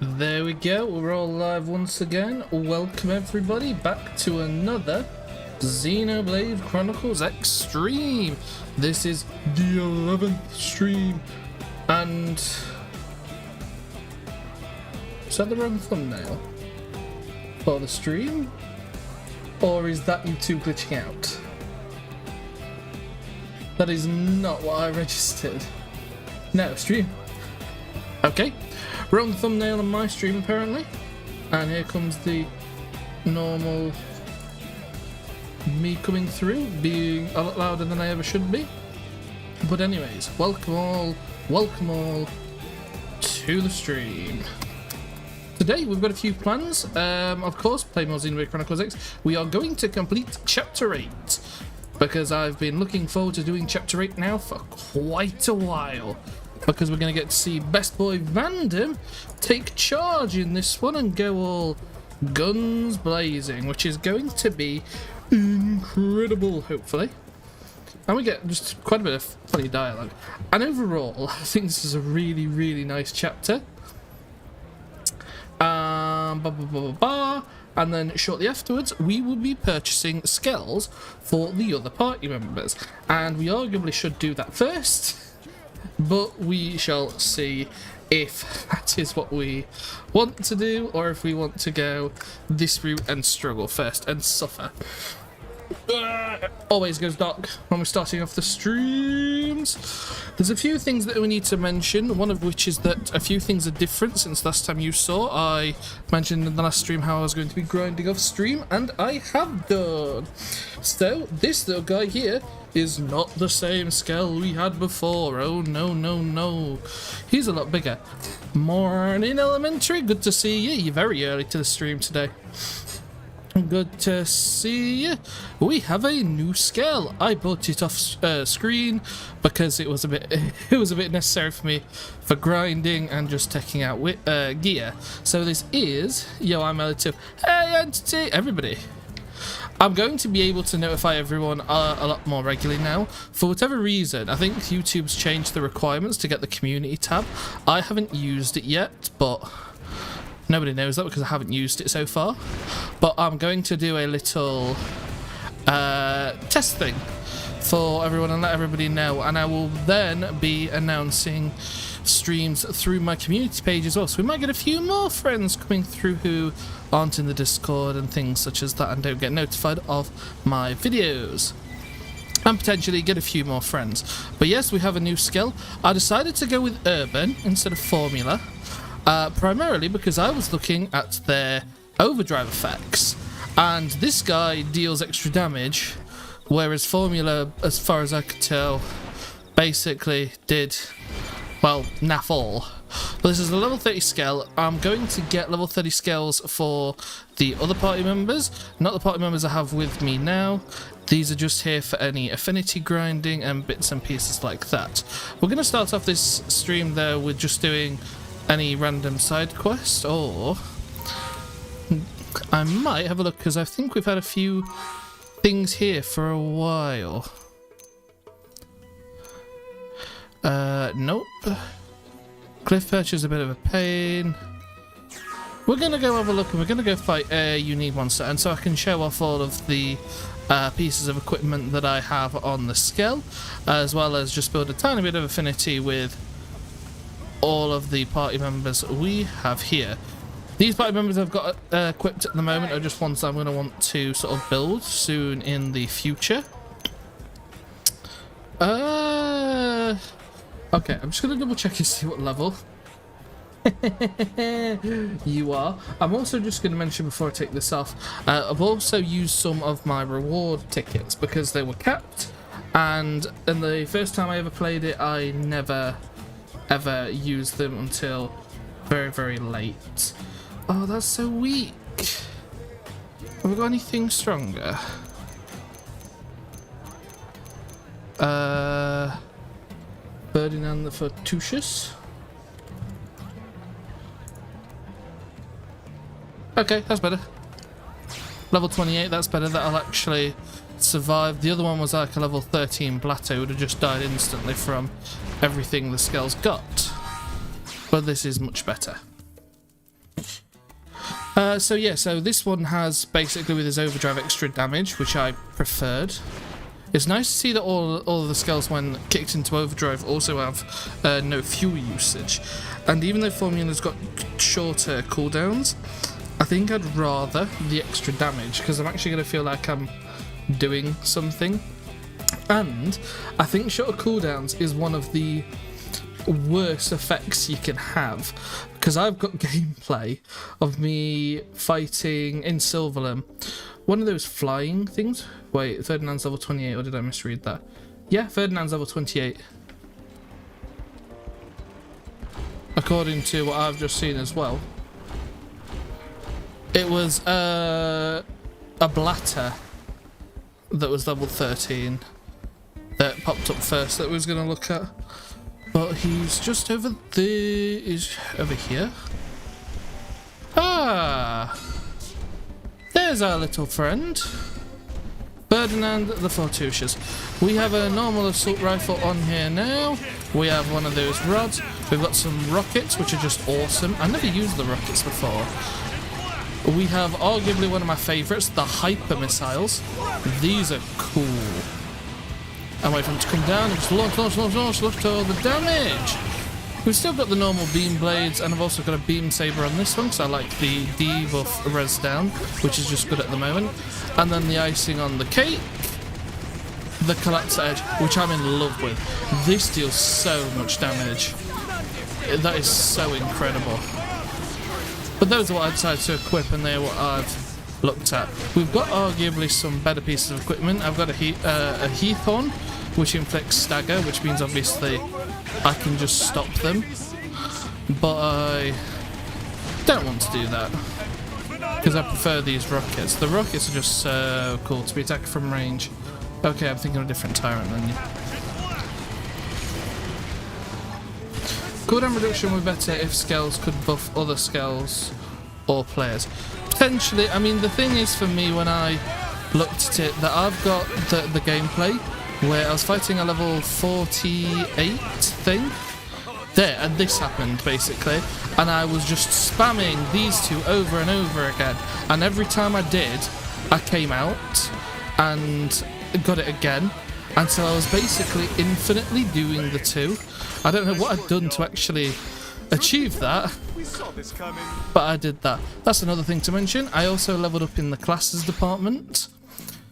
There we go, we're all live once again. Welcome everybody back to another Xenoblade Chronicles Extreme. This is the 11th stream, and is that the wrong thumbnail for the stream? Or is that you two glitching out? That is not what I registered. No, stream. Okay. Wrong thumbnail on my stream apparently. And here comes the normal me coming through, being a lot louder than I ever should be. But anyways, welcome all to the stream. Today we've got a few plans. Of course, play more Xenoblade Chronicles X. We are going to complete Chapter 8. Because I've been looking forward to doing Chapter 8 now for quite a while. Because we're going to get to see Best Boy Vandom take charge in this one and go all guns blazing, which is going to be incredible, hopefully. And we get just quite a bit of funny dialogue. And overall, I think this is a really, really nice chapter. And then shortly afterwards, we will be purchasing skulls for the other party members. And we arguably should do that first. But we shall see if that is what we want to do, or if we want to go this route and struggle first and suffer. Always goes dark when we're starting off the streams. There's a few things that we need to mention, one of which is that a few things are different since last time you saw. I mentioned in the last stream how I was going to be grinding off stream, and I have done. So this little guy here is not the same scale we had before. Oh no, no, no. He's a lot bigger. Morning Elementary, good to see you. You're very early to the stream today. Good to see you. We have a new scale. I bought it off screen because it was a bit necessary for me for grinding and just taking out gear. So this is I'm L2. Hey Entity, everybody. I'm going to be able to notify everyone a lot more regularly now. For whatever reason, I think YouTube's changed the requirements to get the community tab. I haven't used it yet, but nobody knows that because I haven't used it so far. But I'm going to do a little test thing for everyone and let everybody know. And I will then be announcing streams through my community page as well. So we might get a few more friends coming through who aren't in the Discord and things such as that and don't get notified of my videos. And potentially get a few more friends. But yes, we have a new skill. I decided to go with Urban instead of Formula. Primarily because I was looking at their overdrive effects, and this guy deals extra damage, whereas Formula, as far as I could tell, basically did, well, naff all. But this is a level 30 scale. I'm going to get level 30 scales for the other party members, not the party members I have with me now. These are just here for any affinity grinding and bits and pieces like that. We're going to start off this stream though with just doing any random side quest, or I might have a look because I think we've had a few things here for a while. Nope. Cliff Perch is a bit of a pain. We're gonna go have a look and we're gonna go fight a unique monster, and so I can show off all of the pieces of equipment that I have on the scale, as well as just build a tiny bit of affinity with all of the party members we have here. These party members I've got equipped at the moment are just ones I'm going to want to sort of build soon in the future. Okay, I'm just going to double check and see what level you are. I'm also just going to mention before I take this off, I've also used some of my reward tickets because they were capped, and the first time I ever played it I never ever use them until very, very late. Oh, that's so weak. Have we got anything stronger? Ferdinand the Fortuitous. Okay, that's better. Level 28, that's better. That'll actually survive. The other one was like a level 13 Blato, would have just died instantly from everything the scale's got. But this is much better. So yeah, so this one has basically with his overdrive extra damage, which I preferred. It's nice to see that all of the skills when kicked into overdrive also have no fuel usage. And even though Formula's got shorter cooldowns, I think I'd rather the extra damage because I'm actually going to feel like I'm doing something. And I think shorter cooldowns is one of the worst effects you can have, because I've got gameplay of me fighting in Silverland one of those flying things. Wait, Ferdinand's level 28, or did I misread that? Yeah, Ferdinand's level 28 according to what I've just seen as well. It was a blatter that was level 13 that popped up first that we was going to look at. But he's just over there. Is over here. Ah! There's our little friend. Ferdinand the Fortuitous. We have a normal assault rifle on here now. We have one of those rods. We've got some rockets, which are just awesome. I never used the rockets before. We have arguably one of my favourites, the hyper missiles. These are cool. And wait for them to come down and just launch to all the damage. We've still got the normal beam blades, and I've also got a beam saber on this one because I like the debuff res down, which is just good at the moment. And then the icing on the cake, the collapse edge, which I'm in love with. This deals so much damage. That is so incredible. But those are what I decided to equip, and they're what I've looked at. We've got arguably some better pieces of equipment. I've got a Heathorn, which inflicts stagger, which means obviously I can just stop them. But I don't want to do that because I prefer these rockets. The rockets are just so cool to be attacking from range. Okay, I'm thinking of a different tyrant than you. Cooldown reduction would be better if Skells could buff other Skells or players. Potentially, I mean, the thing is for me when I looked at it, that I've got the gameplay where I was fighting a level 48 thing. There, and this happened basically, and I was just spamming these two over and over again, and every time I did, I came out and got it again, and so I was basically infinitely doing the two. I don't know what I'd done to actually achieve that, but I did that. That's another thing to mention. I also leveled up in the classes department.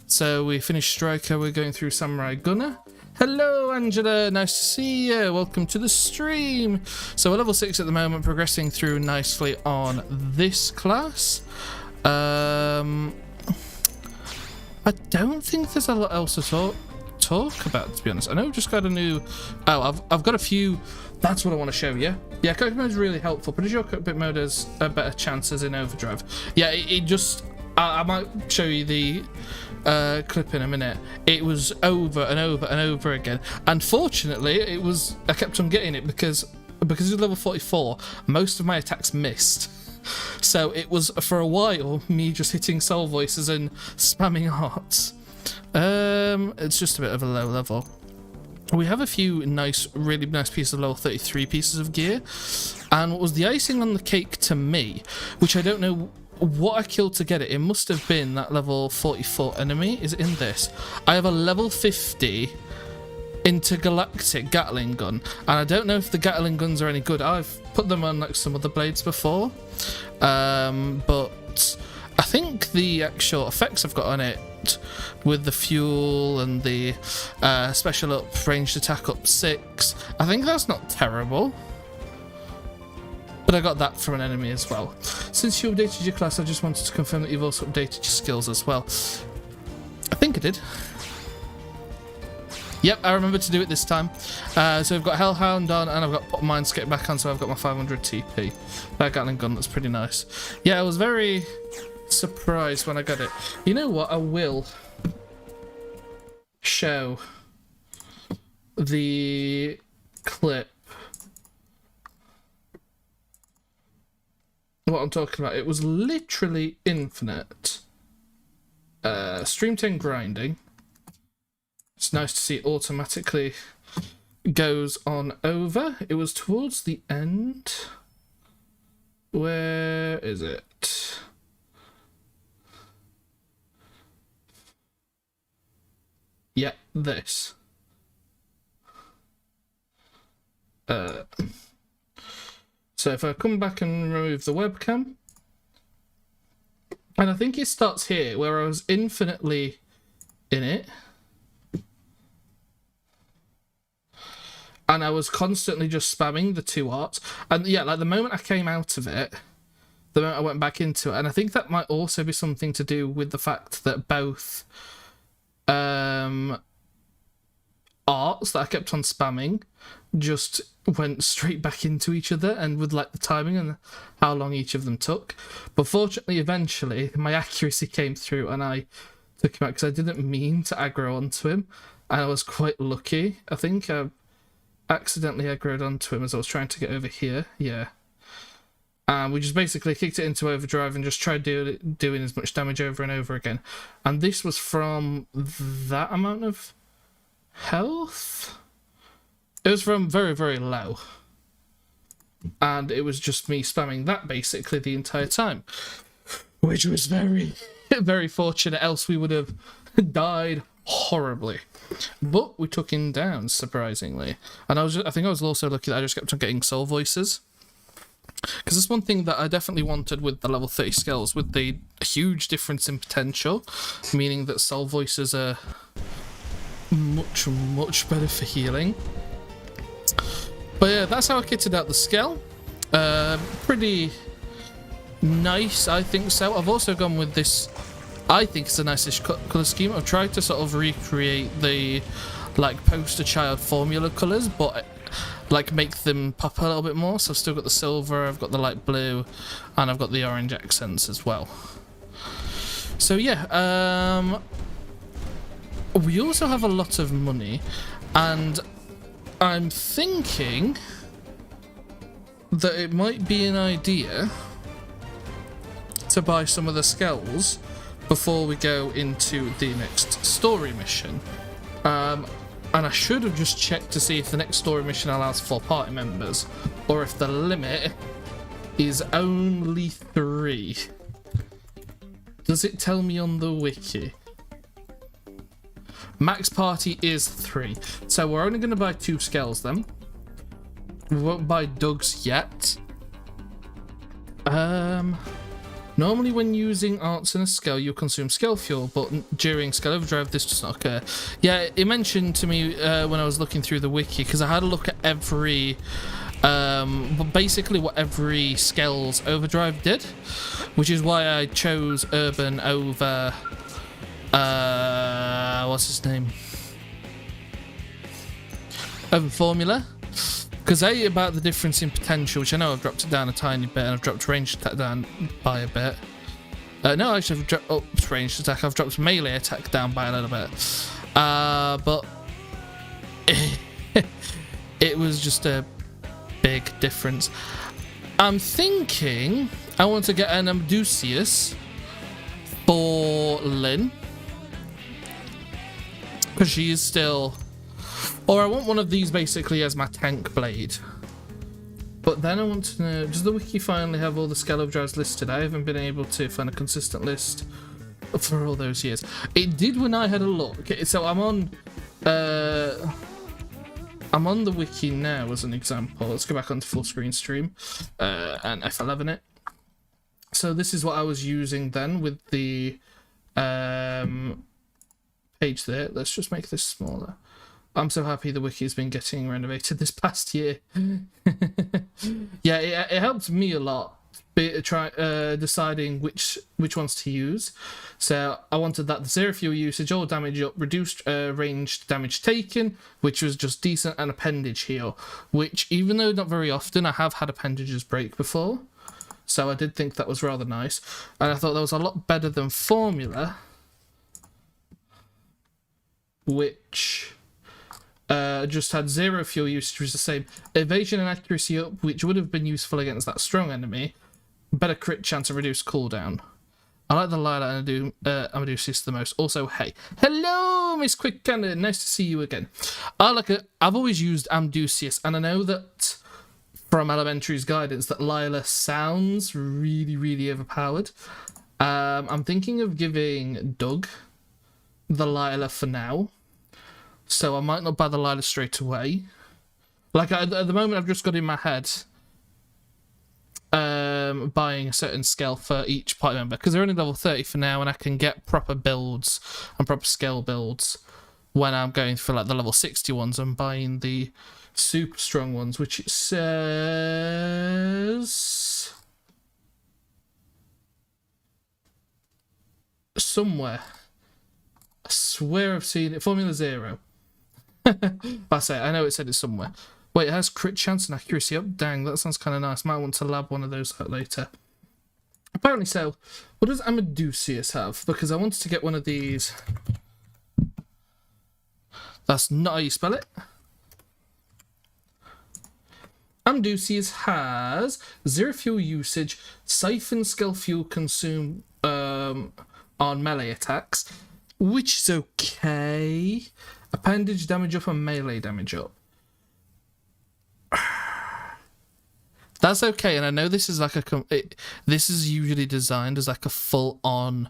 So we finished Striker, we're going through Samurai Gunner. Hello Angela, nice to see you, welcome to the stream. So we're level 6 at the moment, progressing through nicely on this class. I don't think there's a lot else to talk about, to be honest. I know we've just got a new... Oh, I've got a few... That's what I want to show you. Yeah, cockpit mode is really helpful. Pretty sure cockpit mode has better chances in overdrive. Yeah, it just... I might show you the clip in a minute. It was over and over and over again. Unfortunately, it was... I kept on getting it because it was level 44. Most of my attacks missed. So it was, for a while, me just hitting soul voices and spamming hearts. It's just a bit of a low level. We have a few nice, really nice pieces of level 33 pieces of gear. And what was the icing on the cake to me, which I don't know what I killed to get it. It must have been that level 44 enemy. Is it in this? I have a level 50 intergalactic Gatling gun, and I don't know if the Gatling guns are any good. I've put them on like some other blades before, but I think the actual effects I've got on it with the fuel and the special up, ranged attack up 6, I think that's not terrible. But I got that from an enemy as well. Since you updated your class, I just wanted to confirm that you've also updated your skills as well. I think I did. Yep, I remember to do it this time. So we've got Hellhound on, and I've got Mindscape back on, so I've got my 500 TP. That Gatling gun, that's pretty nice. Yeah, I was very surprised when I got it. You know what? I will show the clip. What I'm talking about. It was literally infinite. Stream 10 grinding. It's nice to see it automatically goes on over. It was towards the end. Where is it? this. So if I come back and remove the webcam, and I think it starts here where I was infinitely in it, and I was constantly just spamming the two arts, and yeah, like the moment I came out of it, the moment I went back into it, and I think that might also be something to do with the fact that both arts that I kept on spamming just went straight back into each other, and with like the timing and how long each of them took. But fortunately, eventually, my accuracy came through and I took him out because I didn't mean to aggro onto him, and I was quite lucky. I think I accidentally aggroed onto him as I was trying to get over here. Yeah. We just basically kicked it into overdrive and just tried doing as much damage over and over again. And this was from that amount of health? It was from very, very low. And it was just me spamming that basically the entire time. Which was very, very fortunate, else we would have died horribly. But we took him down, surprisingly. And I think I was also lucky that I just kept on getting soul voices. Because that's one thing that I definitely wanted with the level 30 skills, with the huge difference in potential, meaning that soul voices are much, much better for healing. But yeah, that's how I kitted out the skill. Pretty nice, I think so. I've also gone with this, I think it's a nice-ish colour scheme. I've tried to sort of recreate the like poster child formula colours, but like make them pop a little bit more. So I've still got the silver, I've got the light blue, and I've got the orange accents as well. So yeah, we also have a lot of money, and I'm thinking that it might be an idea to buy some of the skulls before we go into the next story mission. And I should have just checked to see if the next story mission allows 4 party members, or if the limit is only 3. Does it tell me on the wiki? Max party is 3. So we're only going to buy 2 skulls then. We won't buy Doug's yet. Normally when using arts in a skill, you consume skill fuel, but during skill overdrive, this does not occur. Yeah, it mentioned to me when I was looking through the wiki, because I had a look at every, basically what every skills overdrive did, which is why I chose urban over, what's his name? Over formula. Because about the difference in potential, which I know I've dropped it down a tiny bit, and I've dropped range attack down by a bit. No, actually I've dropped up range attack, I've dropped melee attack down by a little bit. But it was just a big difference. I'm thinking I want to get an Amdusius for Lynn, because she is still... Or I want one of these basically as my tank blade. But then I want to know, does the wiki finally have all the skill overdrives listed? I haven't been able to find a consistent list for all those years. It did when I had a look. So I'm on the wiki now as an example. Let's go back onto full screen stream and F11 it. So this is what I was using then with the page there. Let's just make this smaller. I'm so happy the wiki has been getting renovated this past year. Yeah, it helped me a lot deciding which ones to use. So I wanted that the 0 fuel usage, all damage up, reduced ranged damage taken, which was just decent, and appendage heal, which even though not very often, I have had appendages break before. So I did think that was rather nice. And I thought that was a lot better than formula, which... just had 0 fuel usage, which is the same. Evasion and accuracy up, which would have been useful against that strong enemy. Better crit chance and reduced cooldown. I like the Lila and Amadeus the most. Also, hey. Hello, Miss Quick Cannon. Nice to see you again. I've always used Amdusius, and I know that from Elementary's guidance that Lila sounds really, really overpowered. I'm thinking of giving Doug the Lila for now. So I might not buy the Lila straight away. Like, at the moment, I've just got in my head buying a certain scale for each party member, because they're only level 30 for now, and I can get proper builds and proper scale builds when I'm going for like the level 60 ones. I'm buying the super strong ones, which it says somewhere. I swear I've seen it. Formula 0. That's it. I know it said it somewhere. Wait, it has crit chance and accuracy up. Dang, that sounds kind of nice. Might want to lab one of those out later. Apparently so. What does Amadeus have? Because I wanted to get one of these. That's not how you spell it. Amadeus has 0 fuel usage, siphon skill fuel consume on melee attacks, which is okay. Appendage damage up and melee damage up. That's okay, and I know this is like this is usually designed as like a full-on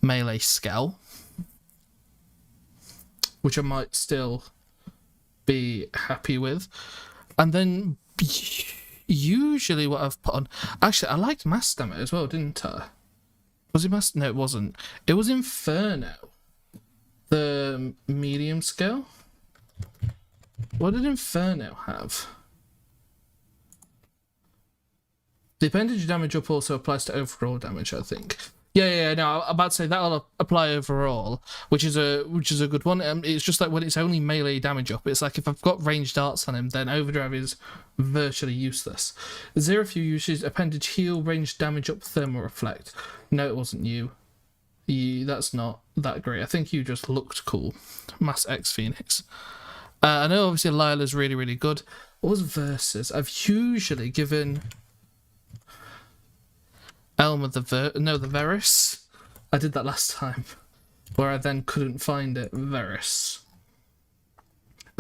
melee skill, which I might still be happy with. And then usually what I've put on... Actually, I liked Mass Damage as well, didn't I? Was it Mass... No, it wasn't. It was Inferno. The medium scale. What did Inferno have? The appendage damage up also applies to overall damage, I think. Yeah, no, I'm about to say that'll apply overall, which is a good one. It's just like when it's only melee damage up, it's like if I've got ranged darts on him, then overdrive is virtually useless. 0 fuel usage, appendage heal, ranged damage up, thermal reflect. No, it wasn't you. That's not that great. I think you just looked cool. Mass X Phoenix. I know obviously Lila's really, really good. What was Versus? I've usually given Elma the Verus. I did that last time, where I then couldn't find it. Verus.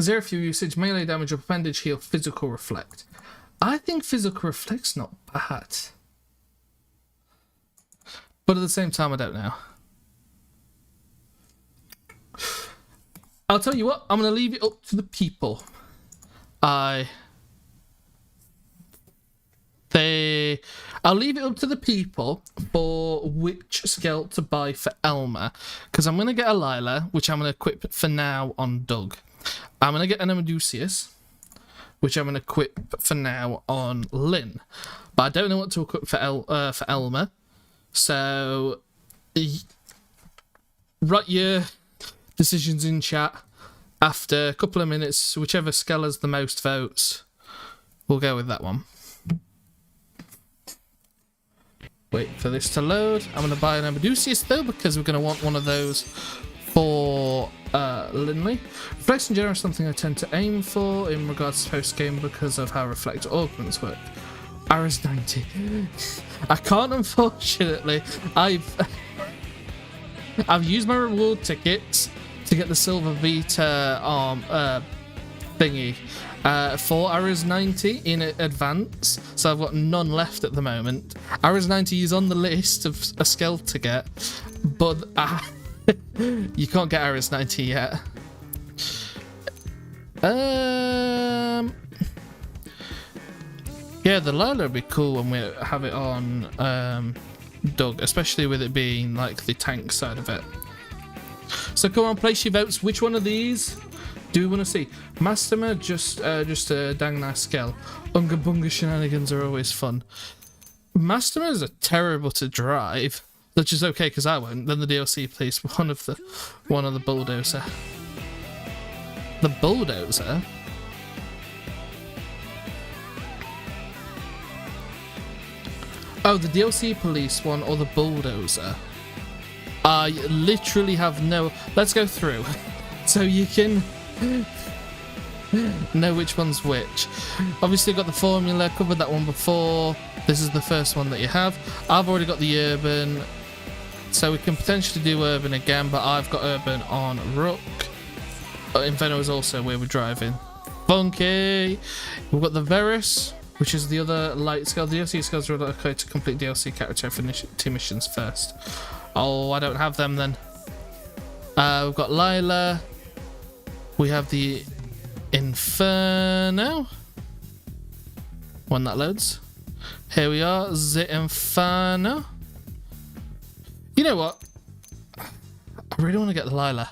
0 fuel usage, melee damage, appendage heal, physical reflect. I think physical reflect's not bad, but at the same time, I don't know. I'll tell you what, I'm going to leave it up to the people. I'll leave it up to the people for which skill to buy for Elma, because I'm going to get a Lila, which I'm going to equip for now on Doug. I'm going to get an Amadeus, which I'm going to equip for now on Lynn. But I don't know what to equip for Elma. So, write your decisions in chat. After a couple of minutes, whichever skill has the most votes, we'll go with that one. Wait for this to load. I'm going to buy an Amadeus though, because we're going to want one of those for Linley. Reflex in general is something I tend to aim for in regards to post-game because of how Reflect augments work. Aris 90. I can't, unfortunately. I've used my reward tickets to get the Silver Vita thingy for Aris 90 in advance, so I've got none left at the moment. Aris 90 is on the list of a skill to get, but you can't get Aris 90 yet. Yeah, the Lila would be cool when we have it on Doug, especially with it being like the tank side of it. So come on, place your votes. Which one of these do we want to see? Masterma, just a dang nice skill. Unga Bunga shenanigans are always fun. Mastermas are terrible to drive, which is okay because I won't. Then the DLC, please. One of the bulldozer. The bulldozer. Oh, the DLC police one or the bulldozer. I literally have no... Let's go through so you can know which one's which. Obviously got the formula, covered that one before. This is the first one that you have. I've already got the urban, so we can potentially do urban again, but I've got urban on Rook. Inferno is also where we're driving. Funky. We've got the Verus, which is the other light skill. The DLC skills are okay to complete DLC character affinity missions first. Oh, I don't have them then. We've got Lila. We have the Inferno. When that loads. Here we are, the Inferno. You know what? I really want to get the Lila.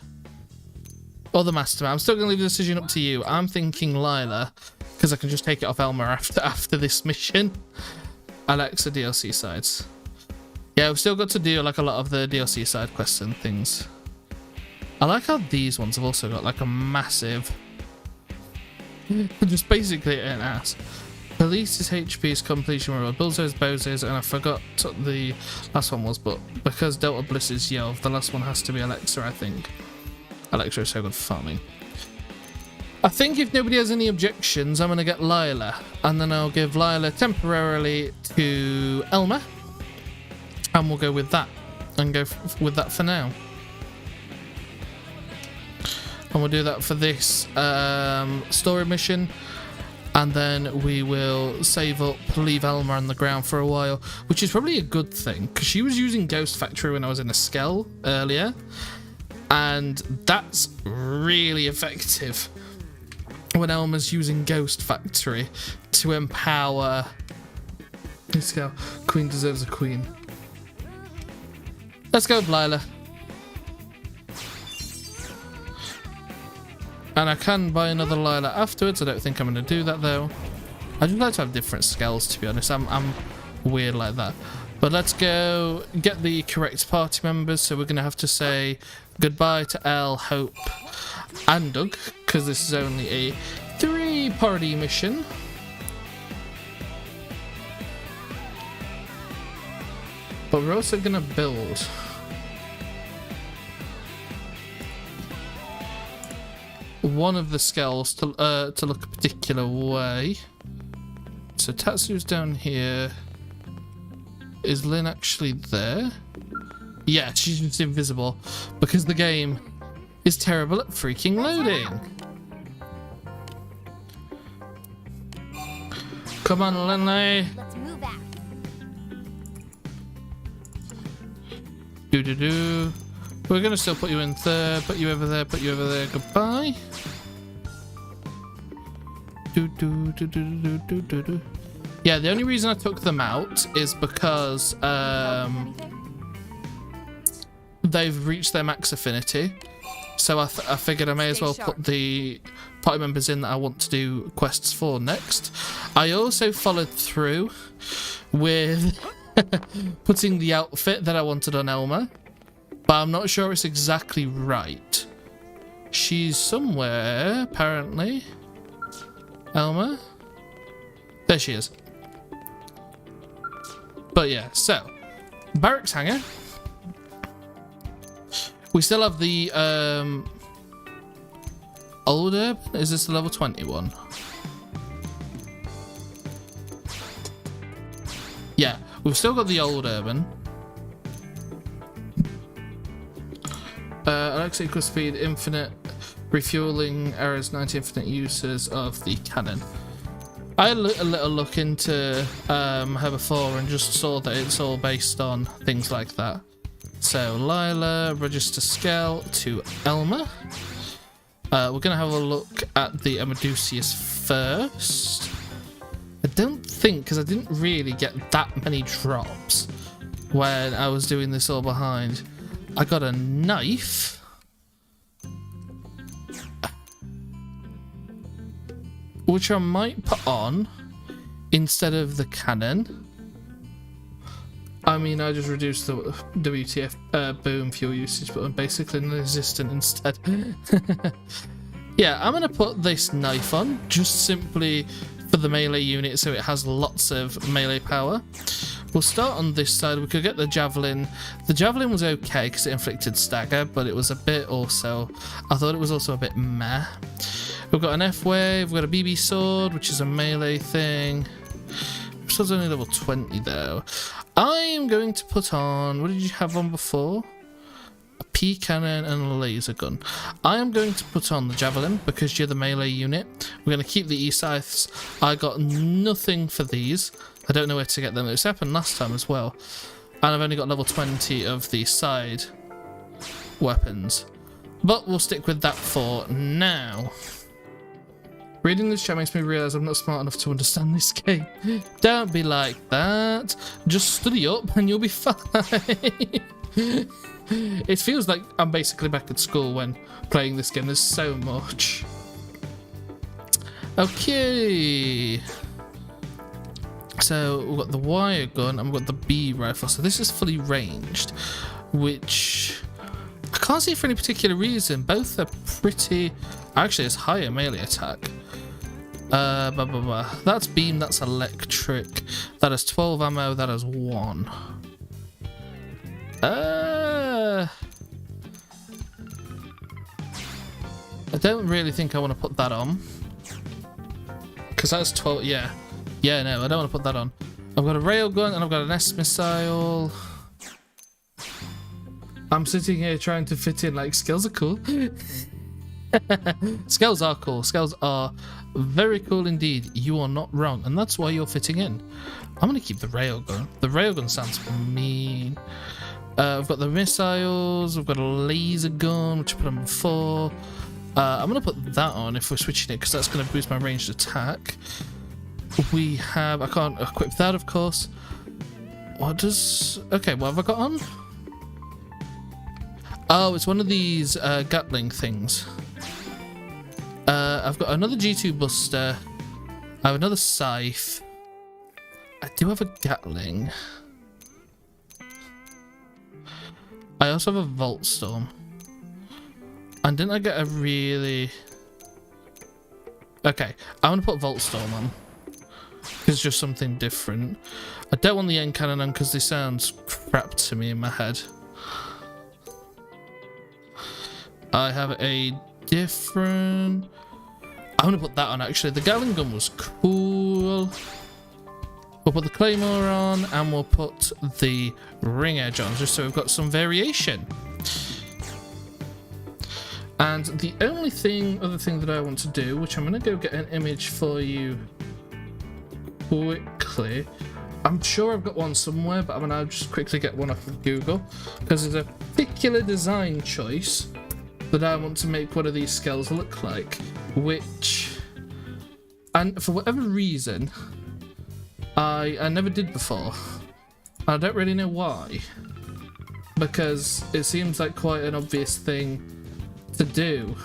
Or the Master. I'm still going to leave the decision up to you. I'm thinking Lila, because I can just take it off Elmer after this mission. Alexa DLC sides. Yeah, we've still got to do like a lot of the DLC side quests and things. I like how these ones have also got like a massive... just basically an ass. Police's HP's completion reward. Bullsey's Bozes, and I forgot what the last one was, but because Delta Bliss is Yelv, the last one has to be Alexa, I think. Alexa is so good for farming. I think if nobody has any objections, I'm going to get Lila, and then I'll give Lila temporarily to Elmer, and we'll go with that, and go with that for now. And we'll do that for this story mission. And then we will save up, leave Elmer on the ground for a while, which is probably a good thing, because she was using Ghost Factory when I was in a Skell earlier, and that's really effective when Elmer's using Ghost Factory to empower... Let's go. Queen deserves a queen. Let's go with Lila. And I can buy another Lila afterwards. I don't think I'm going to do that though. I just like to have different scales, to be honest. I'm weird like that. But let's go get the correct party members. So we're going to have to say goodbye to Elle, Hope and Doug, because this is only a 3-party mission. But we're also going to build one of the skulls to look a particular way. So Tatsu's down here. Is Lynn actually there? Yeah, she's just invisible because the game is terrible at freaking loading. Come on, Lynley. Let's move out. Do. We're going to still put you in third, put you over there, put you over there. Goodbye. Do. Yeah, the only reason I took them out is because they've reached their max affinity. So I figured I may as well put the party members in that I want to do quests for next. I also followed through with putting the outfit that I wanted on Elmer. But I'm not sure it's exactly right. She's somewhere, apparently. Elmer? There she is. But yeah, so. Barracks Hangar. We still have the old urban. Is this the level 21? Yeah, we've still got the old urban. Alexa equals speed, infinite refueling, errors, 90 infinite uses of the cannon. I had a little look into her before and just saw that it's all based on things like that. So Lila, register scale to Elmer. We're going to have a look at the Amadusius first. I don't think, because I didn't really get that many drops when I was doing this all behind. I got a knife. Which I might put on instead of the cannon. I mean, I just reduced the WTF boom fuel usage, but I'm basically non-existent instead. Yeah, I'm going to put this knife on, just simply for the melee unit, so it has lots of melee power. We'll start on this side. We could get the javelin. The javelin was okay because it inflicted stagger, but it was a bit also... I thought it was also a bit meh. We've got an F-wave. We've got a BB sword, which is a melee thing. Sword's only level 20 though. I am going to put on... What did you have on before? A P cannon and a laser gun. I am going to put on the javelin because you're the melee unit. We're going to keep the E-scythes. I got nothing for these. I don't know where to get them. This happened last time as well. And I've only got level 20 of the side weapons. But we'll stick with that for now. Reading this chat makes me realise I'm not smart enough to understand this game. Don't be like that. Just study up and you'll be fine. It feels like I'm basically back at school when playing this game. There's so much. Okay. So we've got the wire gun and we've got the B rifle. So this is fully ranged, which I can't see for any particular reason. Both are pretty... Actually, it's higher melee attack. That's beam, that's electric. That has 12 ammo, that has 1. I don't really think I want to put that on. Because that's 12, yeah. Yeah, no, I don't want to put that on. I've got a railgun and I've got an S missile. I'm sitting here trying to fit in, like, skills are cool. Skills are cool. Skills are very cool indeed. You are not wrong. And that's why you're fitting in. I'm going to keep the railgun. The railgun sounds mean. I've got the missiles. I've got a laser gun, which I put on before. I'm going to put that on if we're switching it, because that's going to boost my ranged attack. We have... I can't equip that, of course. What does... Okay, what have I got on? Oh, it's one of these Gatling things. I've got another G2 Buster. I have another Scythe. I do have a Gatling. I also have a Volt Storm. And didn't I get a really... Okay, I'm going to put Volt Storm on. It's just something different. I don't want the end cannon on because they sound crap to me in my head. I have a different... I'm going to put that on, actually. The Gatling gun was cool. We'll put the Claymore on, and we'll put the Ring Edge on, just so we've got some variation. And the only other thing that I want to do, which I'm going to go get an image for you quickly. I'm sure I've got one somewhere, but I'm going to just quickly get one off of Google, because there's a particular design choice that I want to make one of these skulls look like, which, and for whatever reason, I never did before. I don't really know why, because it seems like quite an obvious thing to do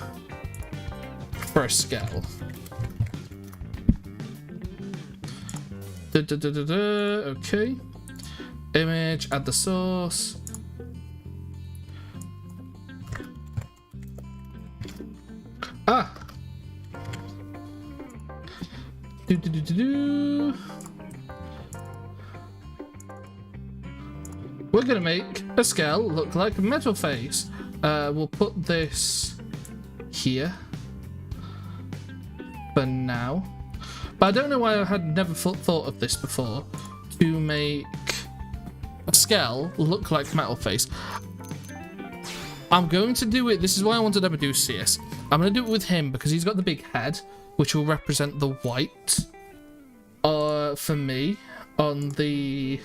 for a skull. Okay. Image, add the source. Ah! We're gonna make a skull look like a metal face. We'll put this here for now. But I don't know why I had never thought of this before, to make a skull look like metal face. I'm going to do it. This is why I wanted Abadusius. I'm going to do it with him because he's got the big head, which will represent the white for me on the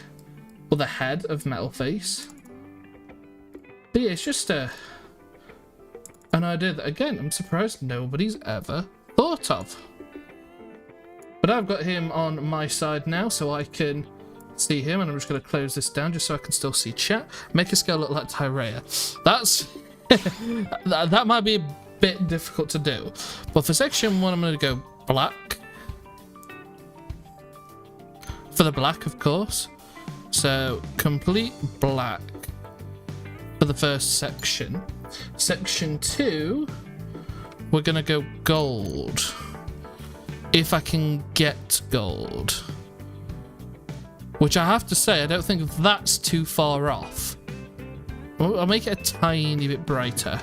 head of metal face. But yeah, it's just an idea that, again, I'm surprised nobody's ever thought of. But I've got him on my side now, so I can see him, and I'm just going to close this down just so I can still see chat. Make a skull look like Tyrea. That's... that might be a bit difficult to do. But for section 1, I'm going to go black. For the black, of course. So, complete black for the first section. Section 2, we're going to go gold. If I can get gold. Which I have to say, I don't think that's too far off. I'll make it a tiny bit brighter.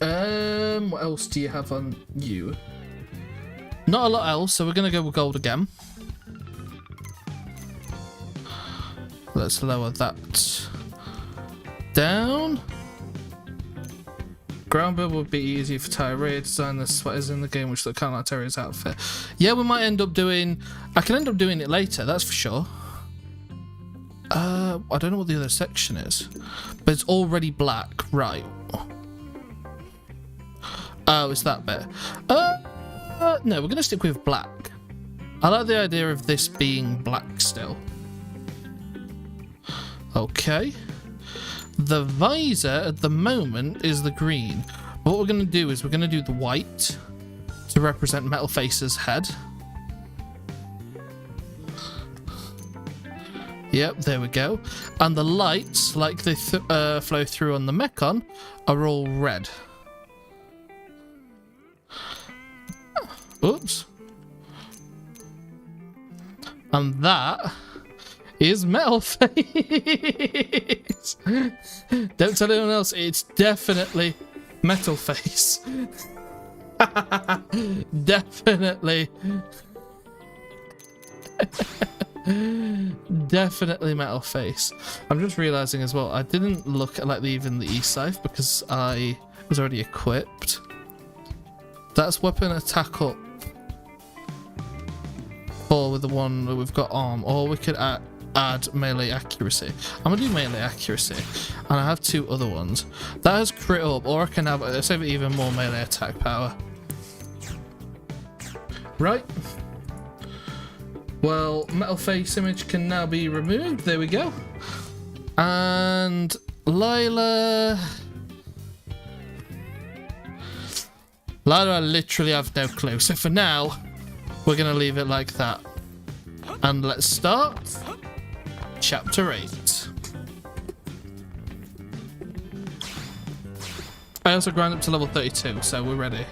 What else do you have on you? Not a lot else, so we're going to go with gold again. Let's lower that down. Ground build would be easy for Tyrea to design the sweaters in the game, which look kind of like Tyrea's outfit. Yeah, we might end up doing... I can end up doing it later, that's for sure. I don't know what the other section is. But it's already black. Right. Oh, it's that bit. No, we're going to stick with black. I like the idea of this being black still. Okay. The visor at the moment is the green. What we're going to do is we're going to do the white to represent Metal Face's head. Yep, there we go. And the lights, like they flow through on the Mechon, are all red. Oops. And that is Metal Face. Don't tell anyone else, it's definitely Metal Face. Definitely. Definitely Metal Face. I'm just realizing as well, I didn't look at like even the E-Scythe because I was already equipped. That's weapon attack up 4 with the one that we've got arm, or we could add melee accuracy. I'm gonna do melee accuracy, and I have 2 other ones. That has crit up, or I can have save it even more melee attack power. Right. Well, Metal Face image can now be removed. There we go. And Lila, I literally have no clue. So for now, we're going to leave it like that. And let's start Chapter 8. I also grind up to level 32, so we're ready.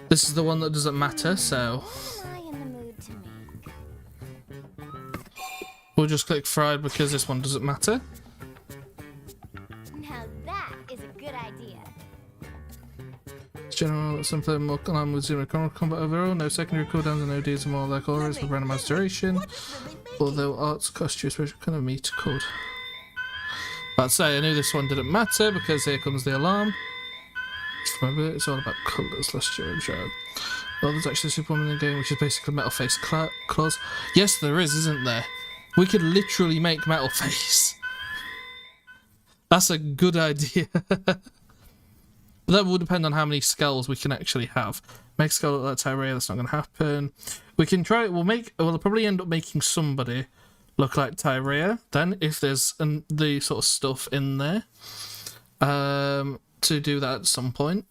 This is the one that doesn't matter, so we'll just click fried because this one doesn't matter. Now that is a good idea. General, some play more alarm with zero combat overall, no secondary cooldowns and no ODs and more like auras with randomized duration. Although arts cost you a special kind of meter code. But say I knew this one didn't matter because here comes the alarm. Remember, it's all about colours last year. Well, there's actually a Superwoman in the game, which is basically Metal Face claws. Yes, there is, isn't there? We could literally make Metal Face. That's a good idea. That will depend on how many skulls we can actually have. Make skull look like Tyrea, that's not going to happen. We can try it. We'll probably end up making somebody look like Tyrea then, if there's the sort of stuff in there. To do that at some point,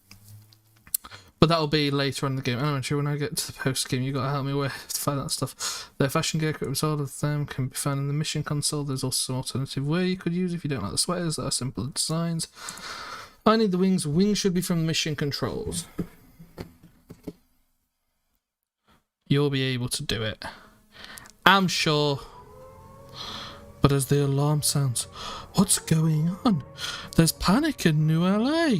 but that'll be later on in the game. I'm sure when I get to the post game, you gotta help me where to find that stuff. Their fashion gear equipment, all of them can be found in the mission console. There's also an alternative way you could use if you don't like the sweaters that are simpler designs. I need the wings. Wings should be from the mission controls. You'll be able to do it, I'm sure. But as the alarm sounds, what's going on? There's panic in New LA.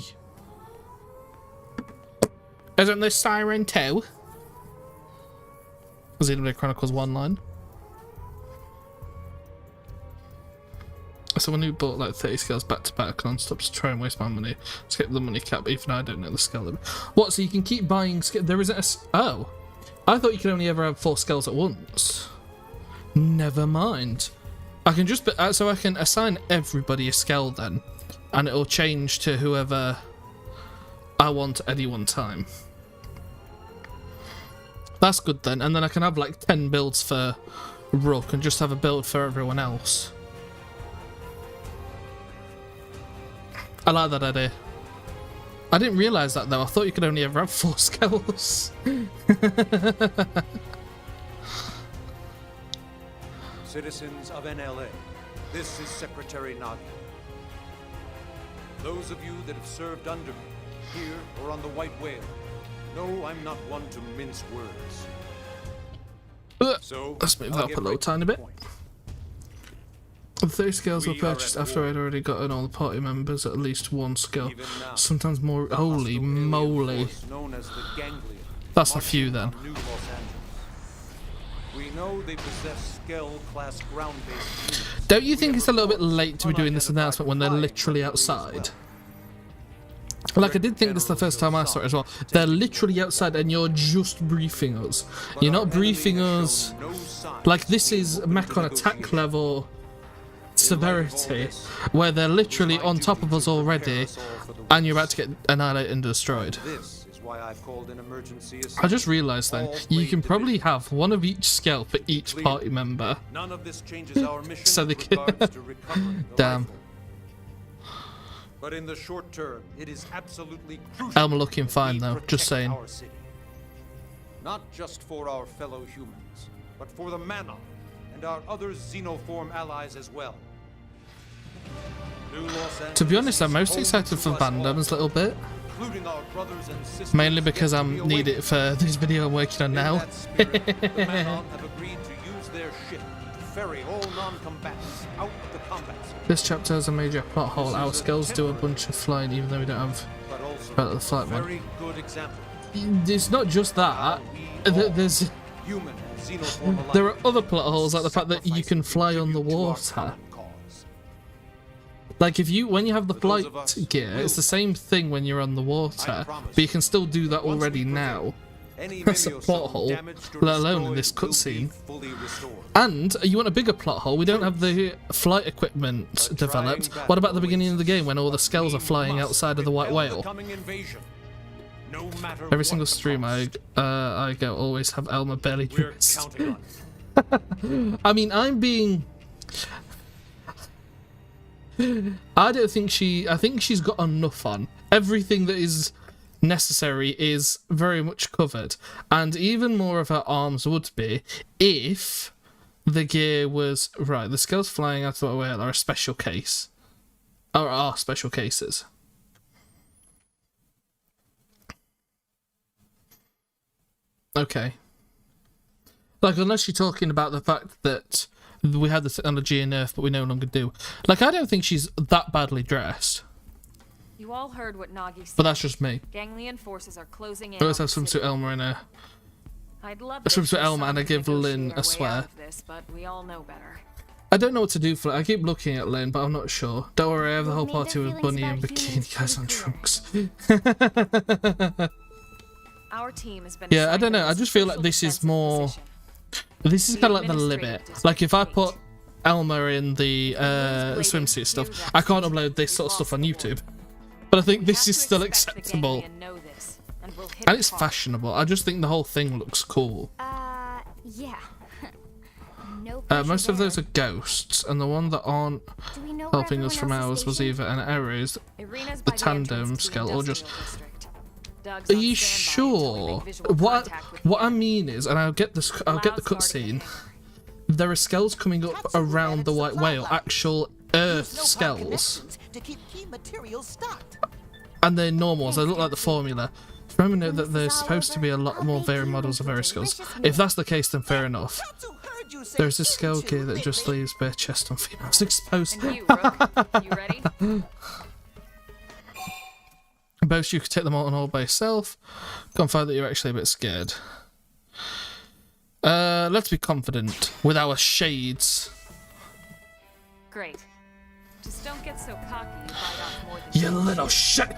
Isn't this Siren 2? Xenoblade Chronicles 1 line. Someone who bought like 30 scales back to back non-stop to try and waste my money. Skip the money cap, even though I don't know the scale limit. What, so you can keep buying there isn't a... Oh. I thought you could only ever have 4 scales at once. Never mind. I can just... So I can assign everybody a scale then. And it'll change to whoever I want at any one time. That's good then. And then I can have like 10 builds for Rook and just have a build for everyone else. I like that idea. I didn't realise that though. I thought you could only ever have 4 skulls. Citizens of NLA, this is Secretary Nagi. Those of you that have served under me, here or on the White Whale, know I'm not one to mince words. So let's move that up a little tiny bit. The 30 scales were purchased after I'd already gotten all the party members at least 1 skill. Sometimes more. Holy moly. That's a few then. We know they possess Skell-class ground-based. Don't you think it's a little bit late to be doing this announcement when they're literally outside? Like, I did think this the first time I saw it as well. They're literally outside and you're just briefing us. You're not briefing us... Like, this is mech on attack level severity, where they're literally on top of us already, and you're about to get annihilated and destroyed. I just realised then, you can probably have one of each skill for each party member. None of this changes our mission So they with can... regards to recovering the Damn. rifle. But in the short term, it is absolutely crucial. Elmer looking that fine we though, protect just saying. our city. Not just for our fellow humans, but for the Mana and our other xenoform allies as well. New Los To be Angeles honest, I'm is most home excited to for us Van all, Damme's a little bit. including our brothers and sisters Mainly because yet I to be need it awakened. for this video I'm working on In now. that spirit, the Manon have agreed to use their ship to ferry all non-combatants out of the combat zone. This chapter has a major plot hole. Our skills do a bunch of flying even though we don't have But also about the flight a one. very good example. It's not just that. There's Human and xenoform alike. there are other plot holes, like the fact that you can fly on the water. Like if you, when you have the flight gear, it's the same thing when you're on the water, but you can still do that already now. That's a plot hole, let alone in this cutscene. And you want a bigger plot hole? We don't have the flight equipment developed. What about the beginning of the game when all the skulls are flying outside of the white whale? Every single stream I go always have Elma barely dressed. I mean, I'm being... I don't think I think she's got enough on. Everything that is necessary is very much covered. And even more of her arms would be if the gear was... Right, the skills flying out of the whale are a special case. Or are special cases. Okay. Like, unless you're talking about the fact that we had the technology in Earth, but we no longer do. Like, I don't think she's that badly dressed. You all heard what Nagi said. But that's just me. Ganglion forces are closing in. I always have some to Elmer in a... I'd love Some to to Elmer, and I give Lynn a swear. this, but we all know better. I don't know what to do for it. I keep looking at Lynn, but I'm not sure. Don't worry, I have the whole party with Bunny and Bikini Guys on Trunks. Our team has been Yeah, I don't know. I just feel like this is more... This is kind of like the limit. Like, if I put Elmer in the swimsuit stuff, I can't upload this sort of stuff on YouTube. But I think this is still acceptable. And it's fashionable. I just think the whole thing looks cool. Yeah. No Most of those are ghosts, and the one that aren't helping us from ours was either an Ares, the tandem skill, or just... Are you sure? What I mean is, and I'll get the cutscene. There are skulls coming up around the white whale, actual Earth skulls, and they're normals. They look like the formula. Remember that there's supposed to be a lot more variant models of Earth skulls. If that's the case, then fair enough. There's this skull gear that just leaves bare chest on females exposed. And you, Rook, you ready? Both you could take them all on all by yourself. Go and find that you're actually a bit scared. Let's be confident with our shades. Great. Just don't get so cocky you bite off more than You little shit!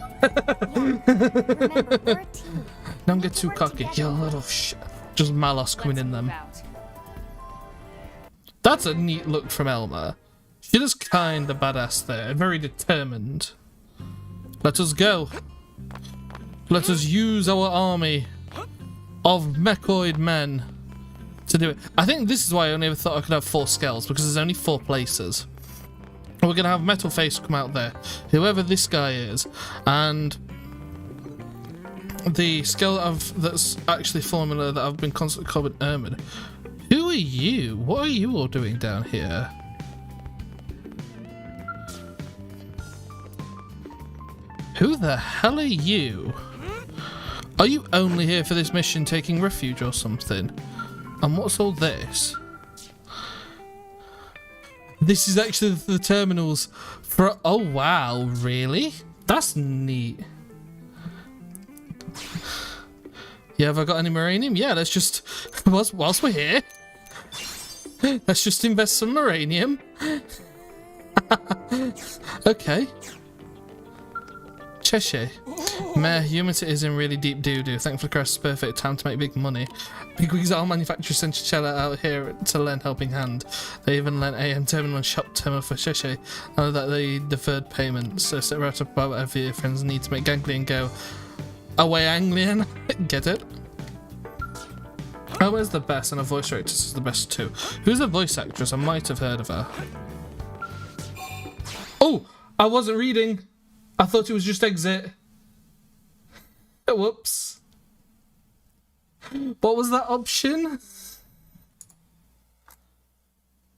Remember, we're a team. Don't get too cocky, you little shit. Just Malos coming in them. That's a neat look from Elma. She is kinda badass there, very determined. Let us go. Let us use our army of mechoid men to do it. I think this is why I only ever thought I could have 4 skulls, because there's only 4 places. We're going to have Metal Face come out there, whoever this guy is, and the skill that's actually formula that I've been constantly called Ermid. Who are you? What are you all doing down here? Who the hell are you? Are you only here for this mission taking refuge or something? And what's all this? This is actually the terminals for... Oh wow, really? That's neat. Yeah, have I got any uranium? Yeah, let's just... Whilst we're here, let's just invest some uranium. Okay. Cheshire. Meh, Humanity is in really deep doo-doo. Thankfully, Crest is perfect time to make big money. Big Wigs all manufacturers sent Chella out here to lend helping hand. They even lent AM Terminal and Shop Terminal for Sheshe. Now that they deferred payments, so sit right up about whatever your friends need to make Ganglion go. Away, Anglian! Get it? Oh, where's the best? And a voice actress is the best too. Who's the voice actress? I might have heard of her. Oh! I wasn't reading! I thought it was just exit. Whoops. What was that option?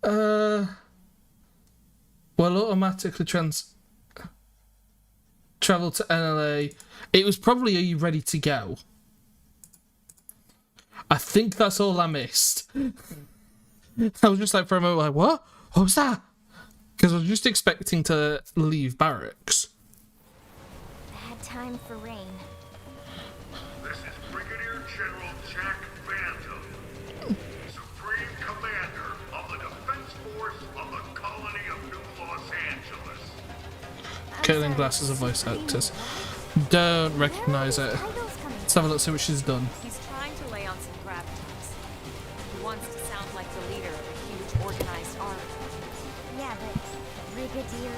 Well, automatically travel to NLA. It was probably, are you ready to go? I think that's all I missed. I was just like for a moment like, what? What was that? Because I was just expecting to leave barracks. Bad time for rain. This is Brigadier General Jack Bantam, Supreme Commander of the Defense Force of the Colony of New Los Angeles. Curling glasses of voice actors. Don't recognise it. Let's have a look, see what she's done. He's trying to lay on some gravitas. He wants to sound like the leader of a huge organized army. Yeah, but Brigadier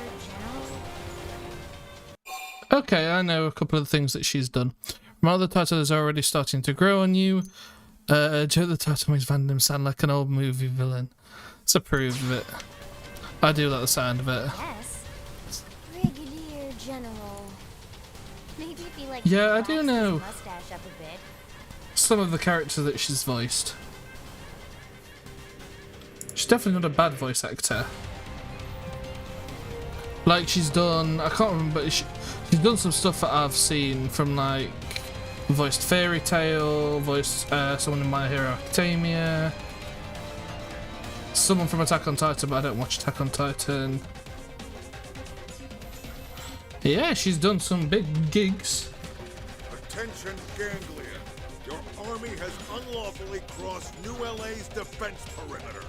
General? Okay, I know a couple of the things that she's done. Remember the title is already starting to grow on you. Joe the title makes Van Damme sound like an old movie villain. Let's approve of it. I do like the sound of it. Yes. Brigadier General. Maybe if you like Yeah, I do know mustache up a bit. some of the characters that she's voiced. She's definitely not a bad voice actor. Like she's done, I can't remember, but she's done some stuff that I've seen from like voiced Fairy Tail, voiced someone in My Hero Academia, someone from Attack on Titan, but I don't watch Attack on Titan. Yeah, she's done some big gigs. Attention, Ganglion. Your army has unlawfully crossed New LA's defense perimeter.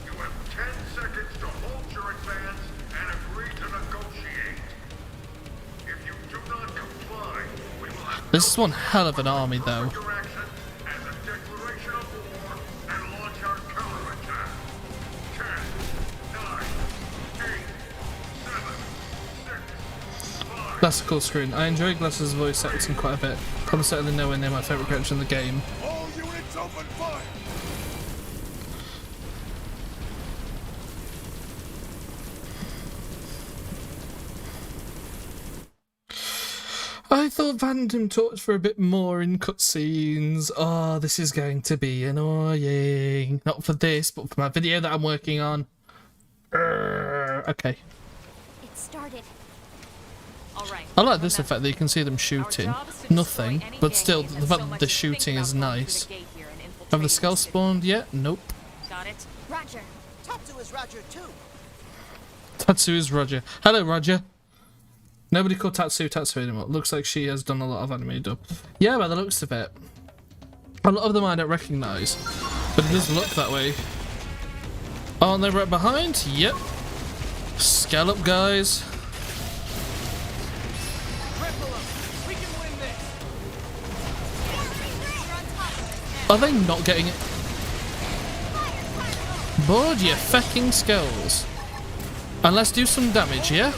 You have 10 seconds to hold your advance and agree to negotiate. If you do not comply, we will have This is one hell of an army though. your action as a declaration of war and launch our counterattack. 10, 9, 8, 7, 6, 5. That's a cool screen. I enjoy Glass's voice acting quite a bit. Probably certainly nowhere near my favourite character in the game. All units open fire. I thought Van Damme talked for a bit more in cutscenes. Oh, this is going to be annoying. Not for this, but for my video that I'm working on. Okay. It started. All right. I like this effect that you can see them shooting. Nothing, but still, the fact that the shooting is nice. Have the skull spawned yet? Nope. Got it? Roger. Tatsu is Roger too. Tatsu is Roger. Hello, Roger. Nobody called Tatsu anymore. Looks like she has done a lot of anime dub. Yeah, by the looks of it. A lot of them I don't recognise, but it does look that way. Aren't they right behind? Yep. Scallop guys. Are they not getting it? Board your fucking skulls. And let's do some damage, yeah?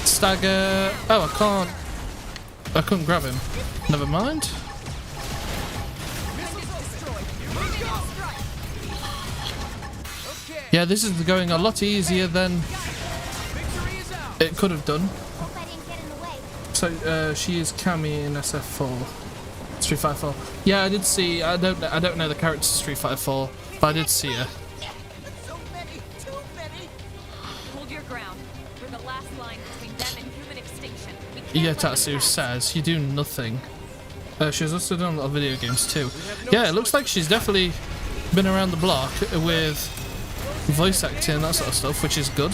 Stagger. Oh, I can't. I couldn't grab him. Never mind. Yeah, this is going a lot easier than it could have done. Hope I didn't get in the way. So she is Cammy in SF4, Street Fighter 4. Yeah, I did see. I don't know the characters Street Fighter 4, but I did see her. So many, too many. Hold your ground. We're the last line between them and human extinction. We can't Yeah, let them Tatsu pass. says you do nothing. She's also done a lot of video games too. Yeah, it looks like she's definitely been around the block with voice acting and that sort of stuff, which is good.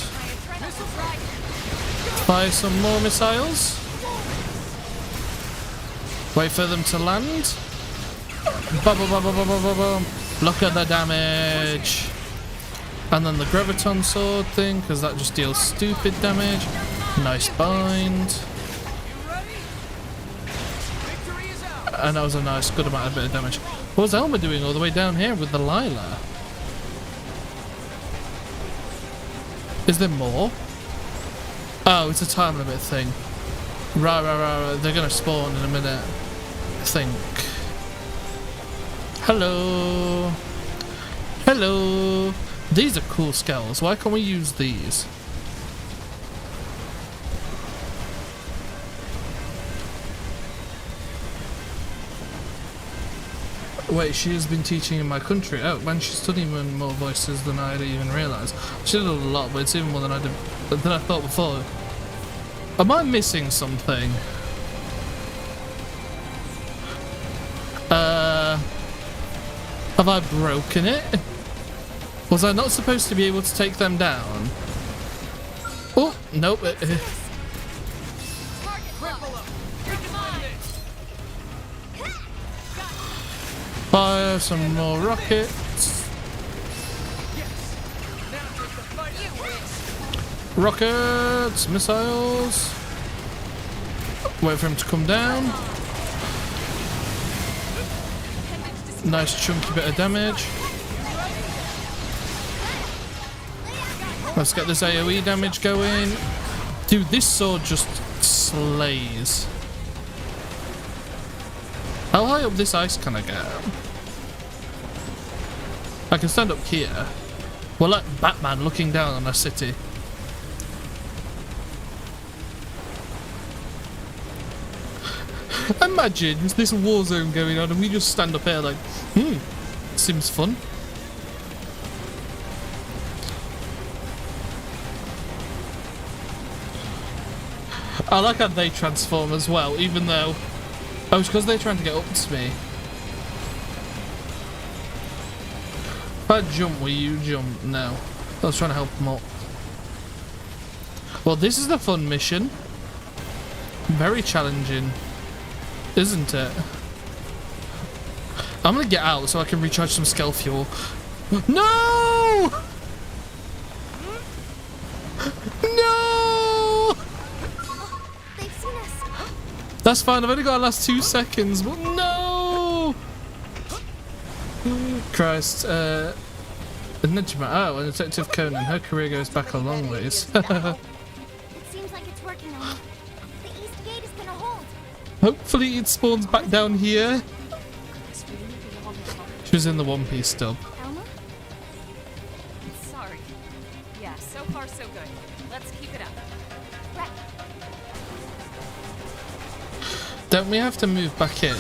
Fire some more missiles. Wait for them to land. Boom, boom, boom, boom, boom, boom, boom. Look at the damage. And then the graviton sword thing, because that just deals stupid damage. Nice bind. And that was a nice, good amount of bit of damage. What was Elma doing all the way down here with the Lila? Is there more? Oh, it's a time limit thing. Right. They're gonna spawn in a minute, I think. Hello. Hello. These are cool skulls. Why can't we use these? Wait, she has been teaching in my country. Oh, man, she's studying more voices than I'd even realised. She did a lot, but it's even more than I thought before. Am I missing something? Have I broken it? Was I not supposed to be able to take them down? Oh, nope. Fire some more rockets. Rockets, missiles. Wait for him to come down. Nice chunky bit of damage. Let's get this AoE damage going. Dude, this sword just slays. How high up this ice can I get? I can stand up here. Well, like Batman looking down on a city. Imagine this war zone going on and we just stand up here like, seems fun. I like how they transform as well, even though... Oh, it's because they're trying to get up to me. If I jump, will you jump? No. I was trying to help them up. Well, this is the fun mission. Very challenging. Isn't it? I'm gonna get out so I can recharge some skull fuel. No! No! They've seen us. That's fine, I've only got the last 2 seconds, but no! Christ, Nejma, oh, and Detective Conan, her career goes back a long ways. It seems like it's working on me. The east gate is gonna hold. Hopefully it spawns back down here. She was in the One Piece stub. Elma? Sorry. Yeah, so far so good. Let's keep it up. Right. Don't we have to move back in?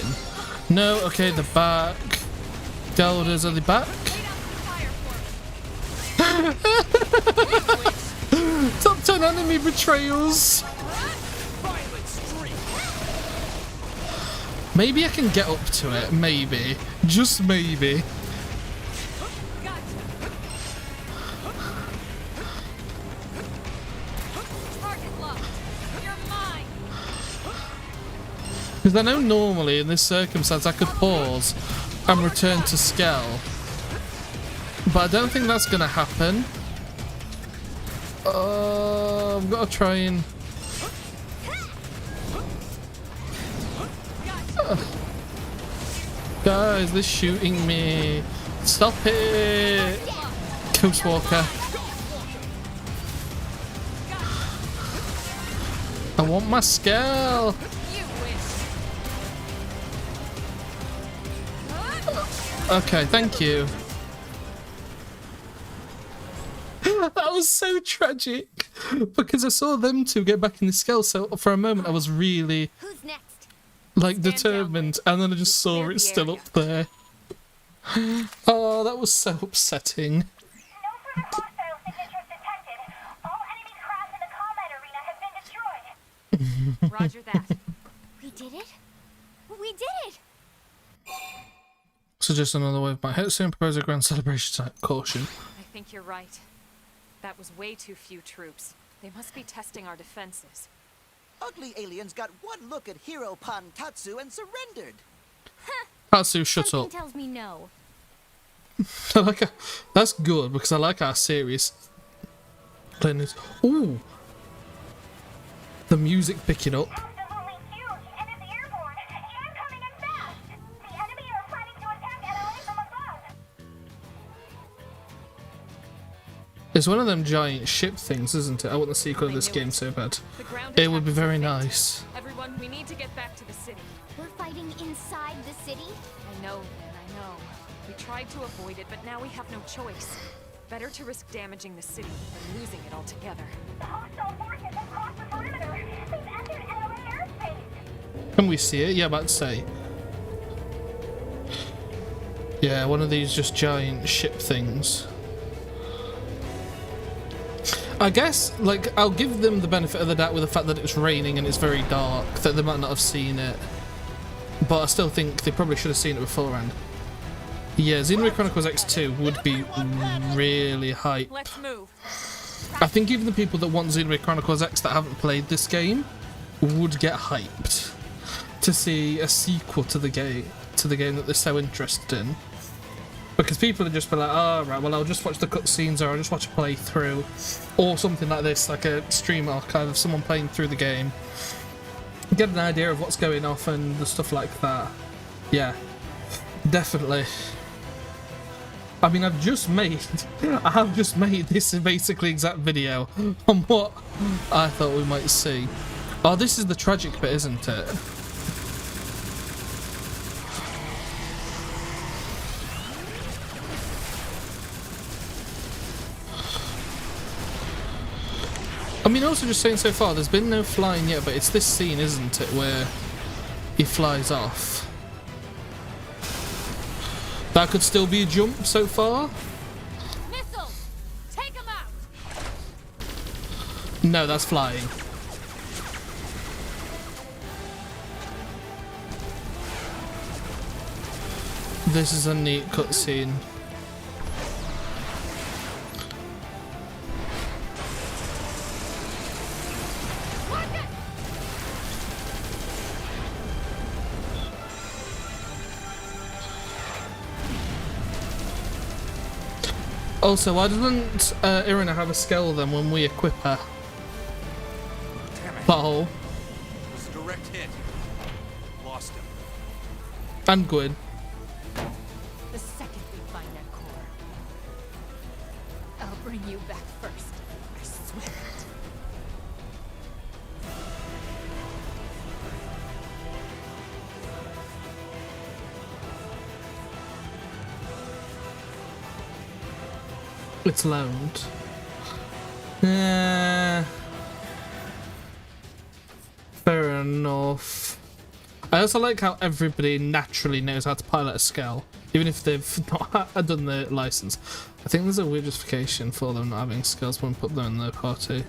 No, okay, the back. Gelders are the back. Top 10 enemy betrayals. Maybe I can get up to it. Maybe. Just maybe. Because I know normally in this circumstance I could pause and return to Skell. But I don't think that's going to happen. I've got to try and... Guys, they're shooting me. Stop it! Ghost Walker. I want my Skell. Okay, thank you. That was so tragic because I saw them two get back in the Skell, so for a moment I was really Who's next? like determined, and then I just saw it still up there. Oh, that was so upsetting. No further hostile signatures detected. All enemies craft in the combat arena have been destroyed. Roger that. We did it? We did it! Suggest another way of my head soon propose a grand celebration type caution. I think you're right. That was way too few troops. They must be testing our defenses. Ugly aliens got one look at Hero Pan Tatsu and surrendered. Tatsu, shut Something up. tells me no. I like how, that's good because I like how serious playing is. Ooh, the music picking up. Absolutely huge and is airborne and coming in fast. The enemy are planning to attack LA from above. It's one of them giant ship things, isn't it? I want the sequel of this game so bad. The ground It would be attack very is imminent. nice. Everyone, we need to get back to the city. We're fighting inside the city? I know, Lynn, I know. We tried to avoid it, but now we have no choice. Better to risk damaging the city than losing it altogether. The hostile forces have crossed the perimeter. They've entered LA airspace. Can we see it? Yeah, about to say. Yeah, one of these just giant ship things. I guess, like, I'll give them the benefit of the doubt with the fact that it's raining and it's very dark, that they might not have seen it. But I still think they probably should have seen it beforehand. Yeah, Xenoblade Chronicles X2 would be really hype. Let's move. I think even the people that want Xenoblade Chronicles X that haven't played this game would get hyped to see a sequel to the game that they're so interested in. Because people would just be like, oh, right, well, I'll just watch the cutscenes or I'll just watch a playthrough or something like this, like a stream archive of someone playing through the game. Get an idea of what's going off and the stuff like that. Yeah, definitely. I mean, I have just made this basically exact video on what I thought we might see. Oh, this is the tragic bit, isn't it? I mean, also just saying so far, there's been no flying yet, but it's this scene, isn't it, where he flies off. That could still be a jump so far. Missiles! Take them out! No, that's flying. This is a neat cutscene. Also, why doesn't Irina have a skill then when we equip her? Damn it. Butthole. It was a direct hit. Lost him. And Gwyn. The second we find that core, I'll bring you back first. I swear it. It's loud. Fair enough. I also like how everybody naturally knows how to pilot a Skell, even if they've not done the license. I think there's a weird justification for them not having Skells when we put them in the party.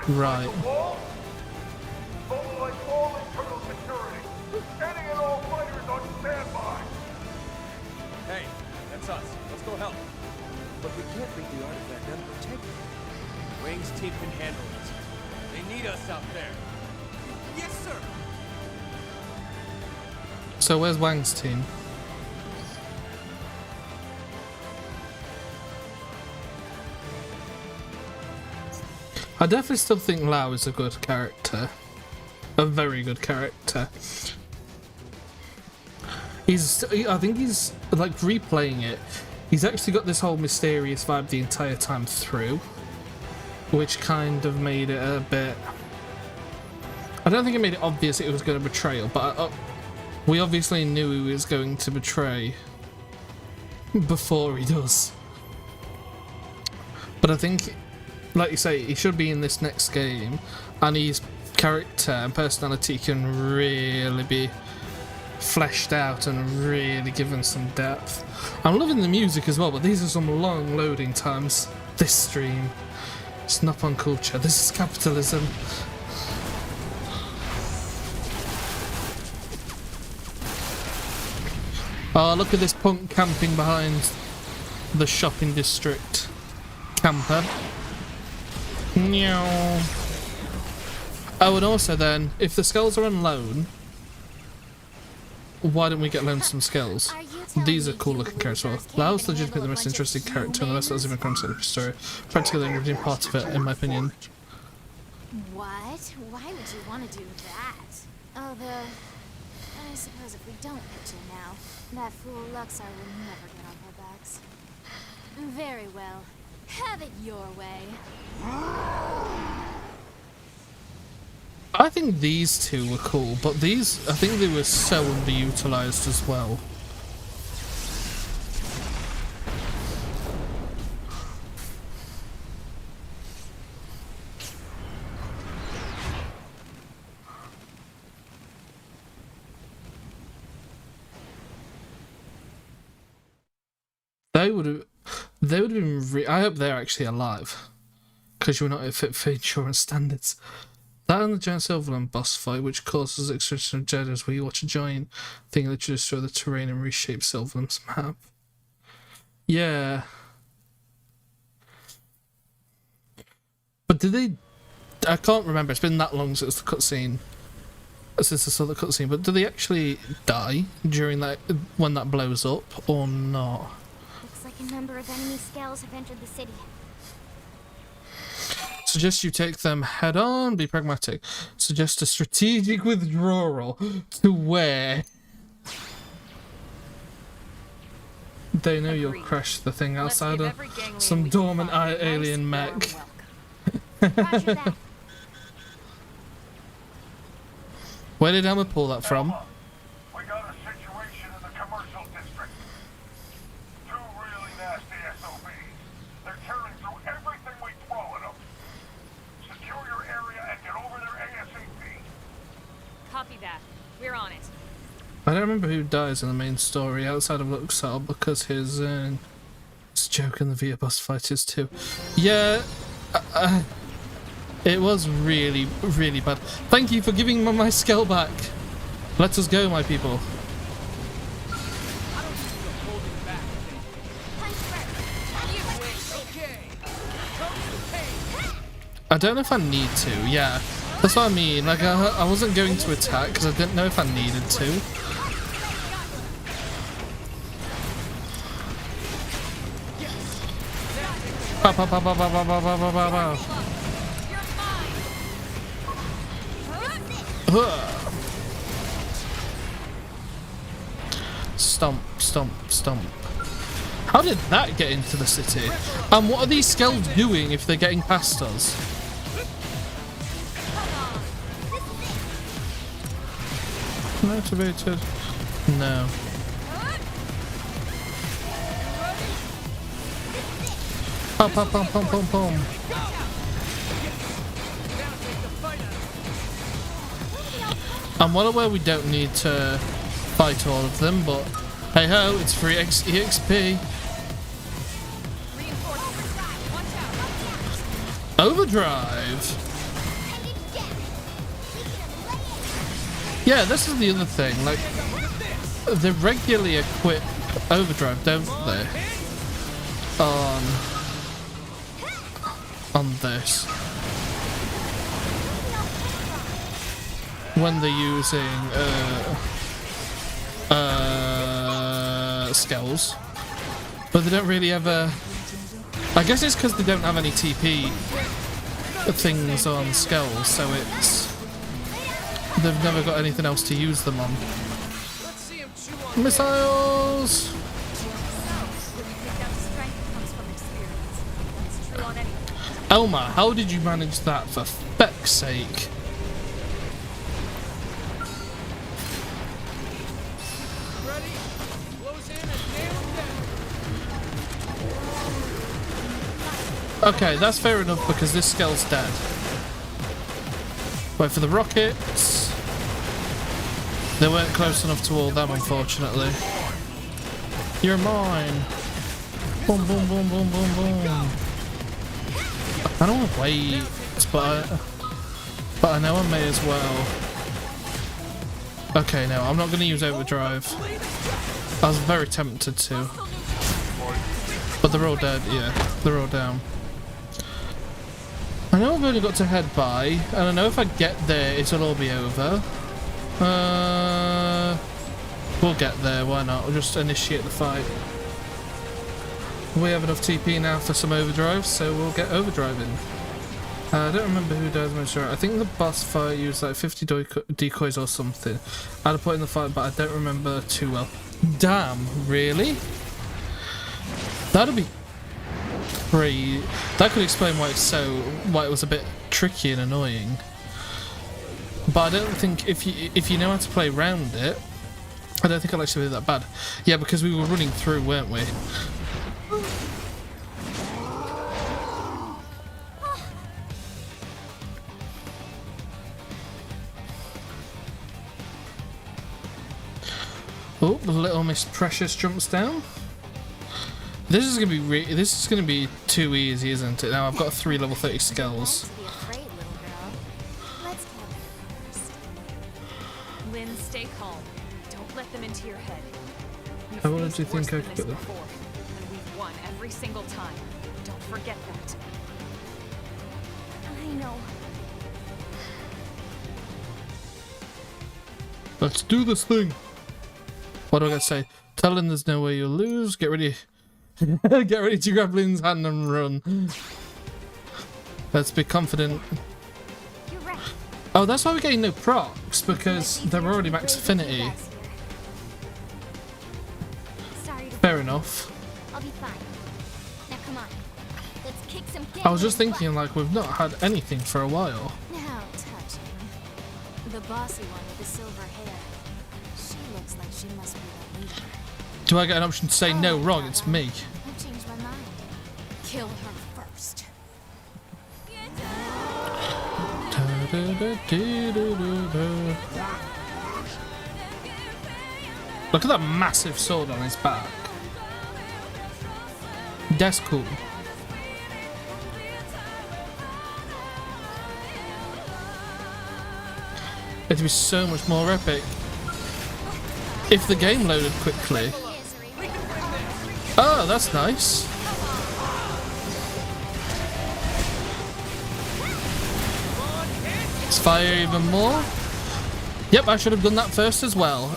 Right. Hey, that's us. Let's go help. But we can't leave the artifact unprotected. Wang's team can handle it. They need us out there. Yes, sir. So where's Wang's team? I definitely still think Lau is a good character. A very good character. I think he's, like, replaying it, he's actually got this whole mysterious vibe the entire time through, which kind of made it a bit... I don't think it made it obvious it was going to betrayal, but we obviously knew he was going to betray before he does. But I think, like you say, he should be in this next game, and his character and personality can really be fleshed out and really given some depth. I'm loving the music as well, but these are some long loading times. This stream. It's not on culture. This is capitalism. Oh, look at this punk camping behind the shopping district. Camper. Meow. Oh, and also then, if the skulls are on loan, why don't we get loaned some skills? Are you These are cool looking characters as well. Lao's legitimately the most interesting character in the rest of the Chronicles story. Practically the redeeming part of it, in my opinion. What? Why would you want to do that? Although, I suppose if we don't pitch in now, that fool Luxar will never get off our backs. Very well. Have it your way. I think these two were cool, but these, I think they were so underutilized as well. They would have been. I hope they're actually alive, because you're not fit for insurance standards. That and the giant Silverland boss fight, which causes extraction of Jeddas, where you watch a giant thing literally destroy the terrain and reshape Silverland's map. Yeah. But did they? I can't remember. It's been that long since the cutscene. Since I saw the cutscene. But do they actually die during that when that blows up or not? Looks like a number of enemy scales have entered the city. Suggest you take them head on, be pragmatic. Suggest a strategic withdrawal to where they know you'll crash the thing outside of some dormant alien mech. Roger that. Where did Emma pull that from? We got a situation in the commercial district. Two really nasty SOBs. They're tearing through everything we throw at them. Secure your area and get over there ASAP. Copy that. We're on it. I don't remember who dies in the main story outside of Luxar because his joke in the Via boss fight is too. Yeah, it was really, really bad. Thank you for giving me my skull back. Let us go, my people. I don't know if I need to. Yeah, that's what I mean. Like I wasn't going to attack because I didn't know if I needed to. Pow, pow, pow, pow, pow, pow, pow, pow, pow, pow. Stomp, stomp, stomp. How did that get into the city? And what are these skells doing if they're getting past us? Motivated. No. Pum pum pum pum pum pum. I'm well aware we don't need to fight all of them, but hey ho, it's free EXP. Overdrive. Yeah, this is the other thing. Like, they regularly equip overdrive, don't they? On this. When they're using skills, but they don't really ever. I guess it's because they don't have any TP things on skulls, so it's they've never got anything else to use them on. Missiles. Elma, how did you manage that, for feck's sake? Okay, that's fair enough because this skull's dead. Wait for the rockets. They weren't close enough to all them, unfortunately. You're mine. Boom, boom, boom, boom, boom, boom. I don't want to wait, but I know I may as well. Okay, no, I'm not going to use overdrive. I was very tempted to. But they're all dead, yeah. They're all down. I know I've only got to head by, and I know if I get there, it'll all be over. We'll get there, why not? We'll just initiate the fight. We have enough TP now for some overdrive, so we'll get overdriving. I don't remember who does most. I think the boss fight used like 50 decoys or something at a point in the fight, but I don't remember too well. Damn, really? That'd be pretty. That could explain why it was a bit tricky and annoying. But I don't think if you know how to play around it, I don't think it'll actually be that bad. Yeah, because we were running through, weren't we? Oh, the Little Miss Precious jumps down. This is gonna be too easy, isn't it? Now I've got 3 level 30 skills. Don't be afraid, little girl. Let's kill them first. Lynn, stay calm. Don't let them into your head. We've How well faced do you think worse I than could this get them? before, and we've won every single time. Don't forget that. I know. Let's do this thing. What do I gotta say? Tell Lynn there's no way you'll lose. Get ready. Get ready to grab Lynn's hand and run. Let's be confident. You're right. Oh, that's why we're getting no procs, because they're already max affinity. Sorry to Fair enough. I'll be fine. Now come on. Let's kick some I was just gangsters' thinking, like, we've not had anything for a while. butt. How touching. The bossy one with the silver hair. She looks like she must be the leader. Do I get an option to say no? Oh, Wrong, no, it's no. me. I've changed my mind. Kill her first. Look at that massive sword on his back. That's cool. It'd be so much more epic if the game loaded quickly. Oh, that's nice. Let's fire even more. Yep, I should have done that first as well.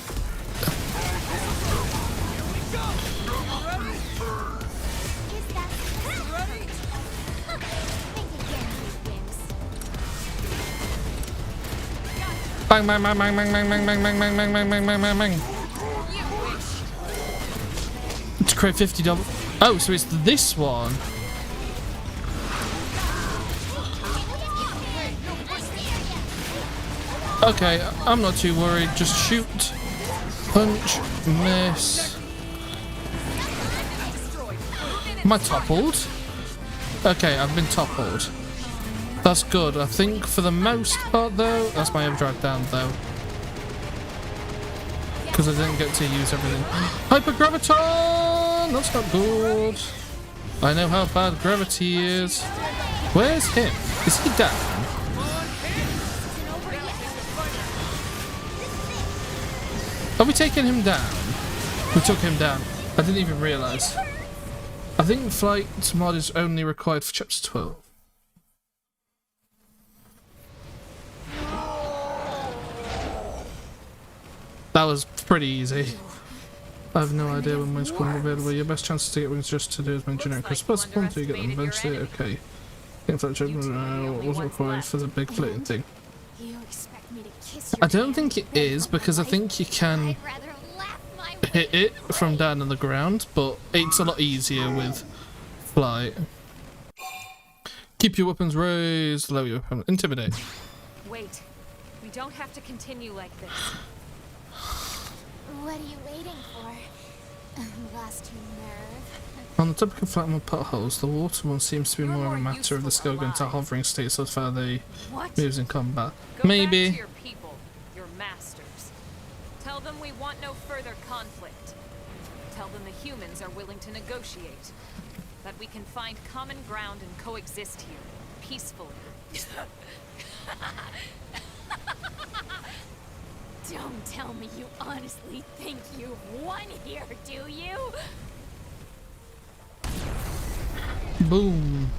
Bang, bang, bang, bang, bang, bang, bang, bang, bang, bang, bang, bang, bang, bang, bang, bang. To create 50 double. Oh, so it's this one. Okay, I'm not too worried. Just shoot, punch, miss. Am I toppled? Okay, I've been toppled. That's good. I think for the most part, though, that's my overdrive down, though. Because I didn't get to use everything. Hypergraviton! That's not good. I know how bad gravity is. Where's him? Is he down? Are we taking him down? We took him down. I didn't even realise. I think flight mod is only required for chapter 12. That was pretty easy. I have no idea when wings come available. Your best chance to get wings just to do as many generic as possible until you get them eventually. Okay. I think that wasn't required for the big floating thing. You expect me to kiss your I don't think it is, because I think you can I'd rather laugh my hit it from down on the ground, but it's a lot easier with flight. Keep your weapons raised, lower your weapon. Intimidate. Wait. We don't have to continue like this. What are you waiting for? Lost your nerve. On the topic of flattened potholes, the water one seems to be You're more of a more matter of the skill going to a alive. hovering state so far they What? moves in combat. Go back to Maybe. your people, your masters. Tell them we want no further conflict. Tell them the humans are willing to negotiate. That we can find common ground and coexist here, peacefully. Don't tell me you honestly think you've won here, do you? Boom.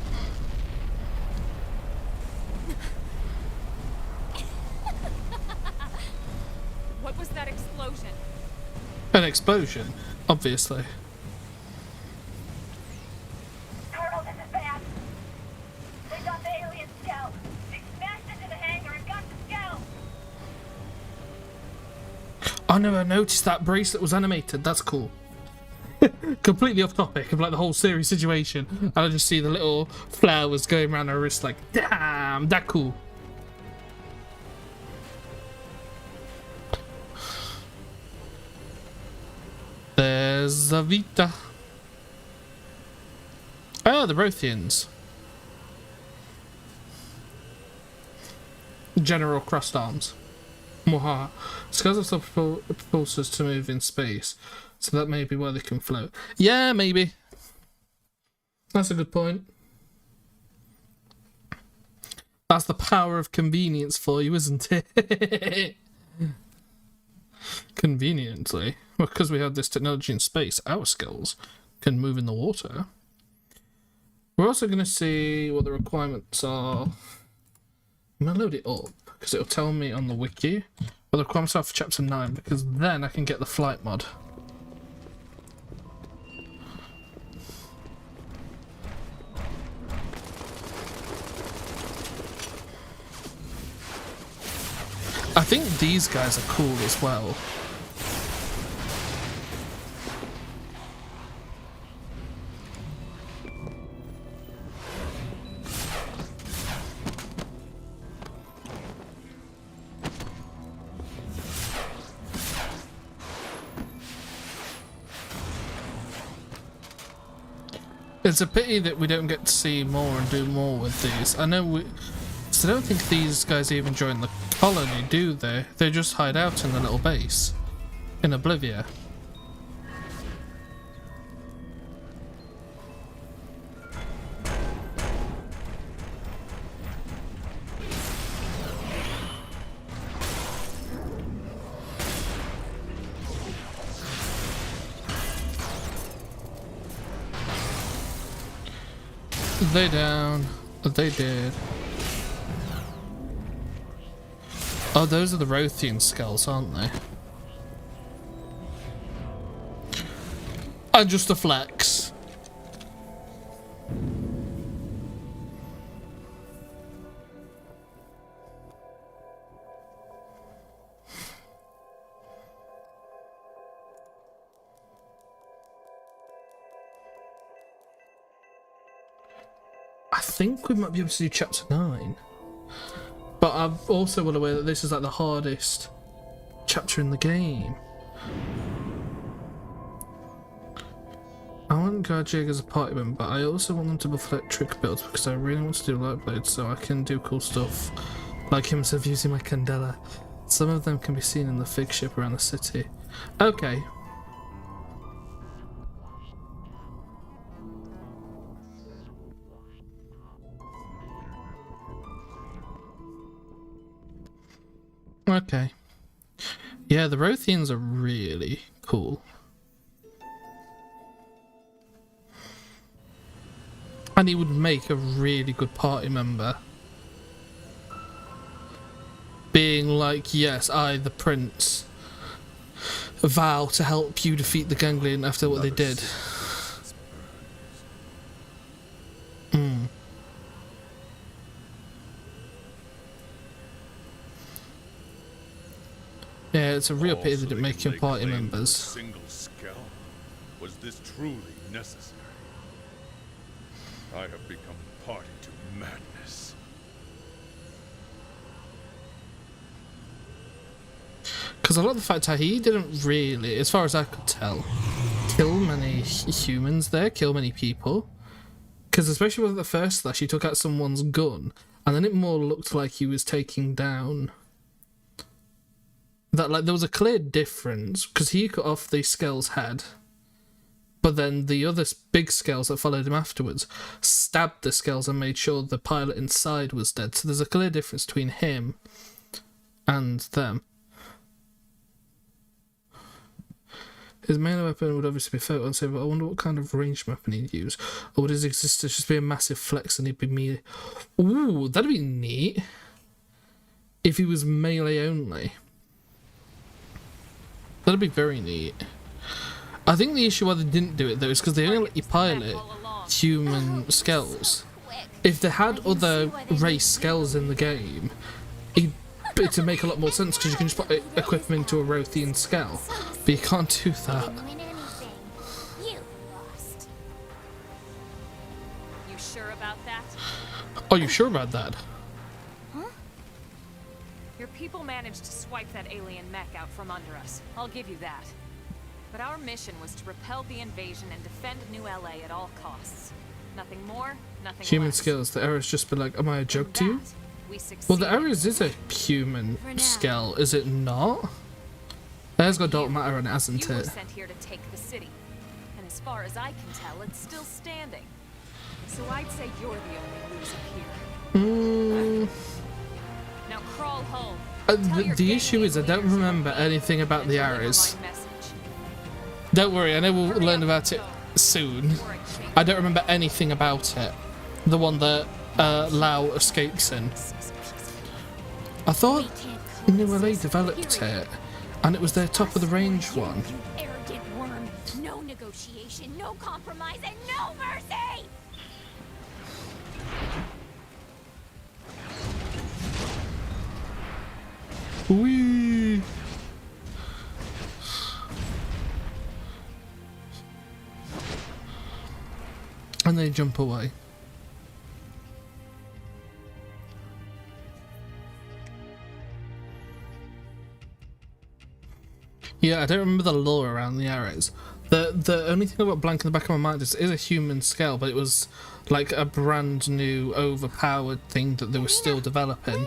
What was that explosion? An explosion, obviously. Colonel, this is bad. They got the alien scout. They smashed into the hangar and got the scout. I never noticed that bracelet was animated. That's cool. Completely off topic of like the whole series situation. And I just see the little flowers going around her wrist like, damn, that cool. There's Zavita. Oh, the Rothians. General crossed arms. Moha. Scars of stop propulsors to move in space, so that may be why they can float. Yeah, maybe. That's a good point. That's the power of convenience for you, isn't it? Conveniently. Well, because we have this technology in space, our skulls can move in the water. We're also going to see what the requirements are. I'm going to load it up, because it'll tell me on the wiki what the requirements are for chapter 9, because then I can get the flight mod. I think these guys are cool as well. It's a pity that we don't get to see more and do more with these. I know we... So I don't think these guys even join the colony, do they? They just hide out in the little base. In Oblivia. They down. They did. Oh, those are the Rothian skulls, aren't they? And just a flex. I think we might be able to do chapter 9. But I'm also well aware that this is like the hardest chapter in the game. I want Garjig as a party member, but I also want them to build electric builds because I really want to do light blades so I can do cool stuff. Like himself using my Candela. Some of them can be seen in the fig ship around the city. Okay. Okay. Yeah, the Rothians are really cool. And he would make a really good party member. Being like, yes, I, the prince, vow to help you defeat the Ganglion after what they did. Yeah, it's a real pity they didn't make him party members. Single scout. Was this truly necessary? I have become party to madness. Because I love the fact that he didn't really, as far as I could tell, kill many humans there, kill many people. Because especially with the first slash, he took out someone's gun, and then it more looked like he was taking down... That, like, there was a clear difference, because he cut off the Skell's head, but then the other big Skells that followed him afterwards stabbed the Skells and made sure the pilot inside was dead. So there's a clear difference between him and them. His main weapon would obviously be photon saber, but I wonder what kind of ranged weapon he'd use. Or would his existence just be a massive flex and he'd be melee? Ooh, that'd be neat. If he was melee only. That'd be very neat. I think the issue why they didn't do it though is because they only let you pilot All along. human skulls. Quick. If they had I can other see why they race didn't skulls in the game, it'd make a lot more sense because you can just equip them into a Rothian skull. But you can't do that. Didn't win anything. You lost. You sure about that? Are you sure about that? Your people managed to swipe that alien mech out from under us. I'll give you that. But our mission was to repel the invasion and defend New LA at all costs. Nothing more, nothing Human less. skills. The Ares just be like, am I a joke In to you? that, we succeeded. Well, the Ares is a human For now. skull, is it not? It has got dark matter in it, hasn't You were it? sent here to take the city. And as far as I can tell, it's still standing. So I'd say you're the only loser here. Now crawl home. Tell your The gang issue is I don't leaders remember to anything about the deliver my Ares. message. Don't worry, I know we'll learn about it soon. Before I change. I don't remember anything about it. The one that Lau escapes in. I thought New LA developed it, and it was their top of the range one. You arrogant worm. No negotiation, no compromise, and no mercy! Whee! And they jump away. Yeah, I don't remember the lore around the arrows. The only thing I've got blank in the back of my mind is a human skull, but it was like a brand new, overpowered thing that they were still developing.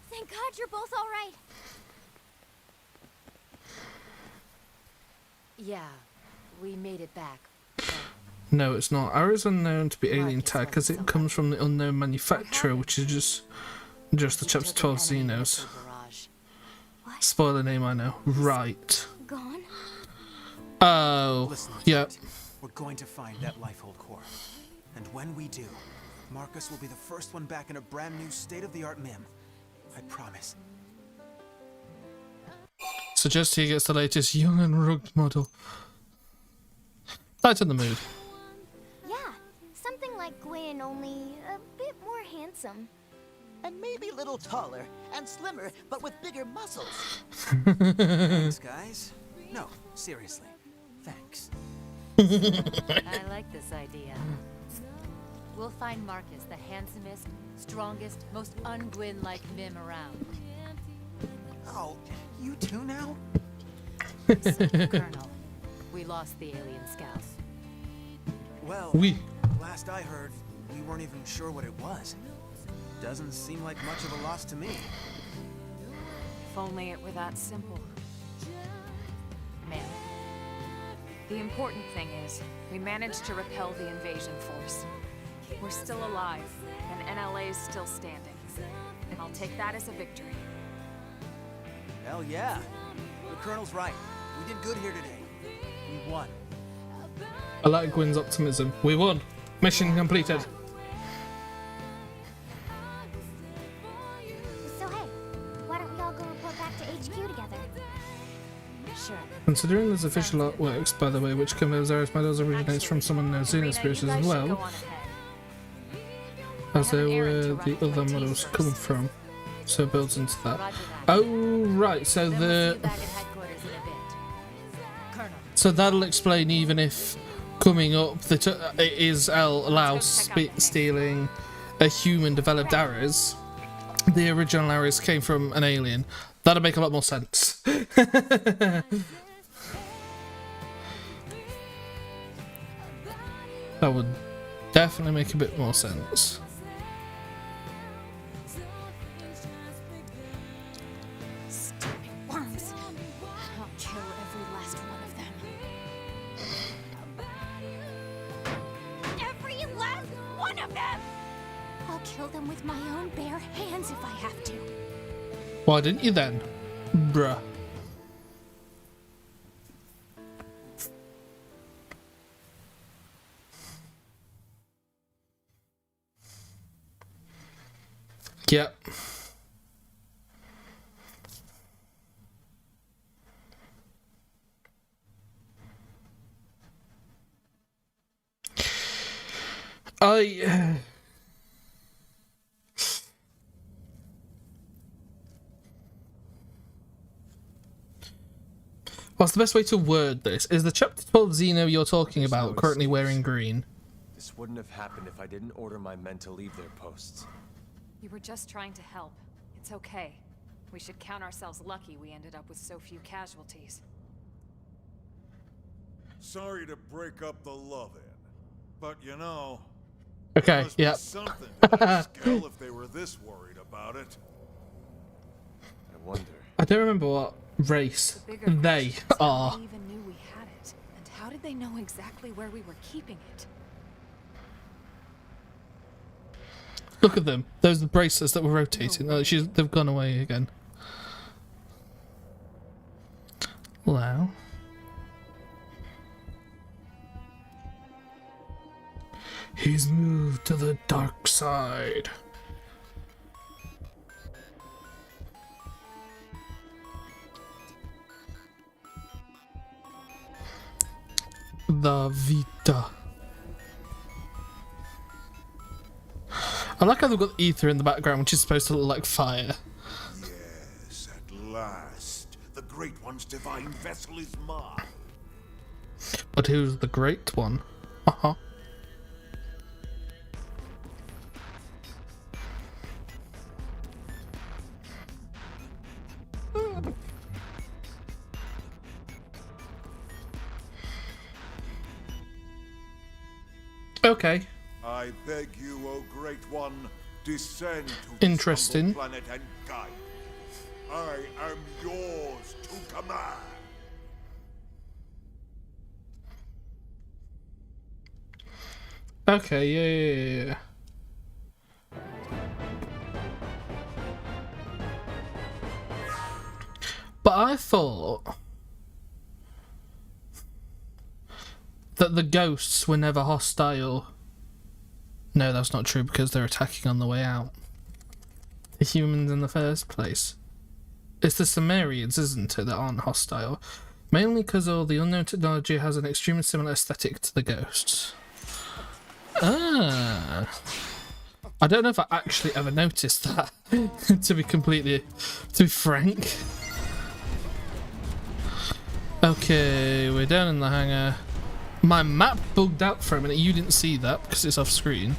Thank God you're both alright. Yeah, we made it back. No, it's not. Arrows are known to be alien Marcus tech because it comes from the unknown manufacturer, which is just the chapter 12 Xenos. Spoiler name, I know. Right. Gone? Oh, Listen, yeah. Lieutenant. We're going to find that Lifehold core. And when we do, Marcus will be the first one back in a brand new state-of-the-art MIM. I promise. Suggest he gets the latest young and rugged model. Lighten the mood. Yeah, something like Gwyn, only a bit more handsome. And maybe a little taller and slimmer, but with bigger muscles. Thanks, guys. No, seriously. Thanks. I like this idea. We'll find Marcus the handsomest, strongest, most un-Gwyn-like mim around. Oh, you too now? Colonel, we lost the alien scouts. Well, Oui. last I heard, we weren't even sure what it was. Doesn't seem like much of a loss to me. If only it were that simple. Ma'am, The important thing is, we managed to repel the invasion force. We're still alive, and NLA is still standing. I'll take that as a victory. Hell yeah. The Colonel's right. We did good here today. We won. I like Gwyn's optimism. We won. Mission completed. So hey, why don't we all go report back to HQ together? sure. Considering there's official artworks, by the way, which confirms Ares medals originates from someone known Xeno spirits as well, as they were the other models come from. So it builds into that. Oh, right. So so that'll explain even if coming up that it is Lau stealing a human developed Ares. The original Ares came from an alien. That'll make a lot more sense. That would definitely make a bit more sense. Stupid worms. I'll kill every last one of them. Every last one of them! I'll kill them with my own bare hands if I have to. Why didn't you then? Bruh. Yep. What's the best way to word this? Is the Chapter 12 Xeno you're talking There's no about currently excuse. wearing green? This wouldn't have happened if I didn't order my men to leave their posts. You were just trying to help. It's okay. We should count ourselves lucky we ended up with so few casualties. Sorry to break up the loving, but you know, Okay, must be yeah. something to that skill if they were this worried about it. I wonder. I don't remember what race The bigger they question is how are. they even knew we had it, and how did they know exactly where we were keeping it? Look at them. Those are the bracelets that were rotating. Oh, they've gone away again. Wow. He's moved to the dark side. The Vita. I like how they've got ether in the background, which is supposed to look like fire. Yes, at last, the Great One's divine vessel is mine. But who's the great one? Uh-huh. Okay. I beg you, O Great One, descend to this Interesting. humble planet and guide me. I am yours to command. Okay, yeah. But I thought that the ghosts were never hostile. No, that's not true because they're attacking on the way out. The humans in the first place. It's the Sumerians, isn't it, that aren't hostile. Mainly because all the unknown technology has an extremely similar aesthetic to the ghosts. Ah. I don't know if I actually ever noticed that, to be frank. Okay, we're down in the hangar. My map bugged out for a minute. You didn't see that because it's off screen.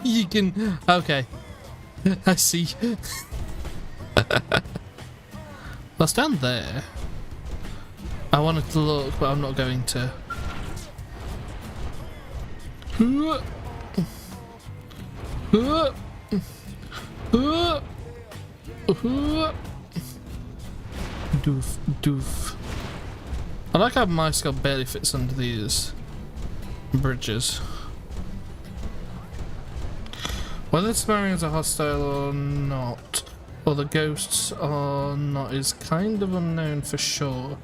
You can... Okay. I see. Well, stand there. I wanted to look, but I'm not going to. Doof, doof. I like how my skull barely fits under these bridges. Whether the Sumerians are hostile or not, or the ghosts are not, is kind of unknown for sure.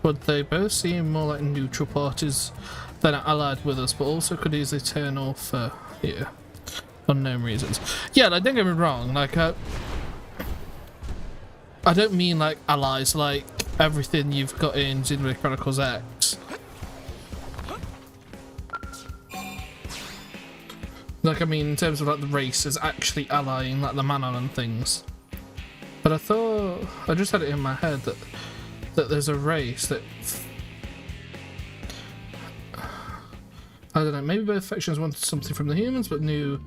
But they both seem more like neutral parties than allied with us, but also could easily turn off for unknown reasons. Yeah, like, don't get me wrong, like I don't mean like allies, like everything you've got in Xenoblade Chronicles X. Like, I mean, in terms of like the races actually allying, like the Manon and things. But I thought, I just had it in my head that there's a race that, I don't know, maybe both factions wanted something from the humans but knew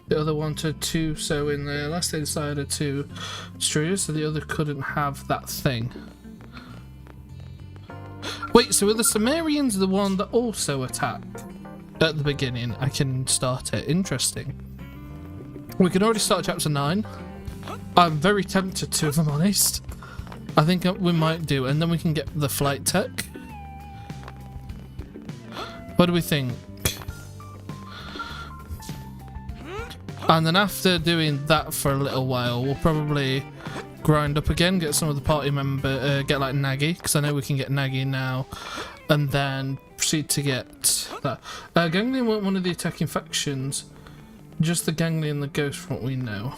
the other wanted to, so in the last they decided to destroy us so the other couldn't have that thing. Wait, so are the Sumerians the one that also attacked at the beginning? I can start it. Interesting. We can already start chapter 9. I'm very tempted to, if I'm honest. I think we might do, and then we can get the flight tech. What do we think? And then after doing that for a little while, we'll probably grind up again, get some of the party member, get like Nagi, because I know we can get Nagi now, and then proceed to get that. Ganglion weren't one of the attacking factions, just the Ganglion and the Ghost from what we know.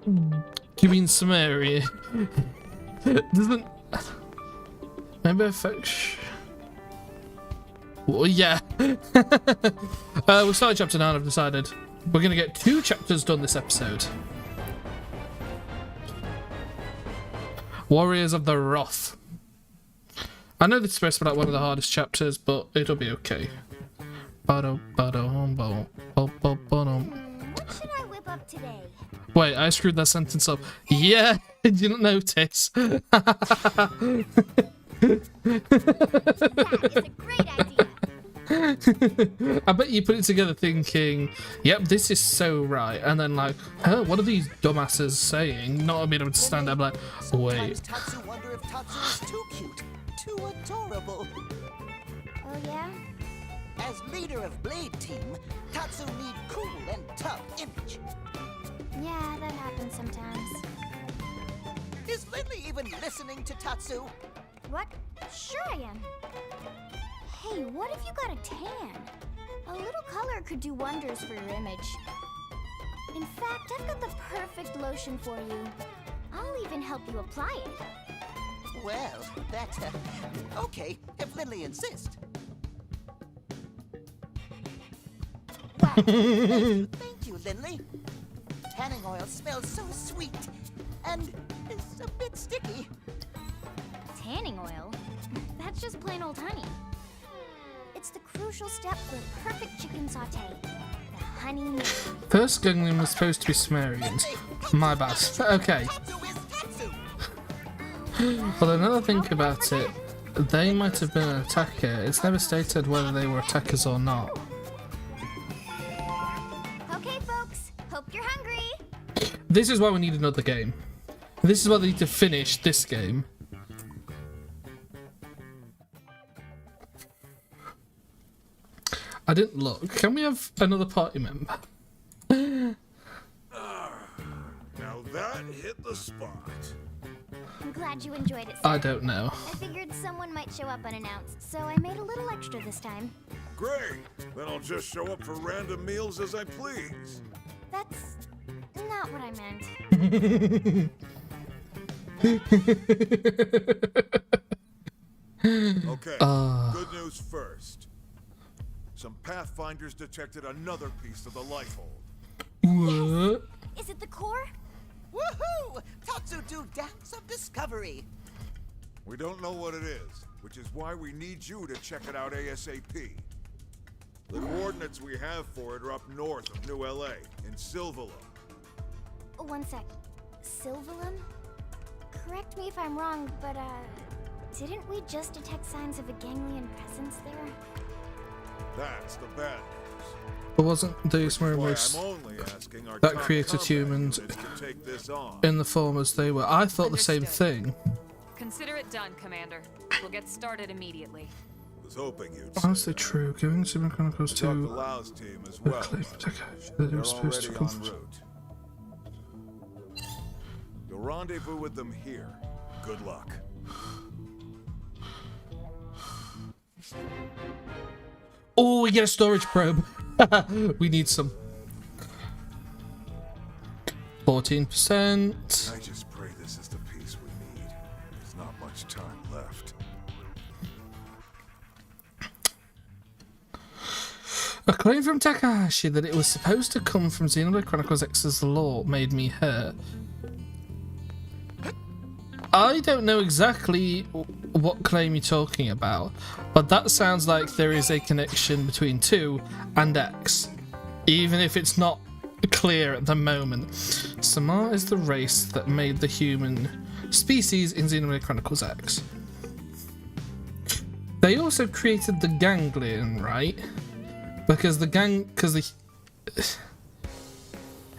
You mean Samaria? Doesn't... Maybe affect... Well, yeah. We'll start chapter 9, I've decided. We're going to get 2 chapters done this episode. Warriors of the Wrath. I know this is supposed to be like one of the hardest chapters, but it'll be okay. What should I whip up today? Wait, I screwed that sentence up. Yeah, you didn't notice. That is a great idea. I bet you put it together thinking, yep, this is so right. And then like, huh, what are these dumbasses saying? Not being able to stand up like, wait. Sometimes Tatsu wonder if Tatsu is too cute, too adorable. Oh yeah? As leader of Blade Team, Tatsu need cool and tough image. Yeah, that happens sometimes. Is Lindley even listening to Tatsu? What? Sure I am. Hey, what if you got a tan? A little color could do wonders for your image. In fact, I've got the perfect lotion for you. I'll even help you apply it. Well, that, okay, if Lindley insists. Wow, thank you, Lindley. Tanning oil smells so sweet, and it's a bit sticky. Tanning oil? That's just plain old honey. It's the crucial step for a perfect chicken saute. The honey meat. First ganglion was supposed to be Sumerians. My bad. Okay. Tatsu is Tatsu. Well, another think about it, they might have been an attacker. It's never stated whether they were attackers or not. Okay, folks. Hope you're hungry. This is why we need another game. This is why they need to finish this game. I didn't look. Can we have another party member? Now that hit the spot. I'm glad you enjoyed it, sir. I don't know. I figured someone might show up unannounced, so I made a little extra this time. Great. Then I'll just show up for random meals as I please. That's not what I meant. Okay, good news first. Some Pathfinders detected another piece of the Lifehold. What? Is it the core? Woohoo! Tatsu do dance of discovery. We don't know what it is, which is why we need you to check it out ASAP. The coordinates we have for it are up north of New LA, in Silvalum. Oh, one sec. Silvalum? Correct me if I'm wrong, but, didn't we just detect signs of a ganglion presence there? That's the bad news. But wasn't the Sumerian Why race I'm only asking our that top created combat humans units to take this on. in the form as they were? I thought the same thing. Consider it done, Commander. We'll get started immediately. Was hoping you'd Honestly true. Giving Super Chronicles Talk the to Lau's team as a well. claim that they They're were supposed to already come en from. route. You'll rendezvous with them here. Good luck. Oh, we get a storage probe. We need some. 14%. I just pray this is the peace we need. There's not much time left. A claim from Takahashi that it was supposed to come from Xenoblade Chronicles X's lore made me hurt. I don't know exactly what claim you're talking about, but that sounds like there is a connection between 2 and X, even if it's not clear at the moment. Samar is the race that made the human species in Xenoblade Chronicles X. They also created the ganglion, right? Because I don't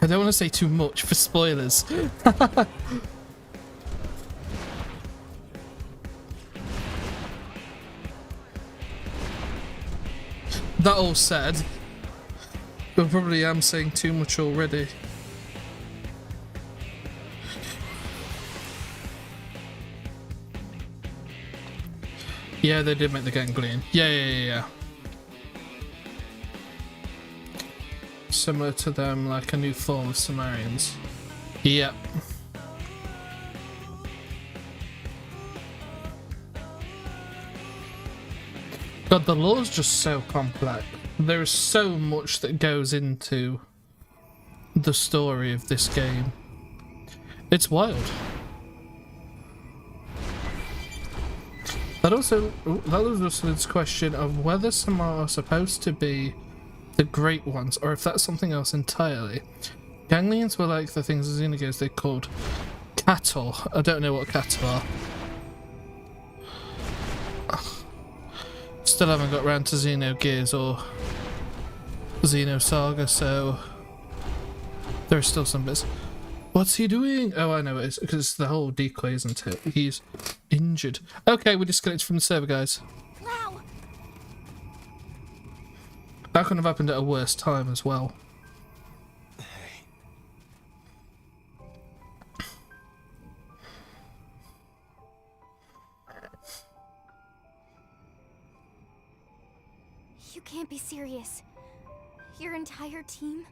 want to say too much for spoilers. That all said, I probably am saying too much already. Yeah, they did make the ganglion. Yeah. Similar to them, like a new form of Sumerians. Yep. God, the lore's just so complex. There is so much that goes into the story of this game. It's wild. That also leads us to this question of whether some are supposed to be the great ones, or if that's something else entirely. Ganglions were like the things in Xenoblade they called cattle. I don't know what cattle are. Still haven't got round to Xenogears or Xenosaga, so there are still some bits. What's he doing? Oh, I know it is, because it's the whole decoy, isn't it? He's injured. Okay, we're disconnected from the server, guys. Wow. That couldn't have happened at a worse time as well. You can't be serious. Your entire team?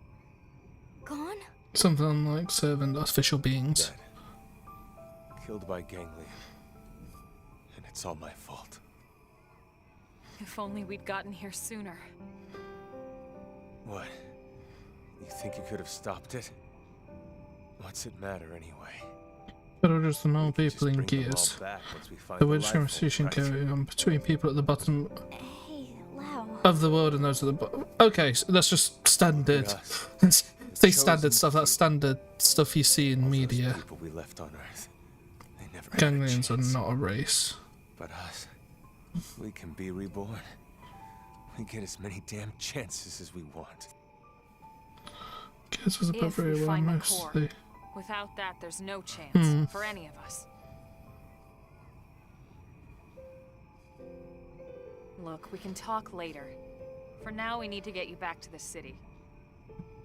Gone? Something unlike servant official beings. Dead. Killed by ganglion. And it's all my fault. If only we'd gotten here sooner. What? You think you could have stopped it? What's it matter anyway? But are just the normal We can people in just bring them all gears. back once we find The the word life conversation hold, right? going on between people at the bottom Hey, Lau. of the world and those at the bottom. Okay, so that's just standard. Us. Say standard stuff. That's standard stuff you see in All those media. people we left on Earth. They never had a Ganglions are chance. not a race. But us, we can be reborn. We get as many damn chances as we want. Kids was above If we very well find the core. mostly. Without that, there's no chance for any of us. Look, we can talk later. For now, we need to get you back to the city.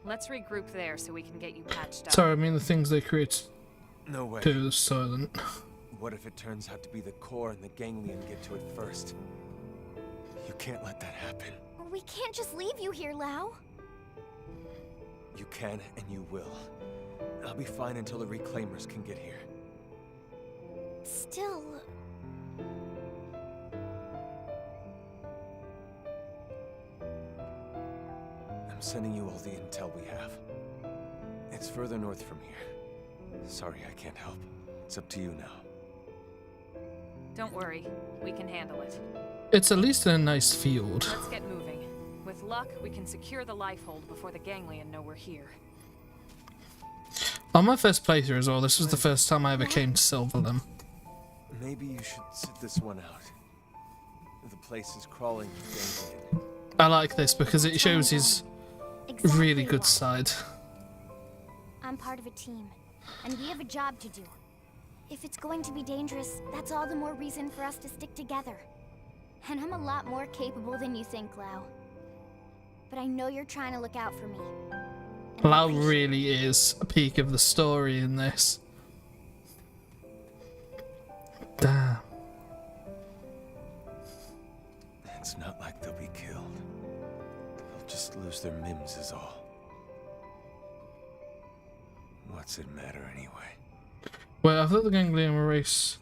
Let's regroup there so we can get you patched up. Sorry, I mean the things they create No way. to the silent. What if it turns out to be the core and the ganglion get to it first? You can't let that happen. We can't just leave you here, Lau. You can and you will. I'll be fine until the reclaimers can get here. Still... I'm sending you all the intel we have. It's further north from here. Sorry I can't help. It's up to you now. Don't worry, we can handle it. It's at least in a nice field. Let's get moving. With luck, we can secure the lifehold before the ganglion know we're here. On my first playthrough as well, this was the first time I ever came to Silverlim. Maybe you should sit this one out. The place is crawling with ganglion. I like this because it shows his Exactly really good why. side. I'm part of a team, and we have a job to do. If it's going to be dangerous, that's all the more reason for us to stick together. And I'm a lot more capable than you think, Lau. But I know you're trying to look out for me. And I Lau appreciate really is a peak of the story in this. Damn. It's not like they'll be killed. They'll just lose their mims is all. What's it matter anyway? Well, I thought the ganglion race,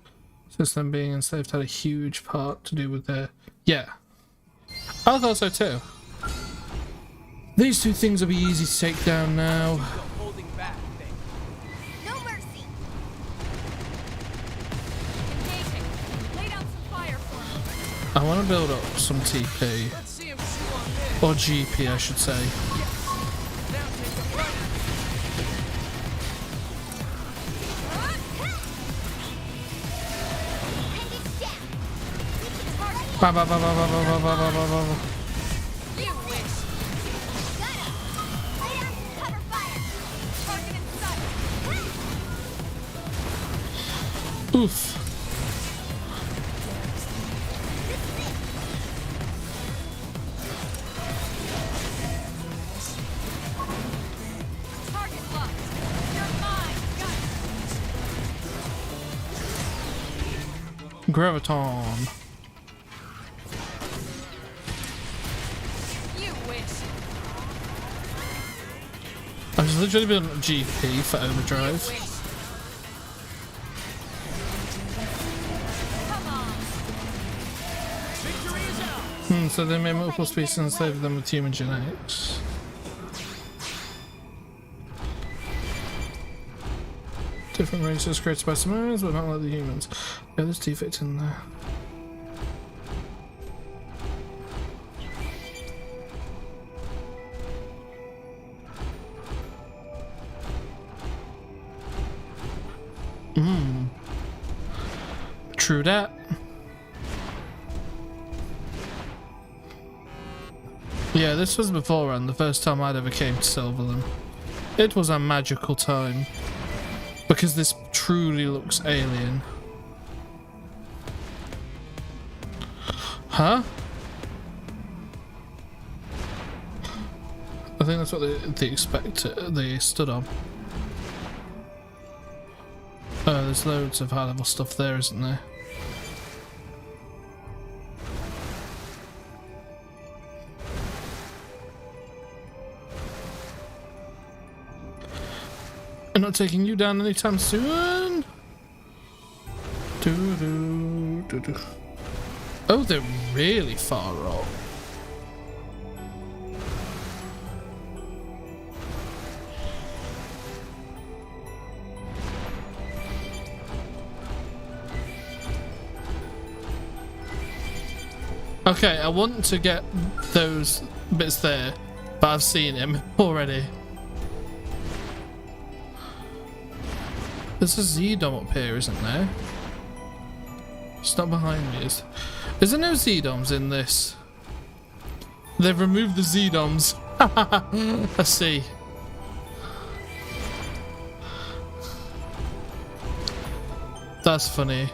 since them being enslaved, had a huge part to do with their... Yeah. I thought so too. These two things will be easy to take down now. Holding back thing. No mercy! Engaging. Lay down some fire for me. I want to build up some TP. Let's see him chew on this. Or GP, I should say. Now take the front. And it's down! Ba ba ba ba ba ba ba ba ba ba ba. You wish. Got him! Lay down some cover fire! Target in sight. Oof. Target locked. You're mine. Got it. Graviton. You wish. I just literally been GP for overdrive. So they made multiple species and enslaved them with human genetics. Different races created by Sumerians, but not like the humans. Yeah, there's defect in there. True that. Yeah, this was beforehand, the first time I'd ever came to Silverland. It was a magical time. Because this truly looks alien. Huh? I think that's what they stood on. Oh, there's loads of high level stuff there, isn't there? I'm not taking you down anytime soon. Oh, they're really far off. Okay, I want to get those bits there, but I've seen him already. There's a Z-Dom up here, isn't there? It's not behind me. Is there no Z-Doms in this? They've removed the Z-Doms. I see. That's funny.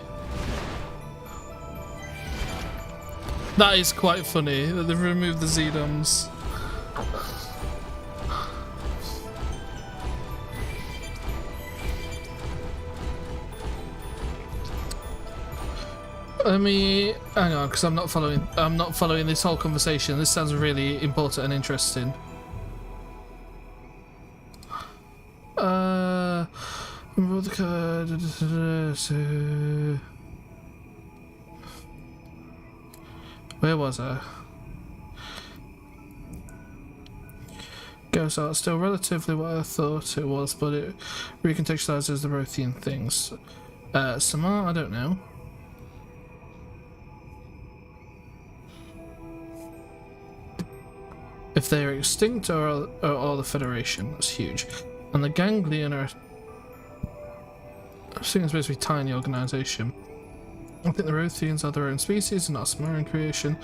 That is quite funny that they've removed the Z-Doms. Let me hang on, because I'm not following this whole conversation. This sounds really important and interesting. Remove the card. Where was I? Ghost art still relatively what I thought it was, but it recontextualizes the Rothian things. Samar, I don't know. If they are extinct or the Federation, that's huge. And the Ganglion are, I think it's supposed to be a tiny organisation. I think the Rothians are their own species and not a Sumerian creation.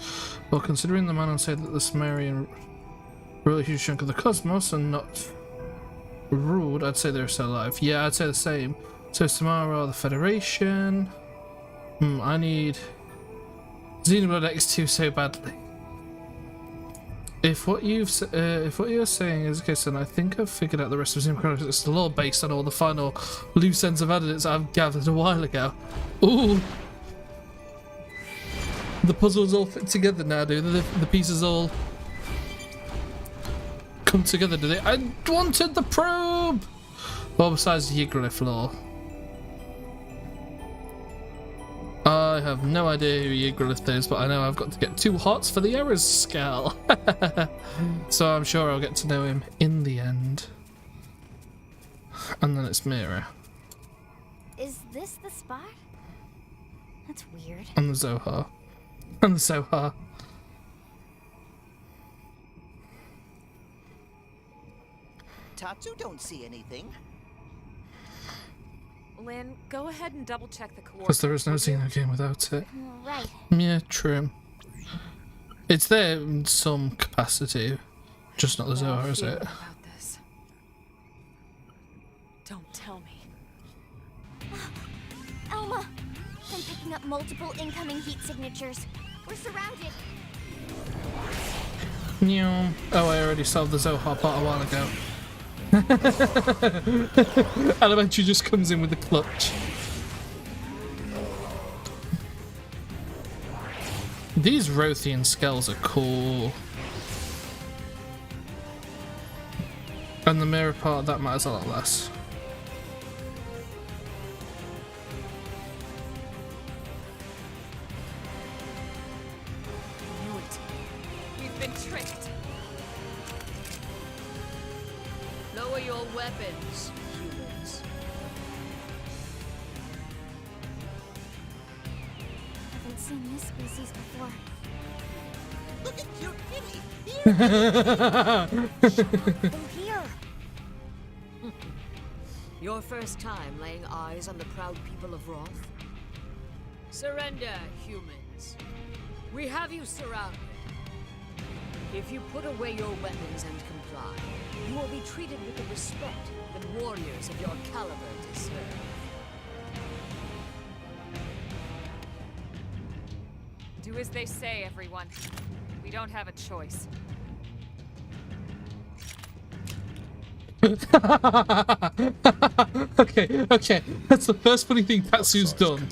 Well, considering the man said that the Sumerian rule a huge chunk of the cosmos and not ruled, I'd say they're still alive. Yeah, I'd say the same. So Samara or the Federation. I need Xenoblade X2 so badly. If what you're saying is the case, then I think I've figured out the rest of Chronicles. It's the lore based on all the final loose ends of evidence I've gathered a while ago. Ooh, the puzzles all fit together now, do they? The pieces all come together, do they? I wanted the probe. Well, besides the Yggdrasil lore, I have no idea who Yggdrasil is, but I know I've got to get 2 hots for the Errors Skull. So I'm sure I'll get to know him in the end. And then it's Mira. Is this the spot? That's weird. And the Zohar. And the Zohar. Tatsu don't see anything. Lynn, go ahead and double check the coordinates. Because there is no Xeno game without it. Right. Yeah, true. It's there in some capacity, just not the Zohar, is it? About this. Don't tell me. Elma! I'm picking up multiple incoming heat signatures. We're surrounded. No. Oh, I already solved the Zohar part a while ago. Elementary just comes in with the clutch. These Rothian skulls are cool. And the mirror part, that matters a lot less. I knew it. We've been tricked. Lower your weapons, humans. Haven't seen this species before. Look at cute kitty. They're here. Your first time laying eyes on the proud people of Roth? Surrender, humans. We have you surrounded. If you put away your weapons and comply, you will be treated with the respect that warriors of your caliber deserve. Do as they say, everyone. We don't have a choice. Okay. That's the first funny thing Tatsu's done.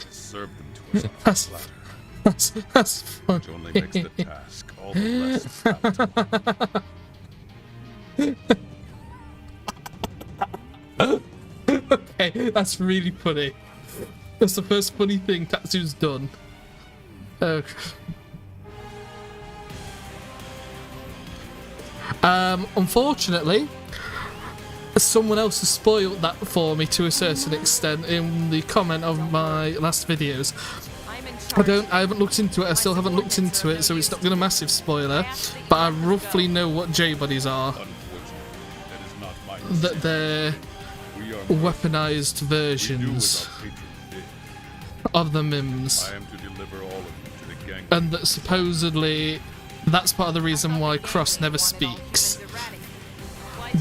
Serve them to us on a That's platter, which only makes the task all the less palatable. Okay, that's really funny. That's the first funny thing Tatsu's done. Unfortunately, someone else has spoiled that for me to a certain extent in the comment of my last videos. I'm in charge. I haven't looked into it, I still haven't looked into it, so it's not going to massive spoiler, but I roughly know what J-bodies are. Unfortunately, that is not my That they're We are weaponized We do versions what our patron did. of the MIMS. I am to deliver all of you to the gang. And that supposedly that's part of the reason why Cross never speaks.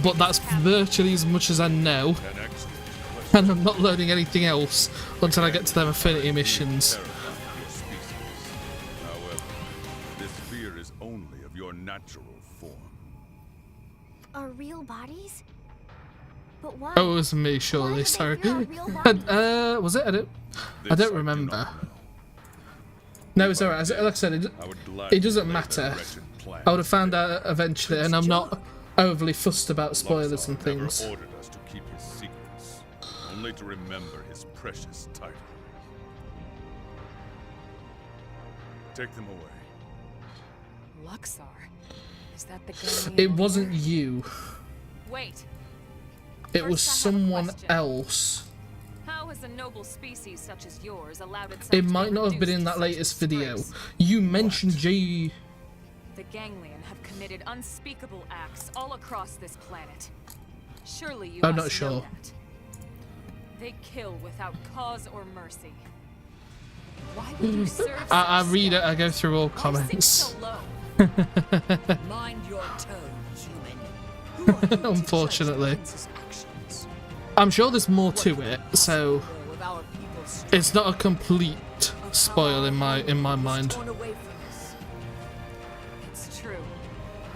But that's virtually as much as I know, An excellent question. and I'm not learning anything else until I get to them affinity missions. Terror of your species. However, this fear is only of your natural form. Are real bodies? But why? Oh, it was me, Why surely. did they Sorry. fear our real bodies? Was it? I This don't do remember. not know. No, it's alright. Like I said, I would gladly it doesn't lay matter. their wretched plans I would have found bare. out eventually, and I'm not overly fussed about spoilers Luxor and things. never ordered us to keep his secrets, only to remember his precious title. Take them away. Luxor? Is that the guy? It wasn't you. Wait. It was First, I have a someone question. else. How has a noble species such as yours allowed itself It to be might not have been reduced in to that such latest video. disgrace? You mentioned J. The Ganglion have committed unspeakable acts all across this planet. Surely you I'm must not sure. know that. They kill without cause or mercy. Why would you serve I such read it. I go scum? through all Why sink comments. so low? Mind your tone, human. Who are you to judge Unfortunately. the prince's actions? I'm sure there's more to it, so Possible of our people's strength. it's not a complete spoil in my mind. Torn away from us. It's true.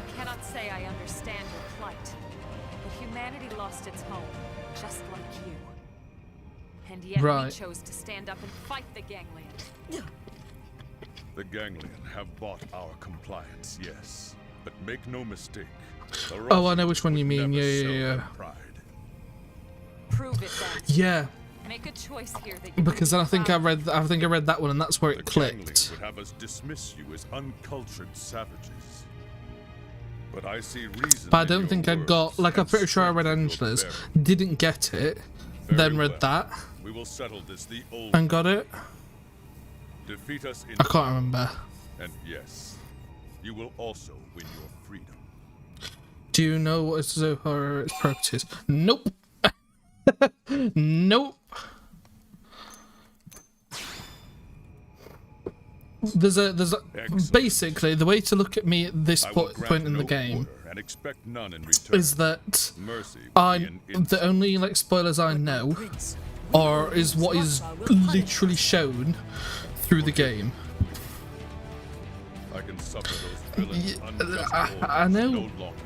I cannot say I understand your plight. But humanity lost its home, just like you. And yet we Right. chose to stand up and fight the Ganglion. The Ganglion have bought our compliance, yes. But make no mistake. the Oh, I know which one Roths you would mean. never Yeah, sell yeah, their yeah. pride. Prove it then. Yeah, Make a choice here that you because then I think I proud. read that one, and that's where The it Ganglion clicked. would have us dismiss you as uncultured savages. But I see reason. But I in don't your think I got. words Like, I'm and pretty sure I read strength in your Angela's, bearing. didn't get it, Very then read well. that We will settle this the old and got it. Defeat us in I can't remember. And yes, you will also win your freedom. Do you know what Zohar its properties? Nope. Nope. There's a Excellent. basically the way to look at me at this I will point in the grant no game order and expect none in return. is that Mercy will be I'm an the insult. only like spoilers I know Prince, or is what is literally shown through the game. I can suffer those villains unjust I know. no longer.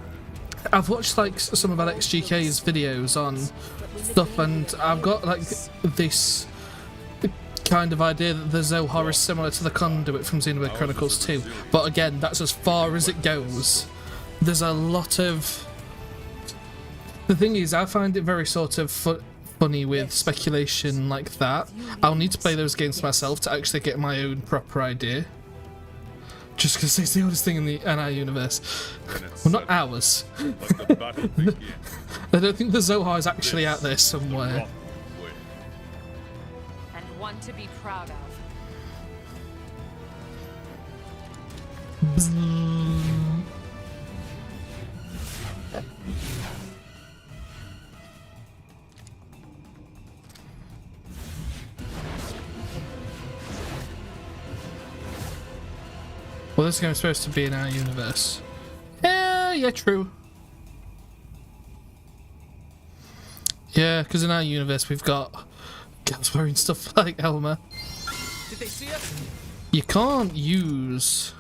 I've watched like some of Alex GK's videos on stuff, and I've got like this kind of idea that the Zohar is similar to the Conduit from Xenoblade Chronicles 2. But again, that's as far as it goes. There's a lot of The thing is, I find it very sort of funny with speculation like that. I'll need to play those games myself to actually get my own proper idea. Just because it's the oldest thing in our universe. Well, not ours. I don't think the Zohar is actually out there somewhere. And one to be proud of. Well, this game is supposed to be in our universe. Yeah, true. Yeah, because in our universe we've got girls wearing stuff like Elma. Did they see us? You can't use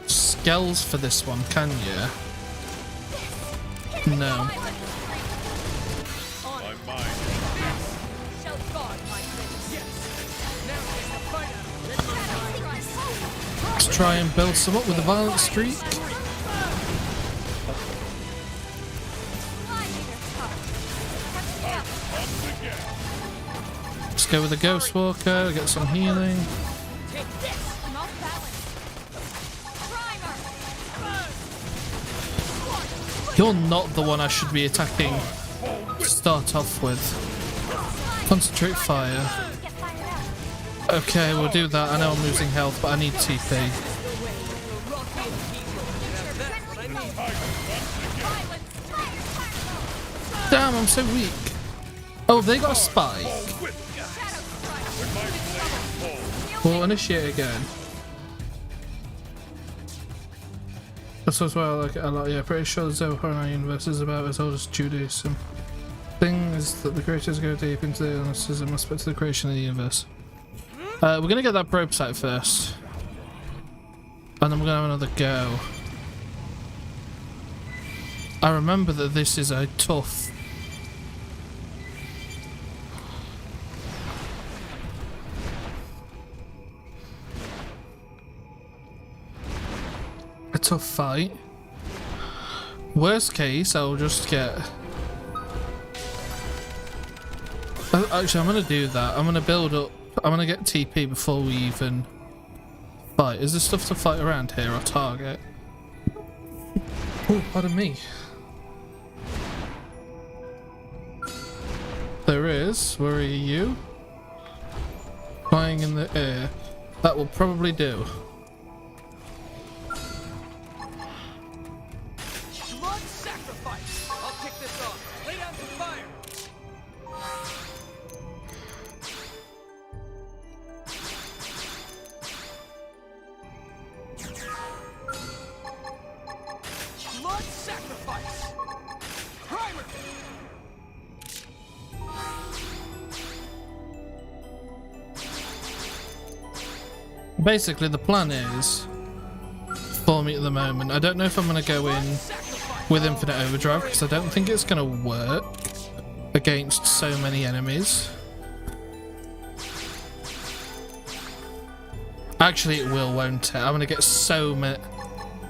skells for this one, can you? No. My mind. Shall guard my prince. Yes. Now we have to fight out. Let's try and build some up with a violent streak. Let's go with a Ghost Walker, get some healing. Take this. I'm off balance. You're not the one I should be attacking to start off with. Concentrate fire. Okay, we'll do that. I know I'm losing health, but I need TP. Damn, I'm so weak. Oh, they got a spike. We'll initiate again. That's why I like it a lot. Yeah, pretty sure the Zohar in our universe is about as old as Judaism. Thing is that the creators go deep into the illnesses and aspects of the creation of the universe. We're gonna get that probe site first, and then we're gonna have another go. I remember that this is a tough fight. Worst case, I'll just get... Actually, I'm gonna do that. I'm gonna build up. I'm gonna get TP before we even fight. Is there stuff to fight around here or target? Oh, pardon me. There is. Where are you? Flying in the air. That will probably do. Blood sacrifice. I'll kick this off. Lay down some fire. Blood sacrifice. Primer. Basically, the plan is for me at the moment. I don't know if I'm going to go in with Infinite Overdrive because I don't think it's going to work against so many enemies. Actually, it will, won't it? I'm going to get so much.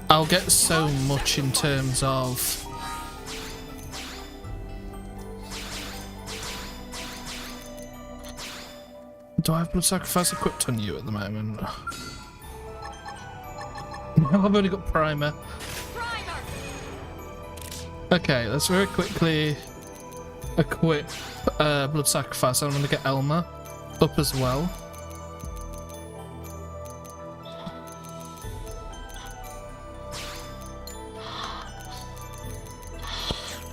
I'll get so much in terms of. Do I have Blood Sacrifice equipped on you at the moment? No, I've only got Primer. Okay, let's very quickly equip Blood Sacrifice. I'm going to get Elma up as well.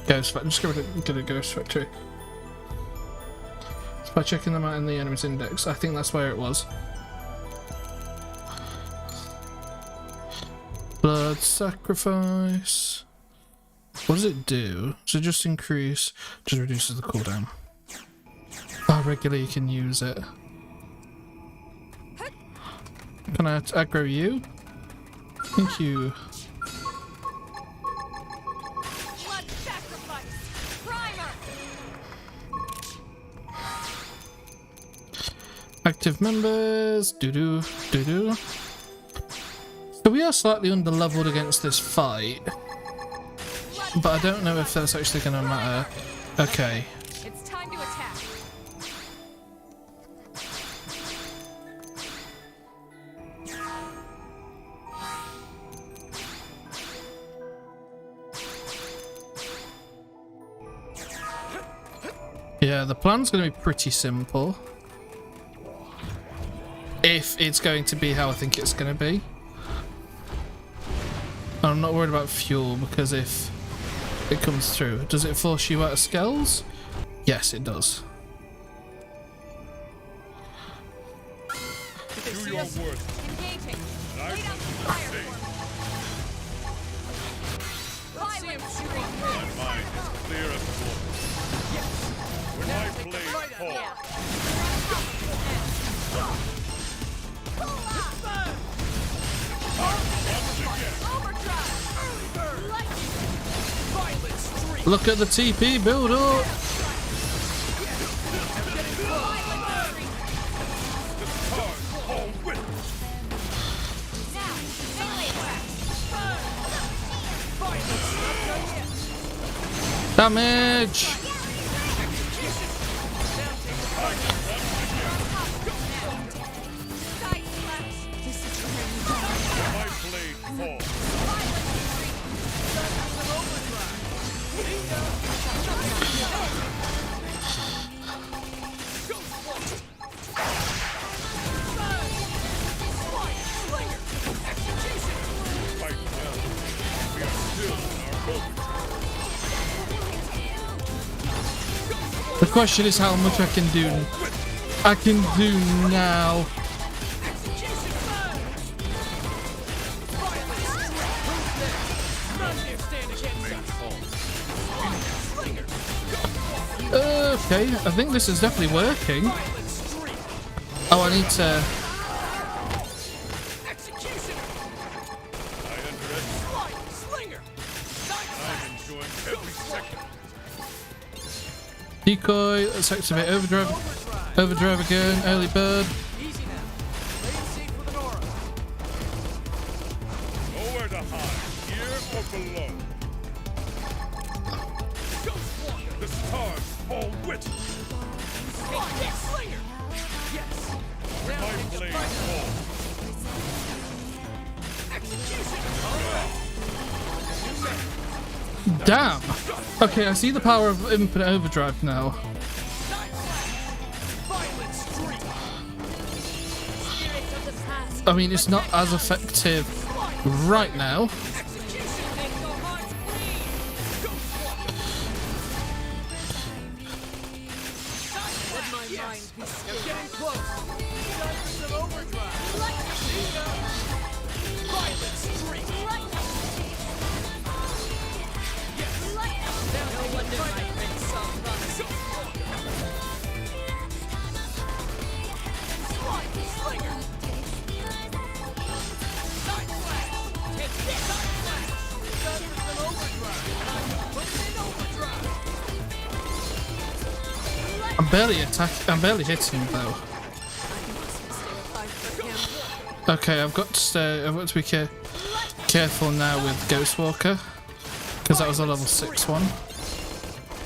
Ghost Factory. Just get a Ghost Factory. By checking them out in the enemy's index. I think that's where it was. Blood Sacrifice. What does it do? So just increase, just reduces the cooldown. Oh, regularly you can use it. Can I aggro you? Thank you. Active members, doo-doo, doo-doo. So we are slightly under-leveled against this fight. but I don't know if that's actually going to matter. Okay. It's time to attack. Yeah, the plan's going to be pretty simple. If it's going to be how I think it's going to be. I'm not worried about fuel, because if it comes through, does it force you out of skells? Yes, it does. Do your worst. Engaging. I Lay down will some fire stay. for me. Violent streak. My mind is clear as water. When my blade falls, Look at the TP build up. Damage. my blade falls. Fight well. We are still in our overdrive. The question is how much I can do. I can do now. Okay, I think this is definitely working. Oh, I need to. I'm enjoying every second. Decoy, let's activate overdrive. Overdrive again, early bird. Easy now. Play it safe with an aura. Nowhere to hide, here or below. The stars fall with me. When my blade falls, Damn! Okay, I see the power of infinite overdrive now. I mean, it's not as effective right now. I'm barely hitting though. Okay, I've got to be careful now with Ghostwalker, because that was a level 6 one.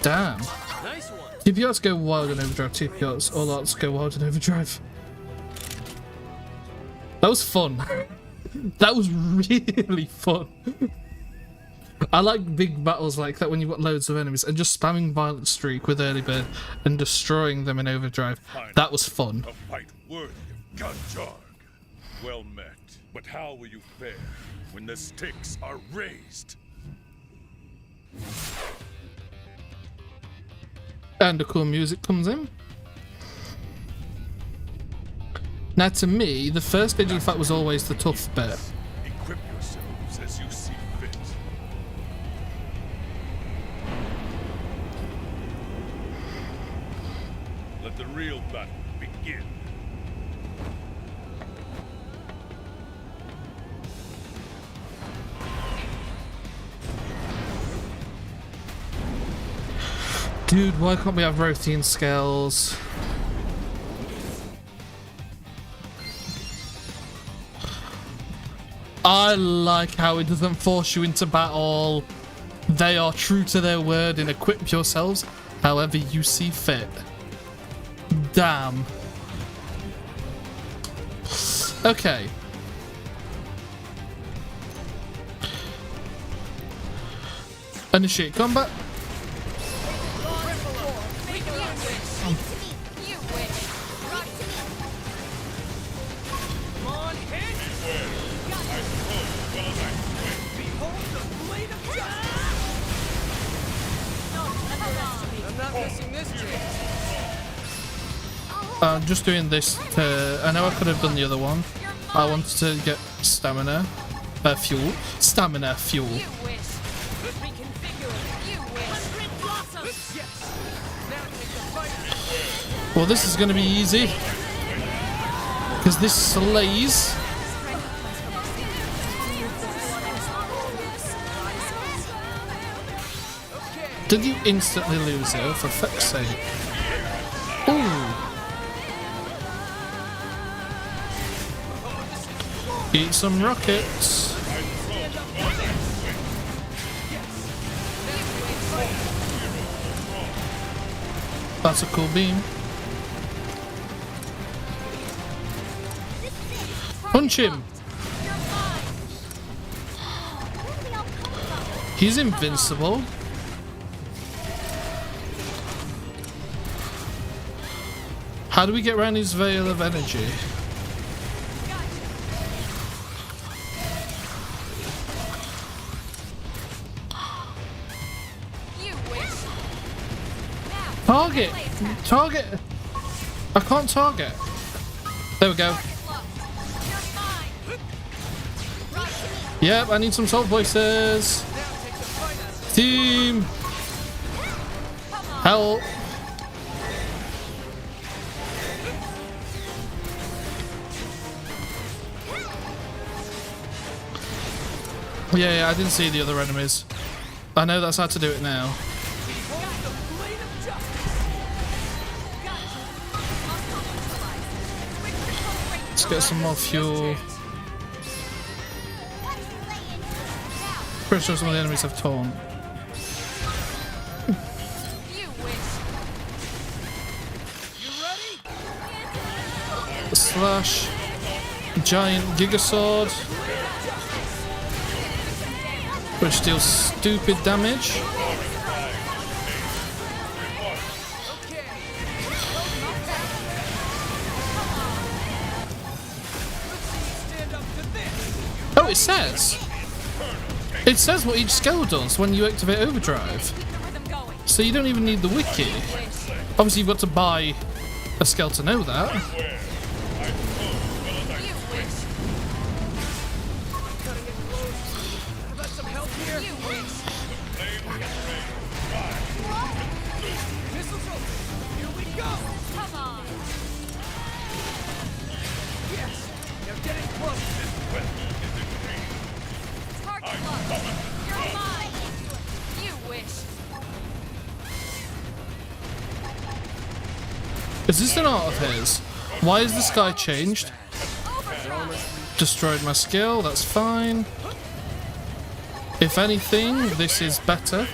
Damn. TP arts go wild in overdrive. TP arts, all arts go wild in overdrive. That was fun. That was really fun. I like big battles like that when you've got loads of enemies and just spamming Violent Streak with early bird and destroying them in overdrive. That was fun. a fight worthy of Gunjarg. Well met. But how will you fare when the stakes are raised? And the cool music comes in. Now to me, the first stage of the fight was always the tough bit. Equip yourselves as you see fit. Let the real battle begin. Dude, why can't we have routine scales? I like how it doesn't force you into battle. They are true to their word and equip yourselves however you see fit. Damn. Okay. Initiate combat. I'm just doing this to... I know I could have done the other one. I wanted to get stamina. Fuel. Stamina fuel. Well, this is going to be easy. Because this slays. Did you instantly lose it? For fuck's sake. Ooh. Eat some rockets. That's a cool beam. Punch him. He's invincible. How do we get around his veil of energy? Target! Target! I can't target. There we go. Yep, I need some salt voices. Team! Help! Yeah, I didn't see the other enemies. I know that's how to do it now. Let's get some more fuel. Pretty sure some of the enemies have torn. Slash. Giant Giga Sword. Which deals stupid damage. Oh, it says. It says what each skill does when you activate overdrive. So you don't even need the wiki. Obviously you've got to buy a skill to know that. Is this an art of his? Why is the sky changed? Destroyed my skill, that's fine. If anything, this is better.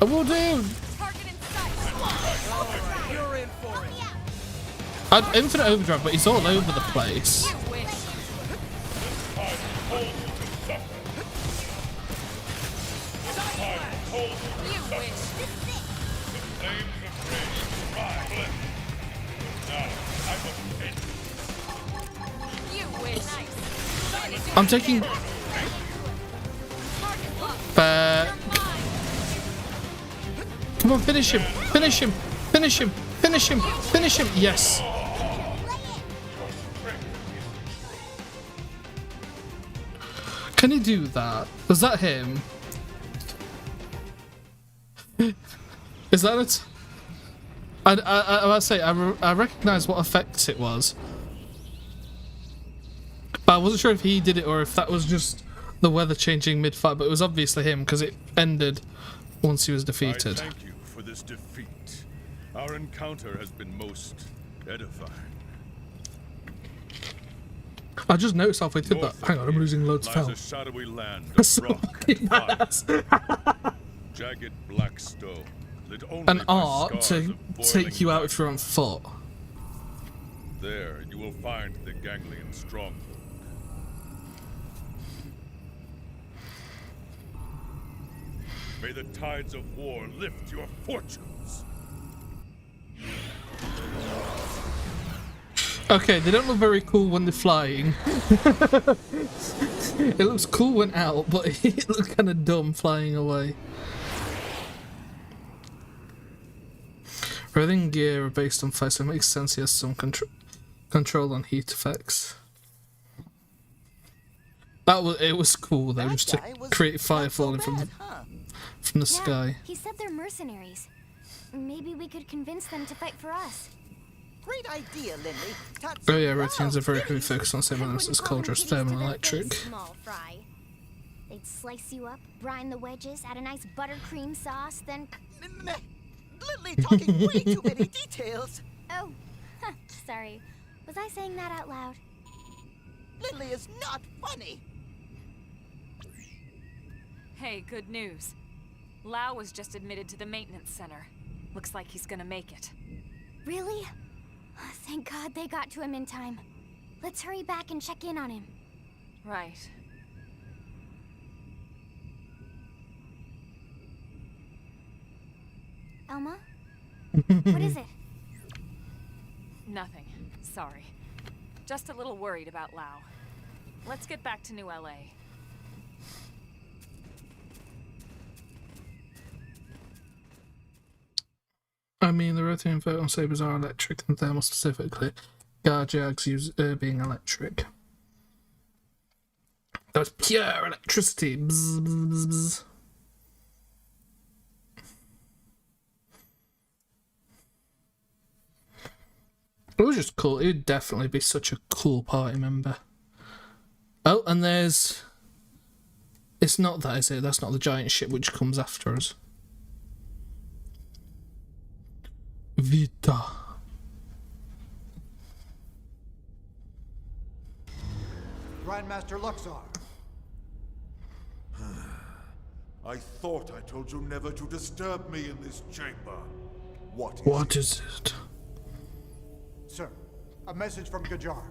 I will do. I'd infinite overdrive, but he's all over the place. I'm taking back. Come on, finish him! Finish him! Finish him! Finish him! Finish him! Yes! Can he do that? Was that him? Is that it? I must say, I recognise what effects it was. But I wasn't sure if he did it or if that was just the weather changing mid-fight, but it was obviously him because it ended once he was defeated. I thank you for this defeat. Our encounter has been most edifying. I just noticed halfway through that. North Hang on, I'm losing loads of lies a health. shadowy land That's of so rock fucking and fire. badass. Jagged black stone, lit only An by art scars to of boiling take you out magma. if you're on foot. There you will find the Ganglion stronghold. May the tides of war lift your fortunes. Okay, they don't look very cool when they're flying. It looks cool when out, but it looks kind of dumb flying away. Breathing gear are based on fire, so it makes sense he has some control on heat effects. It was cool though, That just to guy was create fire not so falling from bad, huh? the Yeah, sky. he said they're mercenaries. Maybe we could convince them to fight for us. Great idea, Lindley. Oh yeah, routines are very heavily focused on same I elements wouldn't as call them Coldress, kitties thermal, to and their electric. face, small fry. They'd slice you up, brine the wedges, add a nice buttercream sauce, then... Lindley talking way too many details. Oh, sorry. Was I saying that out loud? Lindley is not funny. Hey, good news. Lau was just admitted to the maintenance center. Looks like he's gonna make it. Really? Thank God they got to him in time. Let's hurry back and check in on him. Right. Elma? What is it? Nothing. Sorry. Just a little worried about Lau. Let's get back to New LA. I mean, the rotating photon sabers are electric and thermal specifically. Garjags use being electric. That's pure electricity. Bzz, bzz, bzz, bzz. It was just cool. It would definitely be such a cool party member. Oh, and there's... It's not that, is it? That's not the giant ship which comes after us. Vita. Grandmaster Luxar. I thought I told you never to disturb me in this chamber. What is it? Sir, a message from Gajar.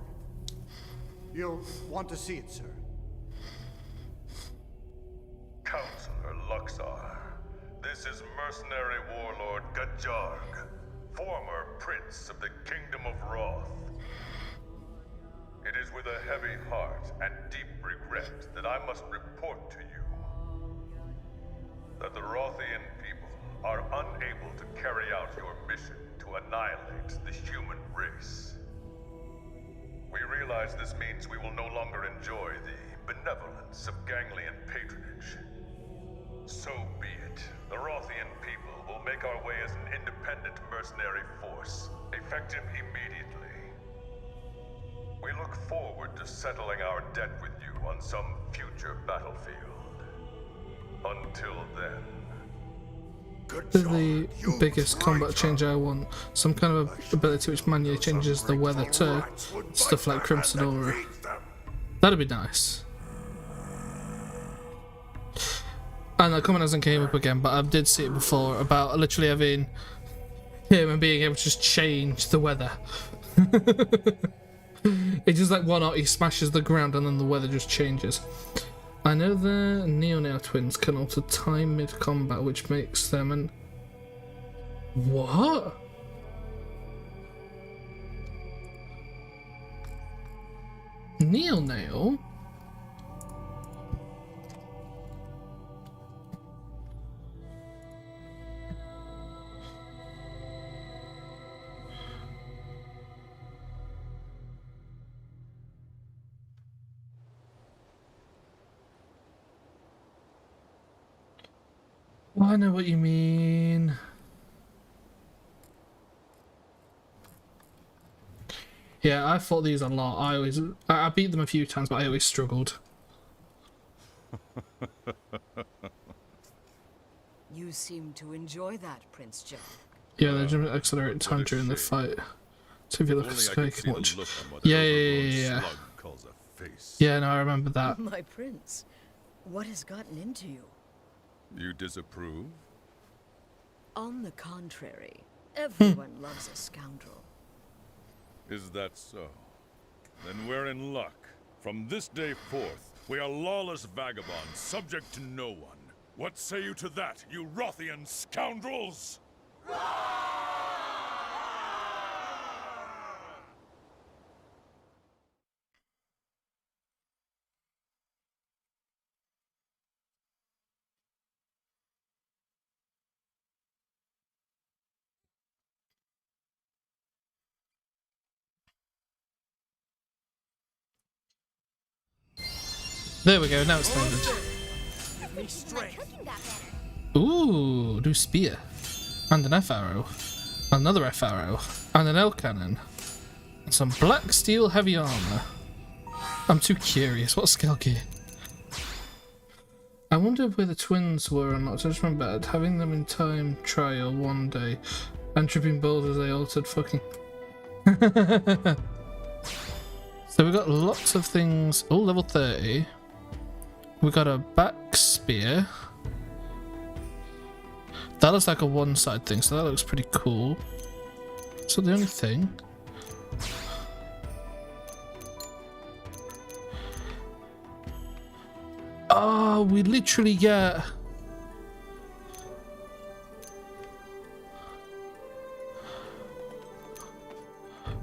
You'll want to see it, sir. Counselor Luxar, this is mercenary warlord Gajarg, former prince of the Kingdom of Roth. It is with a heavy heart and deep regret that I must report to you that the Rothian people are unable to carry out your mission to annihilate the human race. We realize this means we will no longer enjoy the benevolence of Ganglion patronage. So be it. The Rothian people will make our way as an independent mercenary force, effective immediately. We look forward to settling our debt with you on some future battlefield. Until then... This is the biggest combat change I want. Some kind of ability which manually changes the weather too. Stuff like Crimson Aura. That'd be nice. And that comment hasn't came up again, but I did see it before about literally having him and being able to just change the weather. It's just like one art, he smashes the ground and then the weather just changes. I know the Neo twins can alter time mid-combat, which makes them an... What? Neo? Oh, I know what you mean. Yeah, I fought these a lot. I beat them a few times, but I always struggled. You seem to enjoy that, Prince Joe. Yeah, they just accelerate time during the fight. So if you look at Only I Sky, can you see can the watch. look on what Yeah, that yeah, overgrown yeah, yeah. slug calls a face. Yeah, no, I remember that. My prince, what has gotten into you? You disapprove? On the contrary, everyone loves a scoundrel. Is that so? Then we're in luck. From this day forth, we are lawless vagabonds, subject to no one. What say you to that, you Rothian scoundrels? There we go, now it's loaded. My cooking got better. Ooh, new spear. And an F arrow. Another F arrow. And an L cannon. And some black steel heavy armor. I'm too curious. What scale gear? I wonder where the twins were or not. I just remember having them in time trial one day and tripping boulders they altered fucking. So we got lots of things. Oh, level 30. We got a back spear. That looks like a one-side thing, so that looks pretty cool. So the only thing. Oh, we literally get.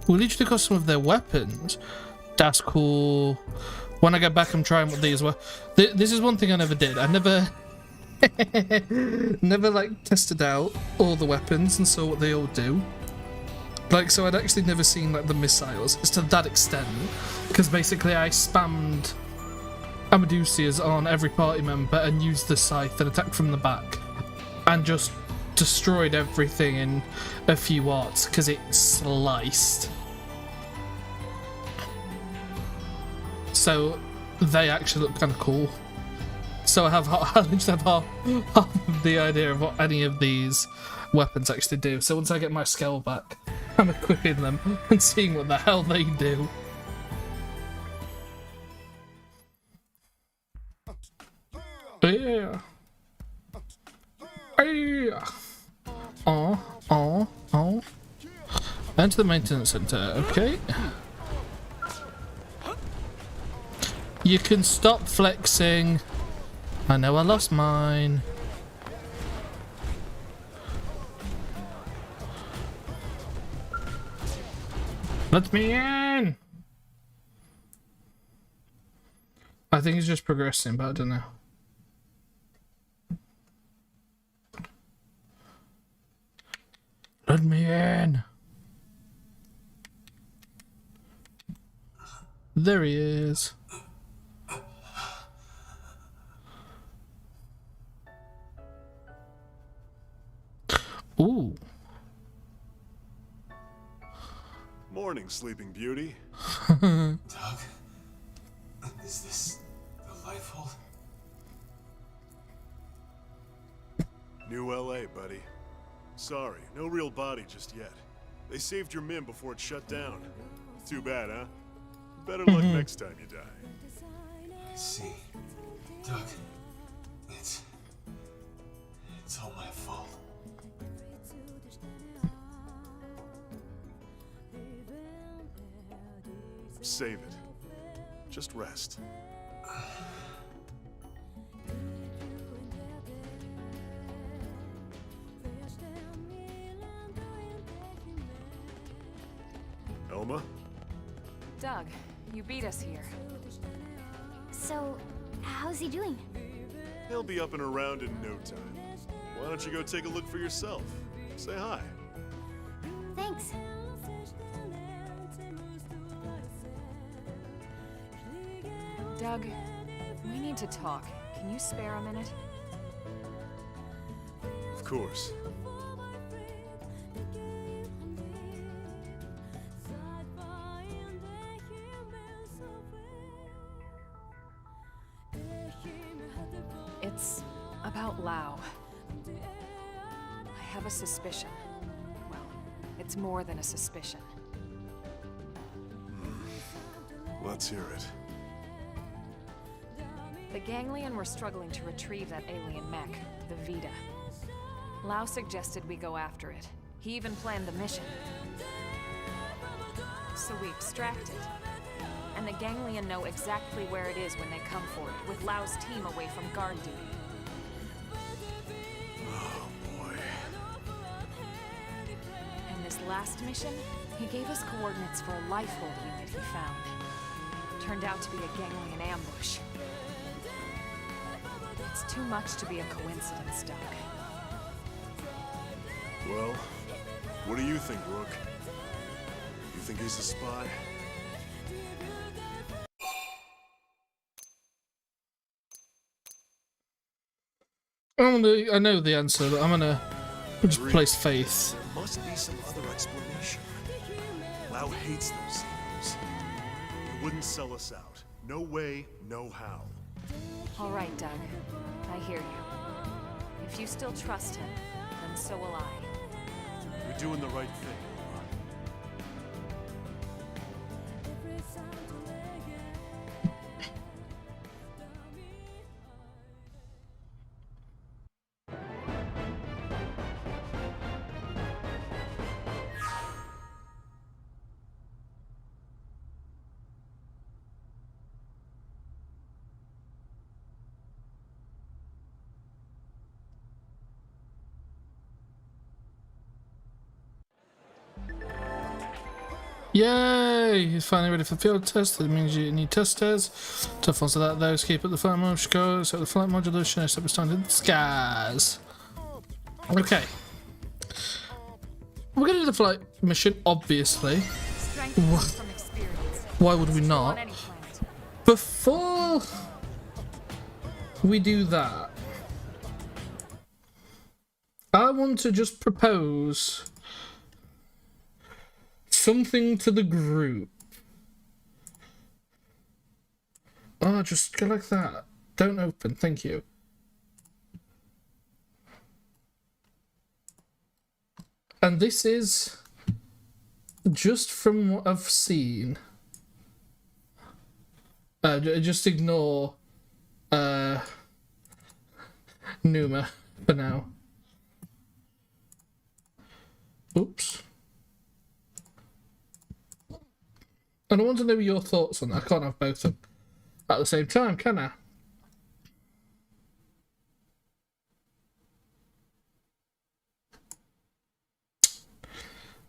We literally got some of their weapons. That's cool. When I get back, I'm trying what these were. This is one thing I never did. I never, never like tested out all the weapons and saw what they all do. Like, so I'd actually never seen like the missiles. It's to that extent, because basically I spammed Amadusias on every party member and used the scythe and attacked from the back, and just destroyed everything in a few arts because it sliced. So they actually look kind of cool. So I literally have half of the idea of what any of these weapons actually do. So once I get my skill back, I'm equipping them and seeing what the hell they do. Yeah. Yeah. Oh. Enter the maintenance center. Okay. You can stop flexing. I know I lost mine. Let me in! I think it's just progressing, but I don't know. Let me in! There he is. Ooh. Morning, Sleeping Beauty. Doug, is this the Lifehold? New LA, buddy. Sorry, no real body just yet. They saved your Mim before it shut down. Too bad, huh? Better luck next time you die. I see. Doug, it's all my fault. Save it. Just rest. Elma? Doug, you beat us here. So, how's he doing? He'll be up and around in no time. Why don't you go take a look for yourself? Say hi. Thanks. Doug, we need to talk. Can you spare a minute? Of course. It's about Lau. I have a suspicion. Well, it's more than a suspicion. Let's hear it. The Ganglion were struggling to retrieve that alien mech, the Vita. Lau suggested we go after it. He even planned the mission. So we extract it. And the Ganglion know exactly where it is when they come for it, with Lau's team away from guard duty. Oh, boy. And this last mission, he gave us coordinates for a lifehold unit he found. Turned out to be a Ganglion ambush. It's too much to be a coincidence, Doug. Well, what do you think, Rook? You think he's a spy? I know the answer, but I'm gonna just place faith. There must be some other explanation. Lau hates those Xenos. He wouldn't sell us out. No way, no how. All right, Doug. I hear you. If you still trust him, then so will I. You're doing the right thing. Yay! He's finally ready for field test. That means you need testers. Tough ones like that, those keep at the flight module go. So the flight module shows up starting in the skies. Okay. We're gonna do the flight mission, obviously. Why would we not? Before we do that, I want to just propose something to the group. Oh, just go like that. Don't open, thank you. And this is just from what I've seen. Just ignore Numa for now. Oops. And I want to know your thoughts on that. I can't have both of them at the same time, can I?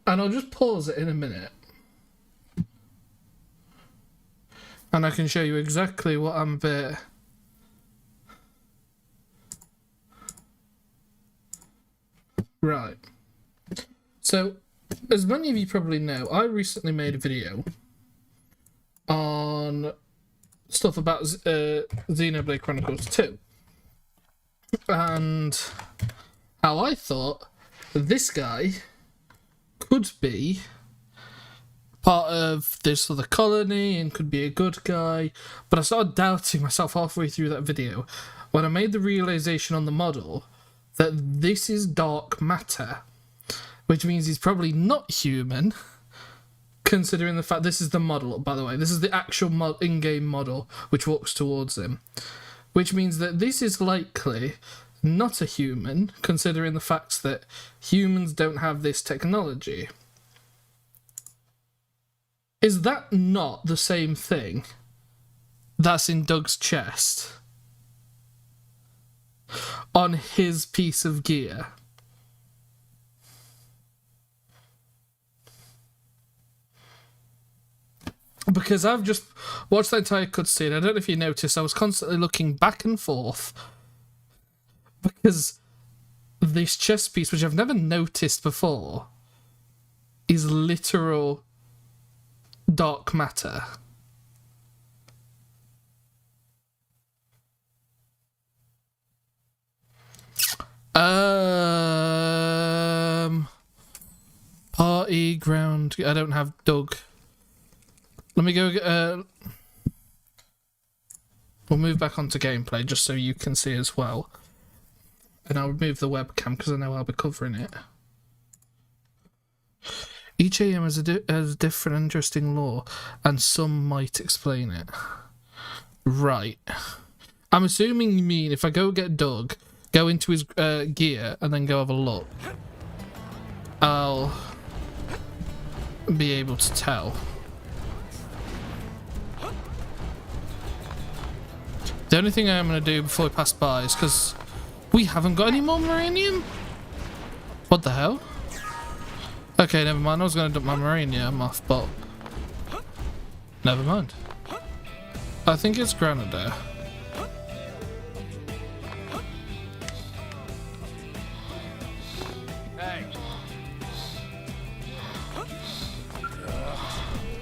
And I'll just pause it in a minute. And I can show you exactly what I'm a bit... Right. So, as many of you probably know, I recently made a video on stuff about Xenoblade Chronicles 2. And how I thought this guy could be part of this other colony and could be a good guy. But I started doubting myself halfway through that video when I made the realization on the model that this is dark matter, which means he's probably not human. Considering the fact this is the model, by the way, this is the actual in-game model which walks towards him, which means that this is likely not a human, considering the fact that humans don't have this technology. Is that not the same thing that's in Doug's chest on his piece of gear? Because I've just watched the entire cutscene. I don't know if you noticed, I was constantly looking back and forth because this chest piece, which I've never noticed before, is literal dark matter. Party ground. I don't have Doug. Let me go. We'll move back onto gameplay just so you can see as well. And I'll remove the webcam because I know I'll be covering it. Each AM has a different interesting lore, and some might explain it. Right. I'm assuming you mean if I go get Doug, go into his gear, and then go have a look, I'll be able to tell. The only thing I'm going to do before we pass by is because we haven't got any more Maranium. What the hell? Okay, never mind. I was going to dump my Maranium off, but never mind. I think it's Granada. Hey.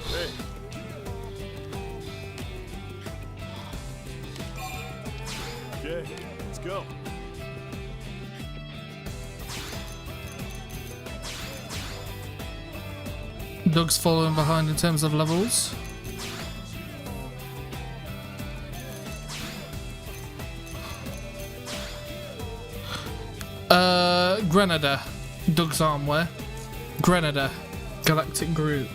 Hey. Okay, let's go. Doug's following behind in terms of levels. Grenada. Doug's armware. Grenada. Galactic Group.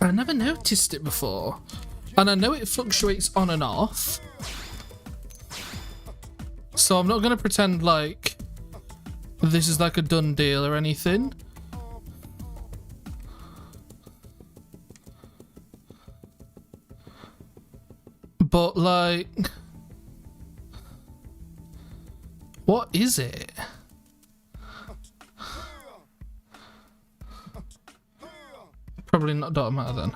I never noticed it before. And I know it fluctuates on and off. So I'm not going to pretend like this is like a done deal or anything. But like, what is it? Probably not dark matter then.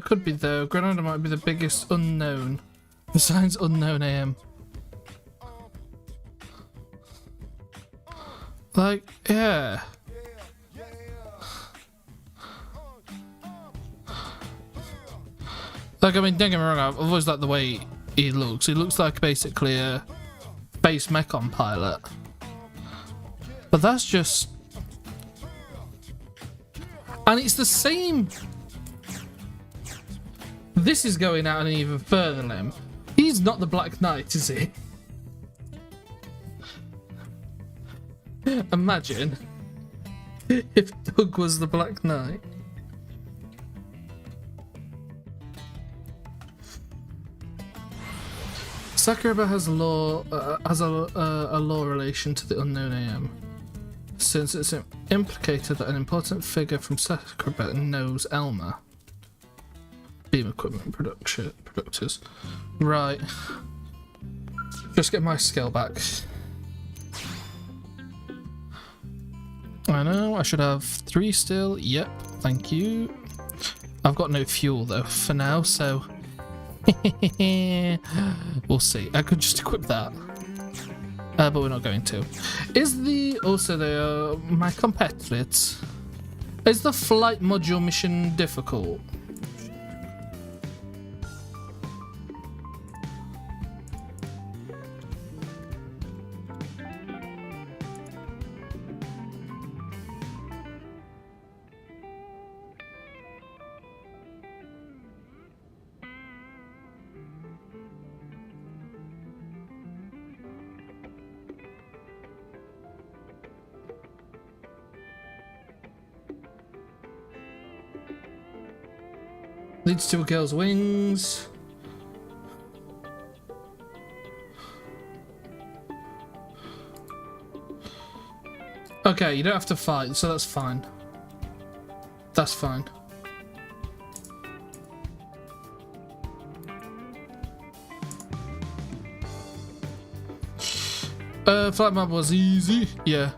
Could be though. Granada might be the biggest unknown besides unknown AM. Like, yeah. Like, I mean, don't get me wrong, I've always liked the way he looks. He looks like basically a base mechon pilot. But that's just... And it's the same... This is going out an even further limb. He's not the Black Knight, is he? Imagine if Doug was the Black Knight. Sakuraba has a law relation to the unknown AM, since it's implicated that an important figure from Sakuraba knows Elma. Beam equipment producers. Right. Just get my scale back. I know, I should have 3 still. Yep, thank you. I've got no fuel though for now, so we'll see. I could just equip that, but we're not going to. Is the my compatriots? Is the flight module mission difficult? Leads to a girl's wings. Okay, you don't have to fight, so that's fine. That's fine. Flight map was easy. Yeah.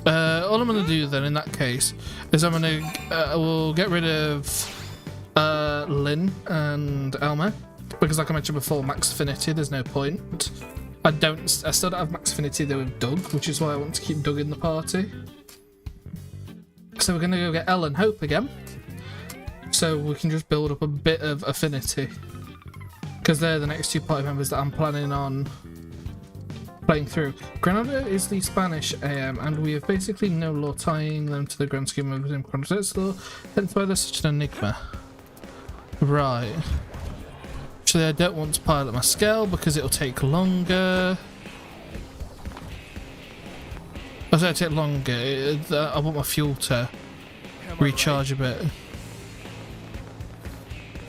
All I'm gonna do then in that case is I'm gonna we'll get rid of Lynn and Elma, because like I mentioned before, max affinity, there's no point. I still don't have max affinity though with Doug, which is why I want to keep Doug in the party. So we're gonna go get Elle and Hope again, so we can just build up a bit of affinity, because they're the next 2 party members that I'm planning on playing through. Granada is the Spanish AM, and we have basically no law tying them to the grand scheme of the Chronicles law, hence why they're such an enigma. Right. Actually, I don't want to pilot my scale because it'll take longer. I said it'd take longer. I want my fuel to recharge a bit.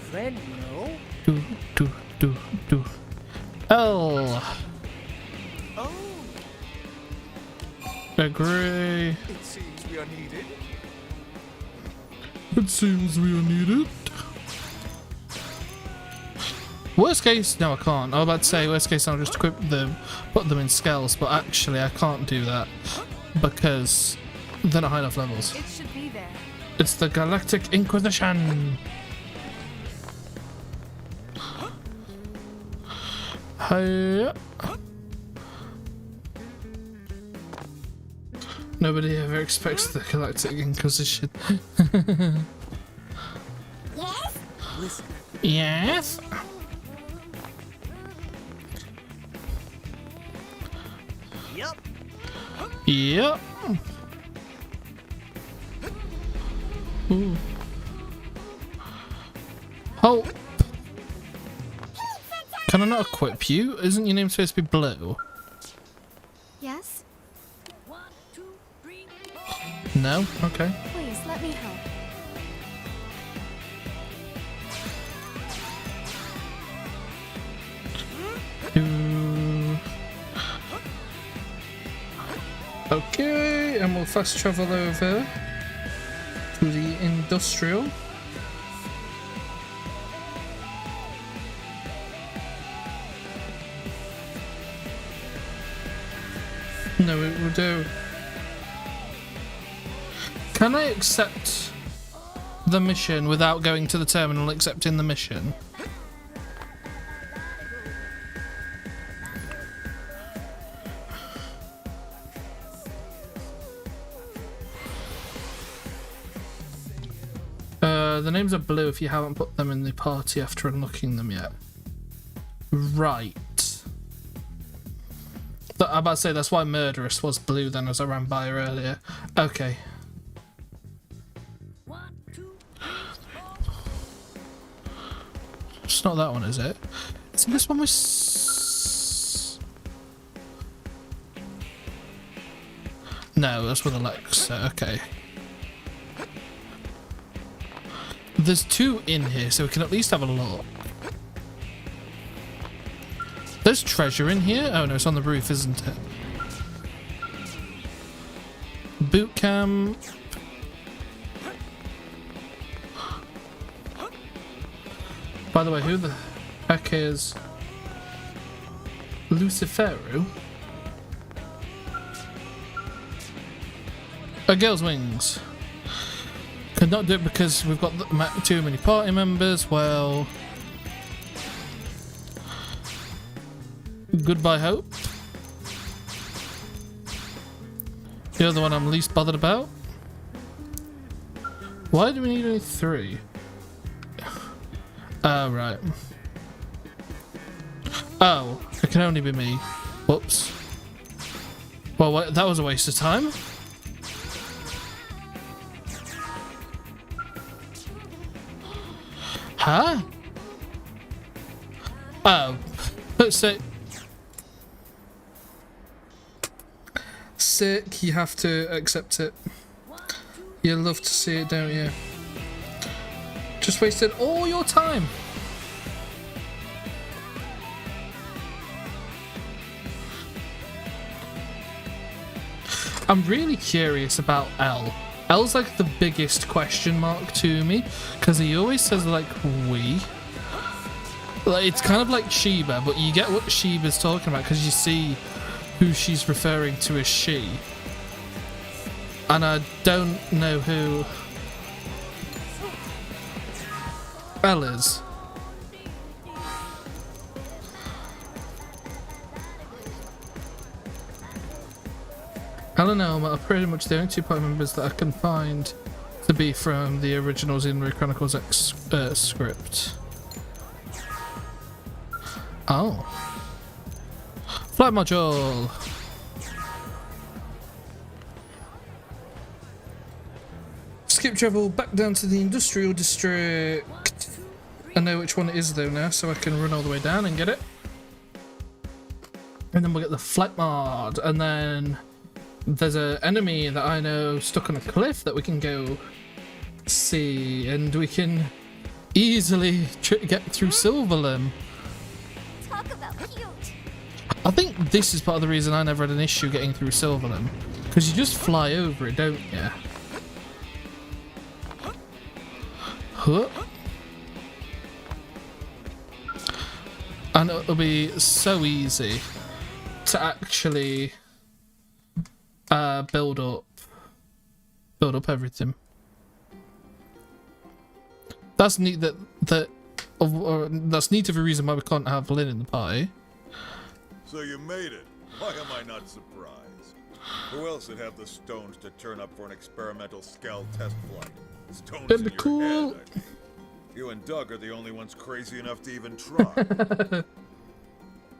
Friend, no? Do. L. Oh, Agree. it seems we are needed. It seems we are needed. Worst case, no I can't. I was about to say worst case I'll just equip them, put them in scales, but actually I can't do that because they're not high enough levels. It should be there. It's the Galactic Inquisition. Hi. Nobody ever expects the Galactic Inquisition. Yes? Listen, Yes. Yep. Yep. Ooh. Oh. Can I not equip you? Isn't your name supposed to be Blue? Yes? No? Okay. Please, let me help. Okay, and we'll fast travel over to the industrial. No, it will do. Can I accept the mission without going to the terminal accepting the mission? The names are blue if you haven't put them in the party after unlocking them yet. Right. I'm about to say that's why Murderous was blue then as I ran by her earlier. Okay. It's not that one, is it? Is this one was... No, that's with Alexa. Okay. There's two in here, so we can at least have a look. There's treasure in here? Oh no, it's on the roof, isn't it? Boot camp. By the way, who the heck is Luciferu? A girl's wings. Could not do it because we've got too many party members. Well, goodbye hope. The other one I'm least bothered about. Why do we need only 3? Oh, right. Oh, it can only be me. Whoops. Well, that was a waste of time. Huh? Oh. Let's say... Sick, you have to accept it. You love to see it, don't you? Just wasted all your time. I'm really curious about L. L's like the biggest question mark to me because he always says like we. Like, it's kind of like Sheba, but you get what Sheba's talking about because you see who she's referring to as she. And I don't know who L is. L and Elma are pretty much the only 2 party members that I can find to be from the original Xenoblade Chronicles script. Oh. Flight module! Skip travel back down to the industrial district. I know which one it is though now, so I can run all the way down and get it. And then we'll get the flight mod, and then there's an enemy that I know stuck on a cliff that we can go see, and we can easily get through Silverlim. Talk about cute. I think this is part of the reason I never had an issue getting through Silverlim, because you just fly over it, don't you? Huh? And it'll be so easy to actually build up everything. That's neat. That's neat of a reason why we can't have Lynn in the party. So you made it. Why am I not surprised? Who else would have the stones to turn up for an experimental Skell test flight? Stones That'd in be your cool. head, I mean. You and Doug are the only ones crazy enough to even try.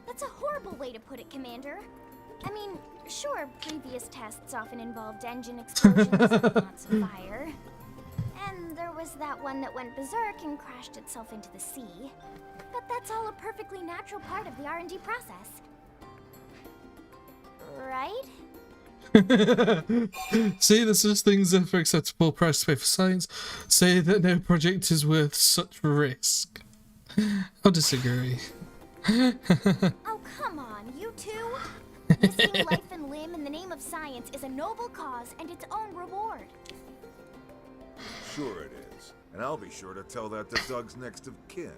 That's a horrible way to put it, Commander. I mean, sure, previous tests often involved engine explosions and lots of fire. And there was that one that went berserk and crashed itself into the sea. But that's all a perfectly natural part of the R&D process. Right? See, there's such things as for acceptable price to pay for science. Say that no project is worth such risk. I'll disagree. Oh, come on, you two. Risking life and limb in the name of science is a noble cause and its own reward. Sure it is. And I'll be sure to tell that to Doug's next of kin.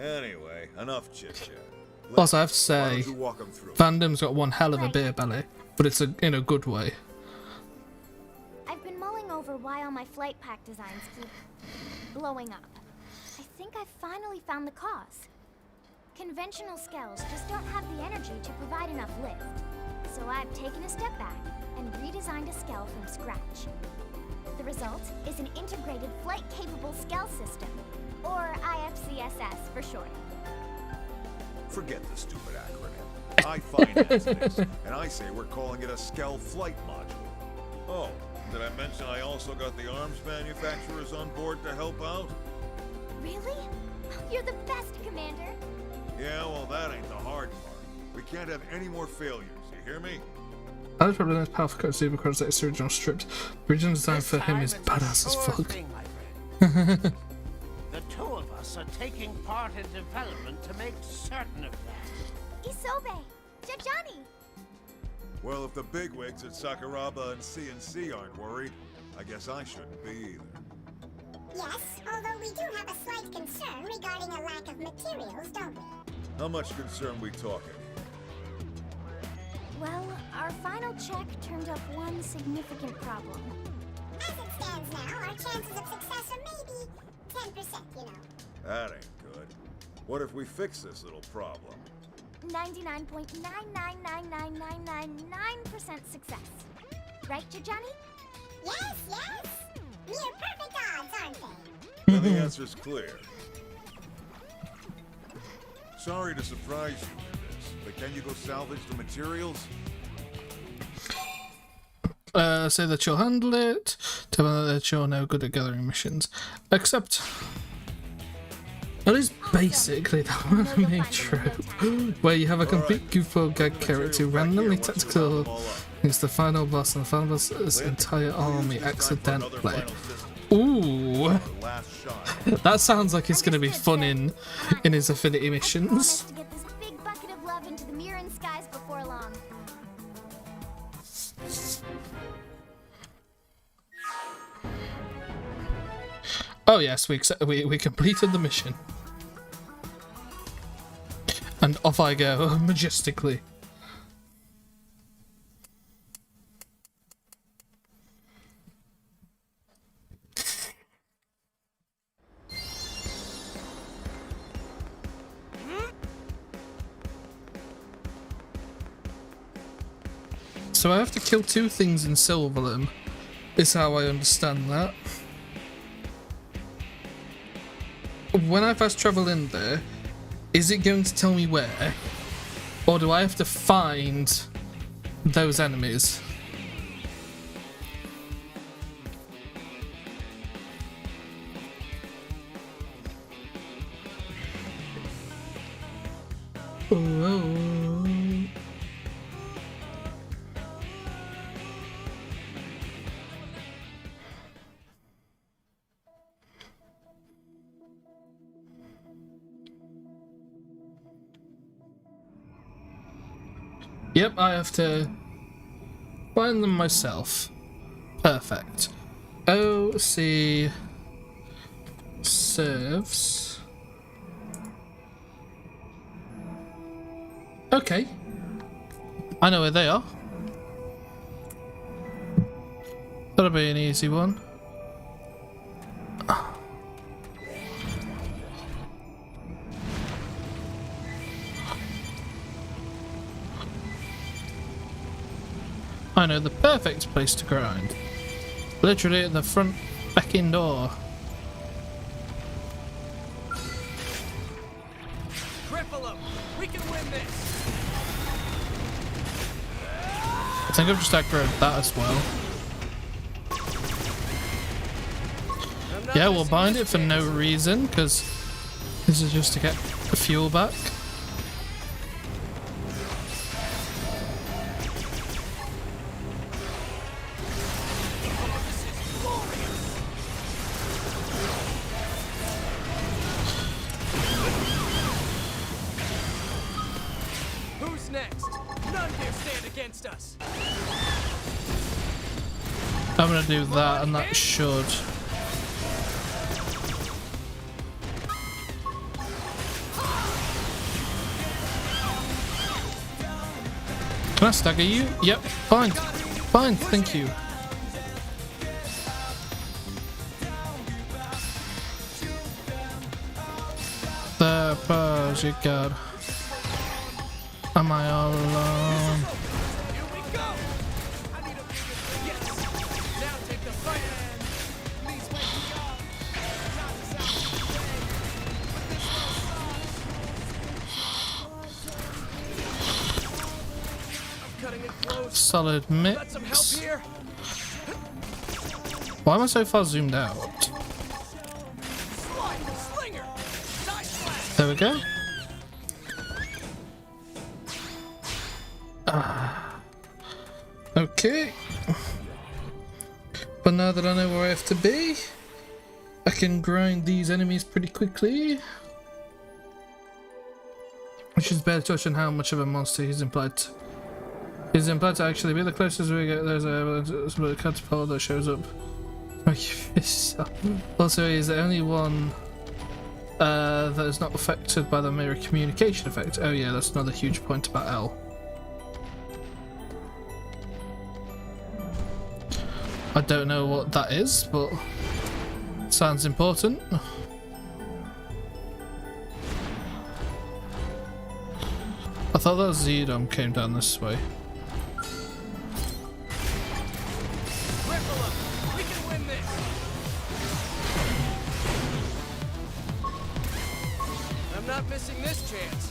Anyway, enough chit-chat. Also, I have to say, Walk 'em through. Vandom's got one hell of a beer belly, but it's in a good way. I've been mulling over why all my flight pack designs keep blowing up. I think I finally found the cause. Conventional skells just don't have the energy to provide enough lift. So I've taken a step back and redesigned a skell from scratch. The result is an integrated flight-capable skell system, or IFCSS for short. Forget the stupid acronym. I finance this, and I say we're calling it a Skell Flight Module. Oh, did I mention I also got the arms manufacturers on board to help out? Really? You're the best, Commander. Yeah, well, that ain't the hard part. We can't have any more failures, you hear me? Alex probably knows powerful code Zebra cards like its original strips. The original design for him is badass as fuck. The two of us are taking part in development to make certain of that. Isobe! Jajani! Well, if the bigwigs at Sakuraba and CNC aren't worried, I guess I shouldn't be either. Yes, although we do have a slight concern regarding a lack of materials, don't we? How much concern we talking? Well, our final check turned up one significant problem. As it stands now, our chances of success are maybe 10%, you know. That ain't good. What if we fix this little problem? 99.9999999% success. Right, Jajani? Yes, yes! Near perfect odds, aren't they? Then the answer's clear. Sorry to surprise you with this, but can you go salvage the materials? Say that you'll handle it. Tell them that you're no good at gathering missions. Except, that is basically the anime trope, where you have a complete goofball gag character randomly tactical against the final boss, and the final boss's entire army accidentally. Ooh, that sounds like it's going to be fun in his Affinity missions. To get this big bucket of love into the Mirren skies before long. Oh yes, we completed the mission. And off I go, majestically. So I have to kill two things in Silverlim, is how I understand that. When I fast travel in there, is it going to tell me where? Or do I have to find those enemies? Yep, I have to find them myself. Perfect. OC serves. Okay. I know where they are. That'll be an easy one. I know the perfect place to grind. Literally at the front back-in door. Cripple him! We can win this! I think I've just aggroed that as well. Yeah, we'll bind it for no reason, because this is just to get the fuel back. Who's next? None dare stand against us. I'm gonna do that, and that should. Can I stagger you? Yep, fine. Fine, thank you. The buzz you got. Am I all alone? Here we go! I need a yes! Now take the fight! Please wake me up! Not the sound of the way, I'm cutting it close. Solid Got some help mix. here? Why am I so far zoomed out? Slinger! Nice blast! There we go. Okay. But now that I know where I have to be, I can grind these enemies pretty quickly. Which is better touch on how much of a monster he's implied to. He's implied to actually be. The closest we get, there's a catapult that shows up. Also, he's the only one that is not affected by the mirror communication effect. Oh yeah, that's another huge point about L. I don't know what that is, but it sounds important. I thought that Zedom came down this way. Cripple him! We can win this! I'm not missing this chance.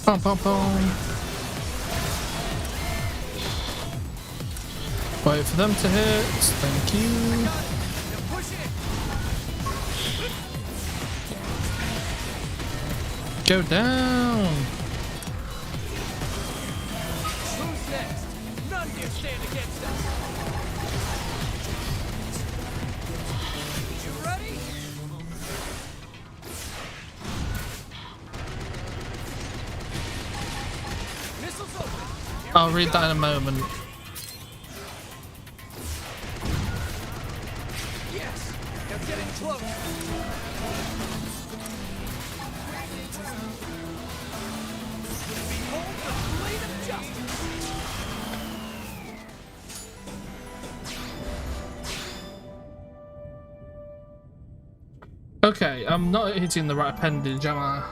Pom pom pom. Wait for them to hit. Thank you. Go down. Who's next? None dare stand against us. You ready? Missiles open. I'll read that in a moment. Yes, they're getting close. Behold the blade of justice. Okay, I'm not hitting the right appendage, am I?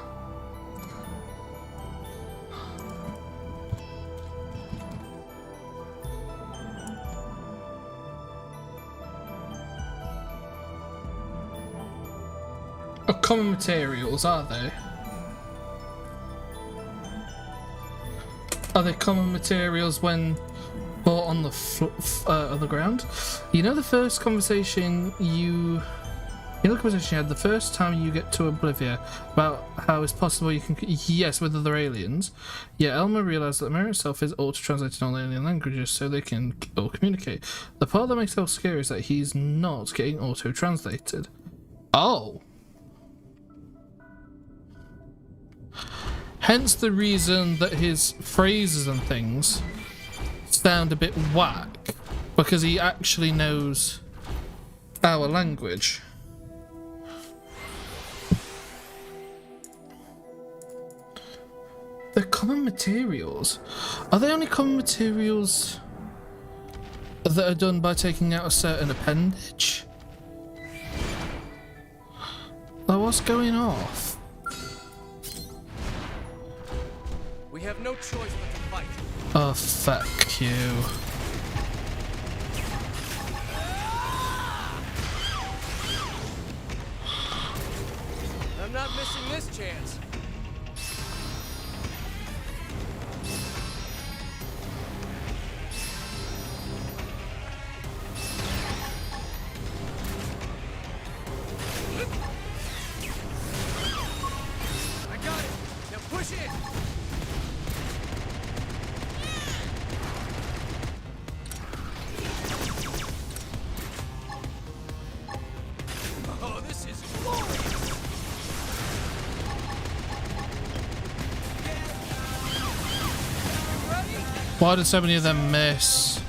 Common materials, are they? Are they common materials when bought on the ground? You know the first conversation you You look at the position you had the first time you get to Oblivia about how it's possible you can... Yes, with other aliens. Yeah, Elmer realised that the mirror itself is auto-translated in all alien languages so they can all communicate. The part that makes it all scary is that he's not getting auto-translated. Oh! Hence the reason that his phrases and things sound a bit whack. Because he actually knows our language. The common materials. Are they only common materials that are done by taking out a certain appendage? Like, what's going off? We have no choice but to fight. Oh, fuck you. I'm not missing this chance. I got it. Now push it. Oh, this is glorious. Why did so many of them miss?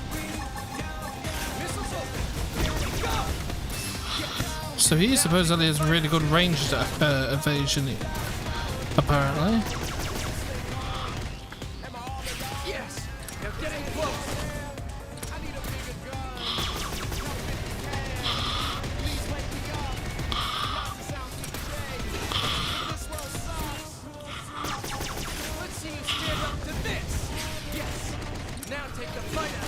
So he supposedly has really good ranged evasion, apparently. Yes. Now get in close. I need a bigger gun. Please wake me up. Lots of sounds today. This world sucks. Let's see you stand up to this. Yes. Now take the fight out.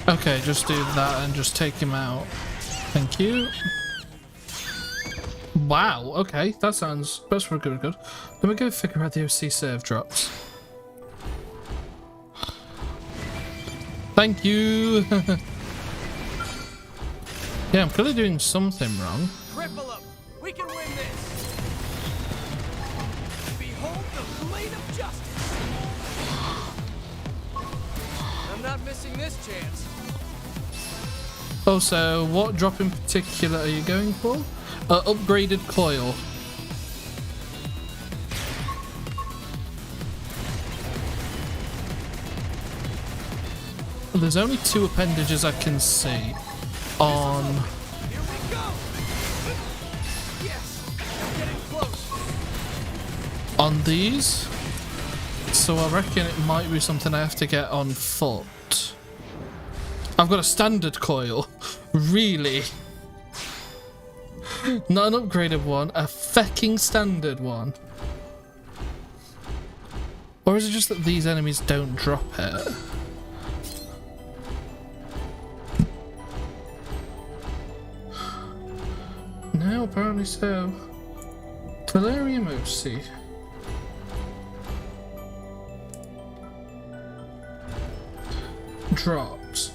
Okay, just do that and just take him out. Thank you. Wow, okay, that's pretty good. Let me go figure out the OC serve drops. Thank you. Yeah, I'm clearly doing something wrong. Cripple him. We can win this. Behold the blade of justice. I'm not missing this chance. Also, what drop in particular are you going for? Upgraded coil. There's only 2 appendages I can see on... Here we go. Yes. I'm getting close. on these. So I reckon it might be something I have to get on foot. I've got a standard coil. Really? Not an upgraded one, a fecking standard one. Or is it just that these enemies don't drop it? No, apparently so. Valerium OC. Drops.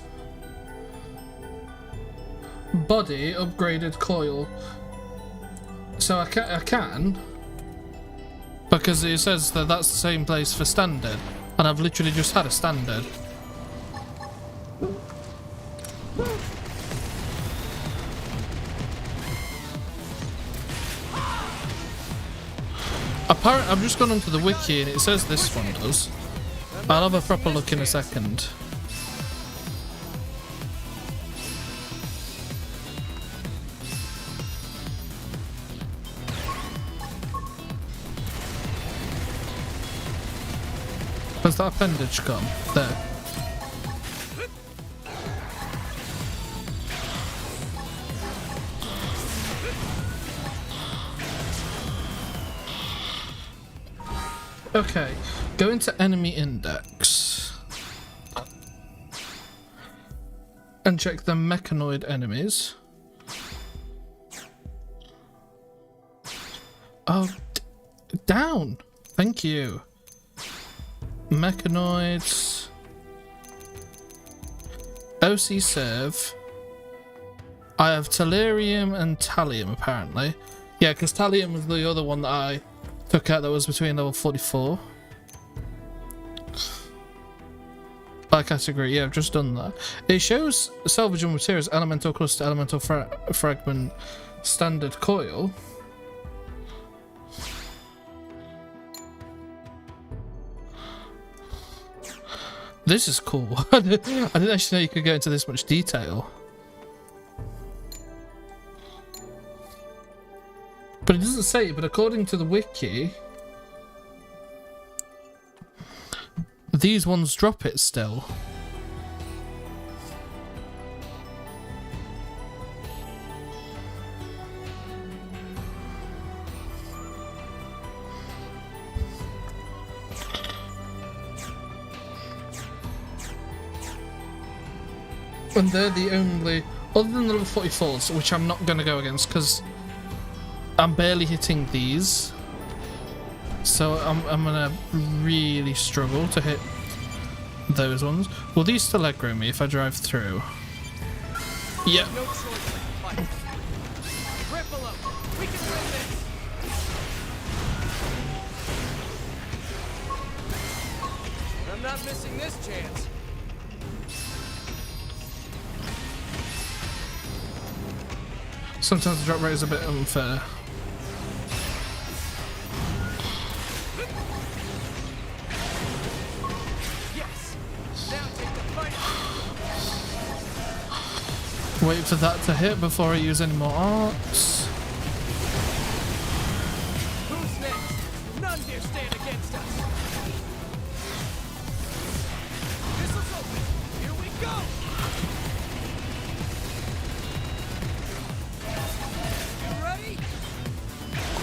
Body upgraded coil. So I can because it says that that's the same place for standard, and I've literally just had a standard. Apparently, I've just gone onto the wiki and it says this one does. I'll have a proper look in a second. Where's that appendage gone? There. Okay, go into enemy index and check the mechanoid enemies. Oh, down. Thank you. Mechanoids. OC serve. I have Tellurium and Thallium, apparently. Yeah, because Thallium was the other one that I took out that was between level 44. By category, yeah, I've just done that. It shows salvageable materials, elemental cluster, elemental fragment, standard coil. This is cool. I didn't actually know you could go into this much detail. But it doesn't say it, but according to the wiki, these ones drop it still. And they're the only, other than the level 44s, which I'm not going to go against because I'm barely hitting these. So I'm going to really struggle to hit those ones. Will these still aggro me if I drive through? Yeah. No choice but to fight. Ripple 'em. We can win this. I'm not missing this chance. Sometimes the drop rate is a bit unfair. Yes. Now take the fight. Wait for that to hit before I use any more arts. Who's next? None dare stand against us. Missiles open. Here we go. You ready?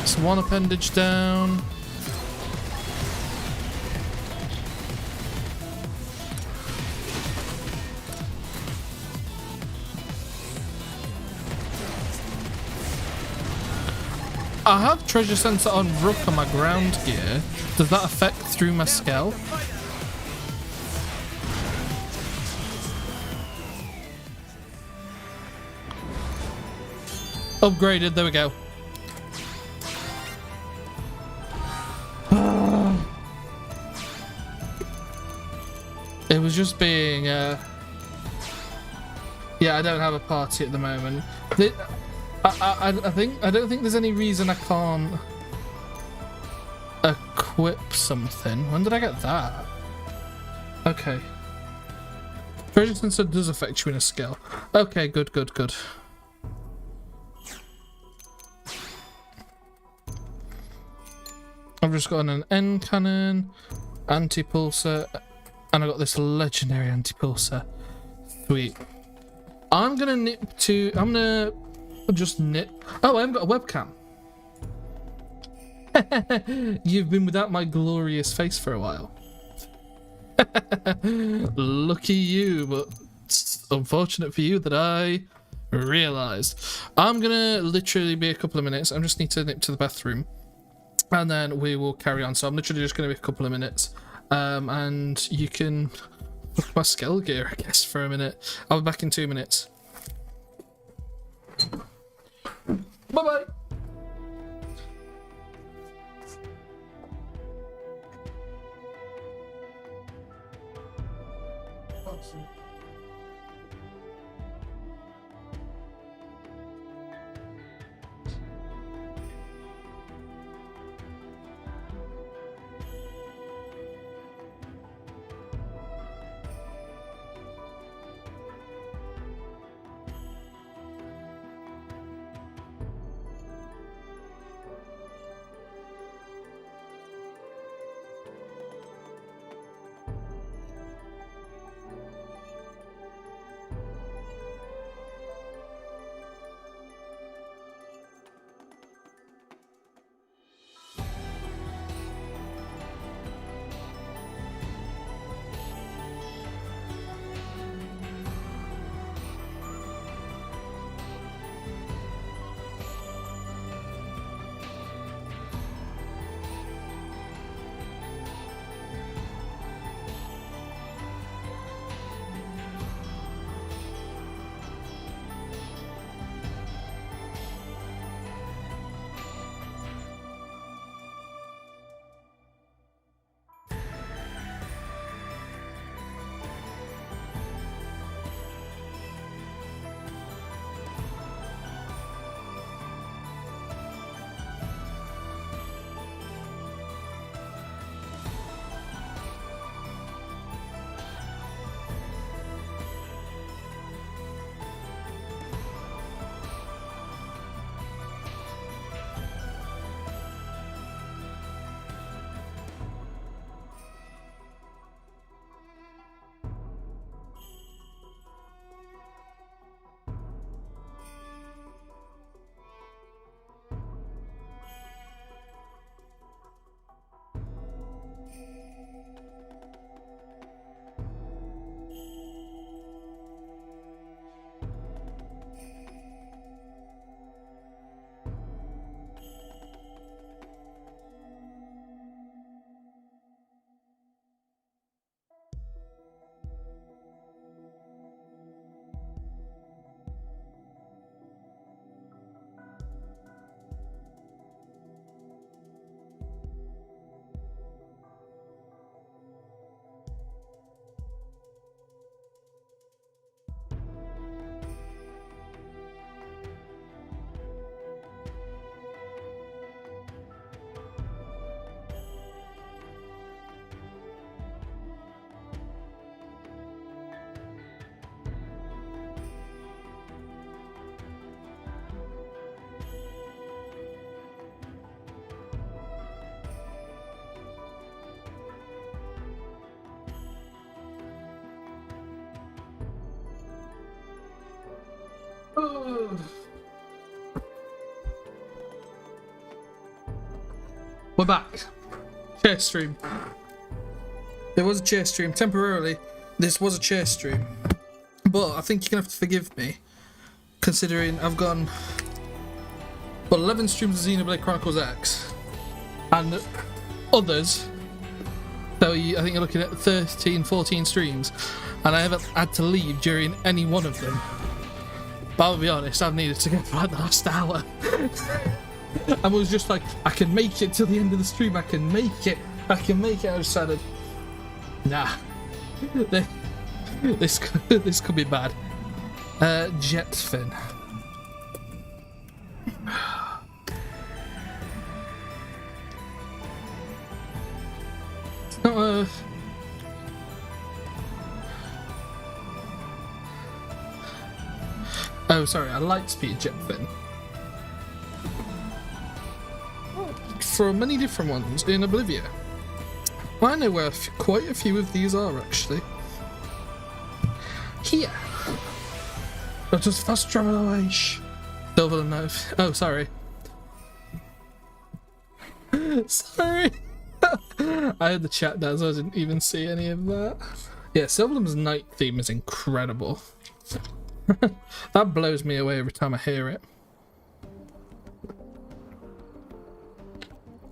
So one appendage down. I have treasure sensor on Rook on my ground gear. Does that affect through my scale? Upgraded, there we go. It was just being yeah, I don't have a party at the moment. I don't think there's any reason I can't equip something. When did I get that? Okay. Treasure sensor does affect you in a skill. Okay, good. I've just got an N cannon, anti-pulsar, and I got this legendary anti-pulsar. Sweet. I'm gonna just nip. Oh, I haven't got a webcam. You've been without my glorious face for a while. Lucky you, but it's unfortunate for you that I realised. I'm gonna literally be a couple of minutes. I just need to nip to the bathroom, and then we will carry on. So I'm literally just gonna be a couple of minutes, and you can look at my skull gear, I guess, for a minute. I'll be back in 2 minutes. Bye-bye. We're back. Chair stream. There was a chair stream temporarily. This was a chair stream, but I think you're gonna have to forgive me, considering I've gone 11 streams of Xenoblade Chronicles X and others. So I think you're looking at 13, 14 streams, and I haven't had to leave during any one of them. But I'll be honest, I've needed to get like the last hour. I was just like, I can make it till the end of the stream. I can make it. I decided, nah, this could be bad. Jet fin. It's not a. Oh, sorry, a light speed jet fin. For many different ones in Oblivia. I know where quite a few of these are actually. Here. But just fast travel away. Silver and knife. Oh, sorry. Sorry. I had the chat down, so I didn't even see any of that. Yeah, Silverham's night theme is incredible. That blows me away every time I hear it.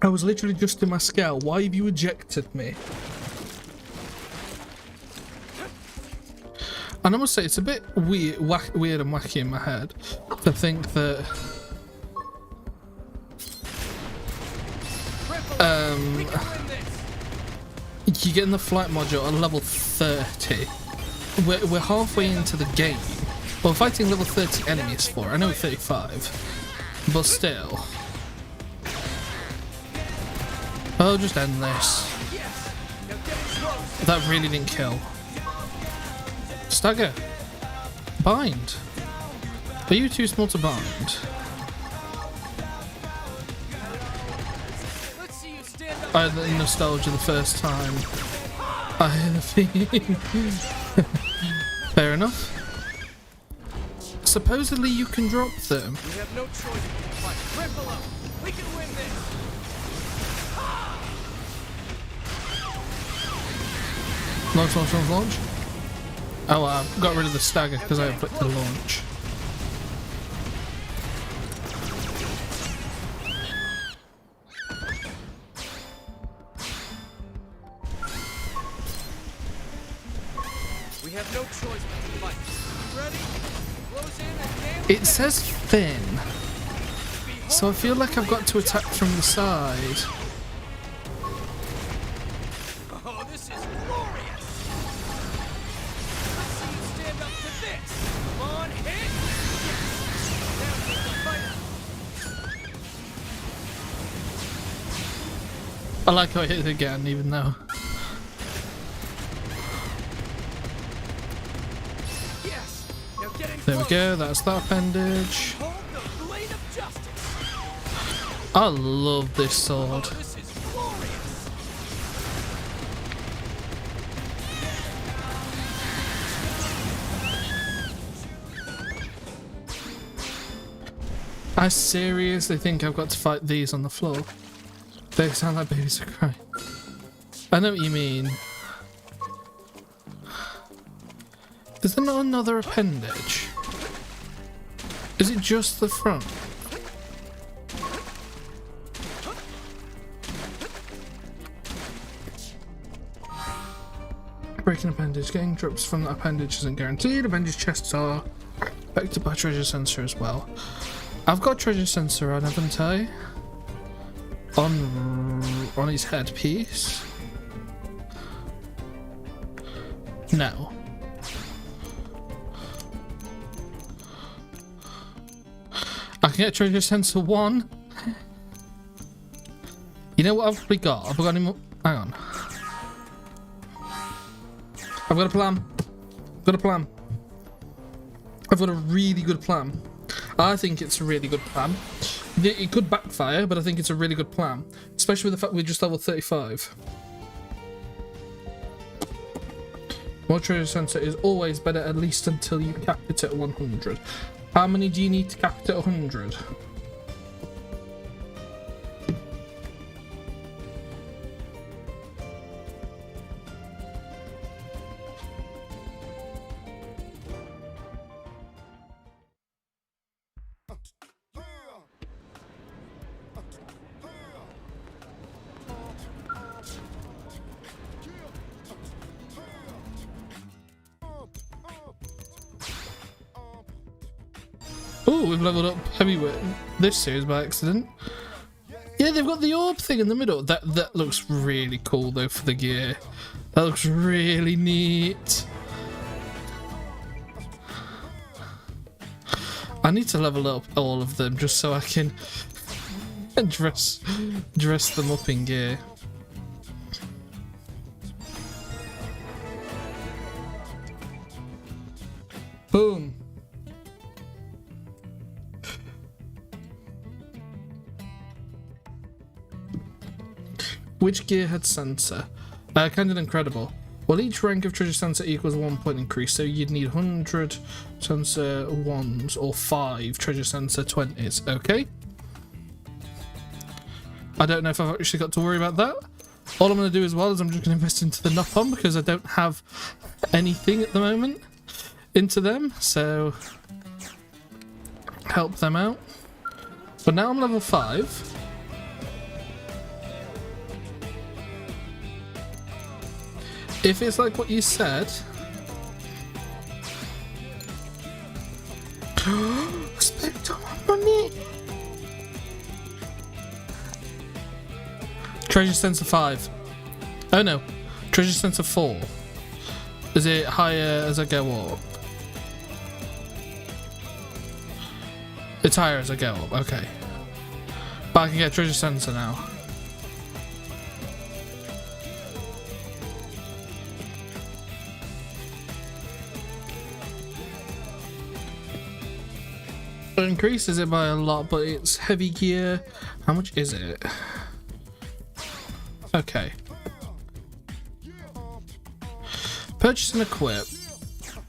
I was literally just in my scale. Why have you ejected me? And I must say, it's a bit weird and wacky in my head to think that you get in the flight module at level 30. We're halfway into the game. We're fighting level 30 enemies for. I know 35, but still. I'll just end this. That really didn't kill. Stagger. Bind. Are you too small to bind? I had the nostalgia the first time I heard the theme. Fair enough. Supposedly you can drop them. We have no choice but to triple up. We can win this. Launch. Oh, I got rid of the stagger because I clicked the launch. We have no choice but to fight. Ready? Close in and It says thin, so I feel like I've got to attack from the side. Oh, this is glorious! Let's see you stand up to this! Come on, hit! Now take the fight! I like how I hit it again, even though. Yes! Now get in There we close. go, that's that appendage. Hold the blade of justice! I love this sword. This is glorious! I seriously think I've got to fight these on the floor. They sound like babies are crying. I know what you mean. Is there not another appendage? Is it just the front? Breaking appendage. Getting drops from that appendage isn't guaranteed. Appendage chests are affected by treasure sensor as well. I've got treasure sensor on, haven't I? On his headpiece. No. I can get treasure sensor 1. You know what I've probably got? I've got any more. Hang on. I've got a plan. I've got a really good plan. I think it's a really good plan. It could backfire, but I think it's a really good plan. Especially with the fact we're just level 35. More treasure sensor is always better, at least until you cap it at 100. How many do you need to cap it at 100? Oh, we've leveled up heavyweight this series by accident. Yeah, they've got the orb thing in the middle. That looks really cool though for the gear. That looks really neat. I need to level up all of them just so I can dress them up in gear. Boom. Which gear had sensor? Kind of incredible. Well, each rank of treasure sensor equals 1 point increase, so you'd need 100 sensor 1s or 5 treasure sensor 20s, okay? I don't know if I've actually got to worry about that. All I'm going to do as well is I'm just going to invest into the Nopon because I don't have anything at the moment into them, so help them out. But now I'm level 5. If it's like what you said... Spent all my money! Treasure sensor 5. Oh no. Treasure sensor 4. Is it higher as I go up? It's higher as I go up, okay. But I can get treasure sensor now. It increases it by a lot, but it's heavy gear. How much is it? Okay. Purchase and equip,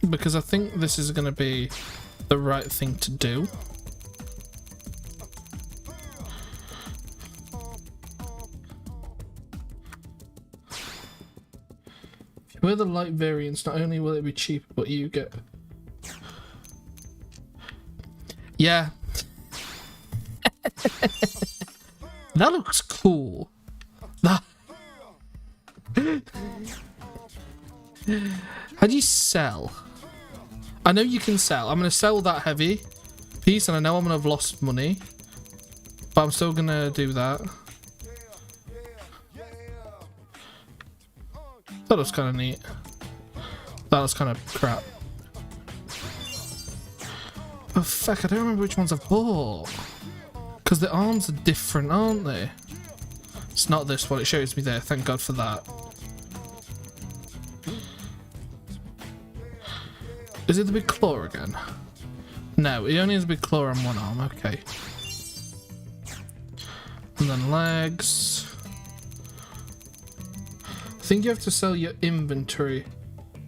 because I think this is going to be the right thing to do. If you wear the light variants, not only will it be cheaper, but you get... Yeah. That looks cool. How do you sell? I know you can sell. I'm going to sell that heavy piece and I know I'm going to have lost money. But I'm still going to do that. That looks kind of neat. That looks kind of crap. Oh fuck, I don't remember which ones I've bought. Because the arms are different, aren't they? It's not this one, it shows me there, thank God for that. Is it the big claw again? No, it only has a big claw on one arm, okay. And then legs. I think you have to sell your inventory,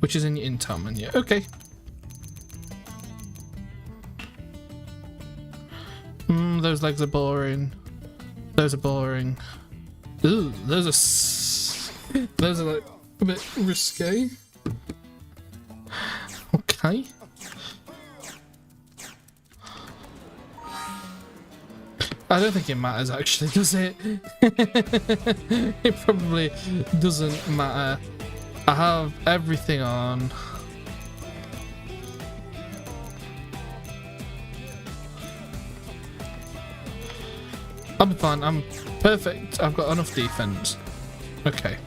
which is in your intel menu. Okay. Those legs are boring. Those are boring. Ooh, those are like a bit risque. Okay. I don't think it matters actually, does it? It probably doesn't matter. I have everything on. I'll be fine, I'm perfect. I've got enough defense. Okay.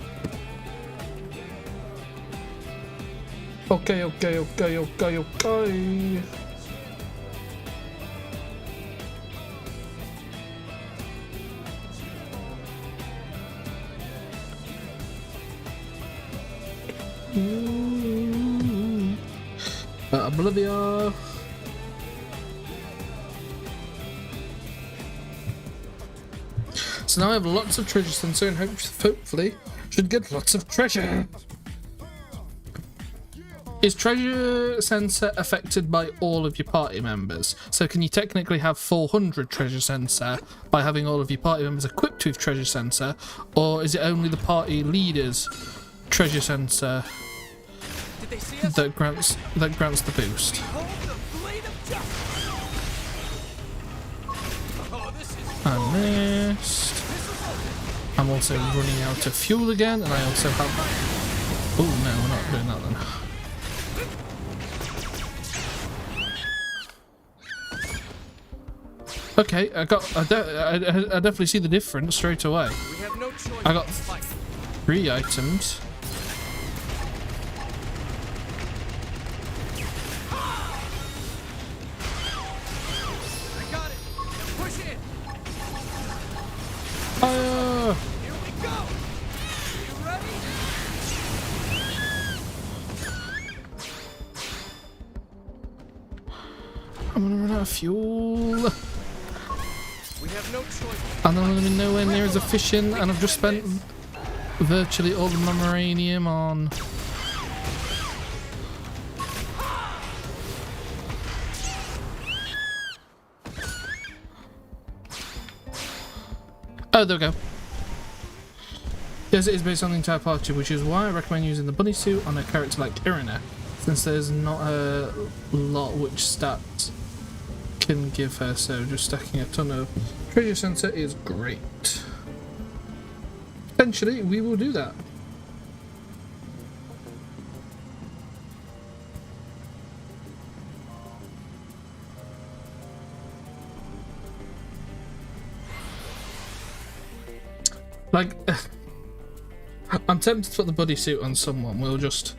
Okay. Oblivia. So now I have lots of treasure sensor and hopefully should get lots of treasure. Is treasure sensor affected by all of your party members? So can you technically have 400 treasure sensor by having all of your party members equipped with treasure sensor, or is it only the party leaders treasure sensor that grants the boost? I missed. I'm also running out of fuel again, and I also have. Oh no, we're not doing that then. Okay, I definitely see the difference straight away. I got 3 items. I got it. Now push it. Here we go. You ready? I'm gonna run out of fuel. We have no choice. And I'm gonna be nowhere near as efficient, and I've just spent virtually all of my uranium on. Oh, there we go. Yes, it is based on the entire party, which is why I recommend using the bunny suit on a character like Irina, since there's not a lot which stats can give her, so just stacking a ton of treasure sensor is great. Eventually, we will do that. Like, I'm tempted to put the buddy suit on someone. We'll just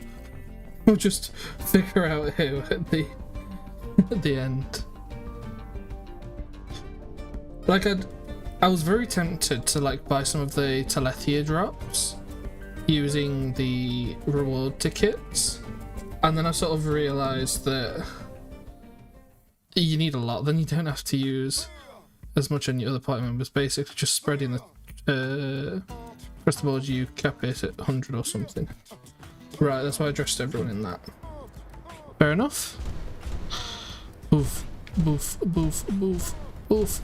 figure out who at the end. Like, I was very tempted to like buy some of the Telethia drops using the reward tickets, and then I sort of realised that you need a lot. Then you don't have to use as much on your other party members. Basically, just spreading the press the board, you cap it at 100 or something. Right, that's why I dressed everyone in that. Fair enough. Boof, boof, boof, boof, boof.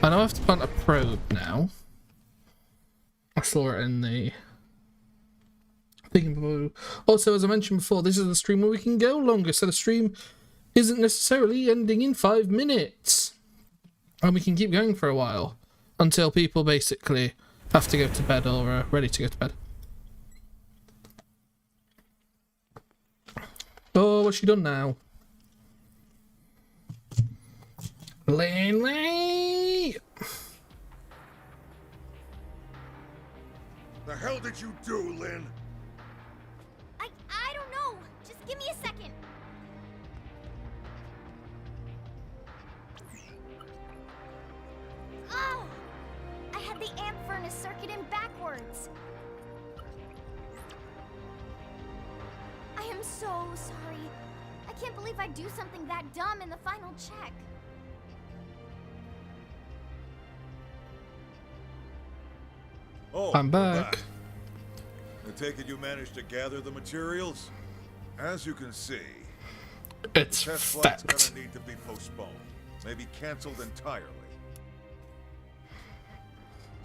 I know I have to plant a probe now. I saw it in the thing. Also, as I mentioned before, this is the stream where we can go longer, so the stream isn't necessarily ending in 5 minutes. And we can keep going for a while. Until people basically have to go to bed or are ready to go to bed. Oh, what's she done now? Lanley! The hell did you do, Lynn? I don't know. Just give me a second. Oh! I had the amp furnace circuit in backwards. I am so sorry. I can't believe I'd do something that dumb in the final check. Oh, I'm back. I take it you managed to gather the materials? As you can see, it's the test fact. flight's gonna need to be postponed, maybe cancelled entirely.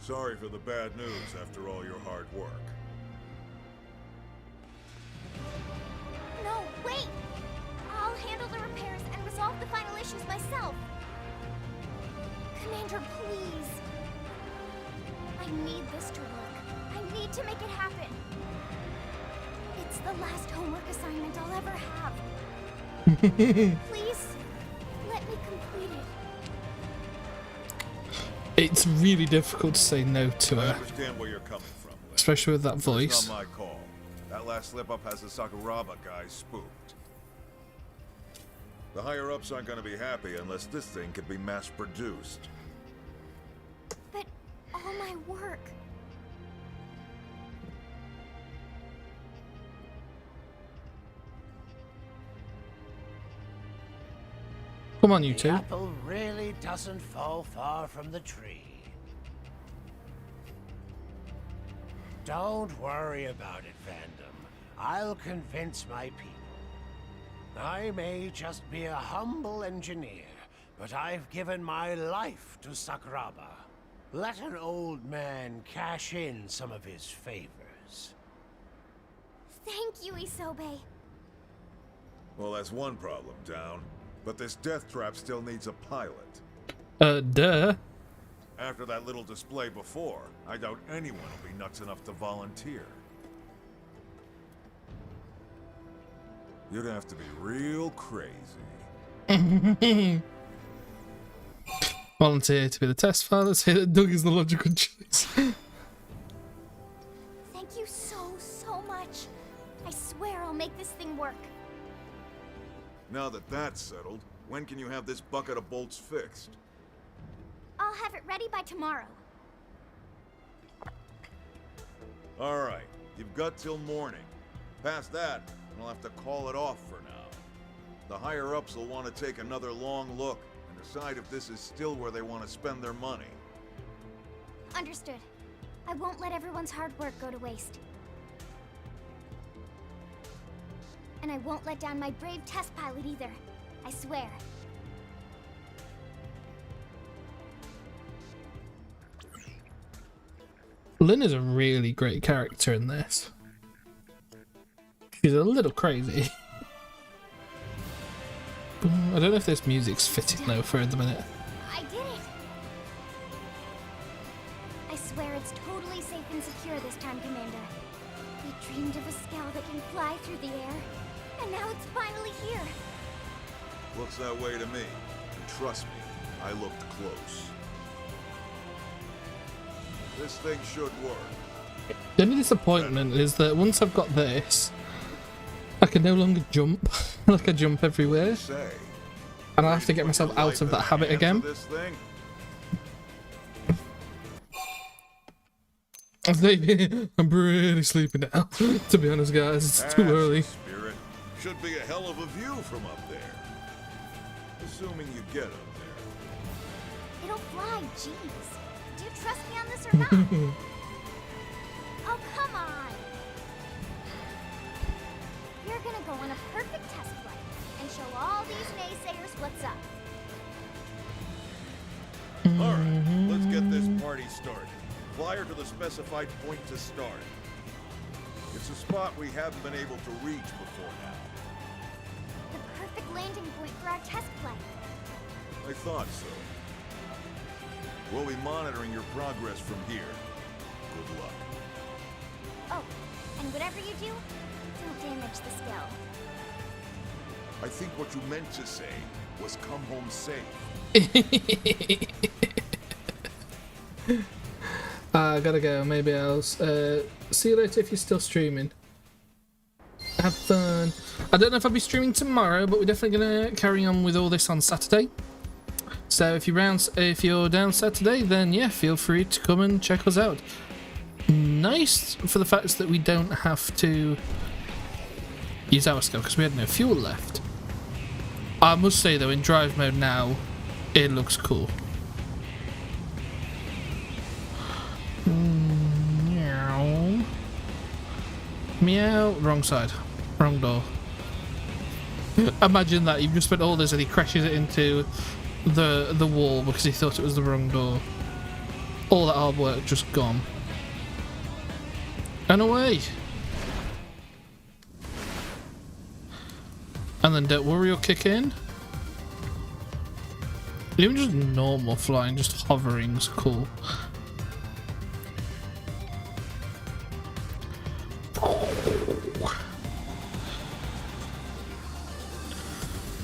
Sorry for the bad news after all your hard work. No, wait! I'll handle the repairs and resolve the final issues myself. Commander, please. I need this to work. I need to make it happen. It's the last homework assignment I'll ever have. Please, let me complete it. It's really difficult to say no to I her. understand where you're coming from, Lynn. Especially with that It's voice. not my call. That last slip-up has the Sakuraba guys spooked. The higher-ups aren't gonna be happy unless this thing can be mass-produced. But all my work. Come on, you The two. apple really doesn't fall far from the tree. Don't worry about it, Fandom. I'll convince my people. I may just be a humble engineer, but I've given my life to Sakuraba. Let an old man cash in some of his favors. Thank you, Isobe. Well, that's one problem down. But this death trap still needs a pilot. Duh. After that little display before, I doubt anyone will be nuts enough to volunteer. You'd have to be real crazy. Volunteer to be the test pilot. Say that Doug is the logical choice. Thank you so much. I swear I'll make this thing work. Now that that's settled, when can you have this bucket of bolts fixed? I'll have it ready by tomorrow. Alright, you've got till morning. Past that, I'll have to call it off for now. The higher-ups will want to take another long look and decide if this is still where they want to spend their money. Understood. I won't let everyone's hard work go to waste. And I won't let down my brave test pilot either. I swear. Lynn is a really great character in this. She's a little crazy. I don't know if this music's fitting though for the minute. I did it! I swear it's totally safe and secure this time, Commander. We dreamed of a scow that can fly through the air, and now it's finally here. Looks that way to me. And trust me, I looked close. This thing should work. The only disappointment is that once I've got this, I can no longer jump. Like I jump everywhere. And I have to get myself out of that habit again. I'm pretty sleepy now, to be honest guys, it's too early. Spirit. Should be a hell of a view from up there. Assuming you get up there. It'll fly, jeez. Do you trust me on this or not? Oh, come on! You're gonna go on a perfect test flight and show all these naysayers what's up. Alright, let's get this party started. Fly her to the specified point to start. It's a spot we haven't been able to reach before now. The perfect landing point for our test flight. I thought so. We'll be monitoring your progress from here. Good luck. Oh, and whatever you do, don't damage the skill. I think what you meant to say was come home safe. I gotta go, maybe I'll see you later if you're still streaming. Have fun. I don't know if I'll be streaming tomorrow, but we're definitely gonna carry on with all this on Saturday. So if you're down Saturday, then yeah, feel free to come and check us out. Nice for the fact that we don't have to use our skill because we had no fuel left. I must say though, in drive mode now, it looks cool. Meow. Meow. Wrong side. Wrong door. Imagine that, you've just spent all this and he crashes it into the wall because he thought it was the wrong door. All that hard work just gone. And away. And then don't worry, you'll kick in. Even just normal flying, just hovering's cool.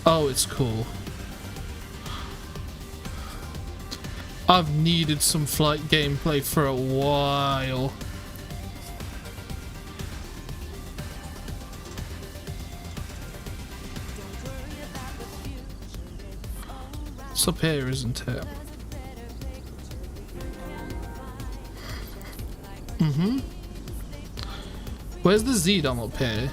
Oh, it's cool. I've needed some flight gameplay for a while. It's up here, isn't it? Mm-hmm. Where's the Z-Dom up here?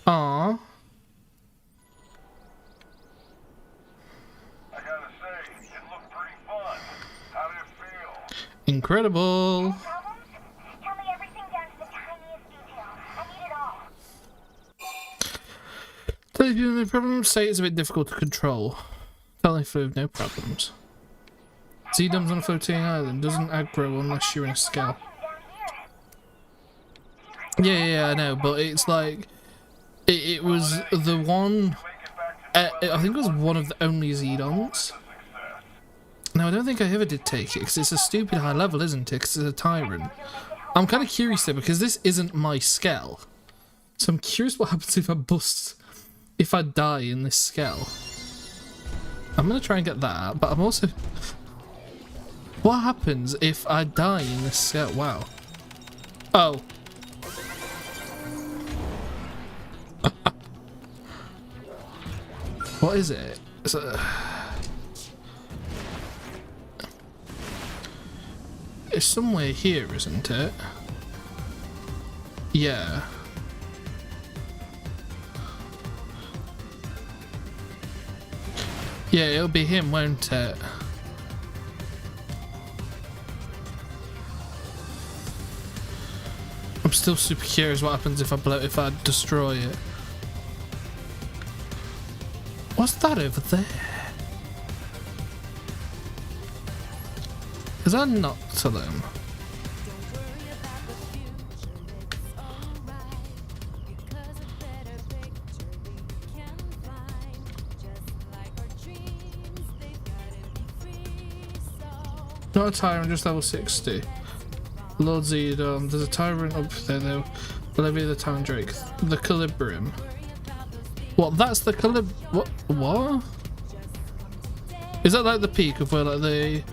Aww. Incredible. Problems? Tell me everything down to the tiniest detail. I need it all. Tell you no problems. Say it's a bit difficult to control. Tell flu, no problems. Z-Dom's on a floating island. Doesn't aggro unless you're in a scale. Yeah, I know, but it's like it was the one. I think it was one of the only Z-Doms. Now I don't think I ever did take it because it's a stupid high level, isn't it? Because it's a tyrant. I'm kind of curious though because this isn't my scale, so I'm curious what happens if I die in this scale. I'm gonna try and get that, but I'm also. What happens if I die in this scale? Wow. Oh. What is it? It's somewhere here, isn't it? Yeah. Yeah, it'll be him, won't it? I'm still super curious what happens if I destroy it. What's that over there? Is that not to them? Not a tyrant, just level 60. Lord Zedom, there's a tyrant up there though. Olivia the Town Drake. The Calibrium. What? That's the What? Is that like the peak of where like the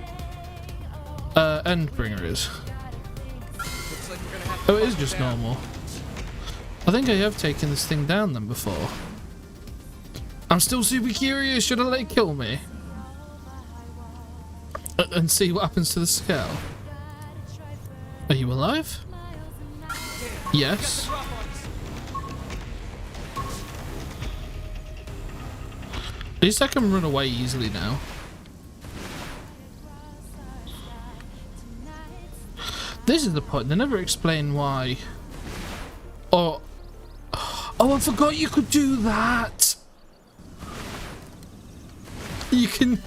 Endbringer is? Oh, it is just normal. I think I have taken this thing down then before. I'm still super curious. Should I let it kill me? And see what happens to the scale. Are you alive? Yes. At least I can run away easily now. This is the point. They never explain why. Oh, I forgot you could do that. You can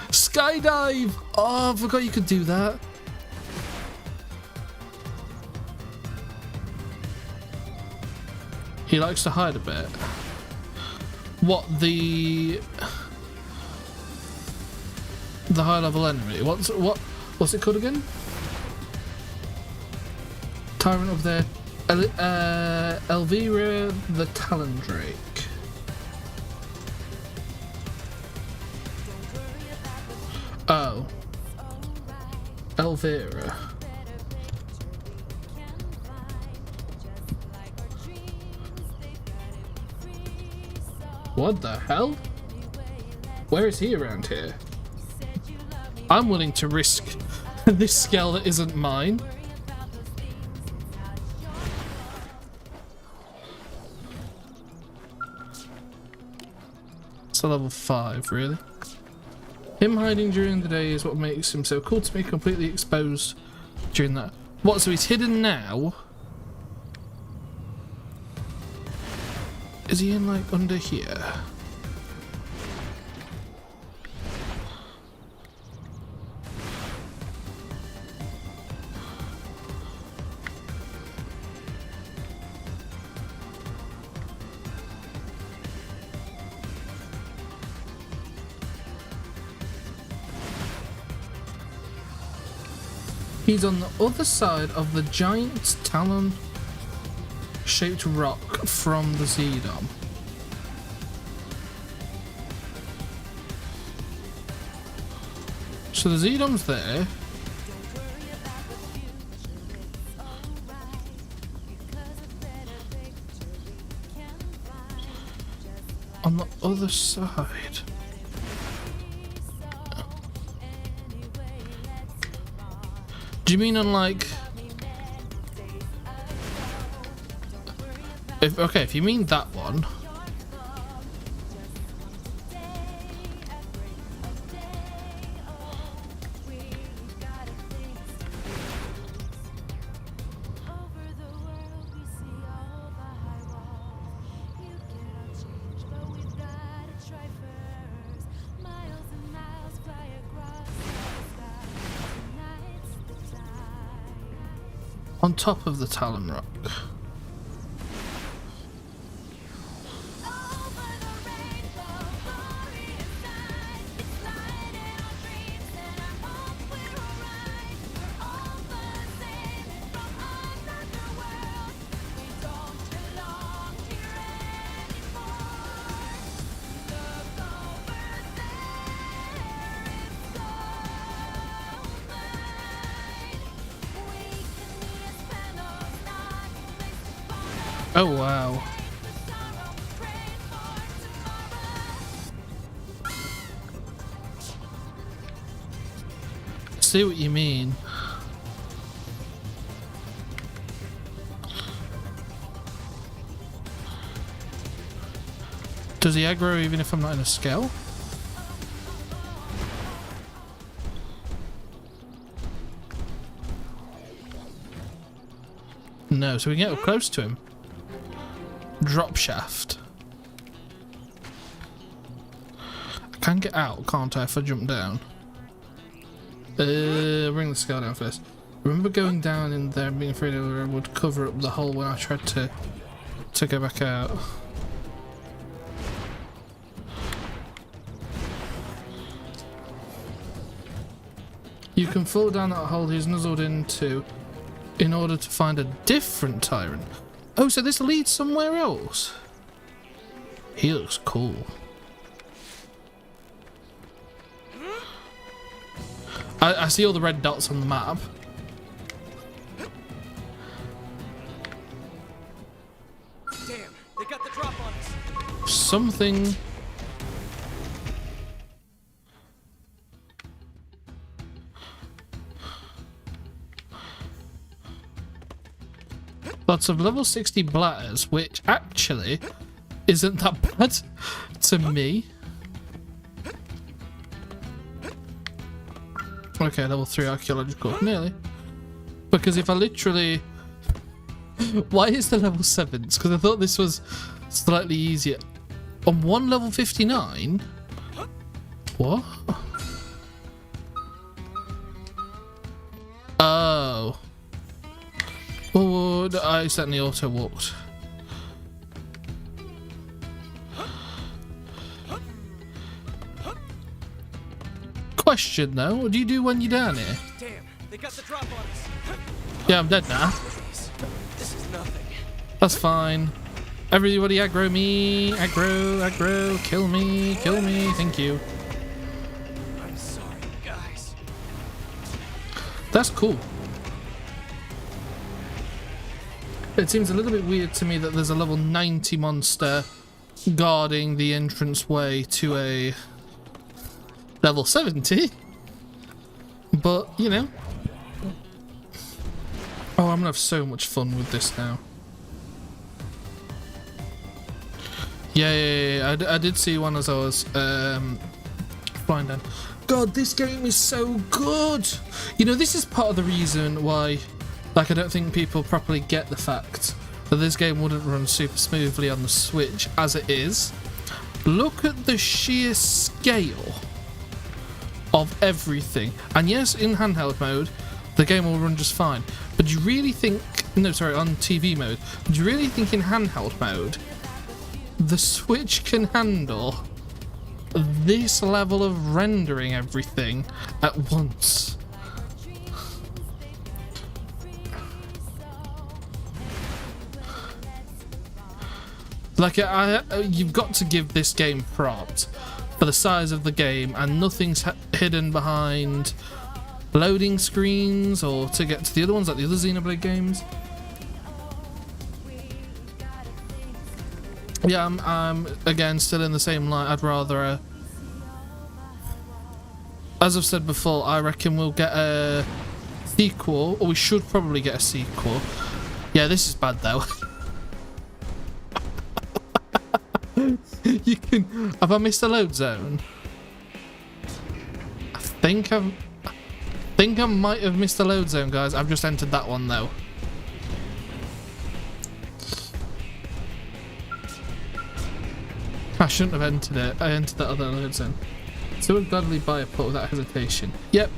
skydive. Oh, I forgot you could do that. He likes to hide a bit. What, the high level enemy? What's it called again? Tyrant of there. Elvira the Talon Drake. Oh. Elvira. What the hell? Where is he around here? I'm willing to risk this scale that isn't mine. It's a level 5, really. Him hiding during the day is what makes him so cool to me, completely exposed during that. What, so he's hidden now? Is he in like under here? He's on the other side of the giant talon shaped rock from the Zedom. So the Zedom's there. On the other side. Do you mean on like... If you mean that one. On top of the Talon Rock. Oh wow. See what you mean. Does he aggro even if I'm not in a scale? No, so we can get up close to him. Drop shaft. I can get out, can't I, if I jump down? Bring the scale down first. Remember going down in there and being afraid it would cover up the hole when I tried to go back out. You can fall down that hole he's nuzzled into in order to find a different tyrant. Oh, so this leads somewhere else? He looks cool. I see all the red dots on the map. Damn, they got the drop on us. Something. Lots of level 60 bladders, which actually isn't that bad to me. Okay, level 3 archaeological, nearly. Because if I literally... Why is the level 7s? Because I thought this was slightly easier. On one level 59? What? Oh. Oh, I accidentally auto-walked. Question though, what do you do when you're down here? Damn, they got the drop on us. Yeah, I'm dead now. This is nothing. That's fine. Everybody aggro me. Aggro, aggro. Kill me, kill me. Thank you. I'm sorry, guys. That's cool. It seems a little bit weird to me that there's a level 90 monster guarding the entrance way to a level 70. But, you know. Oh, I'm gonna have so much fun with this now. Yeah, I did see one as I was flying down. God, this game is so good! You know, this is part of the reason why, like, I don't think people properly get the fact that this game wouldn't run super smoothly on the Switch as it is. Look at the sheer scale of everything. And yes, in handheld mode, the game will run just fine. But do you really think... No, sorry, on TV mode. Do you really think in handheld mode, the Switch can handle this level of rendering everything at once? Like, you've got to give this game props for the size of the game, and nothing's hidden behind loading screens or to get to the other ones, like the other Xenoblade games. Yeah, I'm again still in the same line. I'd rather, as I've said before, I reckon we'll get a sequel, or we should probably get a sequel. Yeah, this is bad though. You can... Have I missed a load zone? I think I might have missed a load zone, guys. I've just entered that one though. I shouldn't have entered it. I entered that other load zone. So would gladly buy a put without hesitation. Yep.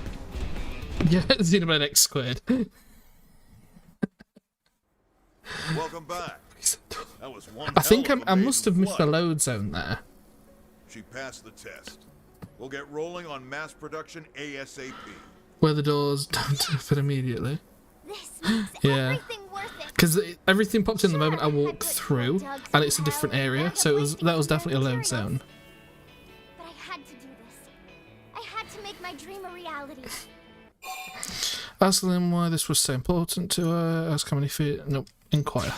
Yeah, Xenoblade X squared. Welcome back. That was one I think hell of a I must have maiden missed the flight. load zone there. She passed the test. We'll get rolling on mass production ASAP. Where the doors don't open immediately. This makes Yeah. everything worth it. Because everything popped in the moment I Sure, walked I put through, Doug and it's a somehow different and area, found a so way to that was get definitely a load materials. zone. But I had to do this. I had to make my dream a reality. Ask them why this was so important to her. Ask how many feet. Nope. Inquire.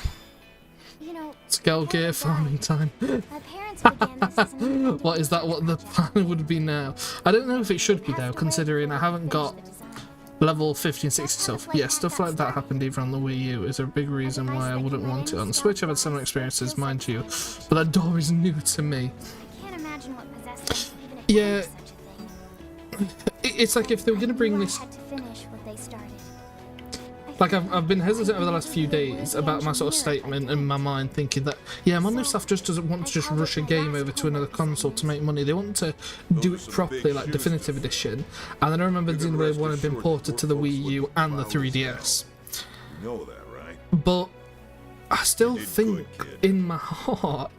You know, Scale before gear I farming died, time. my parents began this as an independent What is that? What the plan would be now? I don't know if it should be though, considering I haven't got level 50 and 60 stuff. Yeah, stuff like that happened even on the Wii U. Is a big reason why I wouldn't want it on the Switch. I've had similar experiences, mind you, but that door is new to me. I can't imagine what possessed them, even if Yeah. there was such a thing. It's like if they were going to bring I this. had to finish what they started. Like, I've been hesitant over the last few days about my sort of statement in my mind, thinking that, yeah, Monolith Soft just doesn't want to just rush a game over to another console to make money. They want to do it properly, like Definitive Edition. And then I remember Xenoblade 1 had been ported to the Wii U and the 3DS. You know that, right? But I still think in my heart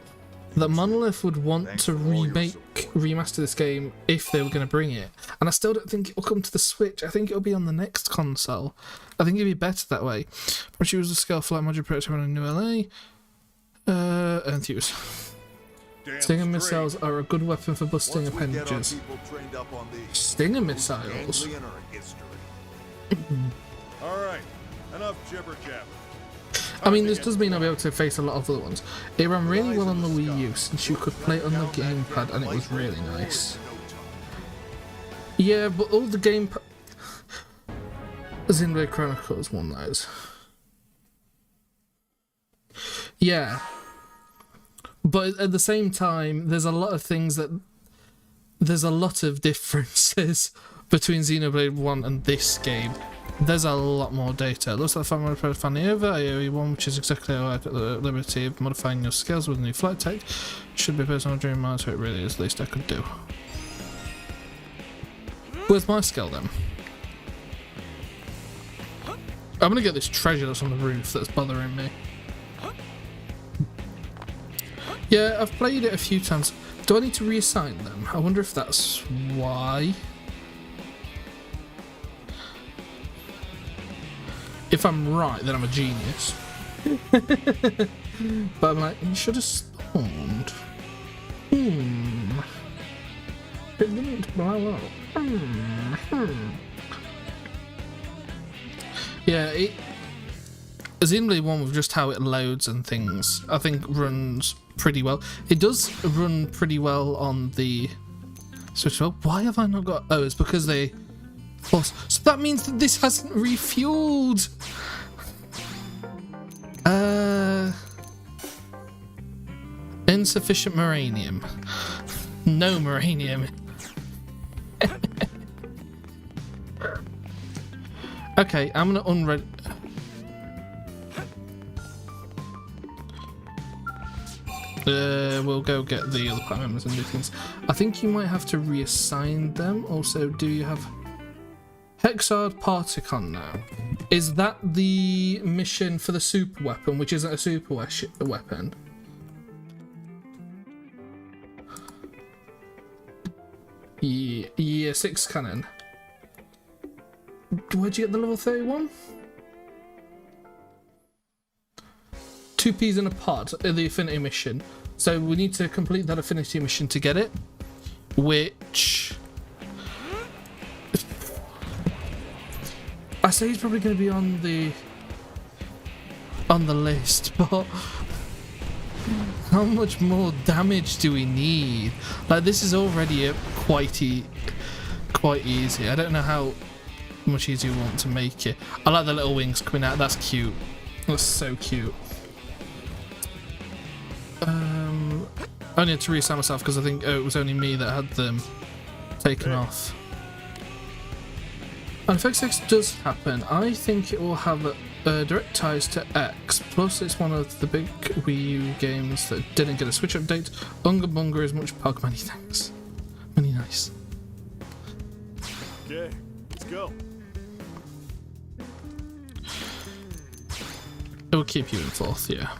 that Monolith would want to remaster this game if they were going to bring it. And I still don't think it will come to the Switch. I think it'll be on the next console. I think it'd be better that way. But she was a scale flight module prototype on a new LA. Enthuse. Stinger missiles are a good weapon for busting appendages. Stinger missiles? Alright, enough jibber jabber. I mean, this does mean I'll be able to face a lot of other ones. It ran really well on the Wii U since you could play it on the gamepad and it was really nice. Yeah, but all the gamepad... Xenoblade Chronicles one those. Yeah. But at the same time, there's a lot of things that... There's a lot of differences between Xenoblade 1 and this game. There's a lot more data. It looks like Family Fanny over AOE1, which is exactly how I took the liberty of modifying your skills with a new flight tech. Should be a personal dream mine, so it really is the least I could do. Where's my skill then? I'm gonna get this treasure that's on the roof that's bothering me. Yeah, I've played it a few times. Do I need to reassign them? I wonder if that's why. If I'm right, then I'm a genius. But I'm like, you should have spawned. It didn't blow up. Yeah, Xenoblade 1 with just how it loads and things, I think runs pretty well. It does run pretty well on the Switch. Well, why have I not got... Oh, it's because they... Plus, so that means that this hasn't refueled. Insufficient Moranium. No Moranium. Okay, I'm gonna unread. We'll go get the other party members and do things. I think you might have to reassign them. Also, do you have Hexard Particon now? Is that the mission for the super weapon, which isn't a super weapon? Yeah, 6 cannon. Where'd you get the level 31? 2 peas in a pod, the affinity mission. So we need to complete that affinity mission to get it, which I say he's probably going to be on the list, but how much more damage do we need? Like, this is already quite easy. I don't know how much easier you want to make it. I like the little wings coming out. That's cute. That's so cute. I need to reassign myself because I think it was only me that had them taken off. And if X6 does happen, I think it will have direct ties to X. Plus, it's one of the big Wii U games that didn't get a Switch update. Unga Bunga is much pug. Many thanks. Many nice. Okay, let's go. will keep you in fourth, yeah.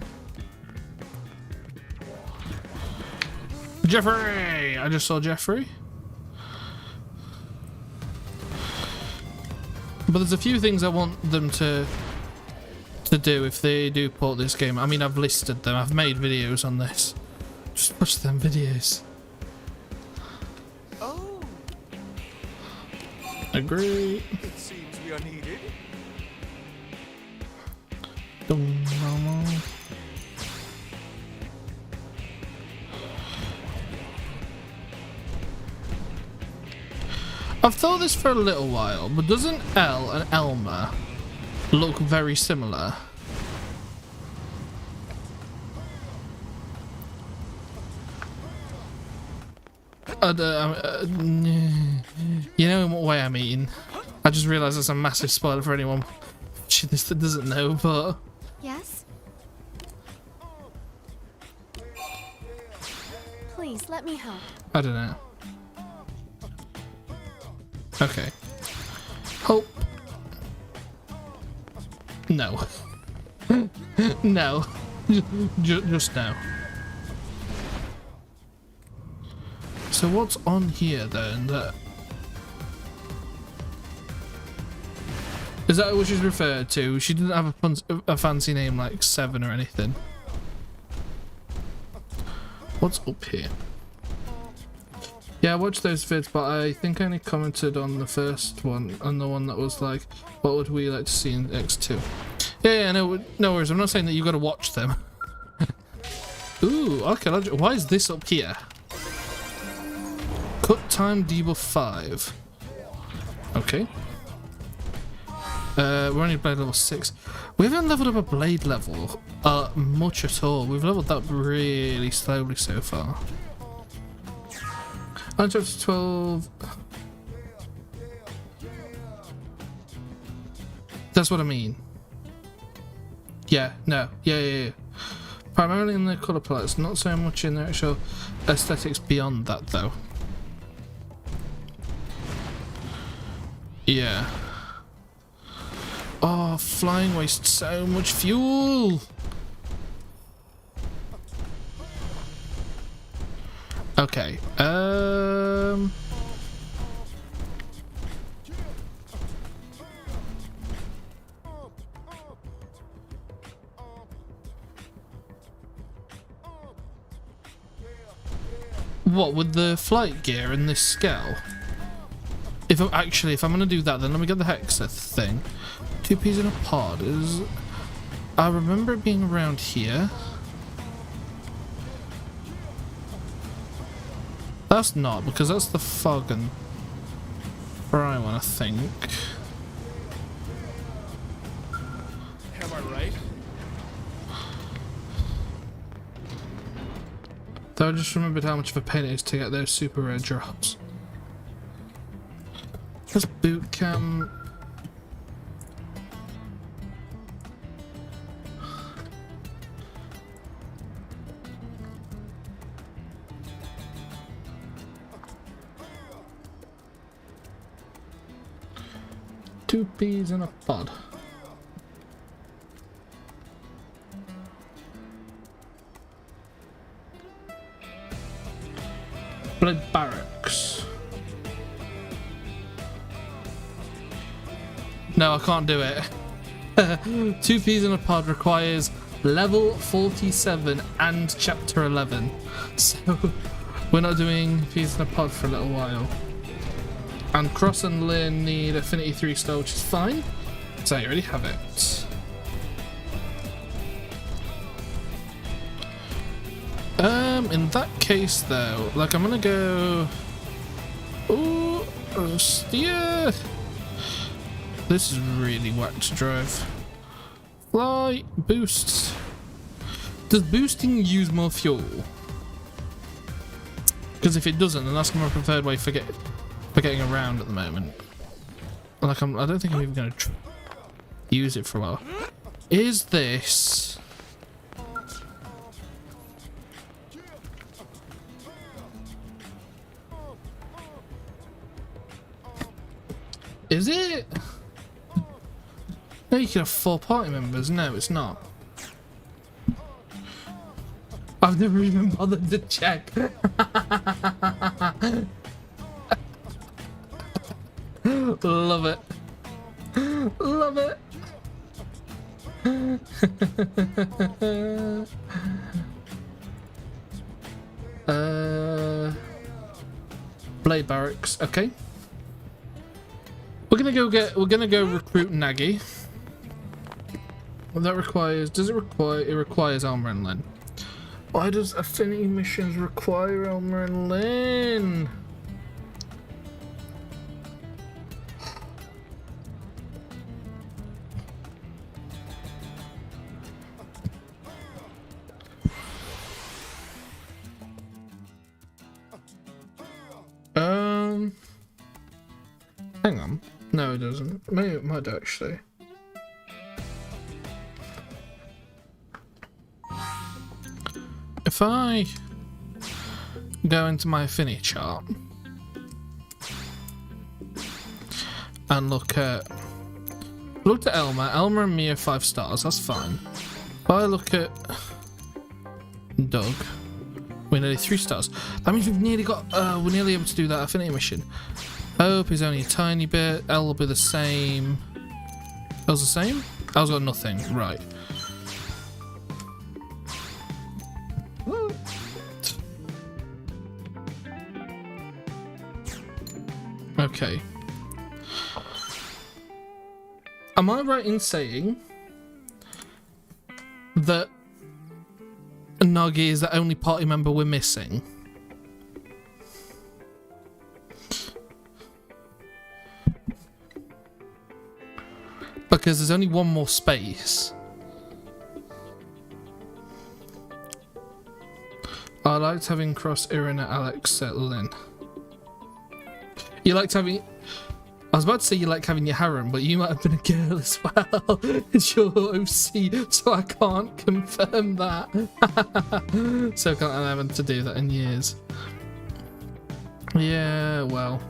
Jeffrey! I just saw Jeffrey. But there's a few things I want them to do if they do port this game. I mean, I've listed them. I've made videos on this. Just watch them videos. Oh, Agree. it seems we are needed. I've thought this for a little while, but doesn't Elle and Elmer look very similar? You know in what way I mean. I just realised that's a massive spoiler for anyone watching this that doesn't know, but... Yes? Please, let me help. I don't know. Okay. Hope. No. No. Just no. So what's on here then? Is that what she's referred to? She didn't have a fancy name like Seven or anything. What's up here? Yeah, I watched those vids, but I think I only commented on the first one, on the one that was like, what would we like to see in X2? Yeah, no worries. I'm not saying that you got to watch them. Ooh, archaeological. Why is this up here? Cut time debuff 5. Okay. We're only blade level 6. We haven't leveled up a blade level much at all. We've leveled that really slowly so far. On chapter 12. That's what I mean. Yeah, no. Yeah. Primarily in the colour palettes, not so much in the actual aesthetics beyond that though. Yeah. Oh, flying wastes so much fuel. Okay. What with the flight gear and this scale? If I'm gonna do that, then let me get the Hexa thing. 2 peas in a pod is. I remember it being around here. That's not, because that's the fog and fry one, I think. Am I right? Though I just remembered how much of a pain it is to get those super rare drops. That's boot camp. Two peas in a pod. Blood barracks. No, I can't do it. 2 peas in a pod requires level 47 and chapter 11. So we're not doing peas in a pod for a little while. And Cross and Lynn need Affinity 3 star, which is fine. So you already have it. In that case though, like I'm gonna go. Ooh, steer. This is really whack to drive. Fly, boost. Does boosting use more fuel? Because if it doesn't, then that's my preferred way for getting around at the moment. Like I don't think I'm even gonna use it for a while. Is this? Is it? No, you can have 4 party members. No, it's not. I've never even bothered to check. Love it. Love it. Blade barracks. Okay. We're gonna go recruit Nagi. Well, that requires. Does it require? It requires Elmer and Lynn. Why does affinity missions require Elmer and Lynn? Hang on. No, it doesn't. Maybe it might actually. If I go into my affinity chart and looked at Elmer and Mia 5 stars, that's fine. If I look at Doug, we're nearly 3 stars. That means we've nearly got we're nearly able to do that affinity mission. Hope is only a tiny bit. L will be the same. L's the same? L's got nothing. Right. Okay. Am I right in saying that Nagi is the only party member we're missing? Because there's only one more space. I liked having crossed Irina, Alex, Lynn. You liked having... I was about to say you like having your harem, but you might have been a girl as well. It's your OC, so I can't confirm that. So I can't allow them to do that in years. Yeah, well.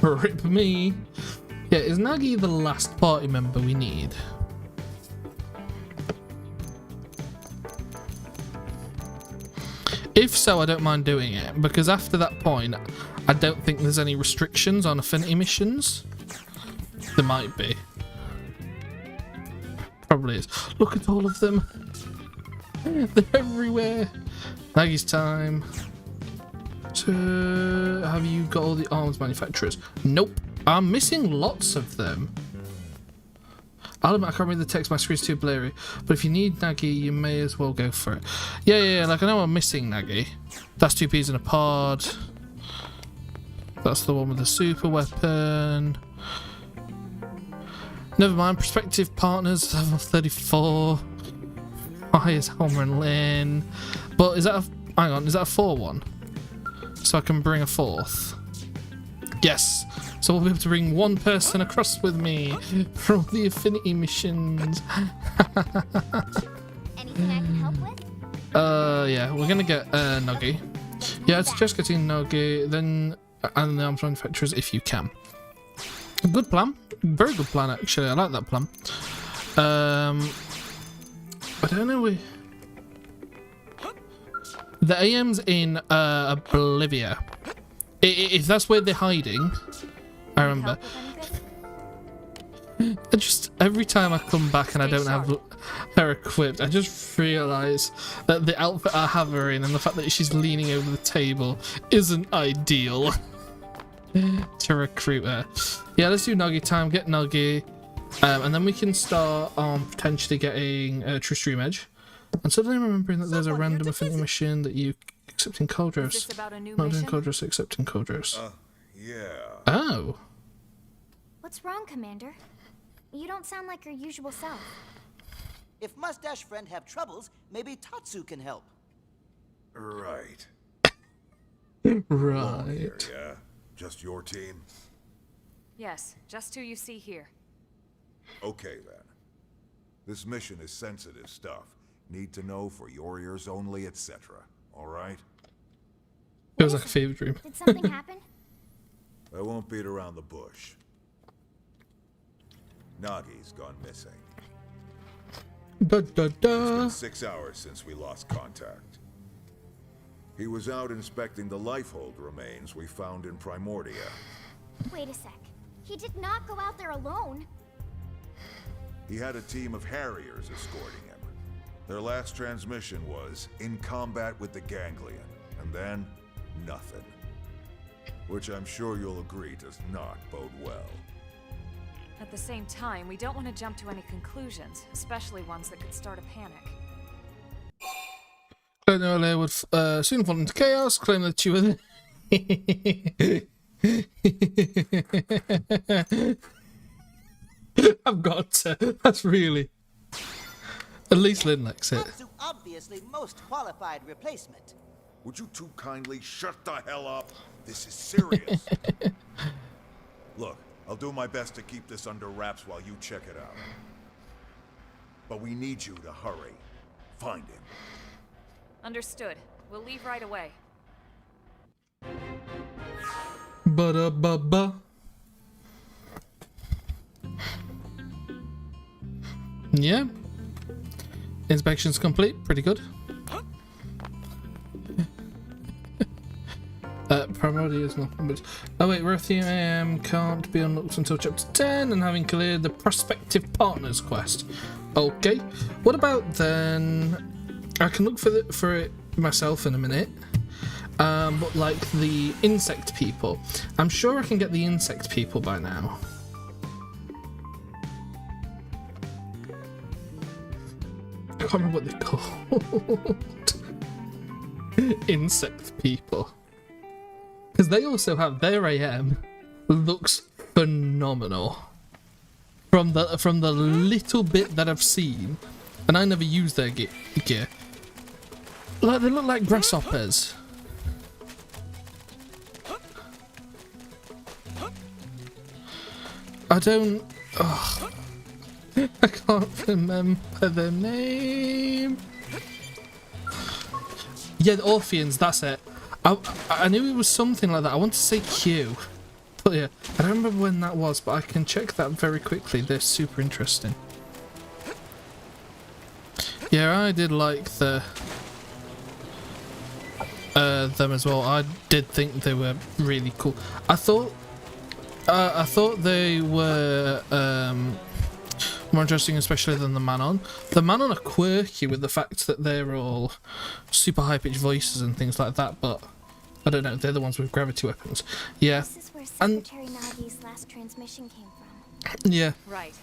Rip me. Yeah, is Nagi the last party member we need? If so, I don't mind doing it, because after that point, I don't think there's any restrictions on affinity missions. There might be. Probably is. Look at all of them. They're everywhere. Nagi's time. Have you got all the arms manufacturers? Nope. I'm missing lots of them. I'll admit I can't read the text, my screen's too blurry. But if you need Nagi, you may as well go for it. Yeah, like I know I'm missing Nagi. That's 2 peas in a pod. That's the one with the super weapon. Never mind, prospective partners, level 34. Why is Homer and Lynn? But is that a... Hang on, is that a 4-1? So I can bring a 4th. Yes. So we'll be able to bring 1 person across with me for all the affinity missions. Anything I can help with? Yeah, we're gonna get Nagi. Yeah, it's just getting Nagi, then and the arms manufacturers if you can. Good plan. Very good plan, actually. I like that plan. I don't know. The AM's in Bolivia. If that's where they're hiding, I remember. I just every time I come back and I don't have her equipped, I just realise that the outfit I have her in and the fact that she's leaning over the table isn't ideal to recruit her. Yeah, let's do Nagi time. Get Nagi, and then we can start on potentially getting True Stream Edge. And suddenly remembering that there's a random affinity mission that you accepting Coldros. Not doing Coldros, accepting Coldros. Yeah. Oh. What's wrong, Commander? You don't sound like your usual self. If Mustache Friend have troubles, maybe Tatsu can help. Right. Right. Yeah. Just your team? Yes, just who you see here. Okay, then. This mission is sensitive stuff. Need to know for your ears only, etc. All right? Feels like a fever dream. Did something happen? I won't beat around the bush. Nagi's gone missing. Da, da, da. It's been 6 hours since we lost contact. He was out inspecting the lifehold remains we found in Primordia. Wait a sec. He did not go out there alone. He had a team of Harriers escorting him. Their last transmission was in combat with the Ganglion, and then nothing. Which I'm sure you'll agree does not bode well. At the same time, we don't want to jump to any conclusions, especially ones that could start a panic. Claim the LA would soon fall into chaos. Claim that you were I've got to. That's really. At least Lynn likes it. Tatsu obviously most qualified replacement. Would you two kindly shut the hell up? This is serious. Look, I'll do my best to keep this under wraps while you check it out. But we need you to hurry. Find him. Understood. We'll leave right away. Ba-da-ba-ba. Yeah. Inspection's complete. Pretty good. Primordia is not. Oh wait, Rothium can't be unlocked until chapter 10 and having cleared the prospective partners quest. Okay. What about then? I can look for it myself in a minute. But like the insect people, I'm sure I can get the insect people by now. I can't remember what they're called. Insect people. Because they also have their AM looks phenomenal. From the little bit that I've seen, and I never use their gear. Like they look like grasshoppers. I don't. Oh, I can't remember the name. Yeah, the Orpheans. That's it. I knew it was something like that. I want to say Q. But yeah, I don't remember when that was, but I can check that very quickly. They're super interesting. Yeah, I did like the them as well. I did think they were really cool. I thought they were more interesting, especially than the Manon. The Manon are quirky with the fact that they're all super high-pitched voices and things like that, but I don't know, they're the ones with gravity weapons. Yeah. This is where Secretary Nagi's last transmission came from. Yeah. Right.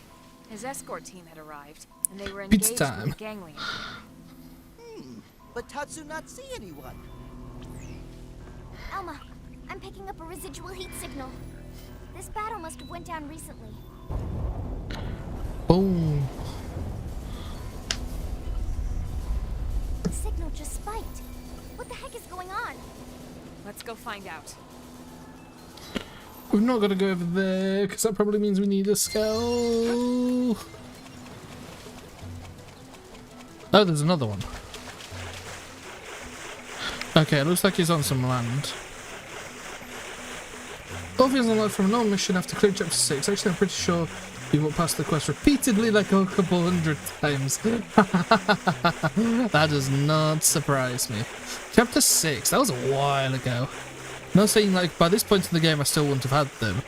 His escort team had arrived, and they were Pizza engaged time. with the Ganglion. But Tatsu not see anyone. Alma, I'm picking up a residual heat signal. This battle must have went down recently. Boom. The signal just spiked. What the heck is going on? Let's go find out. We've not got to go over there, because that probably means we need a skull. Oh, there's another one. Okay, it looks like he's on some land. Orpheans unlocked from a normal mission after clearing chapter 6. Actually, I'm pretty sure we walked past the quest repeatedly like a couple hundred times. That does not surprise me. Chapter 6, that was a while ago. Not saying like by this point in the game I still wouldn't have had them,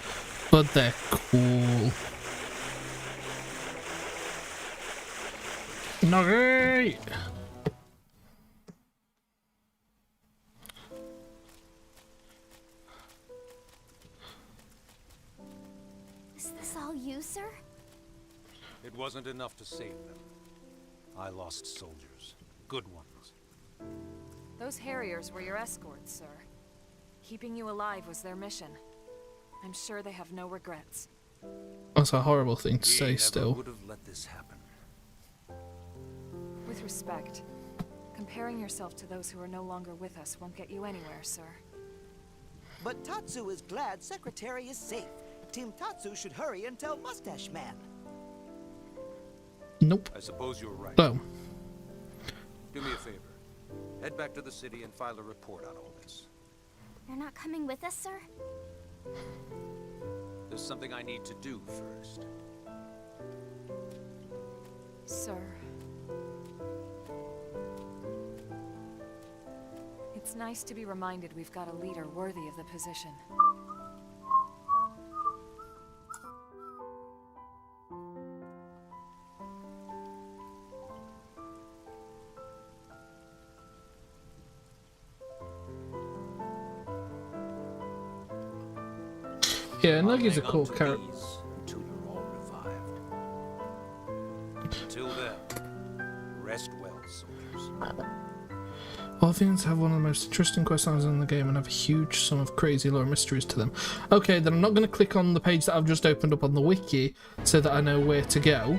but they're cool. Nugget! Is this all you, sir? It wasn't enough to save them. I lost soldiers. Good ones. Those Harriers were your escorts, sir. Keeping you alive was their mission. I'm sure they have no regrets. That's a horrible thing to We say never still. would have let this happen. With respect, comparing yourself to those who are no longer with us won't get you anywhere, sir. But Tatsu is glad Secretary is safe. Team Tatsu should hurry and tell Mustache Man. Nope. I suppose you're right. Oh. Do me a favor. Head back to the city and file a report on all this. You're not coming with us, sir? There's something I need to do first. Sir. It's nice to be reminded we've got a leader worthy of the position. Yeah, Nuggy's a cool character. Until you're all revived. Until then, rest well, soldiers. All things have one of the most interesting quest lines in the game and have a huge sum of crazy lore mysteries to them. Okay, then I'm not going to click on the page that I've just opened up on the wiki so that I know where to go,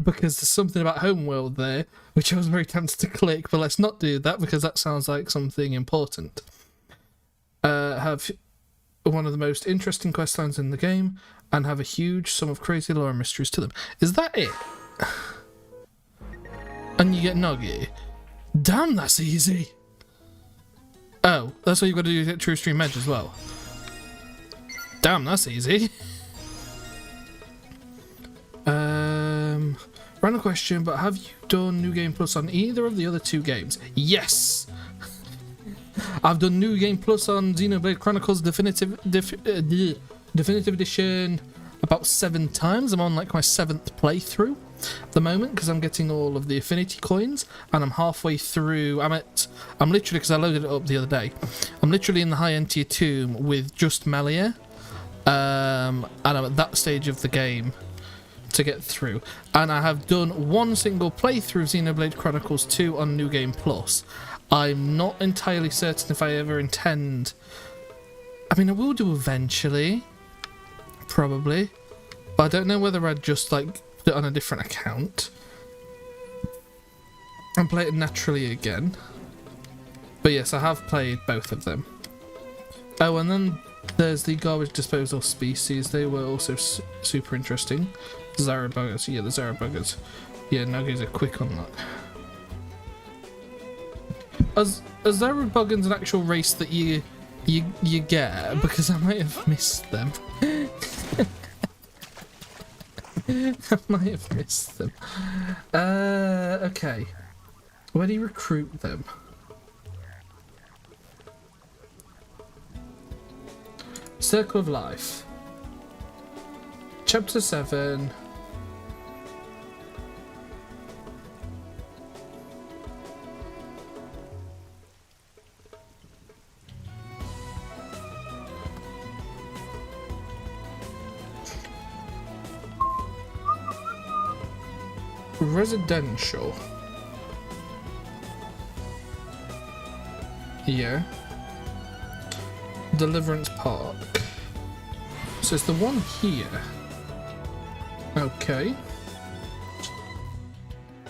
because there's something about Homeworld there which I was very tempted to click, but let's not do that because that sounds like something important. Have one of the most interesting quest lines in the game and have a huge sum of crazy lore and mysteries to them. Is that it? And you get Nuggy. Damn, that's easy. Oh, that's what you've got to do to get True Stream Edge as well. Damn, that's easy. Random question, but have you done New Game Plus on either of the other two games? Yes! I've done New Game Plus on Xenoblade Chronicles Definitive Edition about 7 times. I'm on like my 7th playthrough at the moment because I'm getting all of the affinity coins and I'm halfway through. I'm literally, because I loaded it up the other day, I'm literally in the high-end tier tomb with just Melia, and I'm at that stage of the game to get through. And I have done one single playthrough of Xenoblade Chronicles 2 on New Game Plus. I'm not entirely certain if I ever intend... I mean, I will do eventually, probably, but I don't know whether I'd just like put it on a different account and play it naturally again. But yes, I have played both of them. Oh, and then there's the garbage disposal species. They were also super interesting. Zarabuggers, yeah, the Zarabuggers. Yeah, Nuggies are quick on that. Are Zarabuggins an actual race that you get? Because I might have missed them. I might have missed them. Okay. Where do you recruit them? Circle of Life. Chapter 7. Residential. Yeah. Deliverance Park. So it's the one here. Okay.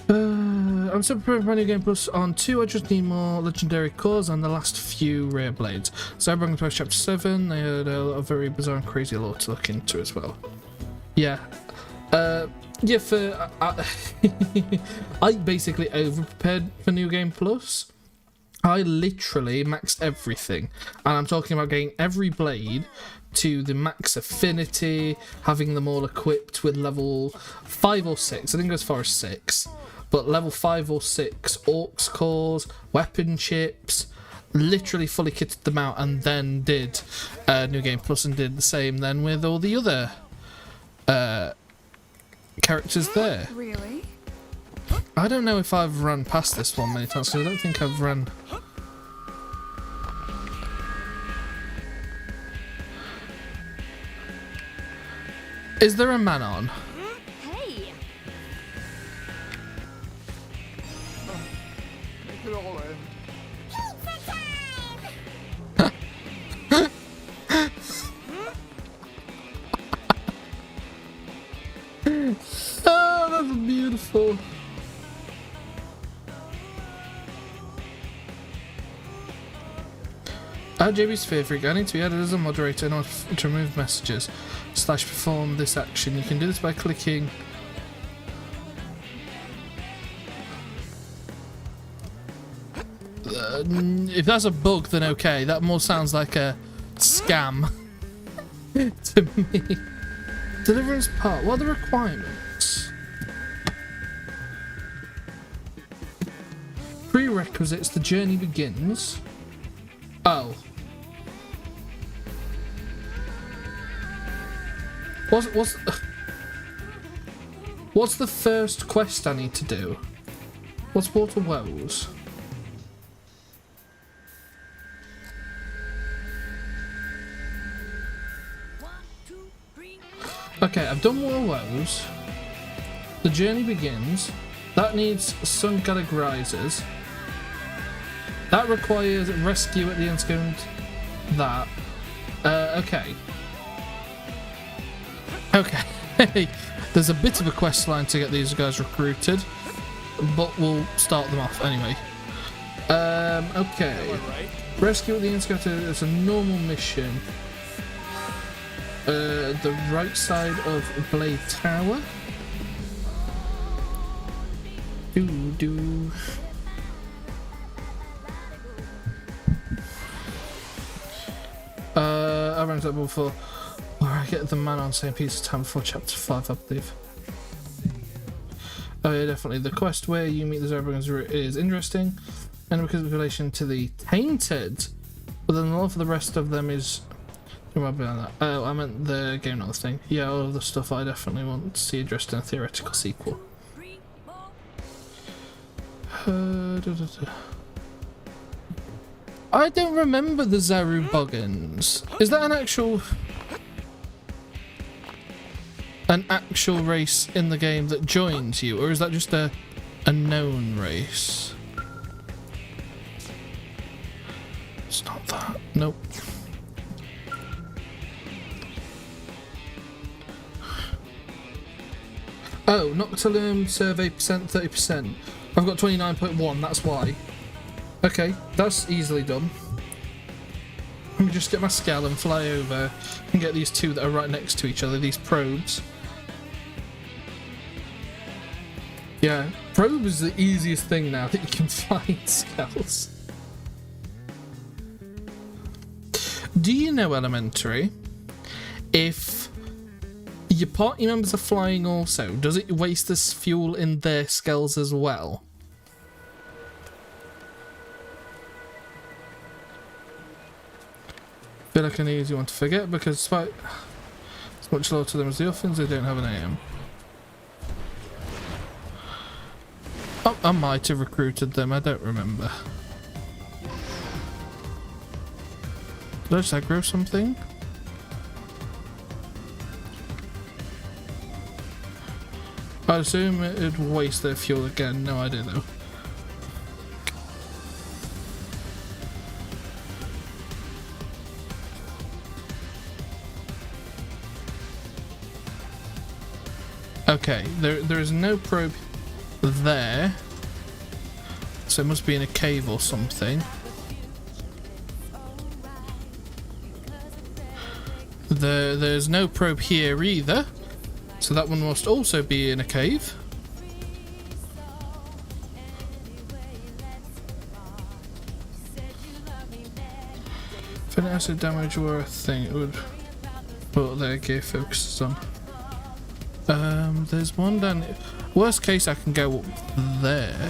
I'm still preparing for my New Game Plus on 2. I just need more legendary cores and the last few rare blades. So I'm going to Chapter 7. They had a lot of very bizarre and crazy lore to look into as well. Yeah. Yeah, for... I basically over-prepared for New Game Plus. I literally maxed everything. And I'm talking about getting every blade to the max affinity, having them all equipped with level 5 or 6. I didn't go as far as 6. But level 5 or 6 Orcs cores, weapon chips, literally fully kitted them out and then did New Game Plus and did the same then with all the other characters there. Really? I don't know if I've run past this one many times, so I don't think I've run... Is there a man on? Hey! Make it all end. Oh, that's beautiful. Add JB's favourite. I need to be added as a moderator in order to remove messages / perform this action. You can do this by clicking if that's a bug, then okay. That more sounds like a scam to me. Deliverance part. What are the requirements? Prerequisites. The journey begins. What's the first quest I need to do? What's Water Woes? Okay, I've done Water Woes. The journey begins. That needs Sun categorizers. That requires rescue at the end. That. Okay. Okay. There's a bit of a quest line to get these guys recruited, but we'll start them off anyway. Okay. Rescue at the end is a normal mission. The right side of Blade Tower. I ran that before. Where I get the man on same piece of time before chapter 5, I believe. Oh yeah, definitely. The quest where you meet the Zerbrings is interesting, and because of relation to the Tainted, but then a lot for the rest of them is. Oh, I meant the game, not the thing. Yeah, all of the stuff I definitely want to see addressed in a theoretical sequel. I don't remember the Zaru Boggins. Is that an actual race in the game that joins you, or is that just a known race? It's not that. Nope. Oh, Noctilum survey percent 30%. I've got 29.1, that's why. Okay, that's easily done. Let me just get my scale and fly over and get these two that are right next to each other, these probes. Yeah, probe is the easiest thing now that you can find scales. Do you know, Elementary, if your party members are flying also, does it waste this fuel in their skulls as well? I feel like an easy one to forget because despite it's much lower to them as the Orphans, they don't have an AM. Oh, I might have recruited them, I don't remember. Did I just aggro something? I assume it'd waste their fuel again. No idea though. Okay, there is no probe there, so it must be in a cave or something. There's no probe here either. So that one must also be in a cave. If an acid damage were a thing, it would put their gear focuses on. There's one down here. Worst case, I can go up there.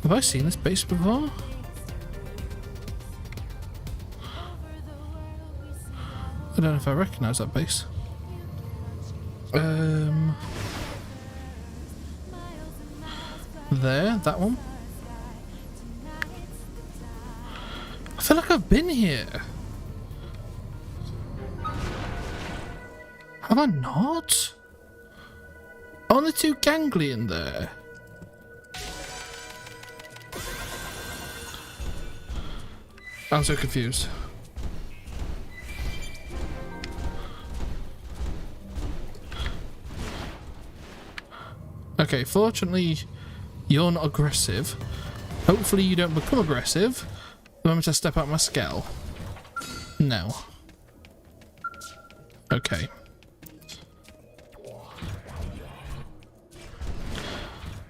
Have I seen this base before? I don't know if I recognise that base. There, that one. I feel like I've been here. Have I not? On the two ganglion there. I'm so confused. Okay, fortunately, you're not aggressive. Hopefully you don't become aggressive the moment I step out my scale. No. Okay.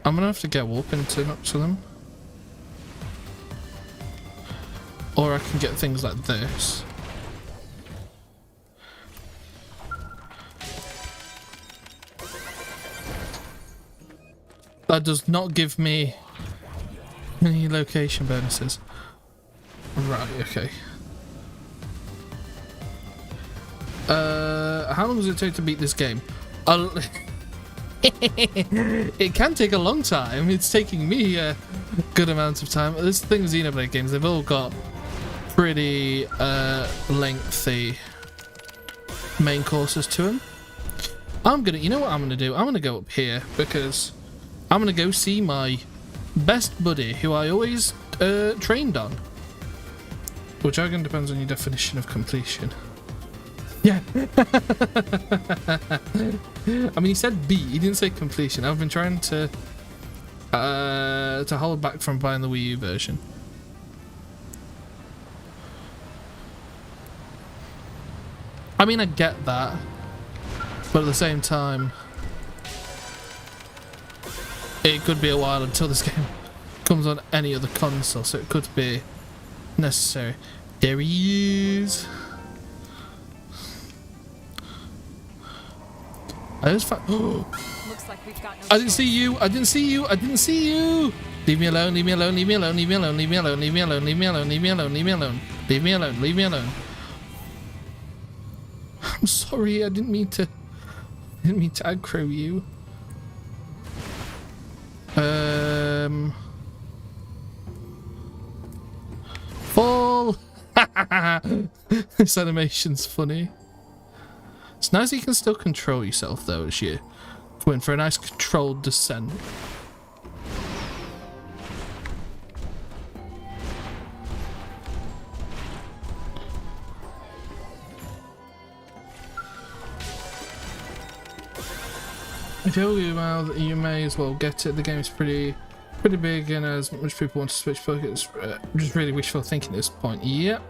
I'm gonna have to get warp into them. Or I can get things like this. That does not give me any location bonuses. Right, okay. how long does it take to beat this game? It can take a long time. It's taking me a good amount of time. This thing with Xenoblade games, they've all got pretty lengthy main courses to them. You know what I'm gonna do? I'm gonna go up here because I'm gonna go see my best buddy who I always trained on. Which again depends on your definition of completion. Yeah. I mean, he said B. He didn't say completion. I've been trying to hold back from buying the Wii U version. I mean, I get that, but at the same time, it could be a while until this game comes on any other console, so it could be necessary. There he is. I just found. Looks like we've got no I didn't see you. I didn't see you. I didn't see you. Leave me alone. Leave me alone. Leave me alone. Leave me alone. Leave me alone. Leave me alone. Leave me alone. Leave me alone. Leave me alone. Leave me alone. Leave me alone. I'm sorry. I didn't mean to. Aggro you. Fall. This animation's funny. It's nice that you can still control yourself though as you go in for a nice controlled descent. If you open your mouth, you may as well get it. The game is pretty big, and as much people want to switch buckets, just really wishful thinking at this point. Yep.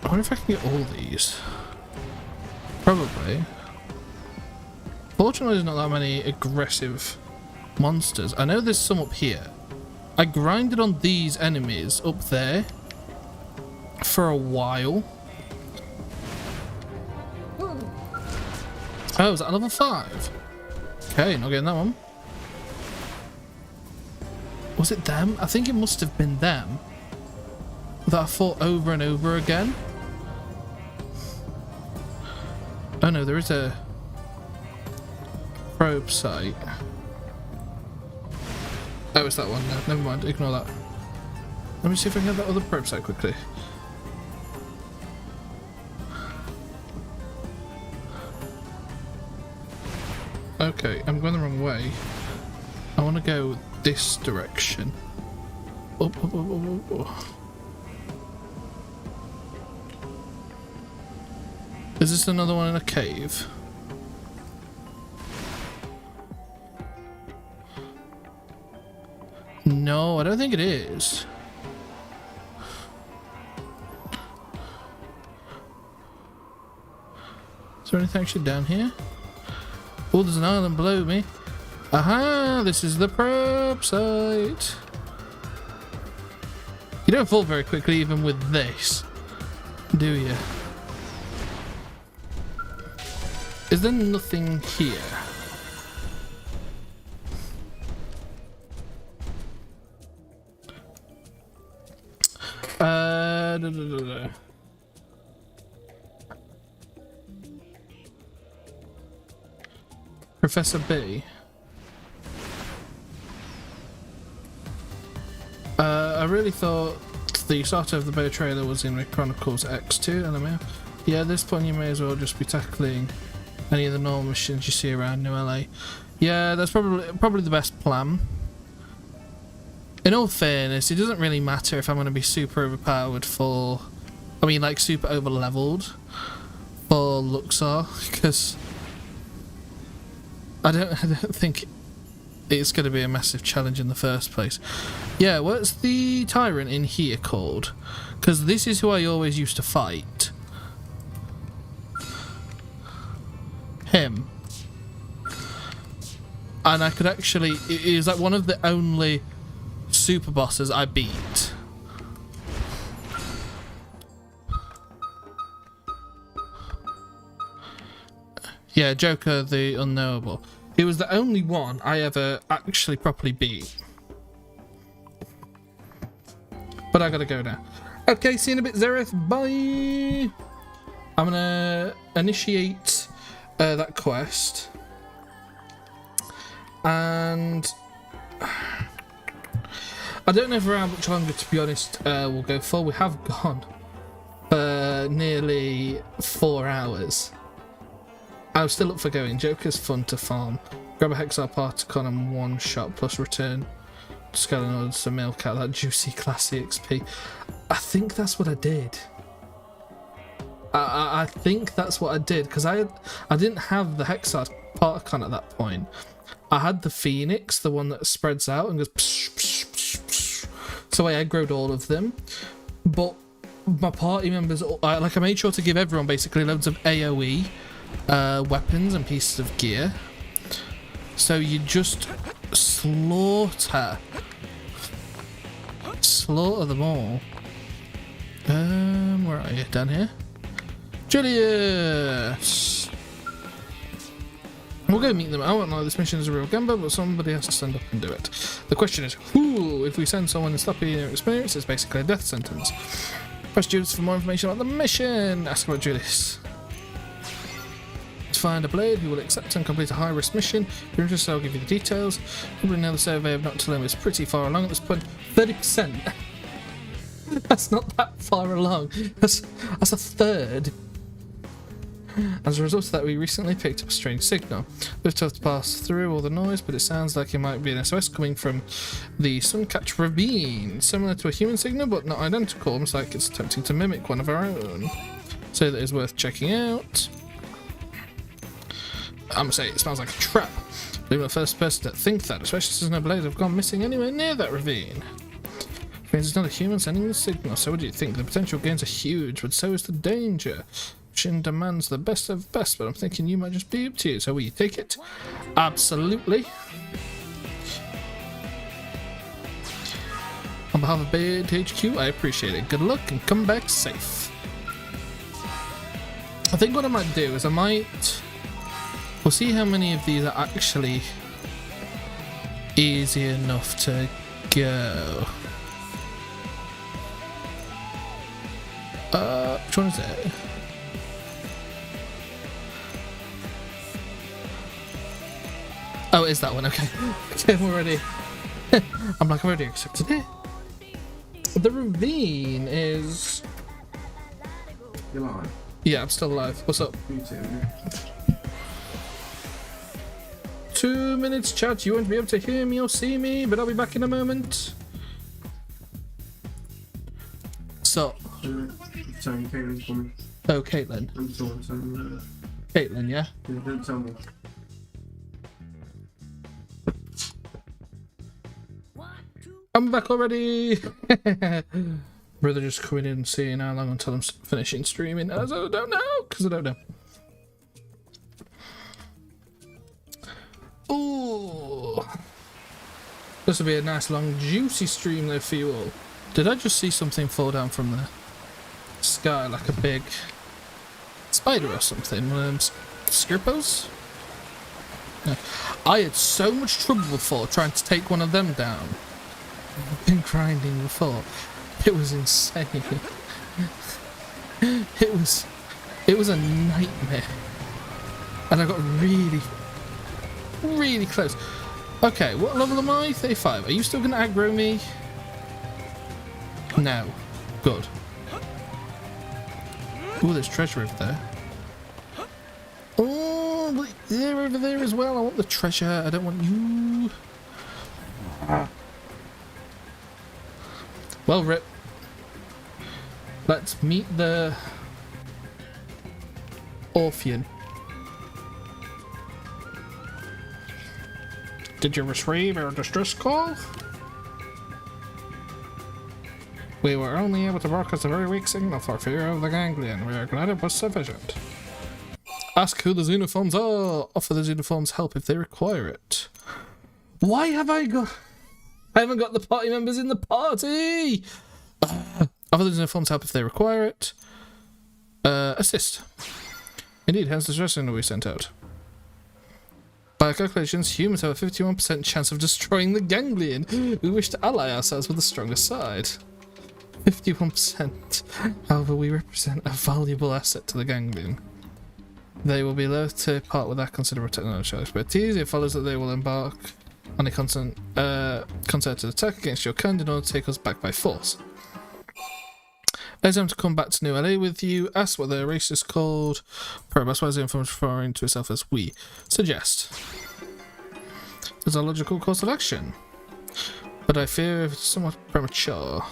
I wonder if I can get all these. Probably. Fortunately, there's not that many aggressive monsters. I know there's some up here. I grinded on these enemies up there for a while. Oh, is that level 5? Okay, not getting that one. Was it them? I think it must have been them that I fought over and over again. Oh no, there is a probe site. Oh, it's that one. No, never mind. Ignore that. Let me see if I can get that other probe site quickly. Okay, I'm going the wrong way. I want to go this direction. Up, up, up, up, up, up. Is this another one in a cave? No, I don't think it is. Is there anything actually down here? Oh, there's an island below me. Aha! This is the probe site. You don't fall very quickly even with this, do you? Is there nothing here? Professor B. I really thought the start of the beta trailer was in Chronicles X2 anime. Yeah, at this point you may as well just be tackling any of the normal missions you see around New LA. Yeah, that's probably the best plan. In all fairness, it doesn't really matter if I'm going to be super overpowered for... I mean, like, super over-leveled for Luxor, because I don't think it's going to be a massive challenge in the first place. Yeah, what's the tyrant in here called? Because this is who I always used to fight. Him. And I could actually... It is like one of the only super bosses I beat. Yeah, Joker the Unknowable. He was the only one I ever actually properly beat. But I gotta go now. Okay, see you in a bit, Zareth. Bye. I'm gonna initiate that quest, and I don't know for how much longer, to be honest, we'll go for. We have gone for nearly 4 hours. I was still up for going. Joker's fun to farm. Grab a Hexar Particon and 1 shot plus return. Scaling orders to milk out that juicy classy XP. I think that's what I did. I think that's what I did, because I didn't have the Hexar Particon at that point. I had the Phoenix, the one that spreads out and goes psh, psh, psh, psh. So I aggroed all of them. But my party members, I made sure to give everyone basically loads of AoE weapons and pieces of gear. So you just slaughter them all. Where are you? Down here? Julius! We'll go meet them. I won't lie, this mission is a real gamble, but somebody has to stand up and do it. The question is, who? If we send someone and stop your experience, it's basically a death sentence. Press Julius for more information about the mission. Ask about Julius. To find a blade who will accept and complete a high-risk mission. If you're interested, I'll give you the details. Probably know the survey of Not to Limb is pretty far along at this point. 30%. That's not that far along. That's a third. As a result of that, we recently picked up a strange signal. We've tough to pass through all the noise, but it sounds like it might be an SOS coming from the Suncatch Ravine. Similar to a human signal, but not identical. Almost like it's attempting to mimic one of our own. So that is worth checking out. I'm gonna say it smells like a trap. But I'm the first person to think that, especially since Xenoblade have gone missing anywhere near that ravine. It means it's not a human sending the signal, so what do you think? The potential gains are huge, but so is the danger. Mission demands the best of best, but I'm thinking you might just be up to you. So will you take it? Absolutely. On behalf of Bed HQ, I appreciate it. Good luck and come back safe. I think what I might do is we'll see how many of these are actually easy enough to go. Which one is it? Oh, it is that one, okay. Okay, I'm already... I'm like, I've already accepted it. The ravine is... You're alive? Yeah, I'm still alive. What's up? Me too. 2 minutes, chat. You won't be able to hear me or see me, but I'll be back in a moment. So... Sorry, Caitlin's coming. Oh, Caitlin. I'm sorry. Caitlin, yeah? Yeah, don't tell me. I'm back already! Brother just coming in and seeing how long until I'm finishing streaming. As I don't know, because I don't know. Ooh! This will be a nice long juicy stream though for you all. Did I just see something fall down from the sky like a big spider or something? One of them Skirpos? No. I had so much trouble before trying to take one of them down. I've been grinding before. It was insane. It was a nightmare. And I got really close. Okay, what level am I? 35. Are you still gonna aggro me? No. Good. Ooh, there's treasure over there. Oh, they're over there as well. I want the treasure. I don't want you. Well, Rip. Let's meet the Orphean. Did you receive our distress call? We were only able to broadcast a very weak signal for fear of the ganglion. We are glad it was sufficient. Ask who the Xenoforms are. Offer the Xenoforms help if they require it. Why have I haven't got the party members in the party! Offer the Xenoforms help if they require it. Assist. Indeed, hence the stress signal we sent out. By our calculations, humans have a 51% chance of destroying the ganglion. We wish to ally ourselves with the stronger side. 51%. However, we represent a valuable asset to the ganglion. They will be loath to part with that considerable technological expertise. It follows that they will embark on a concerted attack against your kind in order to take us back by force. Urge them to come back to New LA with you. Ask what their race is called. Probe why is the information referring to itself as we. Suggest. There's a logical course of action. But I fear it's somewhat premature.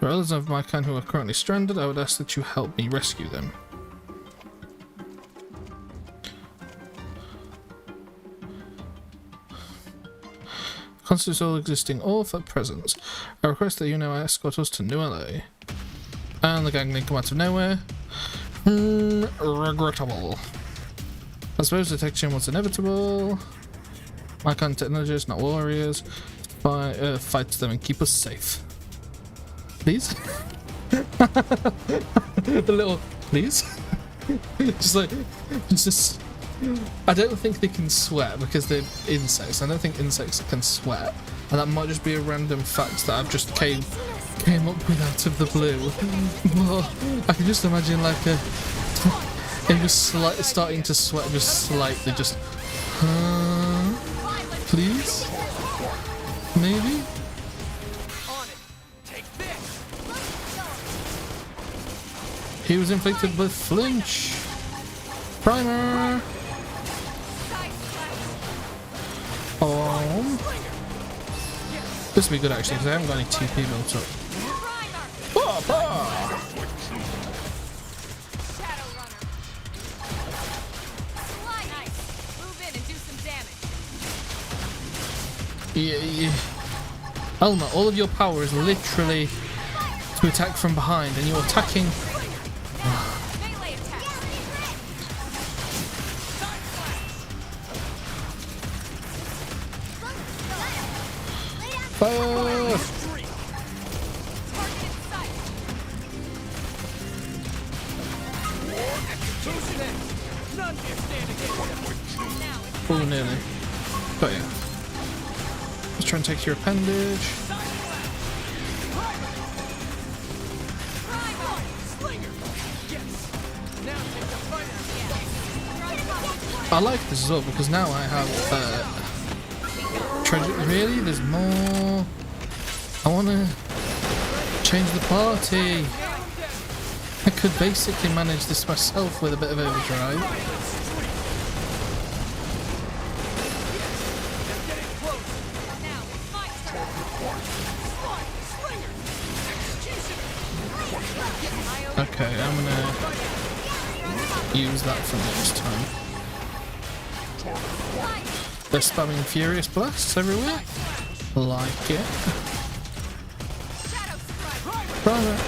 There are others of my kind who are currently stranded. I would ask that you help me rescue them. Constitutes all existing Orpha presence. I request that you now escort us to New LA. And the ganglion come out of nowhere. Regrettable. I suppose detection was inevitable. My kind of technologists, not warriors. Fight them and keep us safe. Please? The little please? just I don't think they can sweat because they're insects. I don't think insects can sweat. And that might just be a random fact that I've just came up with out of the blue. But I can just imagine like him just starting to sweat just slightly, just please? Maybe? He was inflicted with flinch. Primer. This would be good actually because I haven't got any TP built up. Yeah. Elma, all of your power is literally to attack from behind, and you're attacking. Fire! Oh, nearly. But yeah. Let's try and take your appendage. I like this as well because now I have treasure. Really? There's more. I want to change the party. I could basically manage this myself with a bit of overdrive. Okay, I'm gonna use that for next time. They're spamming Furious Blasts everywhere. Like it. Private.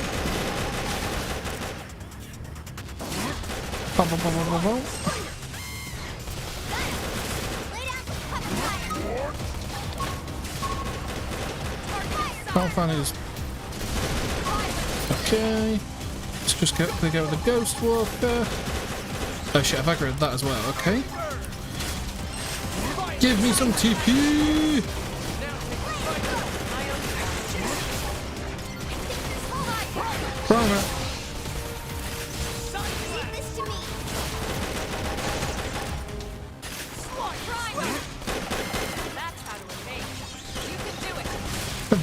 Pop, pop, pop, pop, pop, pop. Can't find his. Okay. Let's just quickly go with the Ghost Walker. Oh shit, I've aggroed that as well, okay. Give me some TP! Primer.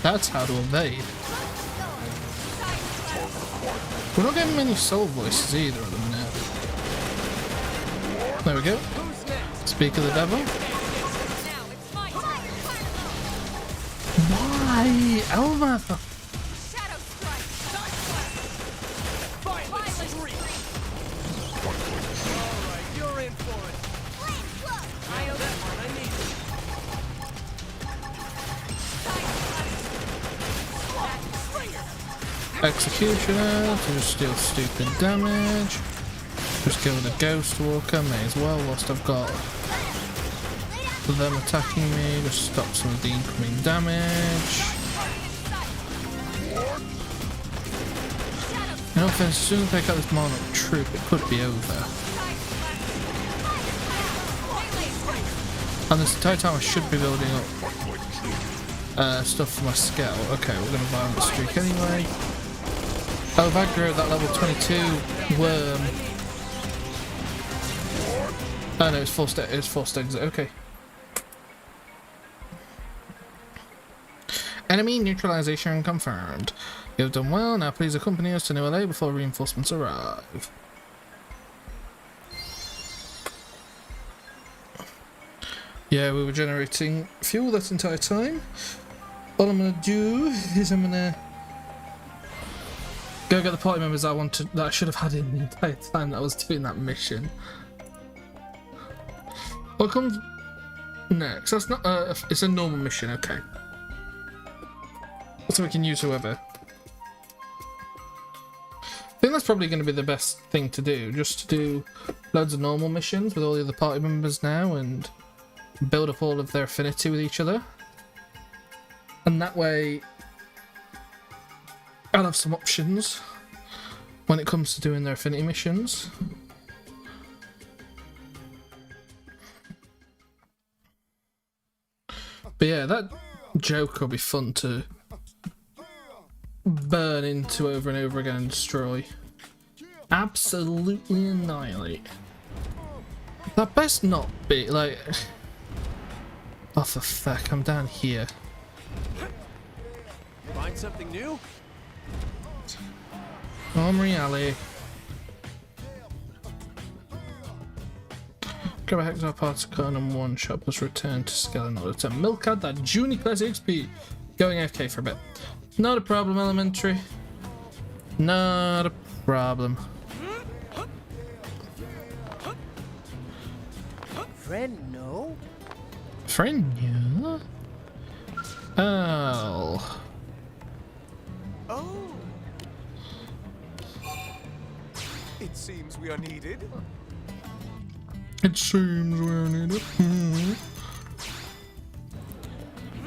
That's how to evade. We're not getting many soul voices either at the minute. There we go. Speak of the devil. Why? Elma! Executioner to just deal stupid damage. Just go with a Ghost Walker, may as well whilst I've got them attacking me, just stop some of the incoming damage. In all fairness, as soon as I take out this Monarch troop, it could be over. And this entire time I should be building up stuff for my scout. Okay, we're going to violent streak anyway. Oh, Vagro, that level 22 worm. Oh no, it's forced exit, okay. Enemy neutralization confirmed. You've done well, now please accompany us to New LA before reinforcements arrive. Yeah, we were generating fuel that entire time. All I'm gonna do is I'm gonna go get the party members that I should have had in the entire time that I was doing that mission. What comes next? That's not it's a normal mission, okay. So we can use whoever. I think that's probably going to be the best thing to do, just to do loads of normal missions with all the other party members now and build up all of their affinity with each other. And that way I'll have some options when it comes to doing their affinity missions. But yeah, that joke will be fun to burn into over and over again and destroy. Absolutely annihilate. That best not be like... Oh for fuck, I'm down here. Find something new? Armory Alley. Grab a Hexar Particon and one shot plus return to scale in order to milk out that Juni class XP. Going AFK for a bit. Not a problem, elementary. Not a problem. Friend, no? Friend, yeah? Oh. Oh. It seems we are needed. It seems we're needed.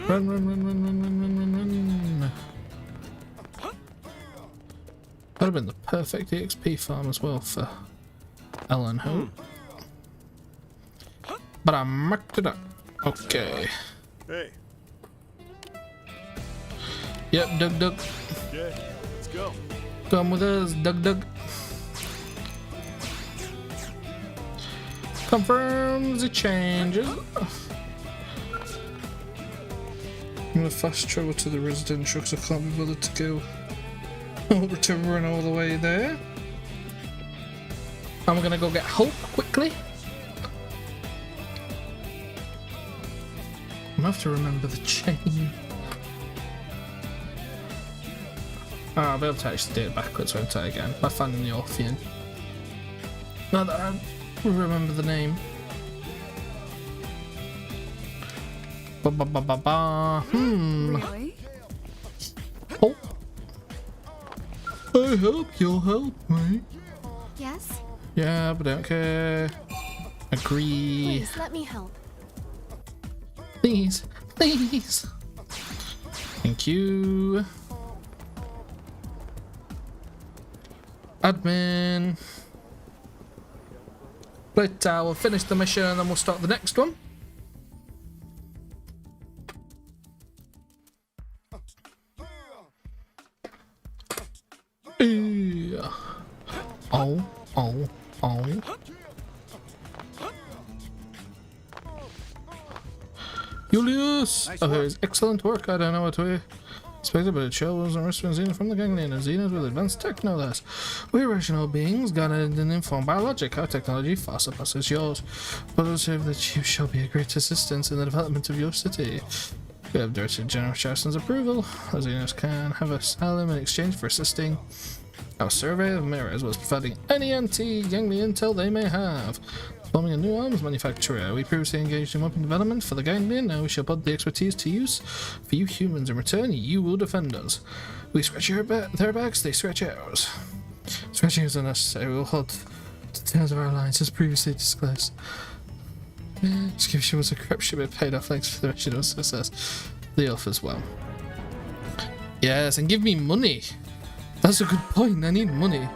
Run, run, run, run, run, run, run, run, run. That'd have been the perfect EXP farm as well for Ellen Hope. But I marked it up. Okay. Hey. Yep, Doug. Okay, let's go. Come with us, Doug. Confirm the changes. I'm gonna fast travel to the residential because I can't be bothered to go over to run all the way there. And we're gonna go get Hulk quickly. I'm gonna have to remember the chain. Oh, I'll be able to actually do it backwards, won't I, again? By finding the Orphean. Not that I remember the name. Really? Oh. I hope you'll help me. Yes? Yeah, but I don't care. Agree. Please, let me help. Please. Thank you. Admin. Later, we'll finish the mission and then we'll start the next one. Yeah. Oh. Julius! Nice Oh, work. it's excellent work. I don't know what we expected, but it shows a rescuing Xena from the ganglion, and Xenas with advanced tech, no less. We're rational beings, guided and informed by logic. Our technology far surpasses yours, but observe that you shall be a great assistance in the development of your city. We have directed General Charleston's approval. The Xenas can have asylum in exchange for assisting our survey of mirrors, was providing any anti-ganglion intel they may have. Forming a new arms manufacturer. We previously engaged in weapon development for the ganglion. Now we shall put the expertise to use for you humans. In return, you will defend us. We scratch their backs, they scratch ours. Scratching is unnecessary. We will hold the terms of our alliance as previously disclosed. Subscription was a crap ship, it paid off. Thanks for the original success. The off as well. Yes, and give me money. That's a good point. I need money.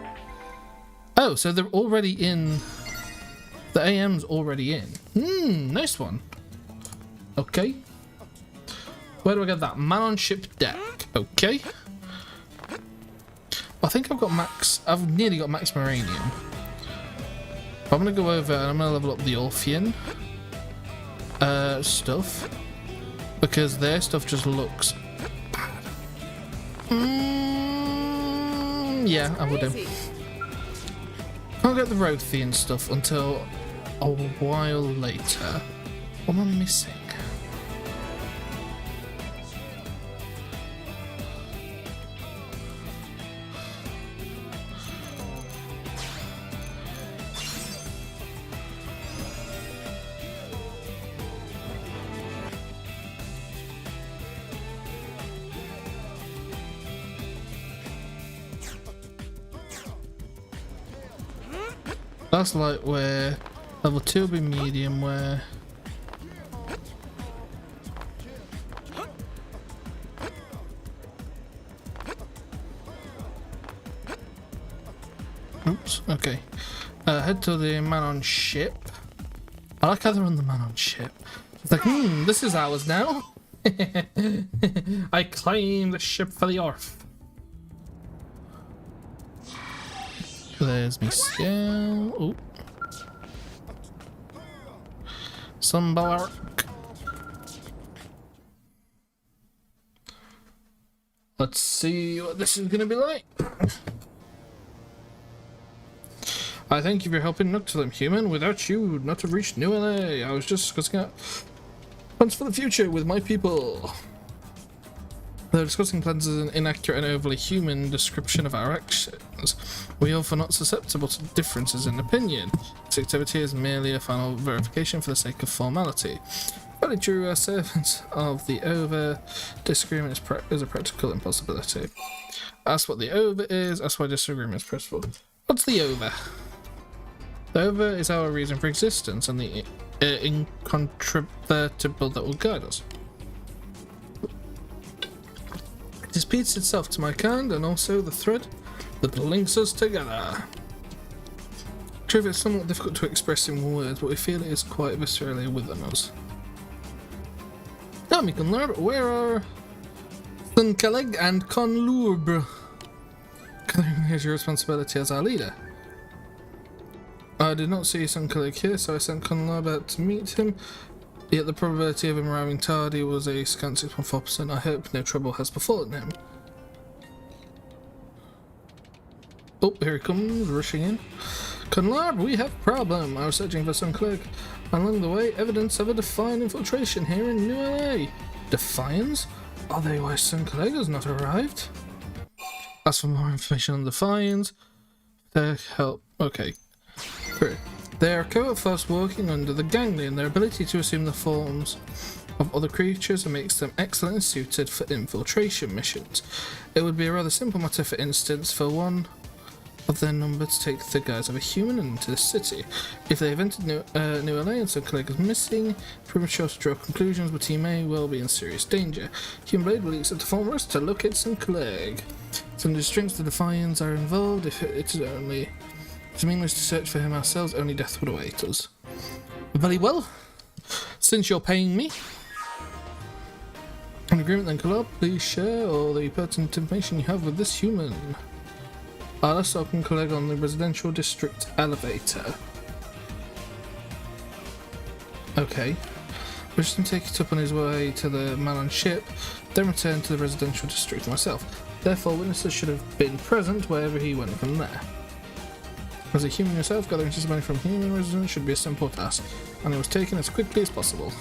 Oh, so they're already in. The AM's already in. Nice one. Okay. Where do I get that? Man on ship deck. Okay. I think I've nearly got max Maranium. I'm gonna go over and I'm gonna level up the Orphean stuff, because their stuff just looks bad. Yeah, I would have. Can't get the Rothian stuff until a while later. What am I missing? That's like where level 2 will be medium, where oops, okay. Head to the man on ship. I like how they're on the man on ship. It's like, this is ours now. I claim the ship for the Orph. There's me scout. Oh. Some bark. Let's see what this is gonna be like. I thank you for helping Noctilum, human. Without you, would not have reached New LA. I was just discussing out plans for the future with my people. Though discussing plans is an inaccurate and overly human description of our actions, we are not susceptible to differences in opinion. This activity is merely a final verification for the sake of formality. Very true, as servants of the Over, disagreement is a practical impossibility. Ask what the Over is, ask why disagreement is possible. What's the Over? The Over is our reason for existence and the incontrovertible that will guide us. It repeats itself to my kind, and also the thread that links us together. Truth is somewhat difficult to express in words, but we feel it is quite viscerally within us. Now we can learn where are Sunkaleg and Conlurb. Here's your responsibility as our leader. I did not see Sunkaleg here, so I sent Conlurb out to meet him. Yet the probability of him arriving tardy was a scant 6.4%. I hope no trouble has befallen him. Oh, here he comes, rushing in. Conlurb, we have a problem. I was searching for Sunkaleg. Along the way, evidence of a Defiant infiltration here in New LA. Defiance? Are they why Sunkaleg has not arrived? Ask for more information on Defiance. Their help. Okay. True. They are cohort force working under the ganglion. Their ability to assume the forms of other creatures makes them excellently suited for infiltration missions. It would be a rather simple matter, for instance, for one of their number to take the guise of a human into the city. If they have entered New LA and Sunkaleg is missing, premature to draw conclusions, but he may well be in serious danger. Xenoblade will use it to form us to locate Sunkaleg. Some districts the Defiants are involved. If it is only meaningless to search for him ourselves, only death would await us. Very well. Since you're paying me. An agreement then, Collab, please share all the pertinent information you have with this human. Let's open Collab on the residential district elevator. Okay. Wish him take it up on his way to the man on ship, then return to the residential district myself. Therefore, witnesses should have been present wherever he went from there. As a human yourself, gathering testimony from human residents should be a simple task, and it was taken as quickly as possible.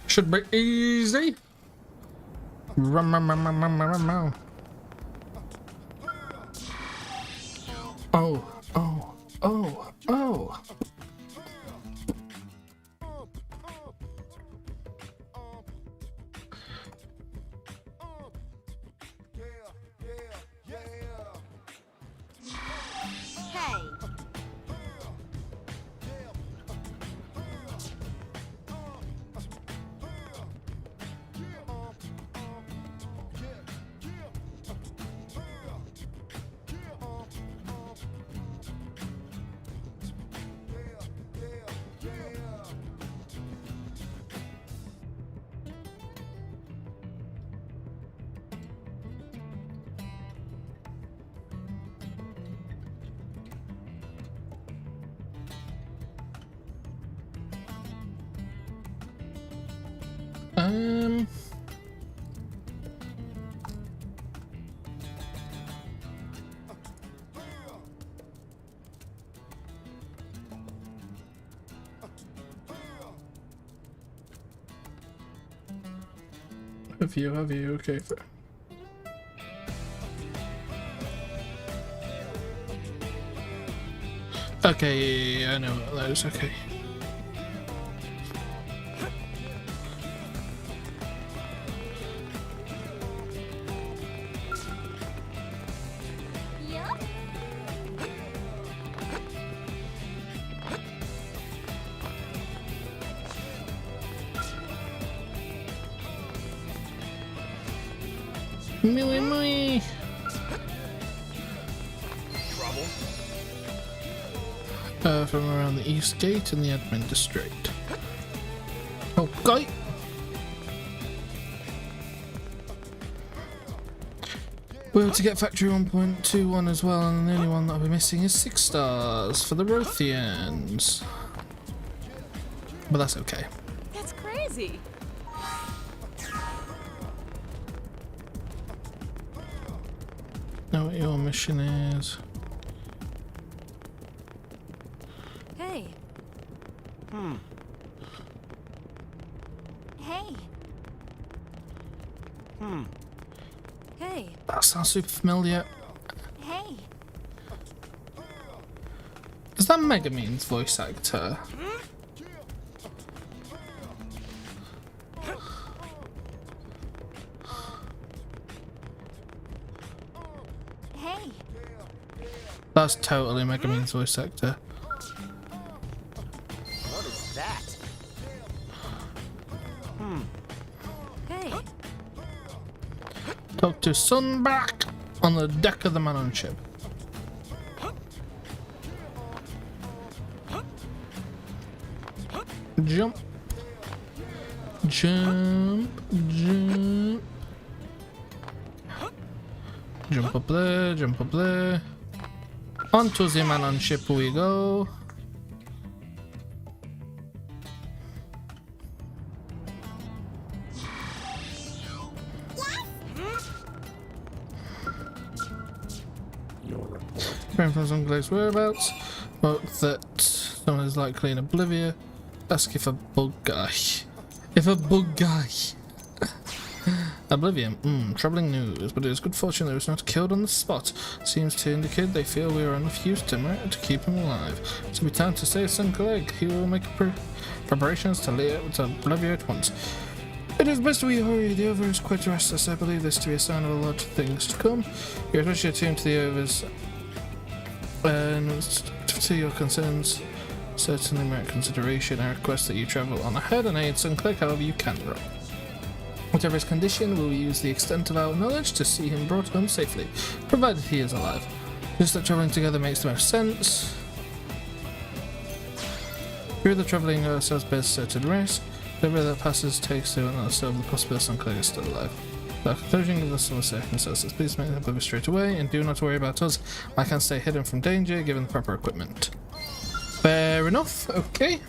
Should be easy. Oh. Have you? Okay. Okay, yeah, I know what those. Okay. Yup. Mui mui. From around the east gate in the admin district. Okay. We're to get factory 1.21 as well, and the only one that'll be missing is 6 stars for the Rothians. But that's okay. That's crazy. Know what your mission is. Hey. Hey. Hey. That sounds super familiar. Hey. Is that Megumin's voice actor? Hey. That's totally Megumin's voice actor. What is that? Hey. Talk to Sunback on the deck of the Manon ship. Jump. Jump. Jump. Jump up there, jump up there. Onto the Manon ship we go. Praying for some glazed whereabouts. Well, that someone is likely in Oblivia. Ask if a bug guy. If a bug guy. Oblivion. Troubling news, but it is good fortune that he was not killed on the spot. Seems to indicate they feel we are enough use to keep him alive. It's be time to save son Clegg. He will make preparations to lay out to Oblivion at once. It is best we hurry. The Over is quite restless. I believe this to be a sign of a lot of things to come. You're especially attuned to the Overs and to your concerns. Certainly merit consideration. I request that you travel on ahead and aid son Clegg however you can. Whatever his condition, we will use the extent of our knowledge to see him brought home safely, provided he is alive. Just that travelling together makes the most sense. Through the travelling ourselves bears certain risk. Whoever that passes takes to another so the possibility son Clegg is still alive. The conclusion of the summer circumstances. Please make the move straight away and do not worry about us. I can stay hidden from danger given the proper equipment. Fair enough, okay.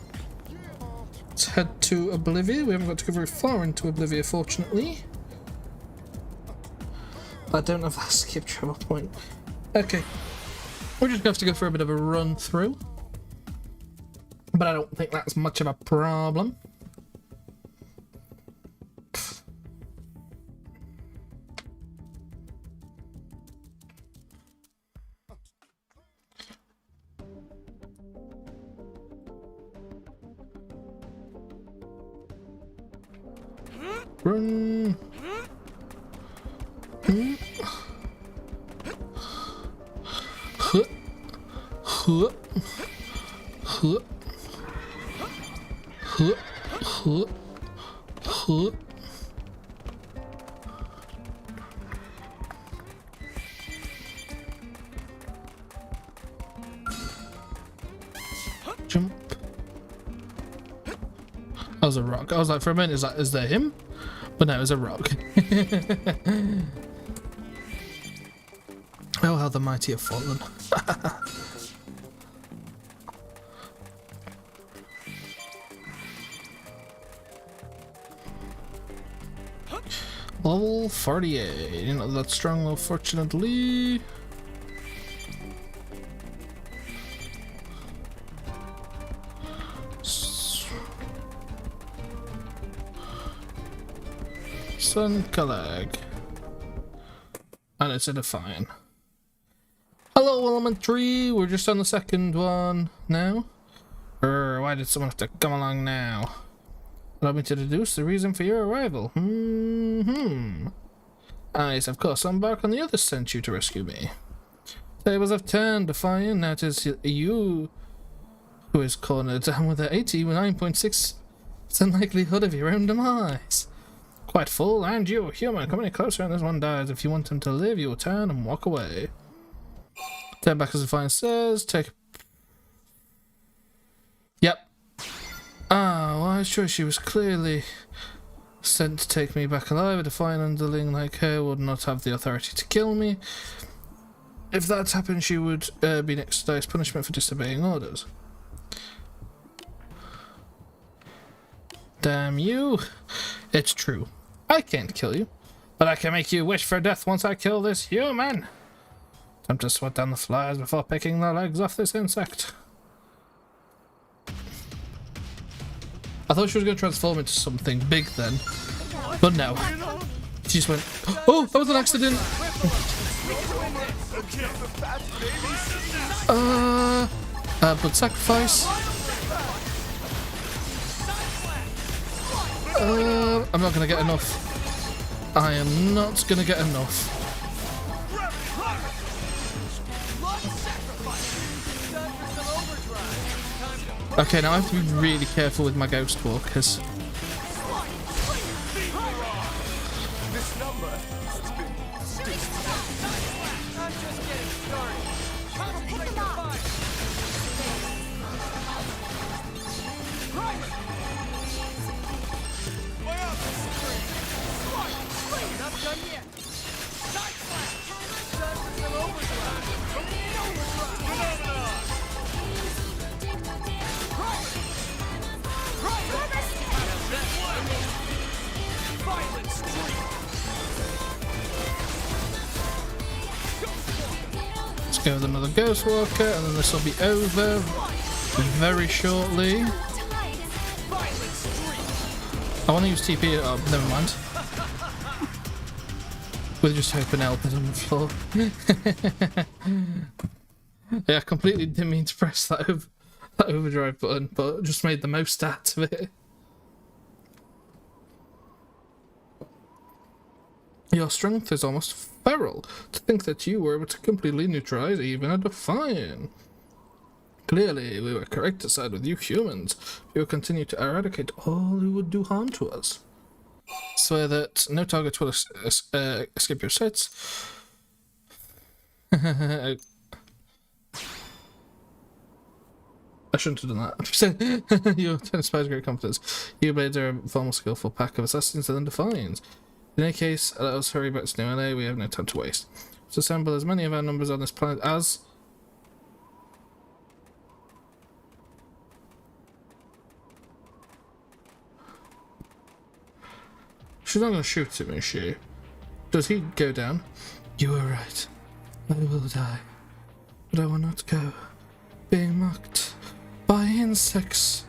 Let's head to Oblivia. We haven't got to go very far into Oblivia, fortunately. I don't know if that's skip travel point. Okay. We're just going to have to go for a bit of a run through. But I don't think that's much of a problem. Run. Huh. Huh. Huh. Huh. Huh. Huh. Jump. That was a rock. I was like, for a minute, is that him? But no, it was a rock. Oh, how the mighty have fallen. Level 48. You're not that strong, though, fortunately. Sunkalag. And it's a Define. Hello, Elementary. We're just on the second one now. Why did someone have to come along now? Allow me to deduce the reason for your arrival. Ah, yes, of course. I'm back on the others sent you to rescue me. Tables have turned, Defiant. Now it is you who is cornered, and with an 89.6% likelihood of your own demise. Quite full, and you, human, come any closer and this one dies. If you want him to live, you will turn and walk away. Turn back as Defiant says, take... Yep. Ah, well, I'm sure she was clearly sent to take me back alive. A Defiant underling like her would not have the authority to kill me. If that happened, she would be next to day's punishment for disobeying orders. Damn you. It's true. I can't kill you, but I can make you wish for death once I kill this human. Time to swat down the flies before picking the legs off this insect. I thought she was going to transform into something big then, but no. She just went, oh, that was an accident. Blood sacrifice. I'm not going to get enough. I am not going to get enough. Okay, now I have to be really careful with my ghost walkers. Let's go with another Ghost Walker, and then this will be over very shortly. I want to use TP. Oh, never mind. With just hoping Elpid on the floor. Yeah, I completely didn't mean to press that overdrive button, but just made the most out of it. Your strength is almost feral. To think that you were able to completely neutralize even a Defiant. Clearly, we were correct to side with you humans. You will continue to eradicate all who would do harm to us. Swear that no target will escape your sights. I shouldn't have done that. Your 10 inspires great confidence. You blades are a far more skillful pack of assassins than Defiants. In any case, let us hurry back to New LA. We have no time to waste. Let's assemble as many of our numbers on this planet as... She's not going to shoot him, is she? Does he go down? You were right. I will die. But I will not go. Being mocked by insects.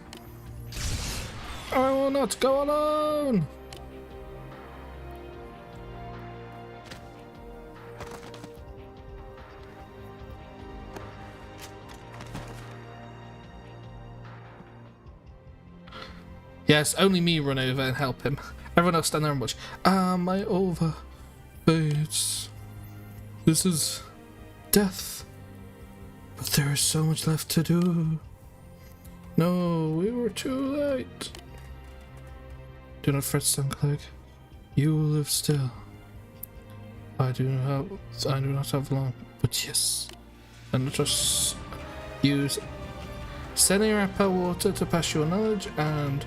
I will not go alone! Yes, only me run over and help him. Everyone else stand there and watch. My over fades. This is death. But there is so much left to do. No, we were too late. Do not fret, Sunkleg. You will live still. I do not have long, but yes. And let us use Senirapa water to pass your knowledge and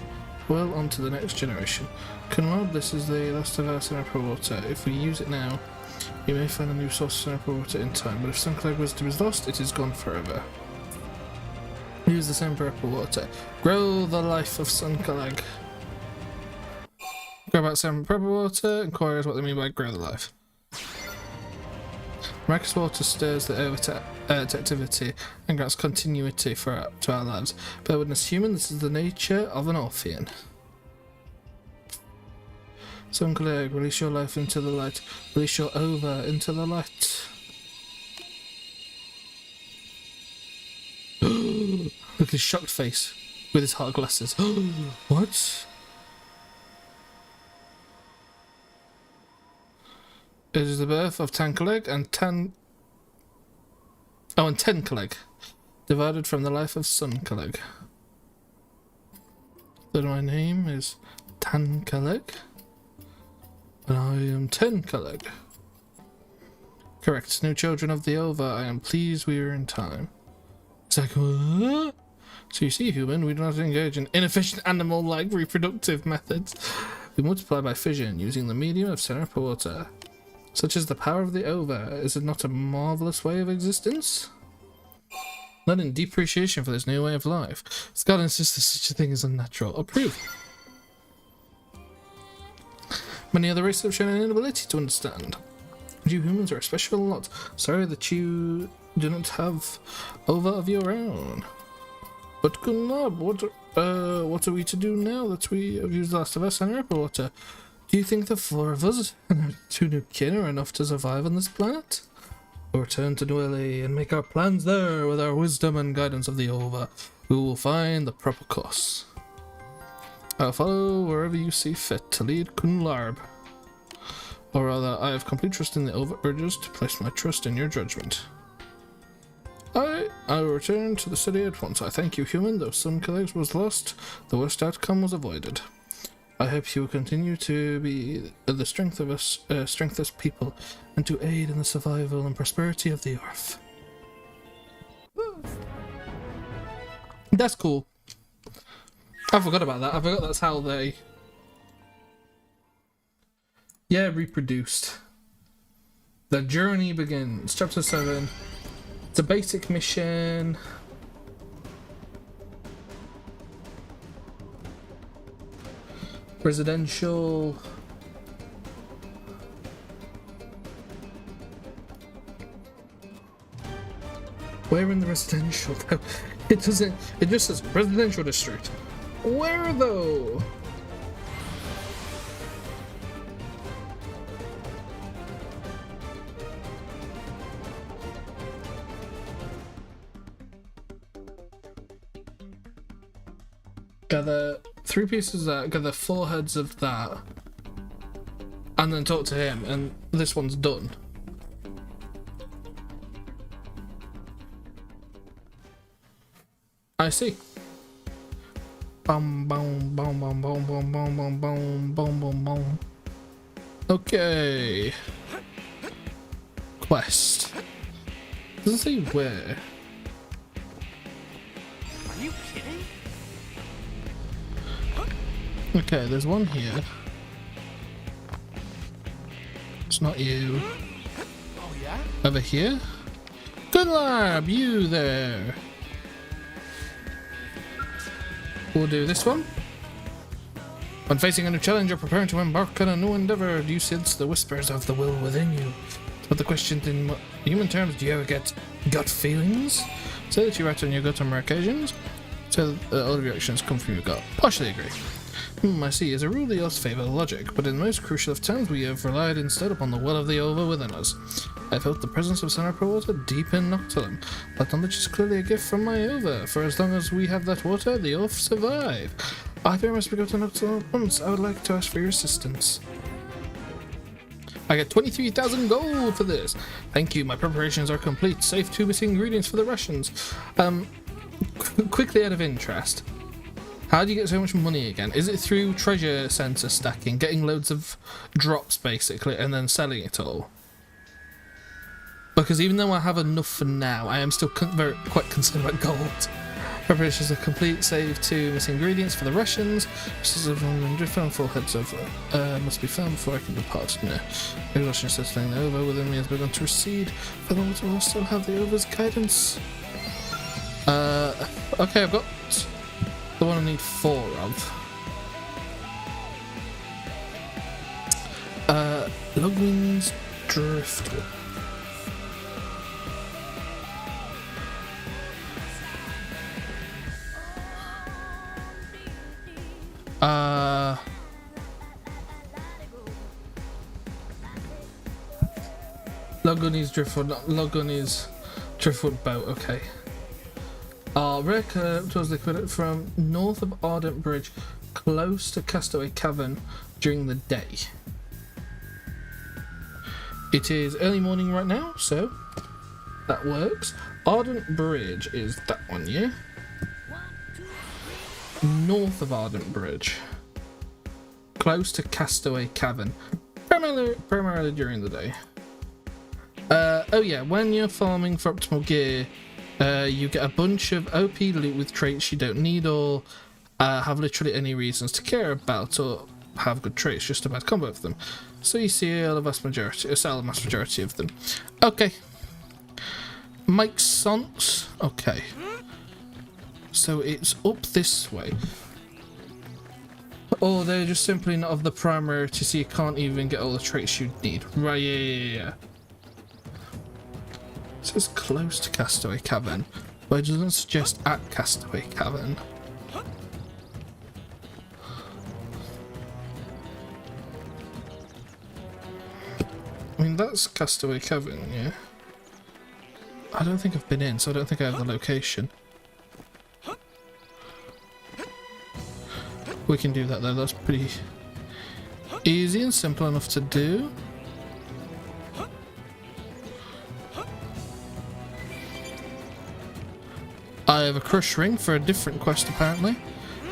well on to the next generation. Conrad, this is the last of our Senirapa water. If we use it now, you may find a new source of Senirapa water in time, but if Sunkleg wisdom is lost, it is gone forever. Use the Senirapa water. Grow the life of Sunkleg. Grow about some proper water, inquires what they mean by grow the life. Miraculous water stirs the over to activity and grants continuity to our lives. Bear witness human, this is the nature of an Orphean. Sun Colleague, release your life into the light. Release your ova into the light. Look at his shocked face with his hard glasses. What? It is the birth of Tankaleg and Tenkaleg, divided from the life of Sunkaleg. Then my name is Tankaleg, and I am Tenkaleg. Correct. New children of the Ova, I am pleased we are in time. It's like, what? So you see, human, we do not engage in inefficient animal-like reproductive methods. We multiply by fission, using the medium of water. Such is the power of the Ova. Is it not a marvelous way of existence? Not in depreciation for this new way of life. Scott insists that such a thing is unnatural. Approve. Many other races have shown an inability to understand. You humans are a special lot. Sorry that you do not have Ova of your own. But Gunlab, what are we to do now that we have used the last of us and water? Do you think the four of us and our two new kin are enough to survive on this planet? Or return to New LA and make our plans there with our wisdom and guidance of the Ova? We will find the proper course. I'll follow wherever you see fit to lead Kunlarb. Or rather, I have complete trust in the Ova urges to place my trust in your judgment. I will return to the city at once. I thank you, human. Though some colleagues was lost, the worst outcome was avoided. I hope you will continue to be the strength of us, strength as people, and to aid in the survival and prosperity of the earth. That's cool. I forgot about that. I forgot that's how they... Yeah, reproduced. The journey begins. Chapter 7. It's a basic mission. Residential. Where in the residential? It doesn't. It just says residential district. Where though? Gather 3 pieces of that, gather 4 heads of that, and then talk to him, and this one's done. I see. Bum bum bum bum bum bum bum bum bum bum bum bum. Okay. Quest. Doesn't say where. Are you kidding? Okay, there's one here. It's not you. Oh yeah? Over here? Good lab, you there. We'll do this one. When facing a new challenge or preparing to embark on a new endeavor, do you sense the whispers of the will within you? But the question in human terms, do you ever get gut feelings? Say that you act on your gut on rare occasions. So all of your actions come from your gut. Partially agree. I see. As a rule, the odds favour logic, but in the most crucial of times, we have relied instead upon the will of the Ova within us. I felt the presence of Sanapra water deep in Noctilum. That knowledge is clearly a gift from my Ova, for as long as we have that water, the Oath survive. I fear must we go to Noctilum at once. I would like to ask for your assistance. I get 23,000 gold for this. Thank you. My preparations are complete. Save 2 missing ingredients for the rations. Quickly out of interest. How do you get so much money again? Is it through treasure center stacking, getting loads of drops basically, and then selling it all? Because even though I have enough for now, I am still quite concerned about gold. Preparations are complete. Save 2 missing ingredients for the rations. Found 4 heads of must be found before I can depart. No. Exhaustion settling over within me has begun to recede. For the water, I still have the Over's guidance. Okay, I've got the one I need 4 of. Logman's Driftwood. Logunny's Driftwood, not Logunny's Driftwood boat, okay. Rare towards the equivalent from north of Ardent Bridge, close to Castaway Cavern during the day. It is early morning right now, so that works. Ardent Bridge is that one, yeah? North of Ardent Bridge, close to Castaway Cavern, primarily during the day. Oh yeah, when you're farming for optimal gear, you get a bunch of OP loot with traits you don't need or have literally any reasons to care about or have good traits, just about combo of them. So you see a vast majority of them. Okay. Mike Sonks. Okay. So it's up this way. Or they're just simply not of the priority, so you can't even get all the traits you need. Right, yeah. It says close to Castaway Cavern, but it doesn't suggest at Castaway Cavern. I mean, that's Castaway Cavern, yeah? I don't think I've been in, so I don't think I have the location. We can do that though, that's pretty easy and simple enough to do. I have a crush ring for a different quest apparently.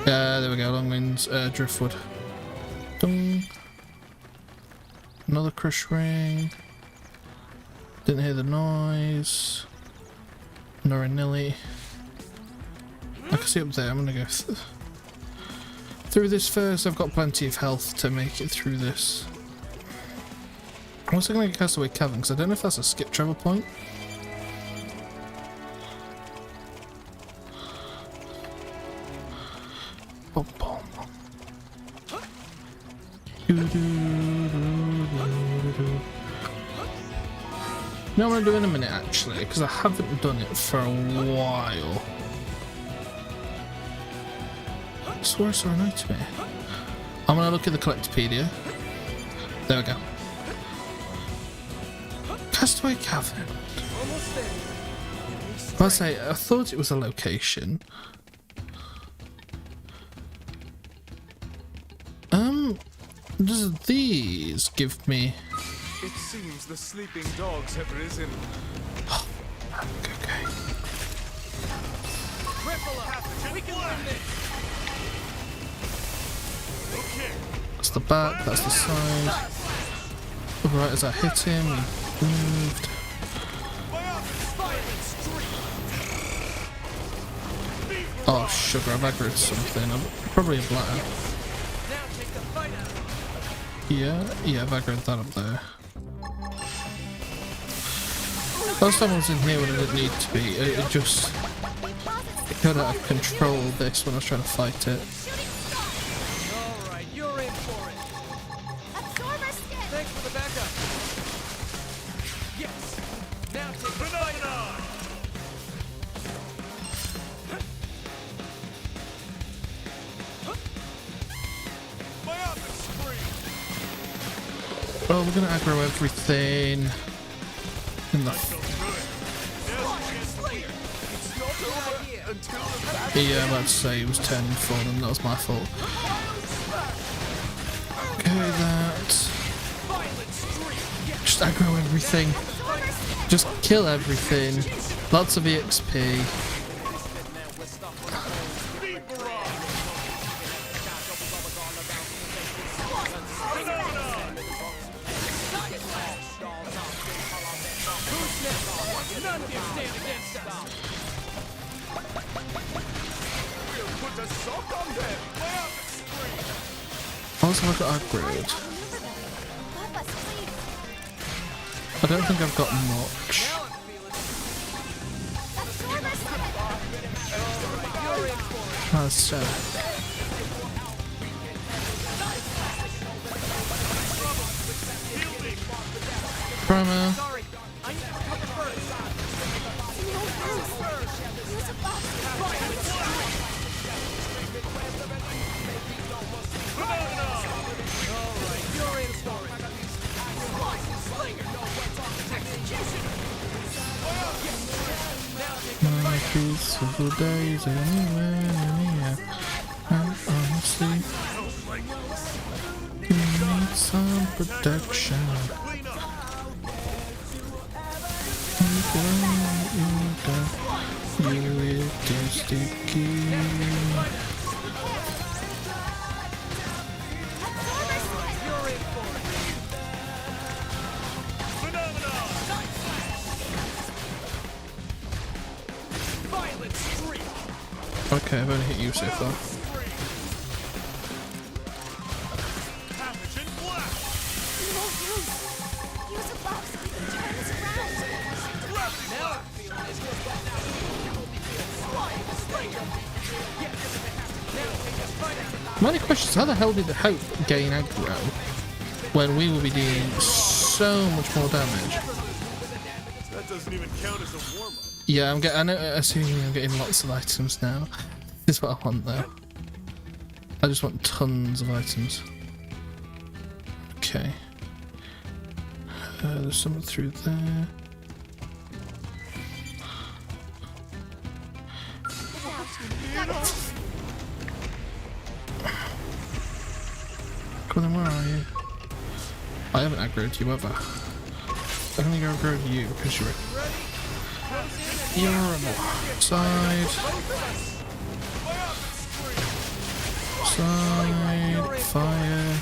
There we go, Longman's Driftwood. Dun. Another crush ring. Didn't hear the noise. Nor a nilly. I can see up there, I'm gonna go through this first. I've got plenty of health to make it through this. I'm also gonna get Castaway Cavern because I don't know if that's a skip travel point. You know what I'm going to do in a minute actually, because I haven't done it for a while. I swear I saw an item here. I'm going to look at the Collectopedia. There we go. Castaway Cavern. I thought it was a location. Does these give me... It seems the sleeping dogs have risen. Okay. We can win this. Okay. That's the back, that's the side. Right as I hit him, he moved. Oh sugar, I've aggroed something. I'm probably a blatter. Yeah, I've aggroed that up there. Last time I was in here when I didn't need to be, it just got out of control this when I was trying to fight it. Alright, you're in for it. Absorber skin! Thanks for the backup. Yes! Now take the fight on! Oh, we're gonna aggro everything in the... Yeah, I'm about to say it was turning for them, that was my fault. Okay, that... Just aggro everything. Just kill everything. Lots of EXP. Also, I've got aggroed. I don't think I've got much. That's Primer. Sorry, I need to cover first. Alright, you're in for it. My peaceful days anywhere. And honestly, you need some protection. You it is sticky. Okay, I've only hit you so far. My only question is, how the hell did the Hope gain aggro when we will be dealing so much more damage? That doesn't even count as a warm-up. Yeah, I see I'm getting lots of items now. This is what I want though. I just want tons of items. Okay. There's something through there. Come on, where are you? I haven't aggroed you ever. I only aggroed you because you're on the side. Side. Fire.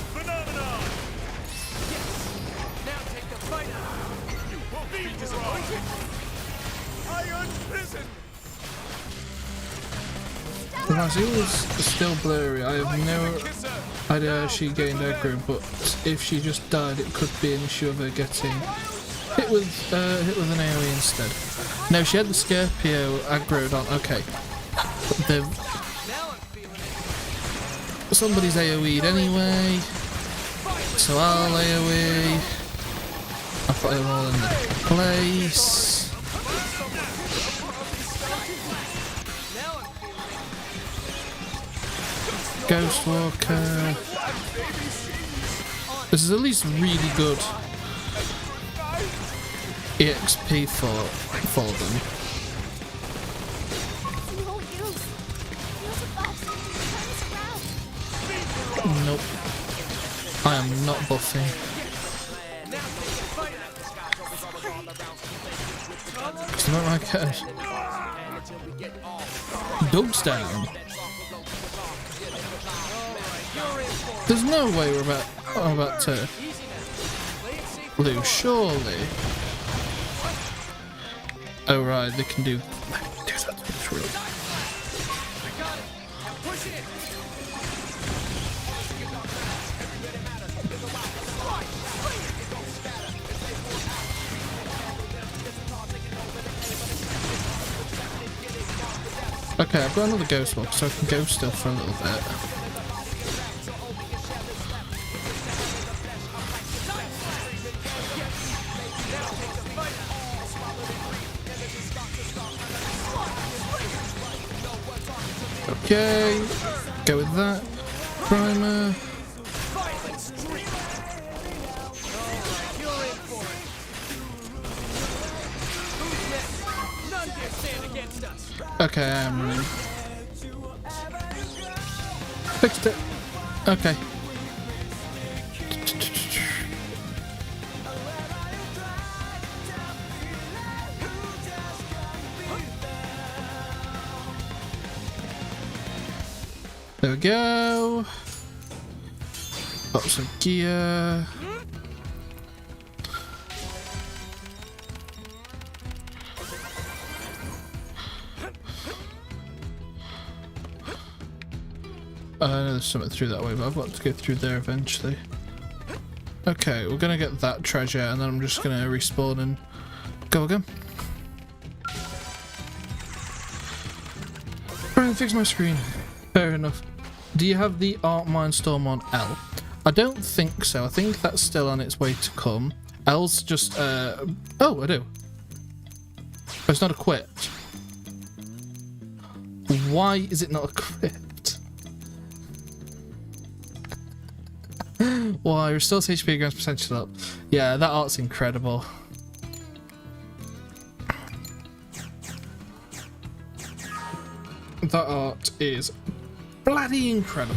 The Razoo is still blurry. I have no idea she gained aggro, but if she just died, it could be an issue of her getting hit with an AoE instead. No, she had the Scorpio aggroed on. Okay, somebody's AoE'd anyway, so I'll AoE. I'll put them all in the place. Ghostwalker. This is at least really good EXP for them. Nope. I am not buffing. It's not like it. Dogs down. There's no way we're about to lose, surely. Oh right, they can do that through. Okay, I've got another ghost walk, so I can go still for a little bit. Okay, go with that. Primer. Okay, I'm running. Fixed it. Okay. There we go. Got some gear. I know there's something through that way, but I've got to go through there eventually. Okay, we're gonna get that treasure, and then I'm just gonna respawn and go again. Trying to fix my screen. Fair enough. Do you have the Art Mindstorm on L? I don't think so. I think that's still on its way to come. else. Just oh, I do. But it's not equipped. Why is it not equipped? Why? Restores HP, grants potential up. Yeah, that art's incredible. That art is bloody incredible.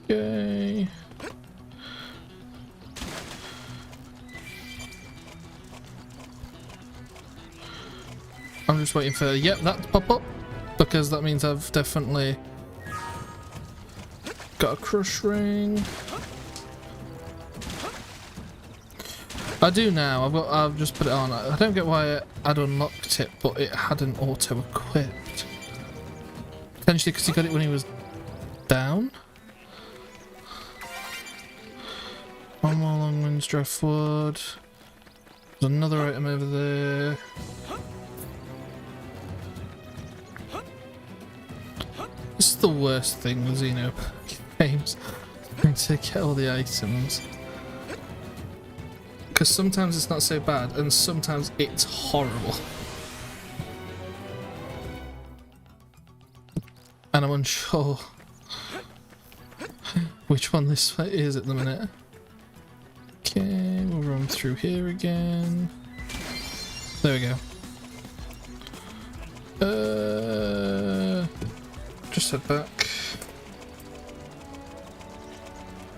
Okay. I'm just waiting for, yep, that to pop up, because that means I've definitely got a crush ring. I do now. I've just put it on. I don't get why I'd unlocked it, but it hadn't auto equipped. Potentially because he got it when he was down. One more long winds driftwood. There's another item over there. This is the worst thing with Xenoblade games, trying to get all the items. Because sometimes it's not so bad, and sometimes it's horrible. And I'm unsure which one this is at the minute. Okay, we'll run through here again. There we go. Just head back.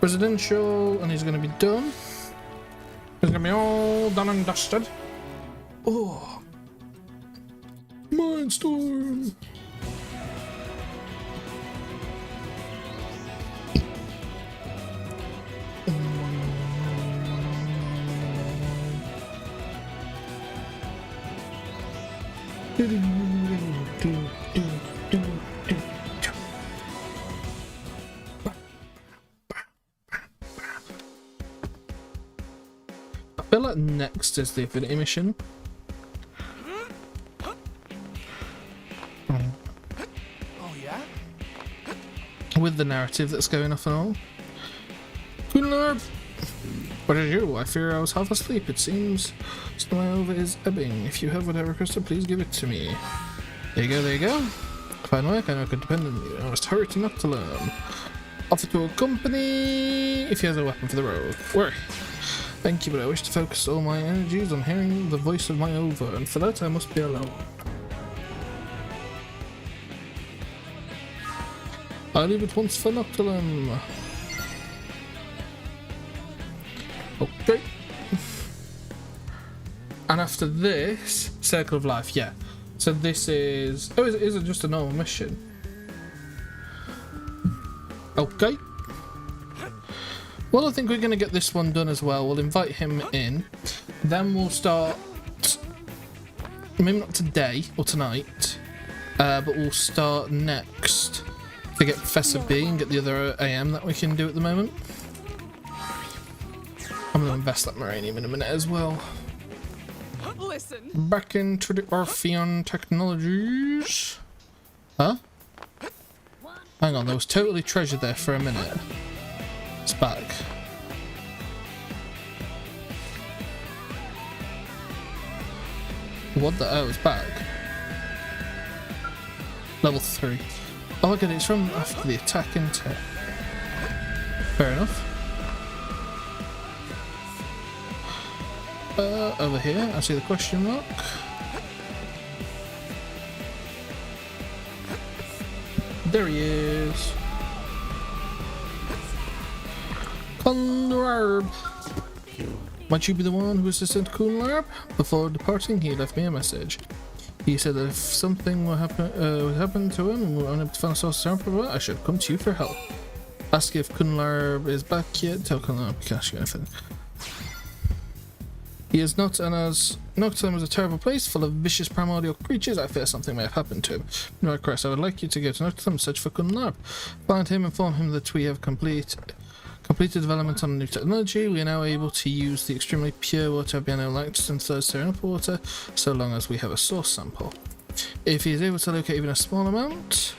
Residential, and he's going to be done. He's going to be all done and dusted. Oh, Mindstorm. I feel like next is the Affinity mission. Oh yeah? With the narrative that's going off and all. Good lord! What is you? I fear I was half asleep. It seems my over is ebbing. If you have whatever crystal, please give it to me. There you go, there you go. Fine work, I know I could depend on you. I must hurry to not to learn. Offer to accompany if he has a weapon for the road. Worry. Thank you, but I wish to focus all my energies on hearing the voice of my over, and for that I must be alone. I'll leave it once for Noctilum. Okay. And after this, Circle of Life, yeah. So this is... Oh, is it just a normal mission? Okay. Well, I think we're going to get this one done as well. We'll invite him in. Then we'll start... Maybe not today or tonight, but we'll start next to get Professor B and get the other AM that we can do at the moment. I'm going to invest that Maranium in a minute as well. Listen. Back into the Orpheon Technologies. Huh? Hang on, there was totally treasure there for a minute. It's back. What the? Oh, it's back. Level 3. Oh, I get it. It's from after the attack, isn't it? Fair enough. Over here, I see the question mark. There he is. Kunlarb. Might you be the one who assisted Kunlarb? Before departing, he left me a message. He said that if something would happen to him and we're unable to find a source of sample, I should come to you for help. Ask if Kunlarb is back yet. Tell Kunlarb you can't ask you anything. He is not, and as Noctilum is a terrible place full of vicious primordial creatures, I fear something may have happened to him. In request, I would like you to go to Noctilum and search for Kunlarb. Find him, inform him that we have completed Completed development on new technology. We are now able to use the extremely pure water of Lactis and third stirring up water, so long as we have a source sample. If he is able to locate even a small amount,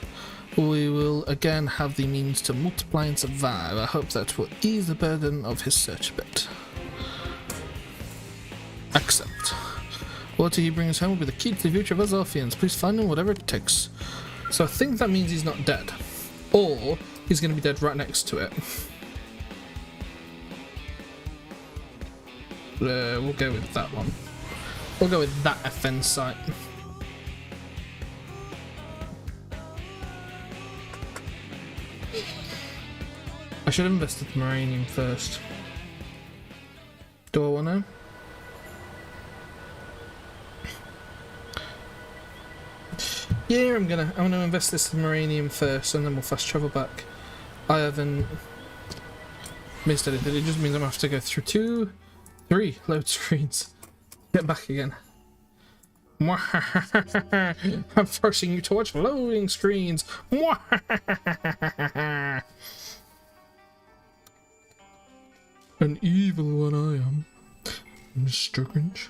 we will again have the means to multiply and survive. I hope that will ease the burden of his search a bit. Accept. Water he brings home will be the key to the future of us Orpheans. Please find him whatever it takes. So I think that means he's not dead. Or he's going to be dead right next to it. We'll go with that one. We'll go with that offense site. I should have invested the Moranium first. Do I want to? Yeah, I'm gonna invest this in Moranium first, and then we'll fast travel back. I haven't missed anything. It just means I'm gonna have to go through 3 load screens. Get back again. I'm forcing you to watch loading screens. An evil one I am, Mr. Grinch.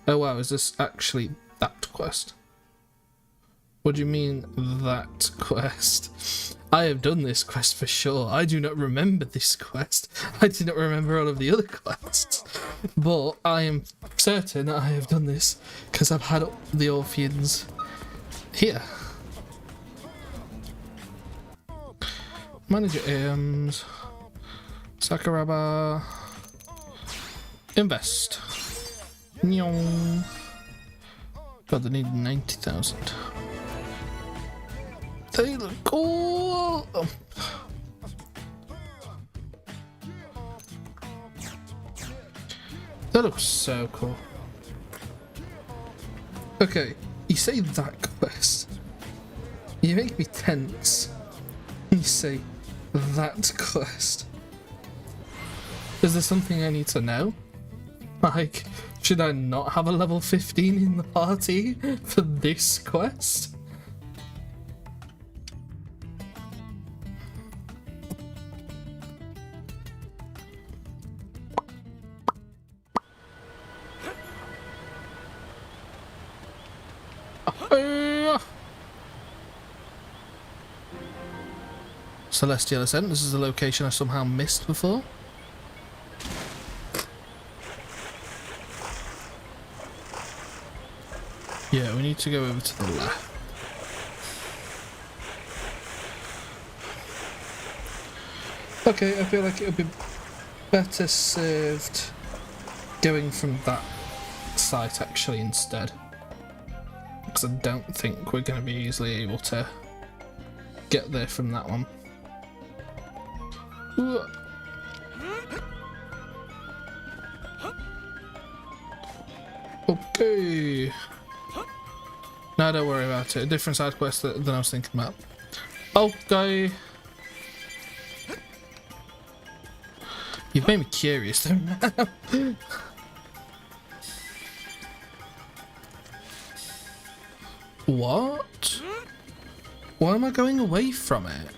Oh wow, is this actually that quest? What do you mean, that quest? I have done this quest for sure. I do not remember this quest. I do not remember all of the other quests. But I am certain I have done this because I've had the Orpheans here. Manage your AMs. Sakuraba. Invest. Nyong. God, they need 90,000. They look cool. Oh. That looks so cool. Okay, you say that quest. You make me tense. You say that quest. Is there something I need to know? Like, should I not have a level 15 in the party for this quest? Celestial Ascent. This is a location I somehow missed before. Yeah, we need to go over to the left. Okay, I feel like it would be better served going from that site actually instead. Because I don't think we're going to be easily able to get there from that one. Ooh. Okay. No, don't worry about it. A different side quest than I was thinking about. Okay. You've made me curious though now. What? Why am I going away from it?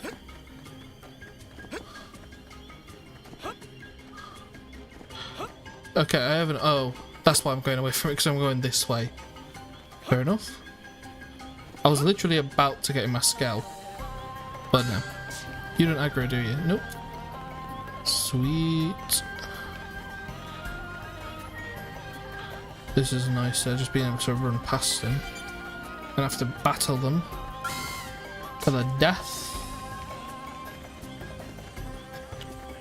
Okay, I haven't. Oh, that's why I'm going away from it, because I'm going this way. Fair enough. I was literally about to get in my scalp. But no. You don't aggro, do you? Nope. Sweet. This is nice, just being able to run past them. And have to battle them to the death.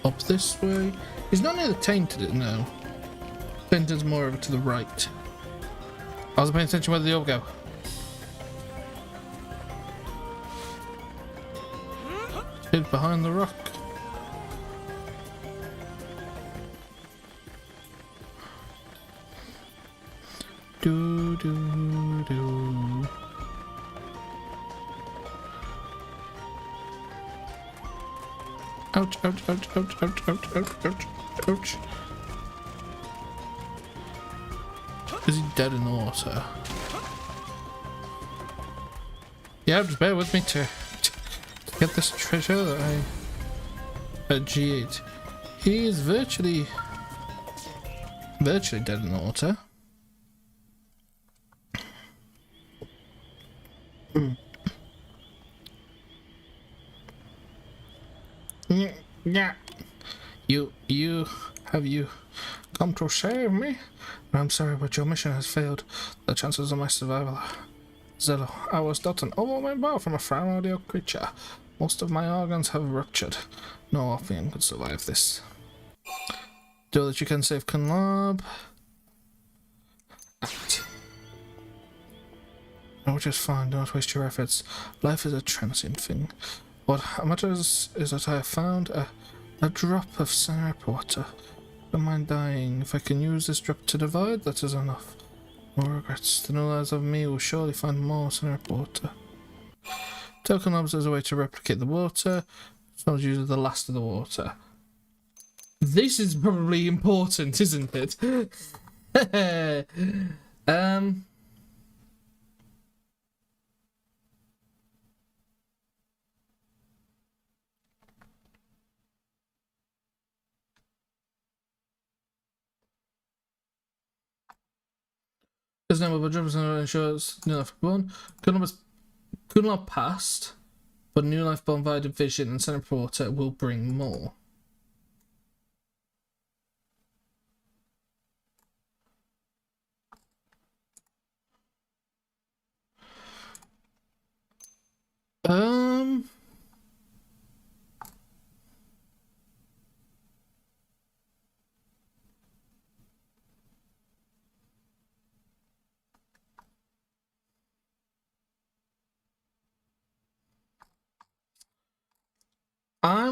Up this way. He's not near the Tainted, no. Tainted's more over to the right. I was paying attention where the orb go. Hid behind the rock. Do do do. Ouch, ouch, ouch, ouch, ouch, ouch, ouch, ouch, ouch. Is he dead in the water? Yeah, just bear with me to get this treasure that I G8. He's virtually dead in the water. Yeah. Have you come to save me? I'm sorry, but your mission has failed. The chances of my survival are zero. I was not an overwhelming bow from a primordial creature. Most of my organs have ruptured. No Orphean could survive this. Do that you can save Kunlab. Act. No, which is fine. Do not waste your efforts. Life is a transient thing. What matters is that I have found a drop of syrup water. Don't mind dying. If I can use this drop to divide, that is enough. No regrets. The new lives of me will surely find more syrup water. Token knobs as a way to replicate the water. So usually the last of the water. This is probably important, isn't it? His name of a job ensures new life born. Kunlab passed, but new life born via division and Senate Porter will bring more.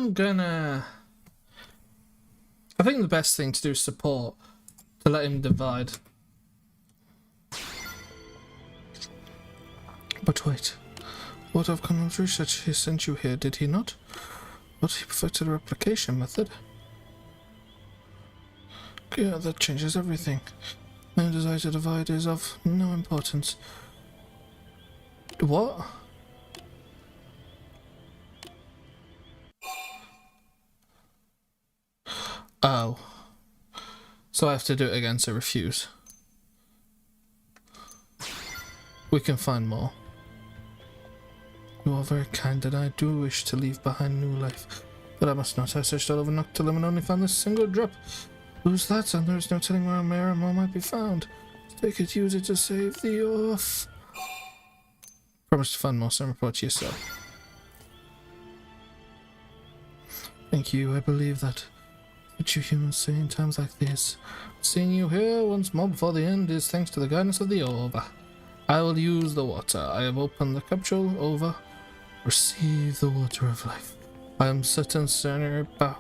I think the best thing to do is support, to let him divide. But wait, what of Connor's research? He sent you here, did he not? But he perfected a replication method. Yeah, that changes everything. My desire to divide is of no importance. What? Oh. So I have to do it again, so refuse. We can find more. You are very kind, and I do wish to leave behind new life. But I must not. I searched all over Noctilum and only found this single drop. Lose that, and there is no telling where a more might be found. Take it, use it to save the off. Promise to find more, so report to yourself. Thank you, I believe that. What you humans say in times like this. Seeing you here once more before the end is thanks to the guidance of the Over. I will use the water. I have opened the capsule. Over. Receive the water of life. I am certain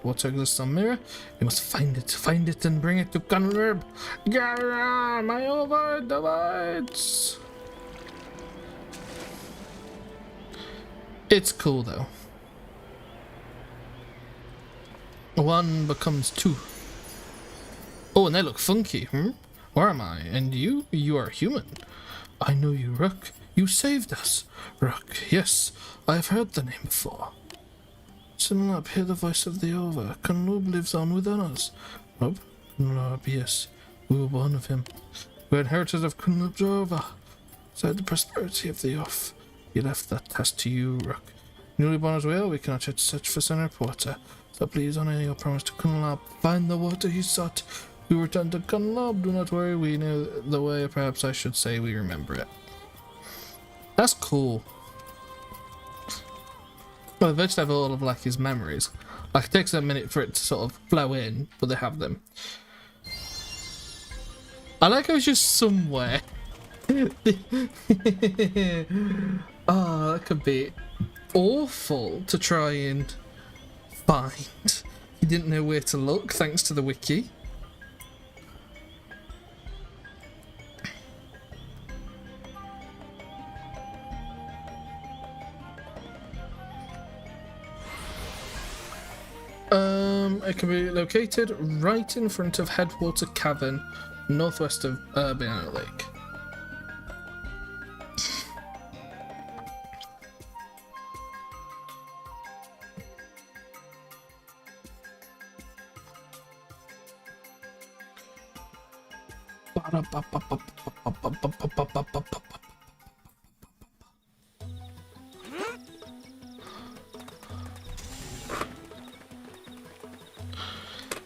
water exists on Mirror. You must find it and bring it to Gunrib. Gara, my Over divides. It's cool though. One becomes two. Oh, and they look funky, Where am I? And you? You are human. I know you, Rook. You saved us. Rook, yes. I have heard the name before. Listen up, hear the voice of the Over. Kunlub lives on within us. Rob? Kunlub, yes. We were born of him. We are inheritors of Kunlub's Over. Beside the prosperity of the Off. He left that task to you, Rook. Newly born as we are, we cannot yet search for Senator Porter. So please honor your promise to Kunlab. Find the water he sought. We return to Kunlab. Do not worry, we know the way. Perhaps I should say we remember it. That's cool. Well, they virtually have all of like his memories. Like it takes a minute for it to sort of flow in, but they have them. I like how it's just somewhere. Oh, that could be awful to try and find. He didn't know where to look thanks to the wiki. It can be located right in front of Headwater Cavern, northwest of Banana Lake.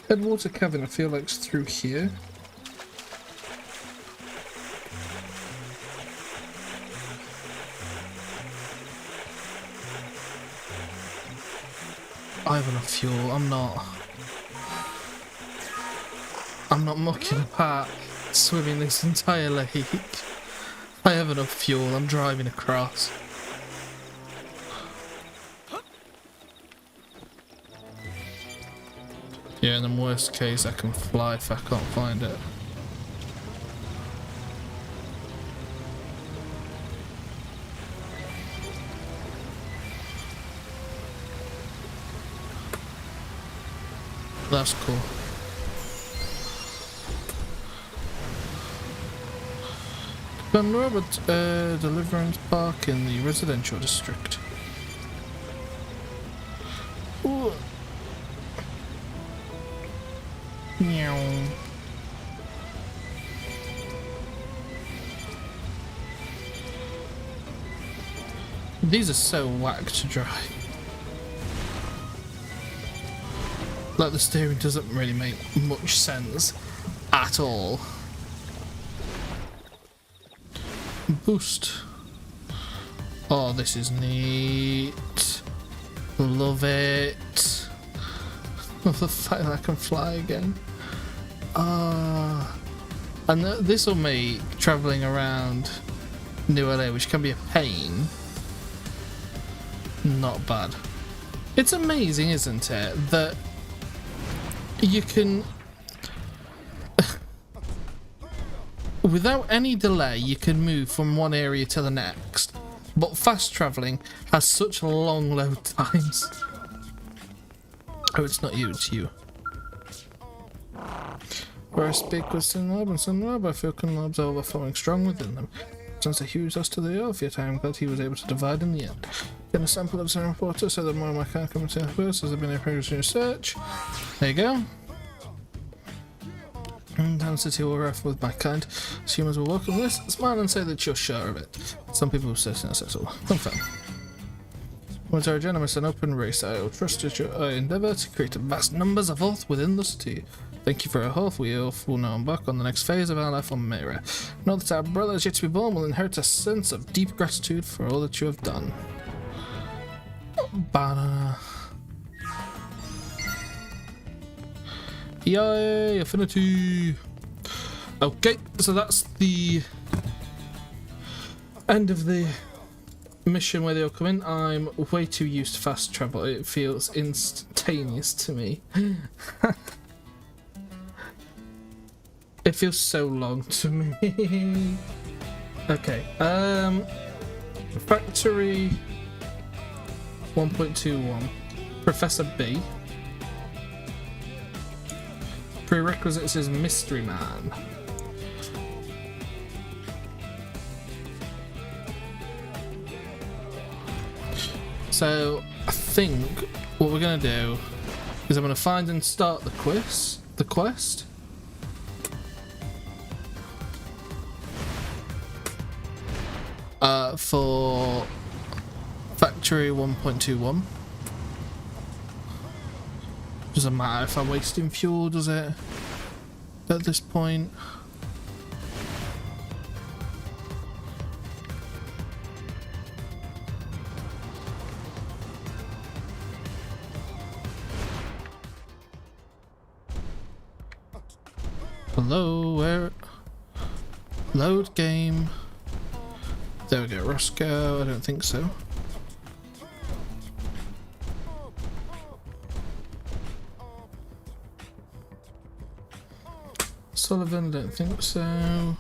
Headwater Cavern, I feel like it's through here. I have enough fuel. I'm not mucking apart swimming this entire lake. I have enough fuel. I'm driving across. Yeah, and in the worst case, I can fly if I can't find it. That's cool. Ben Robert Deliverance Park in the residential district. Ooh. Meow. These are so whack to drive. Like, the steering doesn't really make much sense at all. Boost. Oh, this is neat. Love it. Love the fact that I can fly again. And this will make travelling around New LA, which can be a pain, not bad. It's amazing, isn't it, that you can, without any delay, you can move from one area to the next. But fast travelling has such long load times. Oh, it's not you, it's you. Where I speak with Xenoblade and Xenoblade, I feel Xenoblade's overflowing strong within them. Since a huge loss to the earth, yet I am glad he was able to divide in the end. Get a sample of some reporter so that more of my kind come into the first as I've been able to research. There you go. And down city will arrive with my kind. As humans will welcome this, smile and say that you're sure of it. Some people will certainly settle. Confirm. Once our agenda is an open race, I will trust your endeavour to create vast numbers of Earth within the city. Thank you for your help. We will now embark on the next phase of our life on Mera. Know that our brothers yet to be born will inherit a sense of deep gratitude for all that you have done. Banana. Yay, affinity. Okay, so that's the end of the mission where they all come in. I'm way too used to fast travel. It feels instantaneous to me. It feels so long to me. Okay, Factory 1.21. Professor B. Prerequisites is Mystery Man. So I think what we're gonna do is I'm gonna find and start the quest. For Factory 1.21. Doesn't matter if I'm wasting fuel, does it? At this point. Hello, where? Load game. There we go, Roscoe. I don't think so. Sullivan, I don't think so.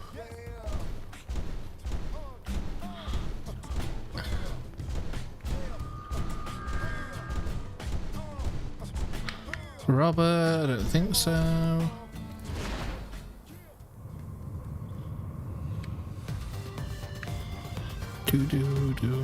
Robert, I don't think so. Do.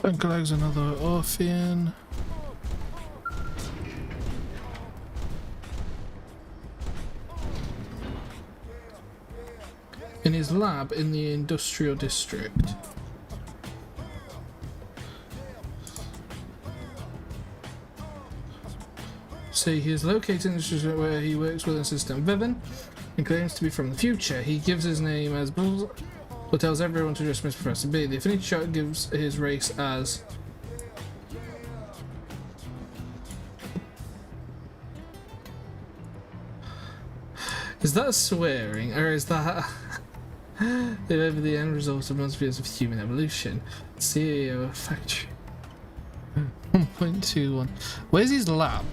Uncle Leg's another orphan. In his lab in the industrial district. See, he is located in the district where he works with an assistant Vivian and claims to be from the future. He gives his name as Bull, but tells everyone to just miss Professor B. The Affinity chart gives his race as Is that swearing, or is that if ever the end result of most views of human evolution? CEO of factory 1.21. Where's his lab?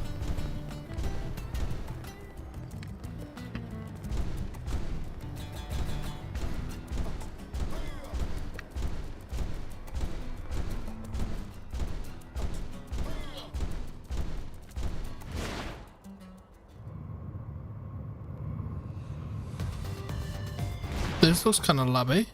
This looks kind of labby.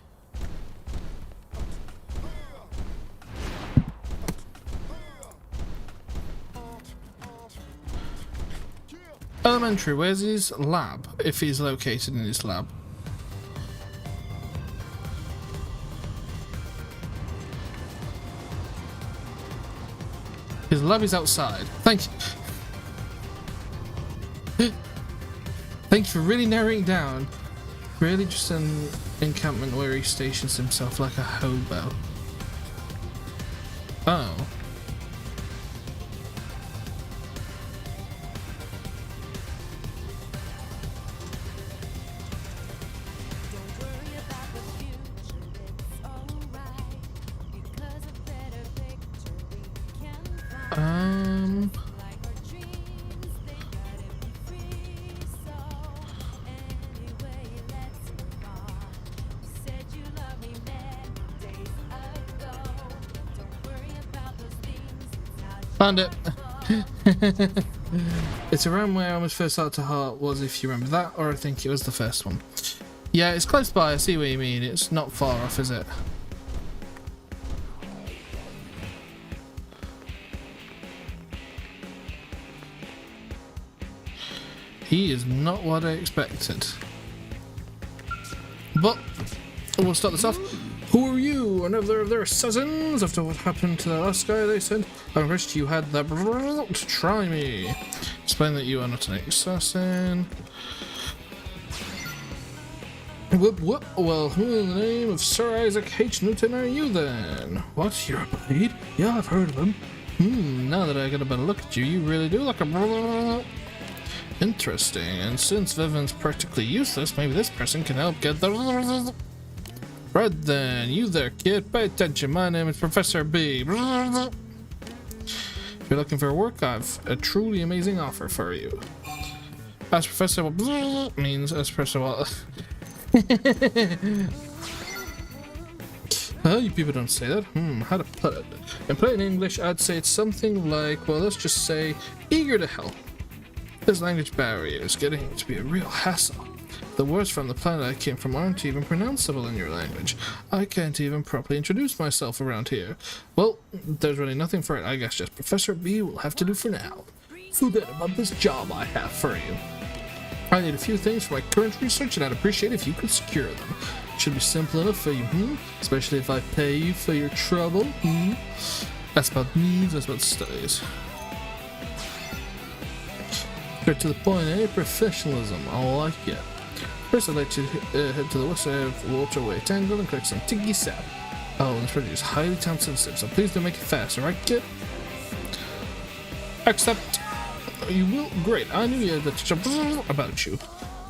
Elementary, where's his lab? If he's located in his lab. His lab is outside. Thank you. Thank you for really narrowing it down. Really just an encampment where he stations himself like a hobo. Oh. Found it. It's around where I almost first started to heart was, if you remember that, or I think it was the first one. Yeah, it's close by, I see what you mean. It's not far off, is it? He is not what I expected. But we'll start this off. Who are you? Another of their assassins? After what happened to the last guy they sent, I wished you had the to try me. Explain that you are not an assassin. Whoop whoop. Well, who in the name of Sir Isaac H. Newton are you then? What? You're a blade? Yeah, I've heard of him. Now that I get a better look at you, you really do look a interesting. And since Vivian's practically useless, maybe this person can help get the right then, you there, kid, pay attention. My name is Professor B. If you're looking for work, I've a truly amazing offer for you. As Professor means as Professor Well, you people don't say that. How to put it? In plain English, I'd say it's something like, well, let's just say, eager to help. This language barrier is getting to be a real hassle. The words from the planet I came from aren't even pronounceable in your language. I can't even properly introduce myself around here. Well, there's really nothing for it. I guess just Professor B will have to do for now. Forget about this job I have for you. I need a few things for my current research, and I'd appreciate if you could secure them. Should be simple enough for you, Especially if I pay you for your trouble, That's about needs, that's about studies. Straight to the point, eh? Professionalism, I like it. First, I'd like to head to the west side of Waterway Tangle and collect some Tiggy sap. Oh, and this project is highly time sensitive, so please don't make it fast, alright, kid? Accept. You will? Great, I knew you had that about you.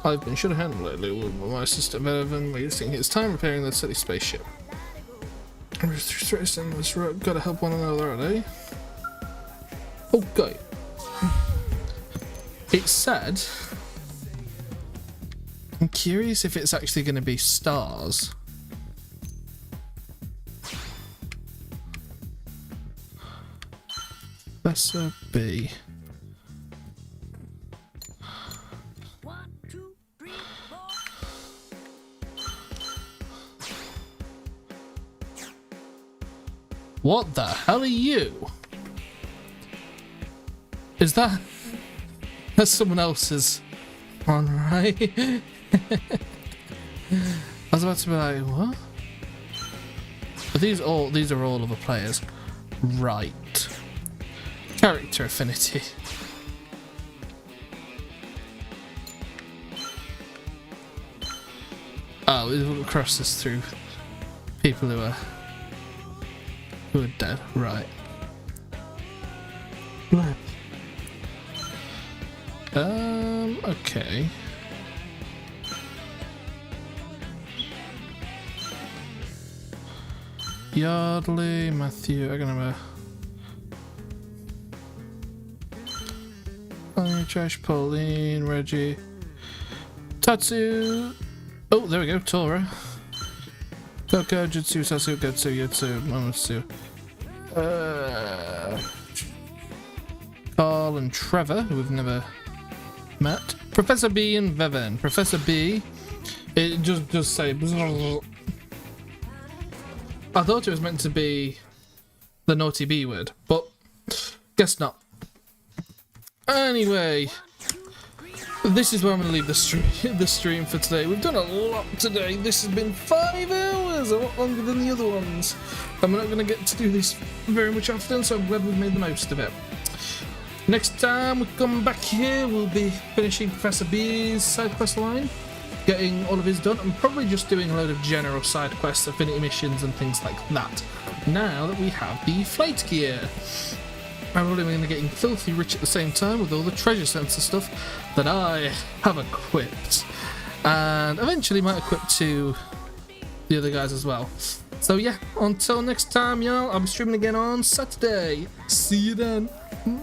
I've been short of hand lately with my assistant Bevan wasting his time repairing that silly spaceship. I'm just stressed in this road, gotta help one another out, eh? Okay. It's sad. I'm curious if it's actually going to be stars. Professor B. What the hell are you? Is that... That's someone else's one, right? I was about to be like, what? Are these are all other players. Right. Character affinity. Oh, it crosses through people who are dead. Right. Okay. Yardley, Matthew, I'm gonna Josh, Pauline, Reggie, Tatsu. Oh, there we go, Tora. Koko, Jutsu, Tatsu, Getsu, Yotsu, Mamatsu. Carl and Trevor, who we've never met. Professor B and Veven. Professor B, it just say. I thought it was meant to be the naughty B word, but guess not. Anyway, this is where I'm going to leave the stream for today. We've done a lot today. This has been 5 hours, a lot longer than the other ones. And we're not going to get to do this very much often, so I'm glad we've made the most of it. Next time we come back here, we'll be finishing Professor B's side quest line, getting all of his done, and probably just doing a load of general side quests, affinity missions and things like that. Now that we have the flight gear. I'm probably going to be getting filthy rich at the same time with all the treasure sensor stuff that I have equipped. And eventually might equip to the other guys as well. So yeah, until next time, y'all, I'll be streaming again on Saturday. See you then. Bye.